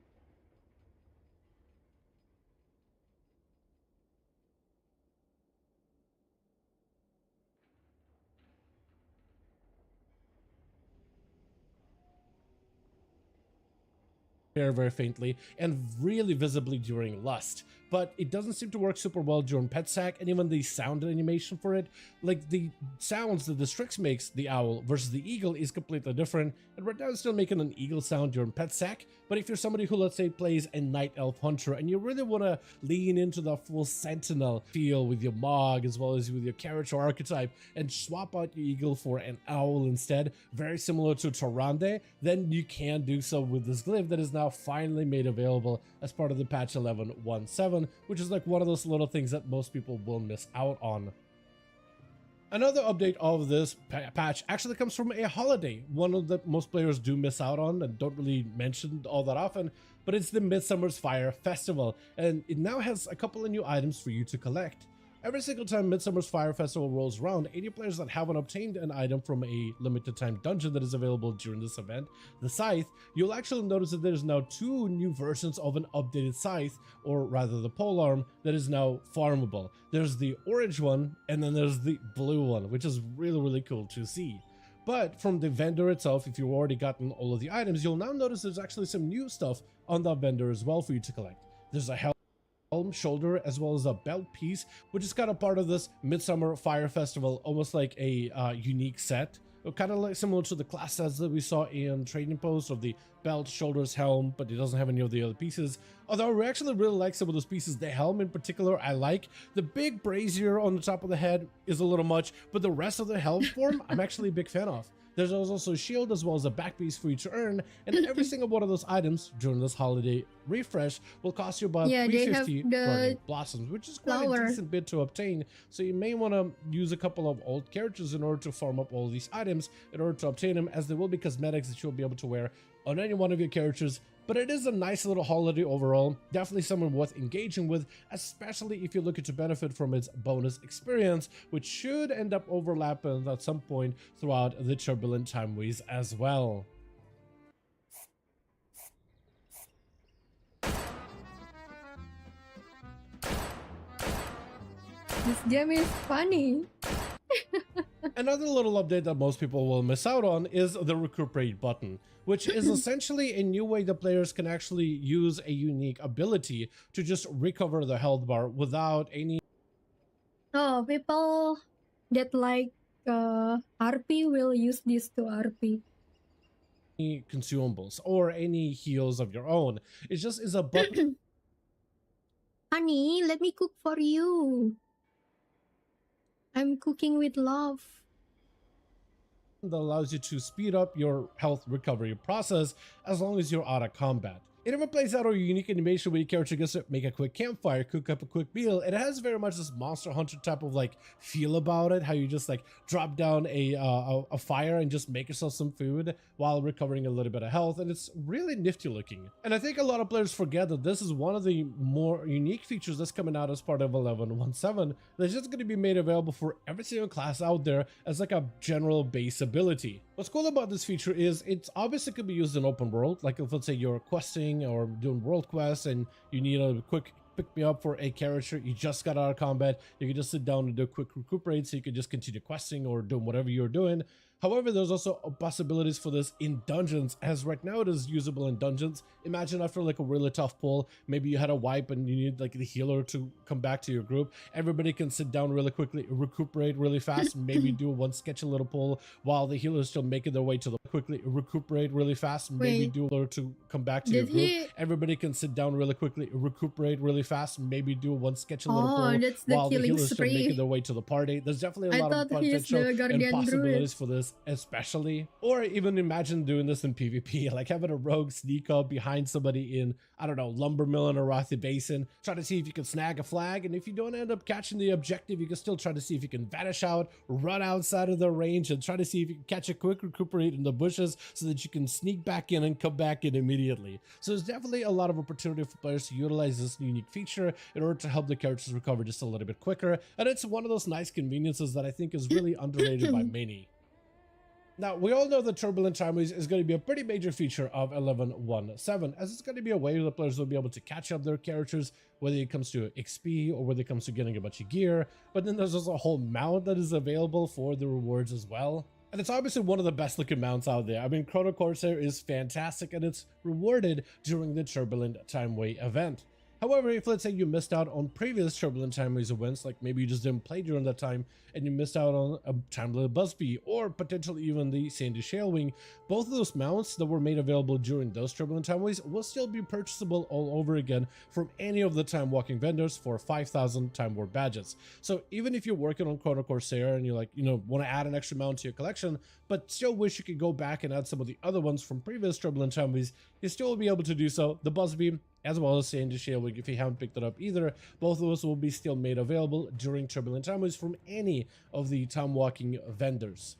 Very faintly and really visibly during lust, but it doesn't seem to work super well during pet sack, and even the sound animation for it, like the sounds that the Strix makes, the owl versus the eagle, is completely different. And right now it's still making an eagle sound during pet sack, but if you're somebody who, let's say, plays a night elf hunter and you really want to lean into the full sentinel feel with your Mog as well as with your character archetype and swap out your eagle for an owl instead, very similar to Torande, then you can do so with this glyph that is now finally made available as part of the patch 11.17, which is like one of those little things that most people will miss out on. Another update of this patch actually comes from a holiday, one of that most players do miss out on and don't really mention all that often, but it's the Midsummer's Fire Festival, and it now has a couple of new items for you to collect. Every single time Midsummer's Fire Festival rolls around, 80 players that haven't obtained an item from a limited time dungeon that is available during this event, the Scythe, you'll actually notice that there's now 2 new versions of an updated Scythe, or rather the polearm, that is now farmable. There's the orange one, and then there's the blue one, which is really cool to see. But from the vendor itself, if you've already gotten all of the items, you'll now notice there's actually some new stuff on that vendor as well for you to collect. There's a helm shoulder as well as a belt piece, which is kind of part of this Midsummer Fire Festival, almost like a unique set, kind of like similar to the class sets that we saw in Trading Post of the belt, shoulders, helm, but it doesn't have any of the other pieces. Although we actually really like some of those pieces. The helm in particular I like. The big brazier on the top of the head is a little much, but the rest of the helm form I'm actually a big fan of. There's also a shield as well as a back piece for you to earn, and every single one of those items during this holiday refresh will cost you about 350 burning blossoms, which is quite a decent bit to obtain. So you may want to use a couple of old characters in order to farm up all these items in order to obtain them, as there will be cosmetics that you'll be able to wear on any one of your characters. But it is a nice little holiday overall, definitely something worth engaging with, especially if you're looking to benefit from its bonus experience, which should end up overlapping at some point throughout the Turbulent Timeways as well.
This game is funny.
Another little update that most people will miss out on is the recuperate button, which is essentially a new way that players can actually use a unique ability to just recover the health bar without any...
Oh, people that like RP will use this to RP.
Consumables or any heals of your own. It just is a button.
Honey, let me cook for you. I'm cooking with love.
That allows you to speed up your health recovery process as long as you're out of combat. It even plays out a unique animation where your character gets to make a quick campfire, cook up a quick meal. It has very much this Monster Hunter type of like feel about it, how you just like drop down a fire and just make yourself some food while recovering a little bit of health, and it's really nifty looking. And I think a lot of players forget that this is one of the more unique features that's coming out as part of 11.17 that's just going to be made available for every single class out there as like a general base ability. What's cool about this feature is it's obviously could be used in open world, like if let's say you're questing or doing world quests and you need a quick pick me up for a character you just got out of combat, you can just sit down and do a quick recuperate so you can just continue questing or doing whatever you're doing. However, there's also possibilities for this in dungeons, as right now it is usable in dungeons. Imagine after like a really tough pull, maybe you had a wipe and you need like the healer to come back to your group. Everybody can sit down really quickly, recuperate really fast, maybe do one sketchy little pull while the healer is still making their way to the quickly recuperate really fast, maybe do a to come back to your group. Everybody can sit down really quickly, recuperate really fast, maybe do one sketchy little pull while the healer is still making their way to the party. There's definitely a lot of potential and possibilities for this this especially. Or even imagine doing this in PvP, like having a rogue sneak up behind somebody in, I don't know, Lumber Mill in Arathi Basin, try to see if you can snag a flag, and if you don't end up catching the objective, you can still try to see if you can vanish out, run outside of the range, and try to see if you can catch a quick recuperate in the bushes so that you can sneak back in and come back in immediately. So there's definitely a lot of opportunity for players to utilize this unique feature in order to help the characters recover just a little bit quicker, and it's one of those nice conveniences that I think is really underrated by many. Now, we all know that Turbulent Timeways is going to be a pretty major feature of 11.1.7, as it's going to be a way that players will be able to catch up their characters, whether it comes to XP or whether it comes to getting a bunch of gear, but then there's also a whole mount that is available for the rewards as well. And it's obviously one of the best looking mounts out there. I mean, Chrono Corsair is fantastic and it's rewarded during the Turbulent Timeway event. However, if let's say you missed out on previous Turbulent Timeways events, like maybe you just didn't play during that time and you missed out on a Timeless Busby or potentially even the Sandy Shale-Wing, both of those mounts that were made available during those Turbulent Timeways will still be purchasable all over again from any of the Time Walking vendors for 5,000 Time Warp badges. So even if you're working on Chrono Corsair and you're like, want to add an extra mount to your collection, but still wish you could go back and add some of the other ones from previous Turbulent Timeways, you still will be able to do so. The Busby, as well as Sandy Shale-Wing, if you haven't picked it up either, both of those will be still made available during Turbulent Timeways from any of the Time Walking vendors.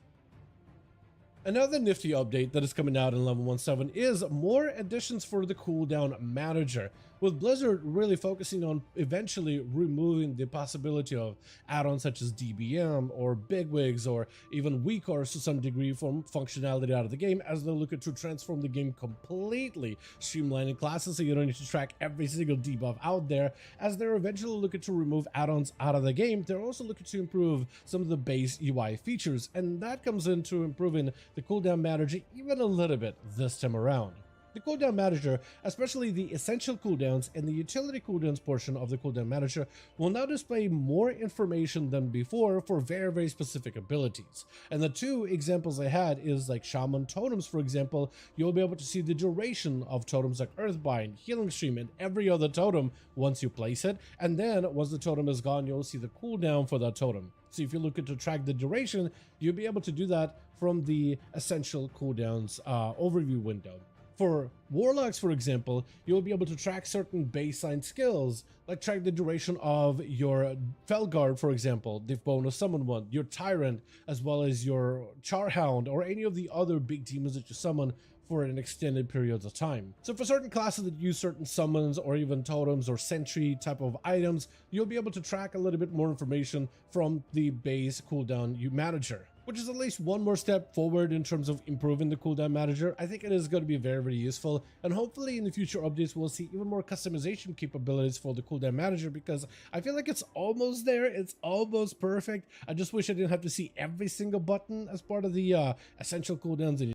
Another nifty update that is coming out in 11.1.7 is more additions for the cooldown manager, with Blizzard really focusing on eventually removing the possibility of add-ons such as DBM or bigwigs or even WeCars to some degree from functionality out of the game, as they're looking to transform the game completely, streamlining classes so you don't need to track every single debuff out there. As they're eventually looking to remove add-ons out of the game, they're also looking to improve some of the base UI features, and that comes into improving the cooldown manager even a little bit this time around. The cooldown manager, especially the essential cooldowns and the utility cooldowns portion of the cooldown manager, will now display more information than before for very specific abilities. And the two examples I had is like Shaman Totems, for example. You'll be able to see the duration of totems like Earthbind, Healing Stream, and every other totem once you place it, and then once the totem is gone, you'll see the cooldown for that totem. So if you're looking to track the duration, you'll be able to do that from the essential cooldowns overview window. For Warlocks, for example, you'll be able to track certain baseline skills, like track the duration of your Felguard, for example, the bonus summon one, your Tyrant, as well as your Charhound, or any of the other big demons that you summon for an extended periods of time. So for certain classes that use certain summons or even totems or sentry type of items, you'll be able to track a little bit more information from the base cooldown manager, which is at least one more step forward in terms of improving the cooldown manager. I think it is going to be very useful, and hopefully in the future updates we'll see even more customization capabilities for the cooldown manager, because I feel like it's almost there, it's almost perfect. I just wish I didn't have to see every single button as part of the essential cooldowns. And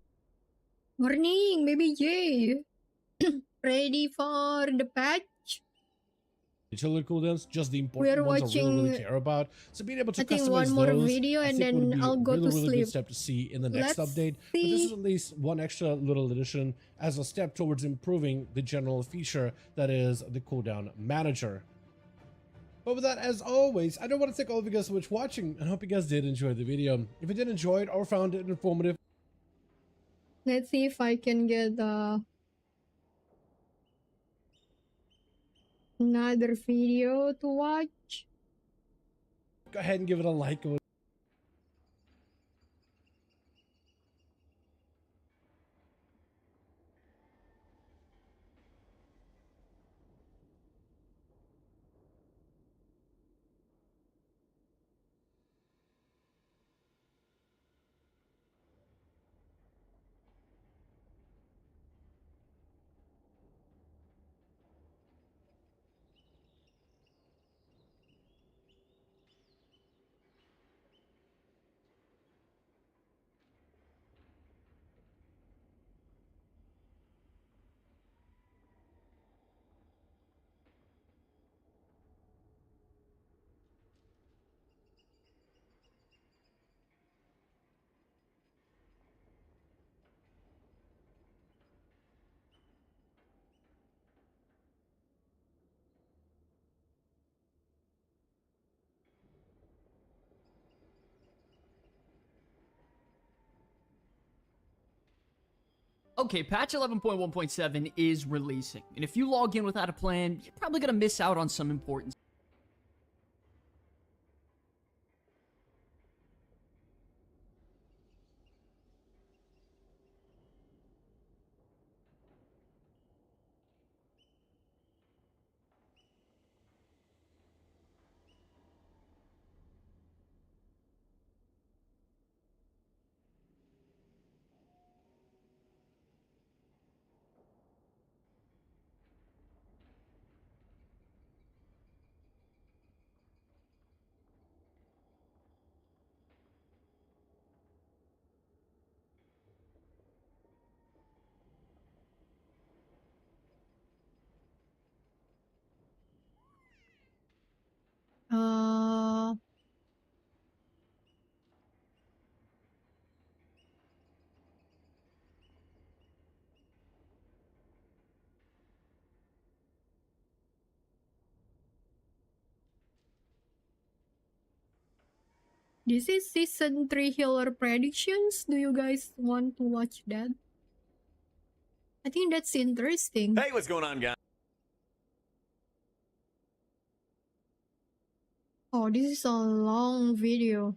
Morning, baby J. Ready for the patch?
utility cooldowns, just the important ones I really care about. So being able to customize
one more
those,
video and then
would be
I'll go to
really
sleep.
good step to see in the next
Let's
update. But this is at least one extra little addition as a step towards improving the general feature that is the cooldown manager. But with that, as always, I do want to thank all of you guys so much for watching, and hope you guys did enjoy the video. If you did enjoy it or found it informative,
let's see if I can get another video to watch.
go ahead and give it a like.
Okay, patch 11.1.7 is releasing, and if you log in without a plan, you're probably gonna miss out on some important.
Uh, this is season 3 healer predictions. Do you guys want to watch that? I think that's interesting.
Hey, what's going on, guys?
Oh, this is a long video.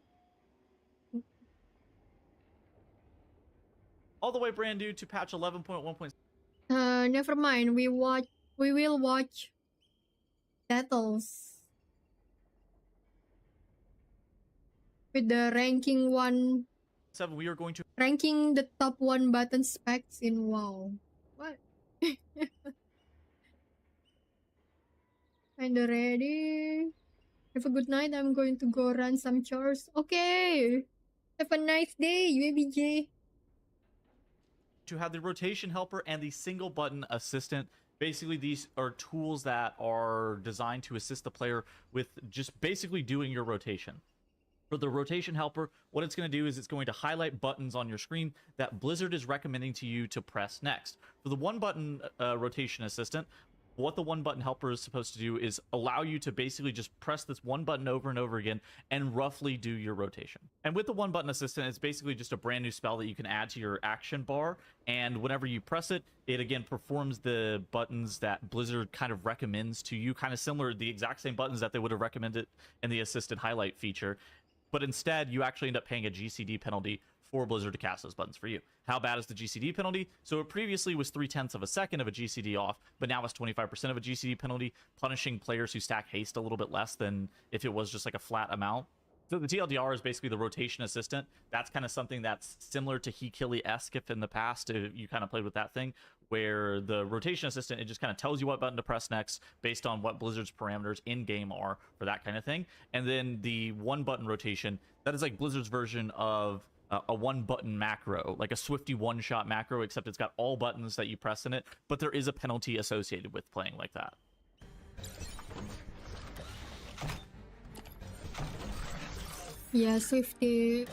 All the way brand new to patch 11.1.
Never mind. We will watch battles with the ranking
7. We are going to
ranking the top 1 button specs in WoW. What? And ready? Have a good night. I'm going to go run some chores. Okay. Have a nice day, UABJ.
to have the rotation helper and the single button assistant. Basically, these are tools that are designed to assist the player with just basically doing your rotation. For the rotation helper, what it's going to do is it's going to highlight buttons on your screen that Blizzard is recommending to you to press next. For the one button rotation assistant, what the one button helper is supposed to do is allow you to basically just press this one button over and over again and roughly do your rotation. And with the one button assistant, it's basically just a brand new spell that you can add to your action bar, and whenever you press it, it again performs the buttons that Blizzard kind of recommends to you, kind of similar to the exact same buttons that they would have recommended in the assistant highlight feature. But instead, you actually end up paying a GCD penalty for Blizzard to cast those buttons for you. How bad is the GCD penalty? So it previously was 0.3 of a second of a GCD off, but now it's 25% of a GCD penalty, punishing players who stack haste a little bit less than if it was just like a flat amount. So the TLDR is basically the rotation assistant. That's kind of something that's similar to Hikili-esque if in the past you kind of played with that thing, where the rotation assistant, it just kind of tells you what button to press next based on what Blizzard's parameters in-game are for that kind of thing. And then the one button rotation, that is like Blizzard's version of a one button macro, like a Swifty one-shot macro, except it's got all buttons that you press in it, but there is a penalty associated with playing like that.
Yeah, Swifty.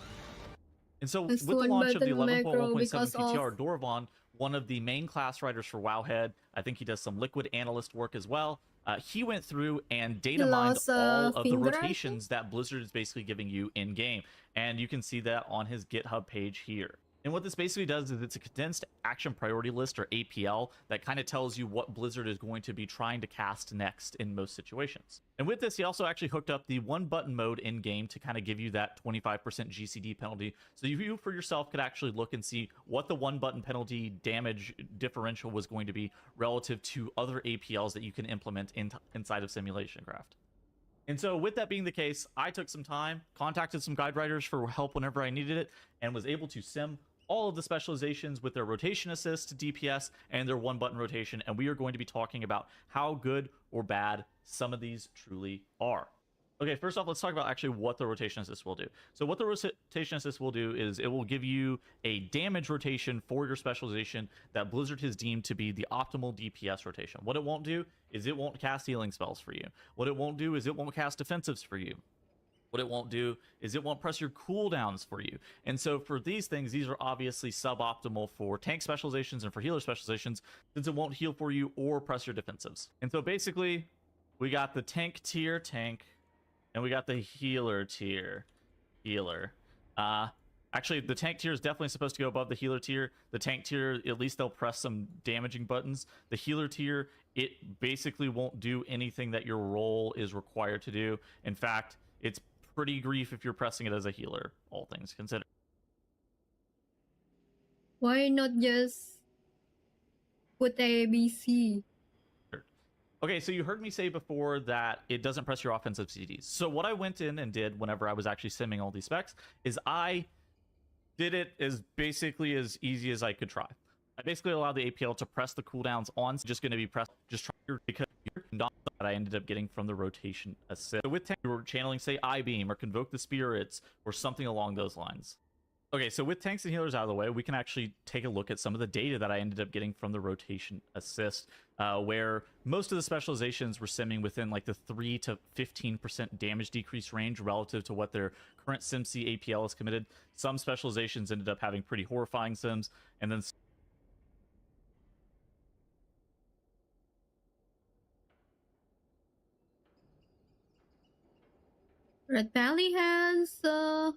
And so with the launch of the 11.1.7 PTR, Dorvan, one of the main class writers for Wowhead, I think he does some Liquid analyst work as well, he went through and data mined all of the rotations that Blizzard is basically giving you in-game. And you can see that on his GitHub page here. And what this basically does is it's a condensed action priority list, or APL, that kind of tells you what Blizzard is going to be trying to cast next in most situations. And with this, he also actually hooked up the one button mode in game to kind of give you that 25% GCD penalty. So you for yourself could actually look and see what the one button penalty damage differential was going to be relative to other APLs that you can implement inside of Simulation Craft. And so with that being the case, I took some time, contacted some guide writers for help whenever I needed it, and was able to sim all of the specializations with their rotation assist, DPS, and their one button rotation. And we are going to be talking about how good or bad some of these truly are. Okay, first off, let's talk about actually what the rotation assist will do. So what the rotation assist will do is it will give you a damage rotation for your specialization that Blizzard has deemed to be the optimal DPS rotation. What it won't do is it won't cast healing spells for you. What it won't do is it won't cast defensives for you. What it won't do is it won't press your cooldowns for you. And so for these things, these are obviously suboptimal for tank specializations and for healer specializations, since it won't heal for you or press your defensives. And so basically, we got the tank tier tank, and we got the healer tier healer. Actually, the tank tier is definitely supposed to go above the healer tier. The tank tier, at least they'll press some damaging buttons. The healer tier, it basically won't do anything that your role is required to do. In fact, it's pretty grief if you're pressing it as a healer, all things considered.
Why not just put ABC?
Okay, so you heard me say before that it doesn't press your offensive CDs. So what I went in and did whenever I was actually simming all these specs is I did it as basically as easy as I could try. I basically allowed the APL to press the cooldowns on, just going to be pressed, just try because you're not that I ended up getting from the rotation assist. So with tank, we were channeling, say, I-Beam or Convoke the Spirits or something along those lines. Okay, so with tanks and healers out of the way, we can actually take a look at some of the data that I ended up getting from the rotation assist, where most of the specializations were simming within like the 3 to 15% damage decrease range relative to what their current SimC APL is committed. Some specializations ended up having pretty horrifying sims, and then
Red Valley has the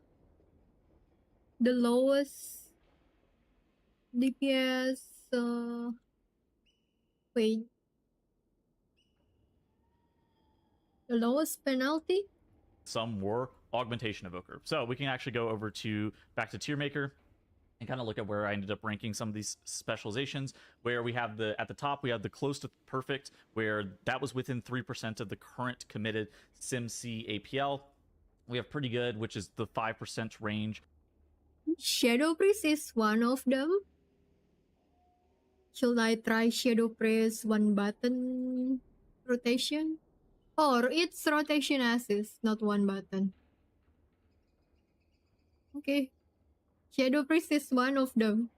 lowest DPS. Wait, the lowest penalty?
some were Augmentation Evoker. So we can actually go over to back to Tier Maker and kind of look at where I ended up ranking some of these specializations, where we have the at the top we have the close to perfect, where that was within 3% of the current committed SimC APL. We have pretty good, which is the 5% range.
Shadow Priest is one of them. Should I try Shadow Priest one button rotation? Or it's rotation assist, not one button. Okay. Shadow Priest is one of them.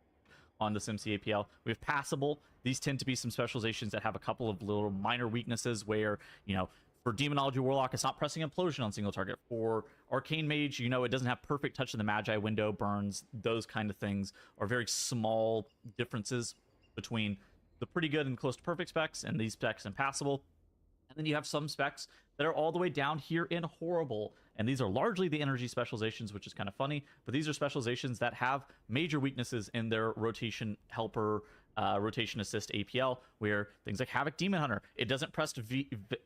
On the SimC APL, we have Passable. These tend to be some specializations that have a couple of little minor weaknesses where, you know, for Demonology Warlock, it's not pressing Implosion on single target. For Arcane Mage, you know, it doesn't have perfect touch in the Magi window, burns, those kind of things are very small differences between the pretty good and close to perfect specs and these specs and Passable. And then you have some specs that are all the way down here in Horrible. And these are largely the energy specializations, which is kind of funny. But these are specializations that have major weaknesses in their rotation helper, rotation assist APL, where things like Havoc Demon Hunter, it doesn't press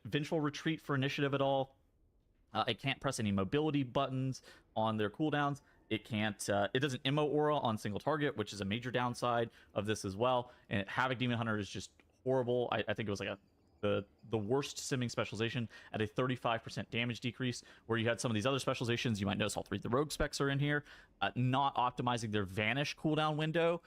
Vengeful Retreat for initiative at all. It can't press any mobility buttons on their cooldowns. It can't. It doesn't Immo Aura on single target, which is a major downside of this as well. And Havoc Demon Hunter is just horrible. I think it was like the worst simming specialization at a 35% damage decrease, where you had some of these other specializations. You might notice all three of the rogue specs are in here, not optimizing their vanish cooldown window,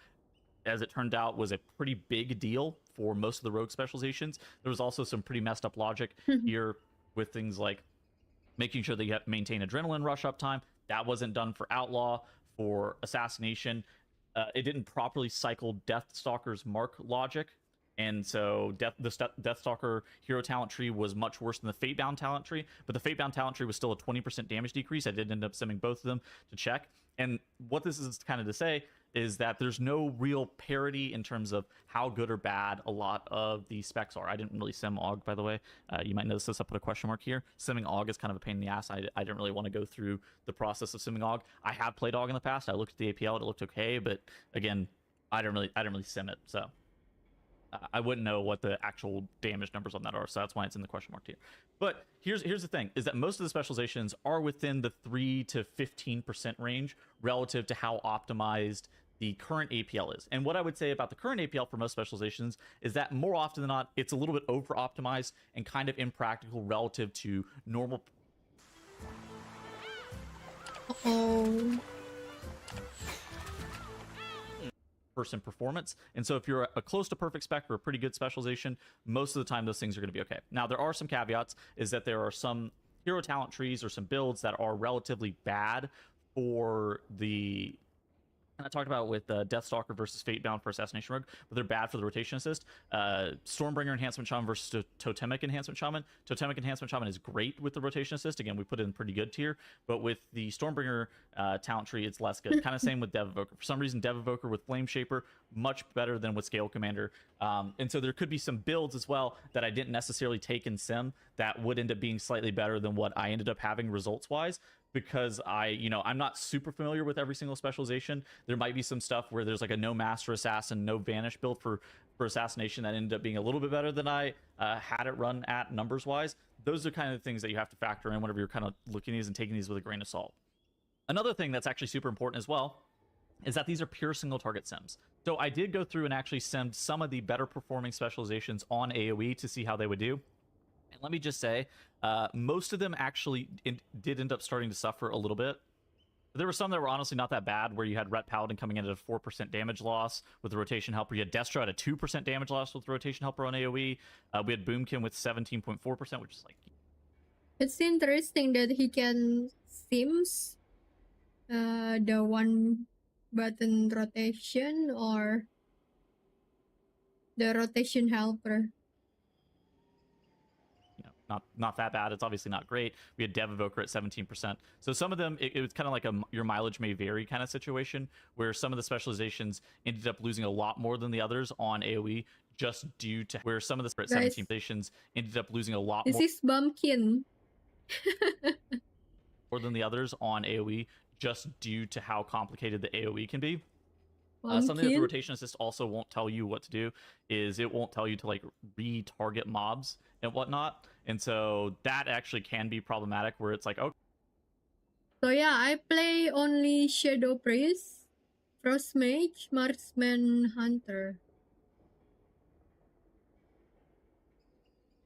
as it turned out, was a pretty big deal for most of the rogue specializations. There was also some pretty messed up logic here with things like making sure that you have to maintain adrenaline rush uptime. That wasn't done for Outlaw. For Assassination, it didn't properly cycle Deathstalker's mark logic. And so the Deathstalker hero talent tree was much worse than the Fatebound talent tree, but the Fatebound talent tree was still a 20% damage decrease. I did end up simming both of them to check. And what this is kind of to say is that there's no real parity in terms of how good or bad a lot of the specs are. I didn't really sim AUG, by the way. You might notice this, I put a question mark here. Simming AUG is kind of a pain in the ass. I didn't really want to go through the process of simming AUG. I have played AUG in the past. I looked at the APL, it looked okay, but again, I didn't really sim it, so I wouldn't know what the actual damage numbers on that are, so that's why it's in the question mark tier. But here's the thing, is that most of the specializations are within the 3 to 15% range relative to how optimized the current APL is. And what I would say about the current APL for most specializations is that more often than not, it's a little bit over-optimized and kind of impractical relative to normal. Person performance. And so if you're a close to perfect spec or a pretty good specialization, most of the time those things are going to be okay. Now, there are some caveats, is that there are some hero talent trees or some builds that are relatively bad for the, and I talked about with Deathstalker versus Fatebound for Assassination Rogue, but they're bad for the rotation assist. Stormbringer Enhancement Shaman versus Totemic Enhancement Shaman. Totemic Enhancement Shaman is great with the rotation assist. Again, we put it in pretty good tier, but with the Stormbringer talent tree, it's less good. Kind of same with Dev Evoker. For some reason, Dev Evoker with Flame Shaper, much better than with Scale Commander. And so there could be some builds as well that I didn't necessarily take in Sim that would end up being slightly better than what I ended up having results-wise. because I'm not super familiar with every single specialization. There might be some stuff where there's like a no master assassin, no vanish build for assassination that ended up being a little bit better than I had it run at numbers wise. Those are kind of the things that you have to factor in whenever you're kind of looking at these and taking these with a grain of salt. Another thing that's actually super important as well is that these are pure single target sims. So I did go through and actually sim some of the better performing specializations on AoE to see how they would do. And let me just say, most of them actually did end up starting to suffer a little bit. There were some that were honestly not that bad, where you had Ret Paladin coming in at a 4% damage loss with the Rotation Helper. You had Destro at a 2% damage loss with the Rotation Helper on AoE. We had Boomkin with 17.4%, which is like...
It's interesting that he can sims the one button rotation or the rotation helper.
Not that bad. It's obviously not great. We had Dev Evoker at 17%. So some of them, it was kind of like your mileage may vary kind of situation, where some of the specializations ended up losing a lot more than the others on AoE, just due to where some of the 17 stations ended up losing a lot
more. This is Bumpkin.
More than the others on AoE, just due to how complicated the AoE can be. Something that the rotation assist also won't tell you what to do is it won't tell you to like retarget mobs and whatnot, and so that actually can be problematic, where it's like, okay.
So yeah, I play only Shadow Priest, Frost Mage, Marksman, Hunter.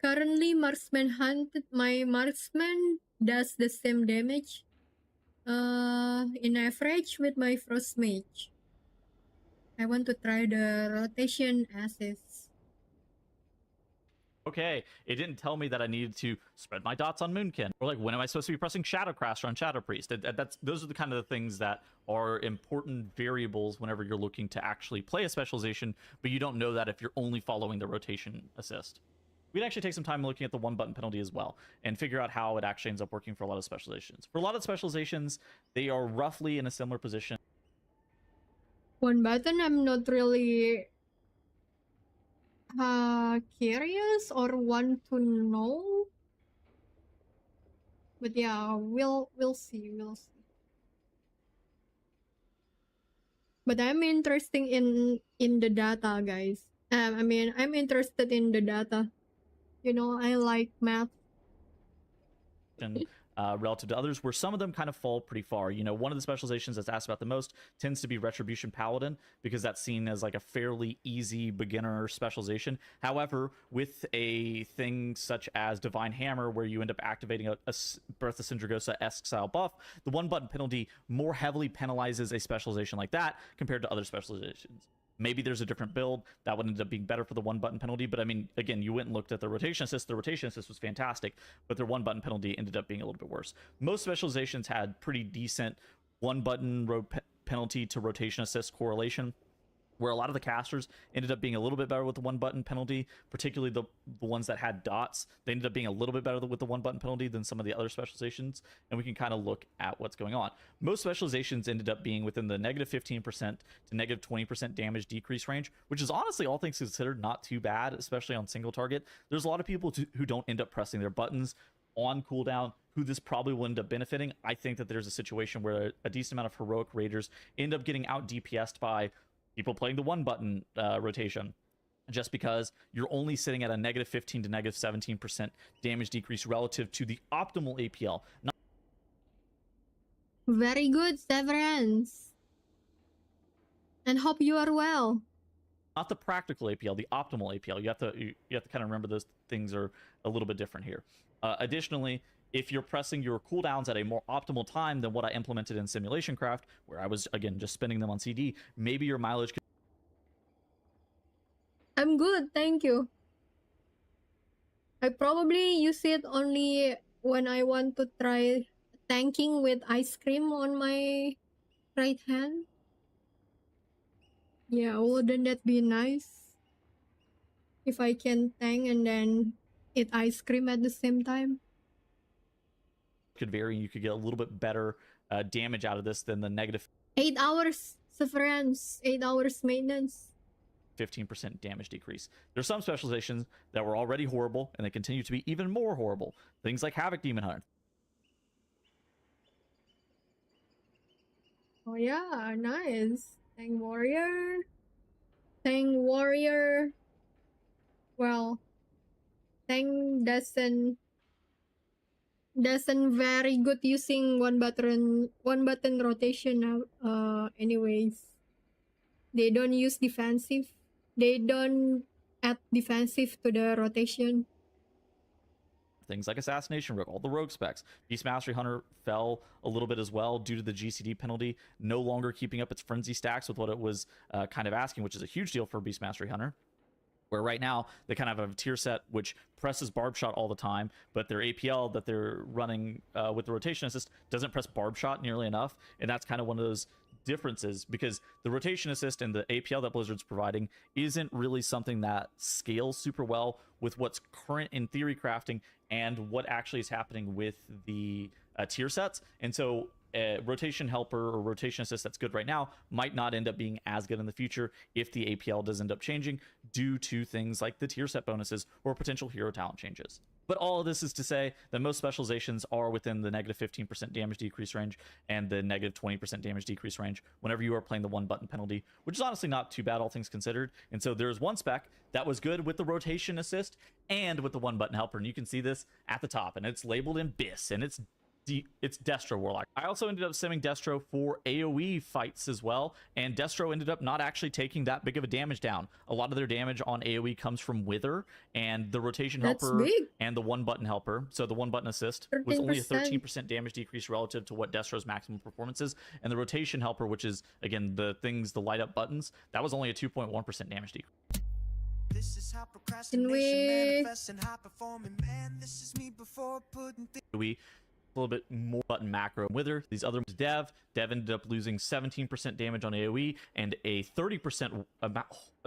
Currently, my Marksman does the same damage in average with my Frost Mage. I want to try the rotation assist.
Okay, it didn't tell me that I needed to spread my dots on Moonkin, or like when am I supposed to be pressing Shadow Crasher on Shadow Priest. Those are the kind of the things that are important variables whenever you're looking to actually play a specialization, but you don't know that if you're only following the rotation assist. We'd actually take some time looking at the one button penalty as well and figure out how it actually ends up working for a lot of specializations. For a lot of specializations, they are roughly in a similar position.
One button, I'm not really curious or want to know, but yeah, we'll see. But I'm interested in the data, guys. I mean, I'm interested in the data. You know, I like math.
Relative to others, where some of them kind of fall pretty far. One of the specializations that's asked about the most tends to be Retribution Paladin, because that's seen as like a fairly easy beginner specialization. However, with a thing such as Divine Hammer, where you end up activating a Breath of Sindragosa-esque style buff, the one button penalty more heavily penalizes a specialization like that compared to other specializations. Maybe there's a different build that would end up being better for the one button penalty, but I mean, again, you went and looked at the rotation assist. The rotation assist was fantastic, but their one button penalty ended up being a little bit worse. Most specializations had pretty decent one button penalty to rotation assist correlation, where a lot of the casters ended up being a little bit better with the one button penalty, particularly the ones that had dots. They ended up being a little bit better with the one button penalty than some of the other specializations, and we can kind of look at what's going on. Most specializations ended up being within the negative 15% to negative 20% damage decrease range, which is honestly, all things considered, not too bad, especially on single target. There's a lot of people who don't end up pressing their buttons on cooldown, who this probably will end up benefiting. I think that there's a situation where a decent amount of heroic raiders end up getting out DPS'd by people playing the one button rotation, just because you're only sitting at a negative 15 to negative 17% damage decrease relative to the optimal APL.
Very good, Severance. And hope you are well.
Not the practical APL, the optimal APL. You have to kind of remember those things are a little bit different here. Additionally, if you're pressing your cooldowns at a more optimal time than what I implemented in Simulation Craft, where I was, again, just spinning them on CD, maybe your mileage could...
I'm good, thank you. I probably use it only when I want to try tanking with ice cream on my right hand. Yeah, wouldn't that be nice? If I can tank and then eat ice cream at the same time.
Could vary. You could get a little bit better damage out of this than the negative
8 hours Severance, 8 hours maintenance,
15% damage decrease. There's some specializations that were already horrible, and they continue to be even more horrible. Things like Havoc Demon Hunter.
Oh yeah, nice. Tank warrior. Tank warrior. Well, tank doesn't very good using one button rotation now. Anyways, they don't use defensive. They don't add defensive to the rotation.
Things like Assassination Rogue, all the rogue specs. Beast Mastery Hunter fell a little bit as well due to the GCD penalty, no longer keeping up its frenzy stacks with what it was kind of asking, which is a huge deal for Beast Mastery Hunter. Where right now they kind of have a tier set which presses barb shot all the time, but their APL that they're running with the rotation assist doesn't press barb shot nearly enough, and that's kind of one of those differences because the rotation assist and the APL that Blizzard's providing isn't really something that scales super well with what's current in theory crafting and what actually is happening with the tier sets. And so rotation helper or rotation assist that's good right now might not end up being as good in the future if the APL does end up changing due to things like the tier set bonuses or potential hero talent changes. But all of this is to say that most specializations are within the negative 15% damage decrease range and the negative 20% damage decrease range whenever you are playing the one button penalty, which is honestly not too bad all things considered. And so there's one spec that was good with the rotation assist and with the one button helper, and you can see this at the top, and it's labeled in BIS, and it's Destro Warlock. I also ended up simming Destro for AoE fights as well, and Destro ended up not actually taking that big of a damage down. A lot of their damage on AoE comes from Wither and the rotation helper and the one button helper. So the one button assist was only a 13% damage decrease relative to what Destro's maximum performance is, and the rotation helper, which is again the light up buttons, that was only a 2.1% damage decrease.
This is how procrastination manifests in high performing man. This is me before putting
AoE, a little bit more button macro Wither. These other Dev ended up losing 17% damage on AoE and a 30%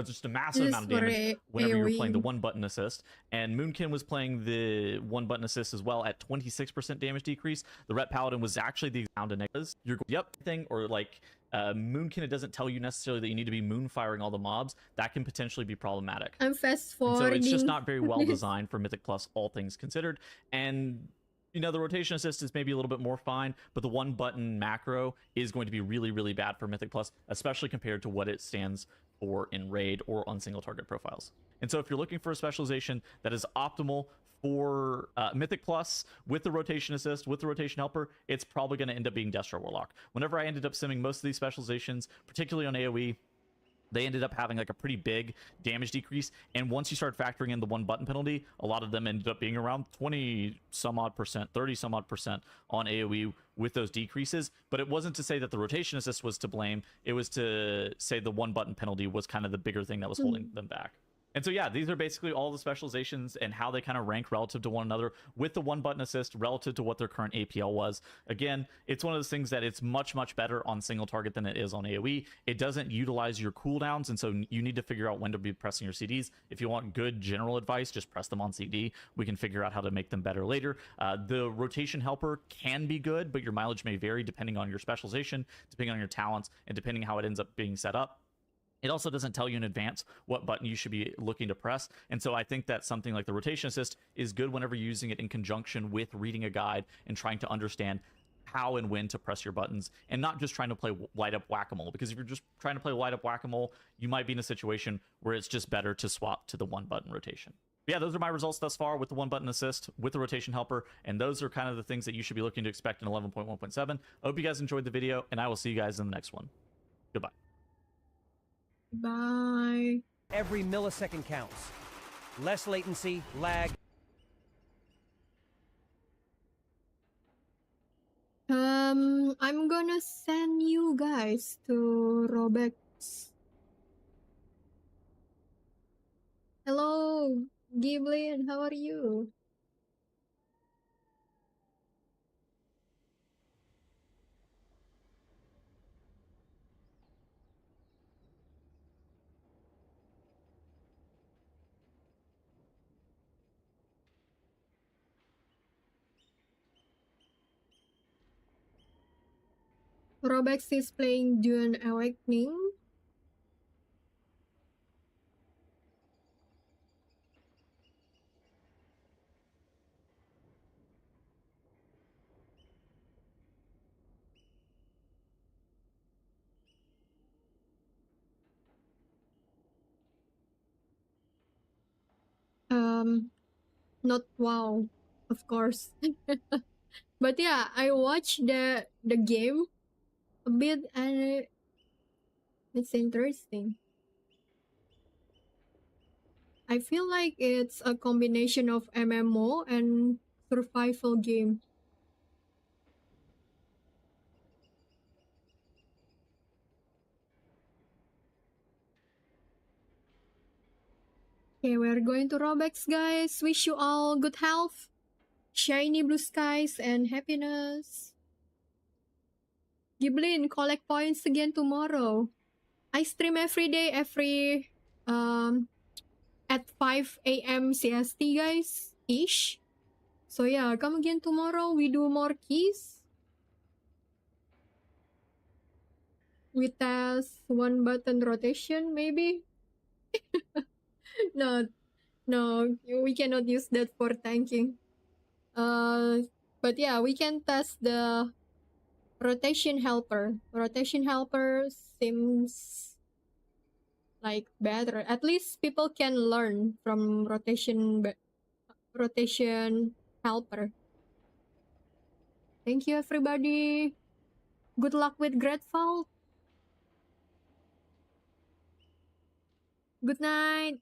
just a massive amount of damage whenever you were playing the one button assist. And Moonkin was playing the one button assist as well at 26% damage decrease. The Ret Paladin was actually the sound of negatives. You're thing or like Moonkin, it doesn't tell you necessarily that you need to be moon firing all the mobs. That can potentially be problematic.
I'm fast
forwarding. So it's just not very well
this.
designed for Mythic Plus, all things considered. And you know, the rotation assist is maybe a little bit more fine, but the one button macro is going to be really, really bad for Mythic Plus, especially compared to what it stands for in raid or on single target profiles. And so if you're looking for a specialization that is optimal for Mythic Plus with the rotation assist, with the rotation helper, it's probably going to end up being Destro Warlock. Whenever I ended up simming most of these specializations, particularly on AoE, they ended up having like a pretty big damage decrease, and once you start factoring in the one button penalty, a lot of them ended up being around 20 some odd percent, 30 some odd percent on AoE with those decreases. But it wasn't to say that the rotation assist was to blame, it was to say the one button penalty was kind of the bigger thing that was holding them back. And so yeah, these are basically all the specializations and how they kind of rank relative to one another with the one button assist relative to what their current APL was. Again, it's one of those things that it's much, much better on single target than it is on AoE. It doesn't utilize your cooldowns, and so you need to figure out when to be pressing your CDs. If you want good general advice, just press them on CD. We can figure out how to make them better later. The rotation helper can be good, but your mileage may vary depending on your specialization, depending on your talents, and depending how it ends up being set up. It also doesn't tell you in advance what button you should be looking to press. And so I think that something like the rotation assist is good whenever you're using it in conjunction with reading a guide and trying to understand how and when to press your buttons, and not just trying to play light up whack-a-mole. Because if you're just trying to play light up whack-a-mole, you might be in a situation where it's just better to swap to the one button rotation. But yeah, those are my results thus far with the one button assist, with the rotation helper, and those are kind of the things that you should be looking to expect in 11.1.7. I hope you guys enjoyed the video, and I will see you guys in the next one. Goodbye.
Bye.
Every millisecond counts. Less latency, lag.
I'm gonna send you guys to Robux. Hello, Giblin, how are you? Robux is playing Dune Awakening. Not WoW, of course. But yeah, I watched the game a bit and it's interesting. I feel like it's a combination of MMO and survival game. Okay, we're going to Roblox, guys. Wish you all good health, shiny blue skies, and happiness. Giblin, collect points again tomorrow. I stream every day, at 5 a.m. CST, guys, ish. So yeah, come again tomorrow. We do more keys. We test one button rotation, maybe. No, no, we cannot use that for tanking. But yeah, we can test the rotation helper. Rotation helper seems like better. At least people can learn from rotation helper. Thank you, everybody. Good luck with Gradfall. Good night.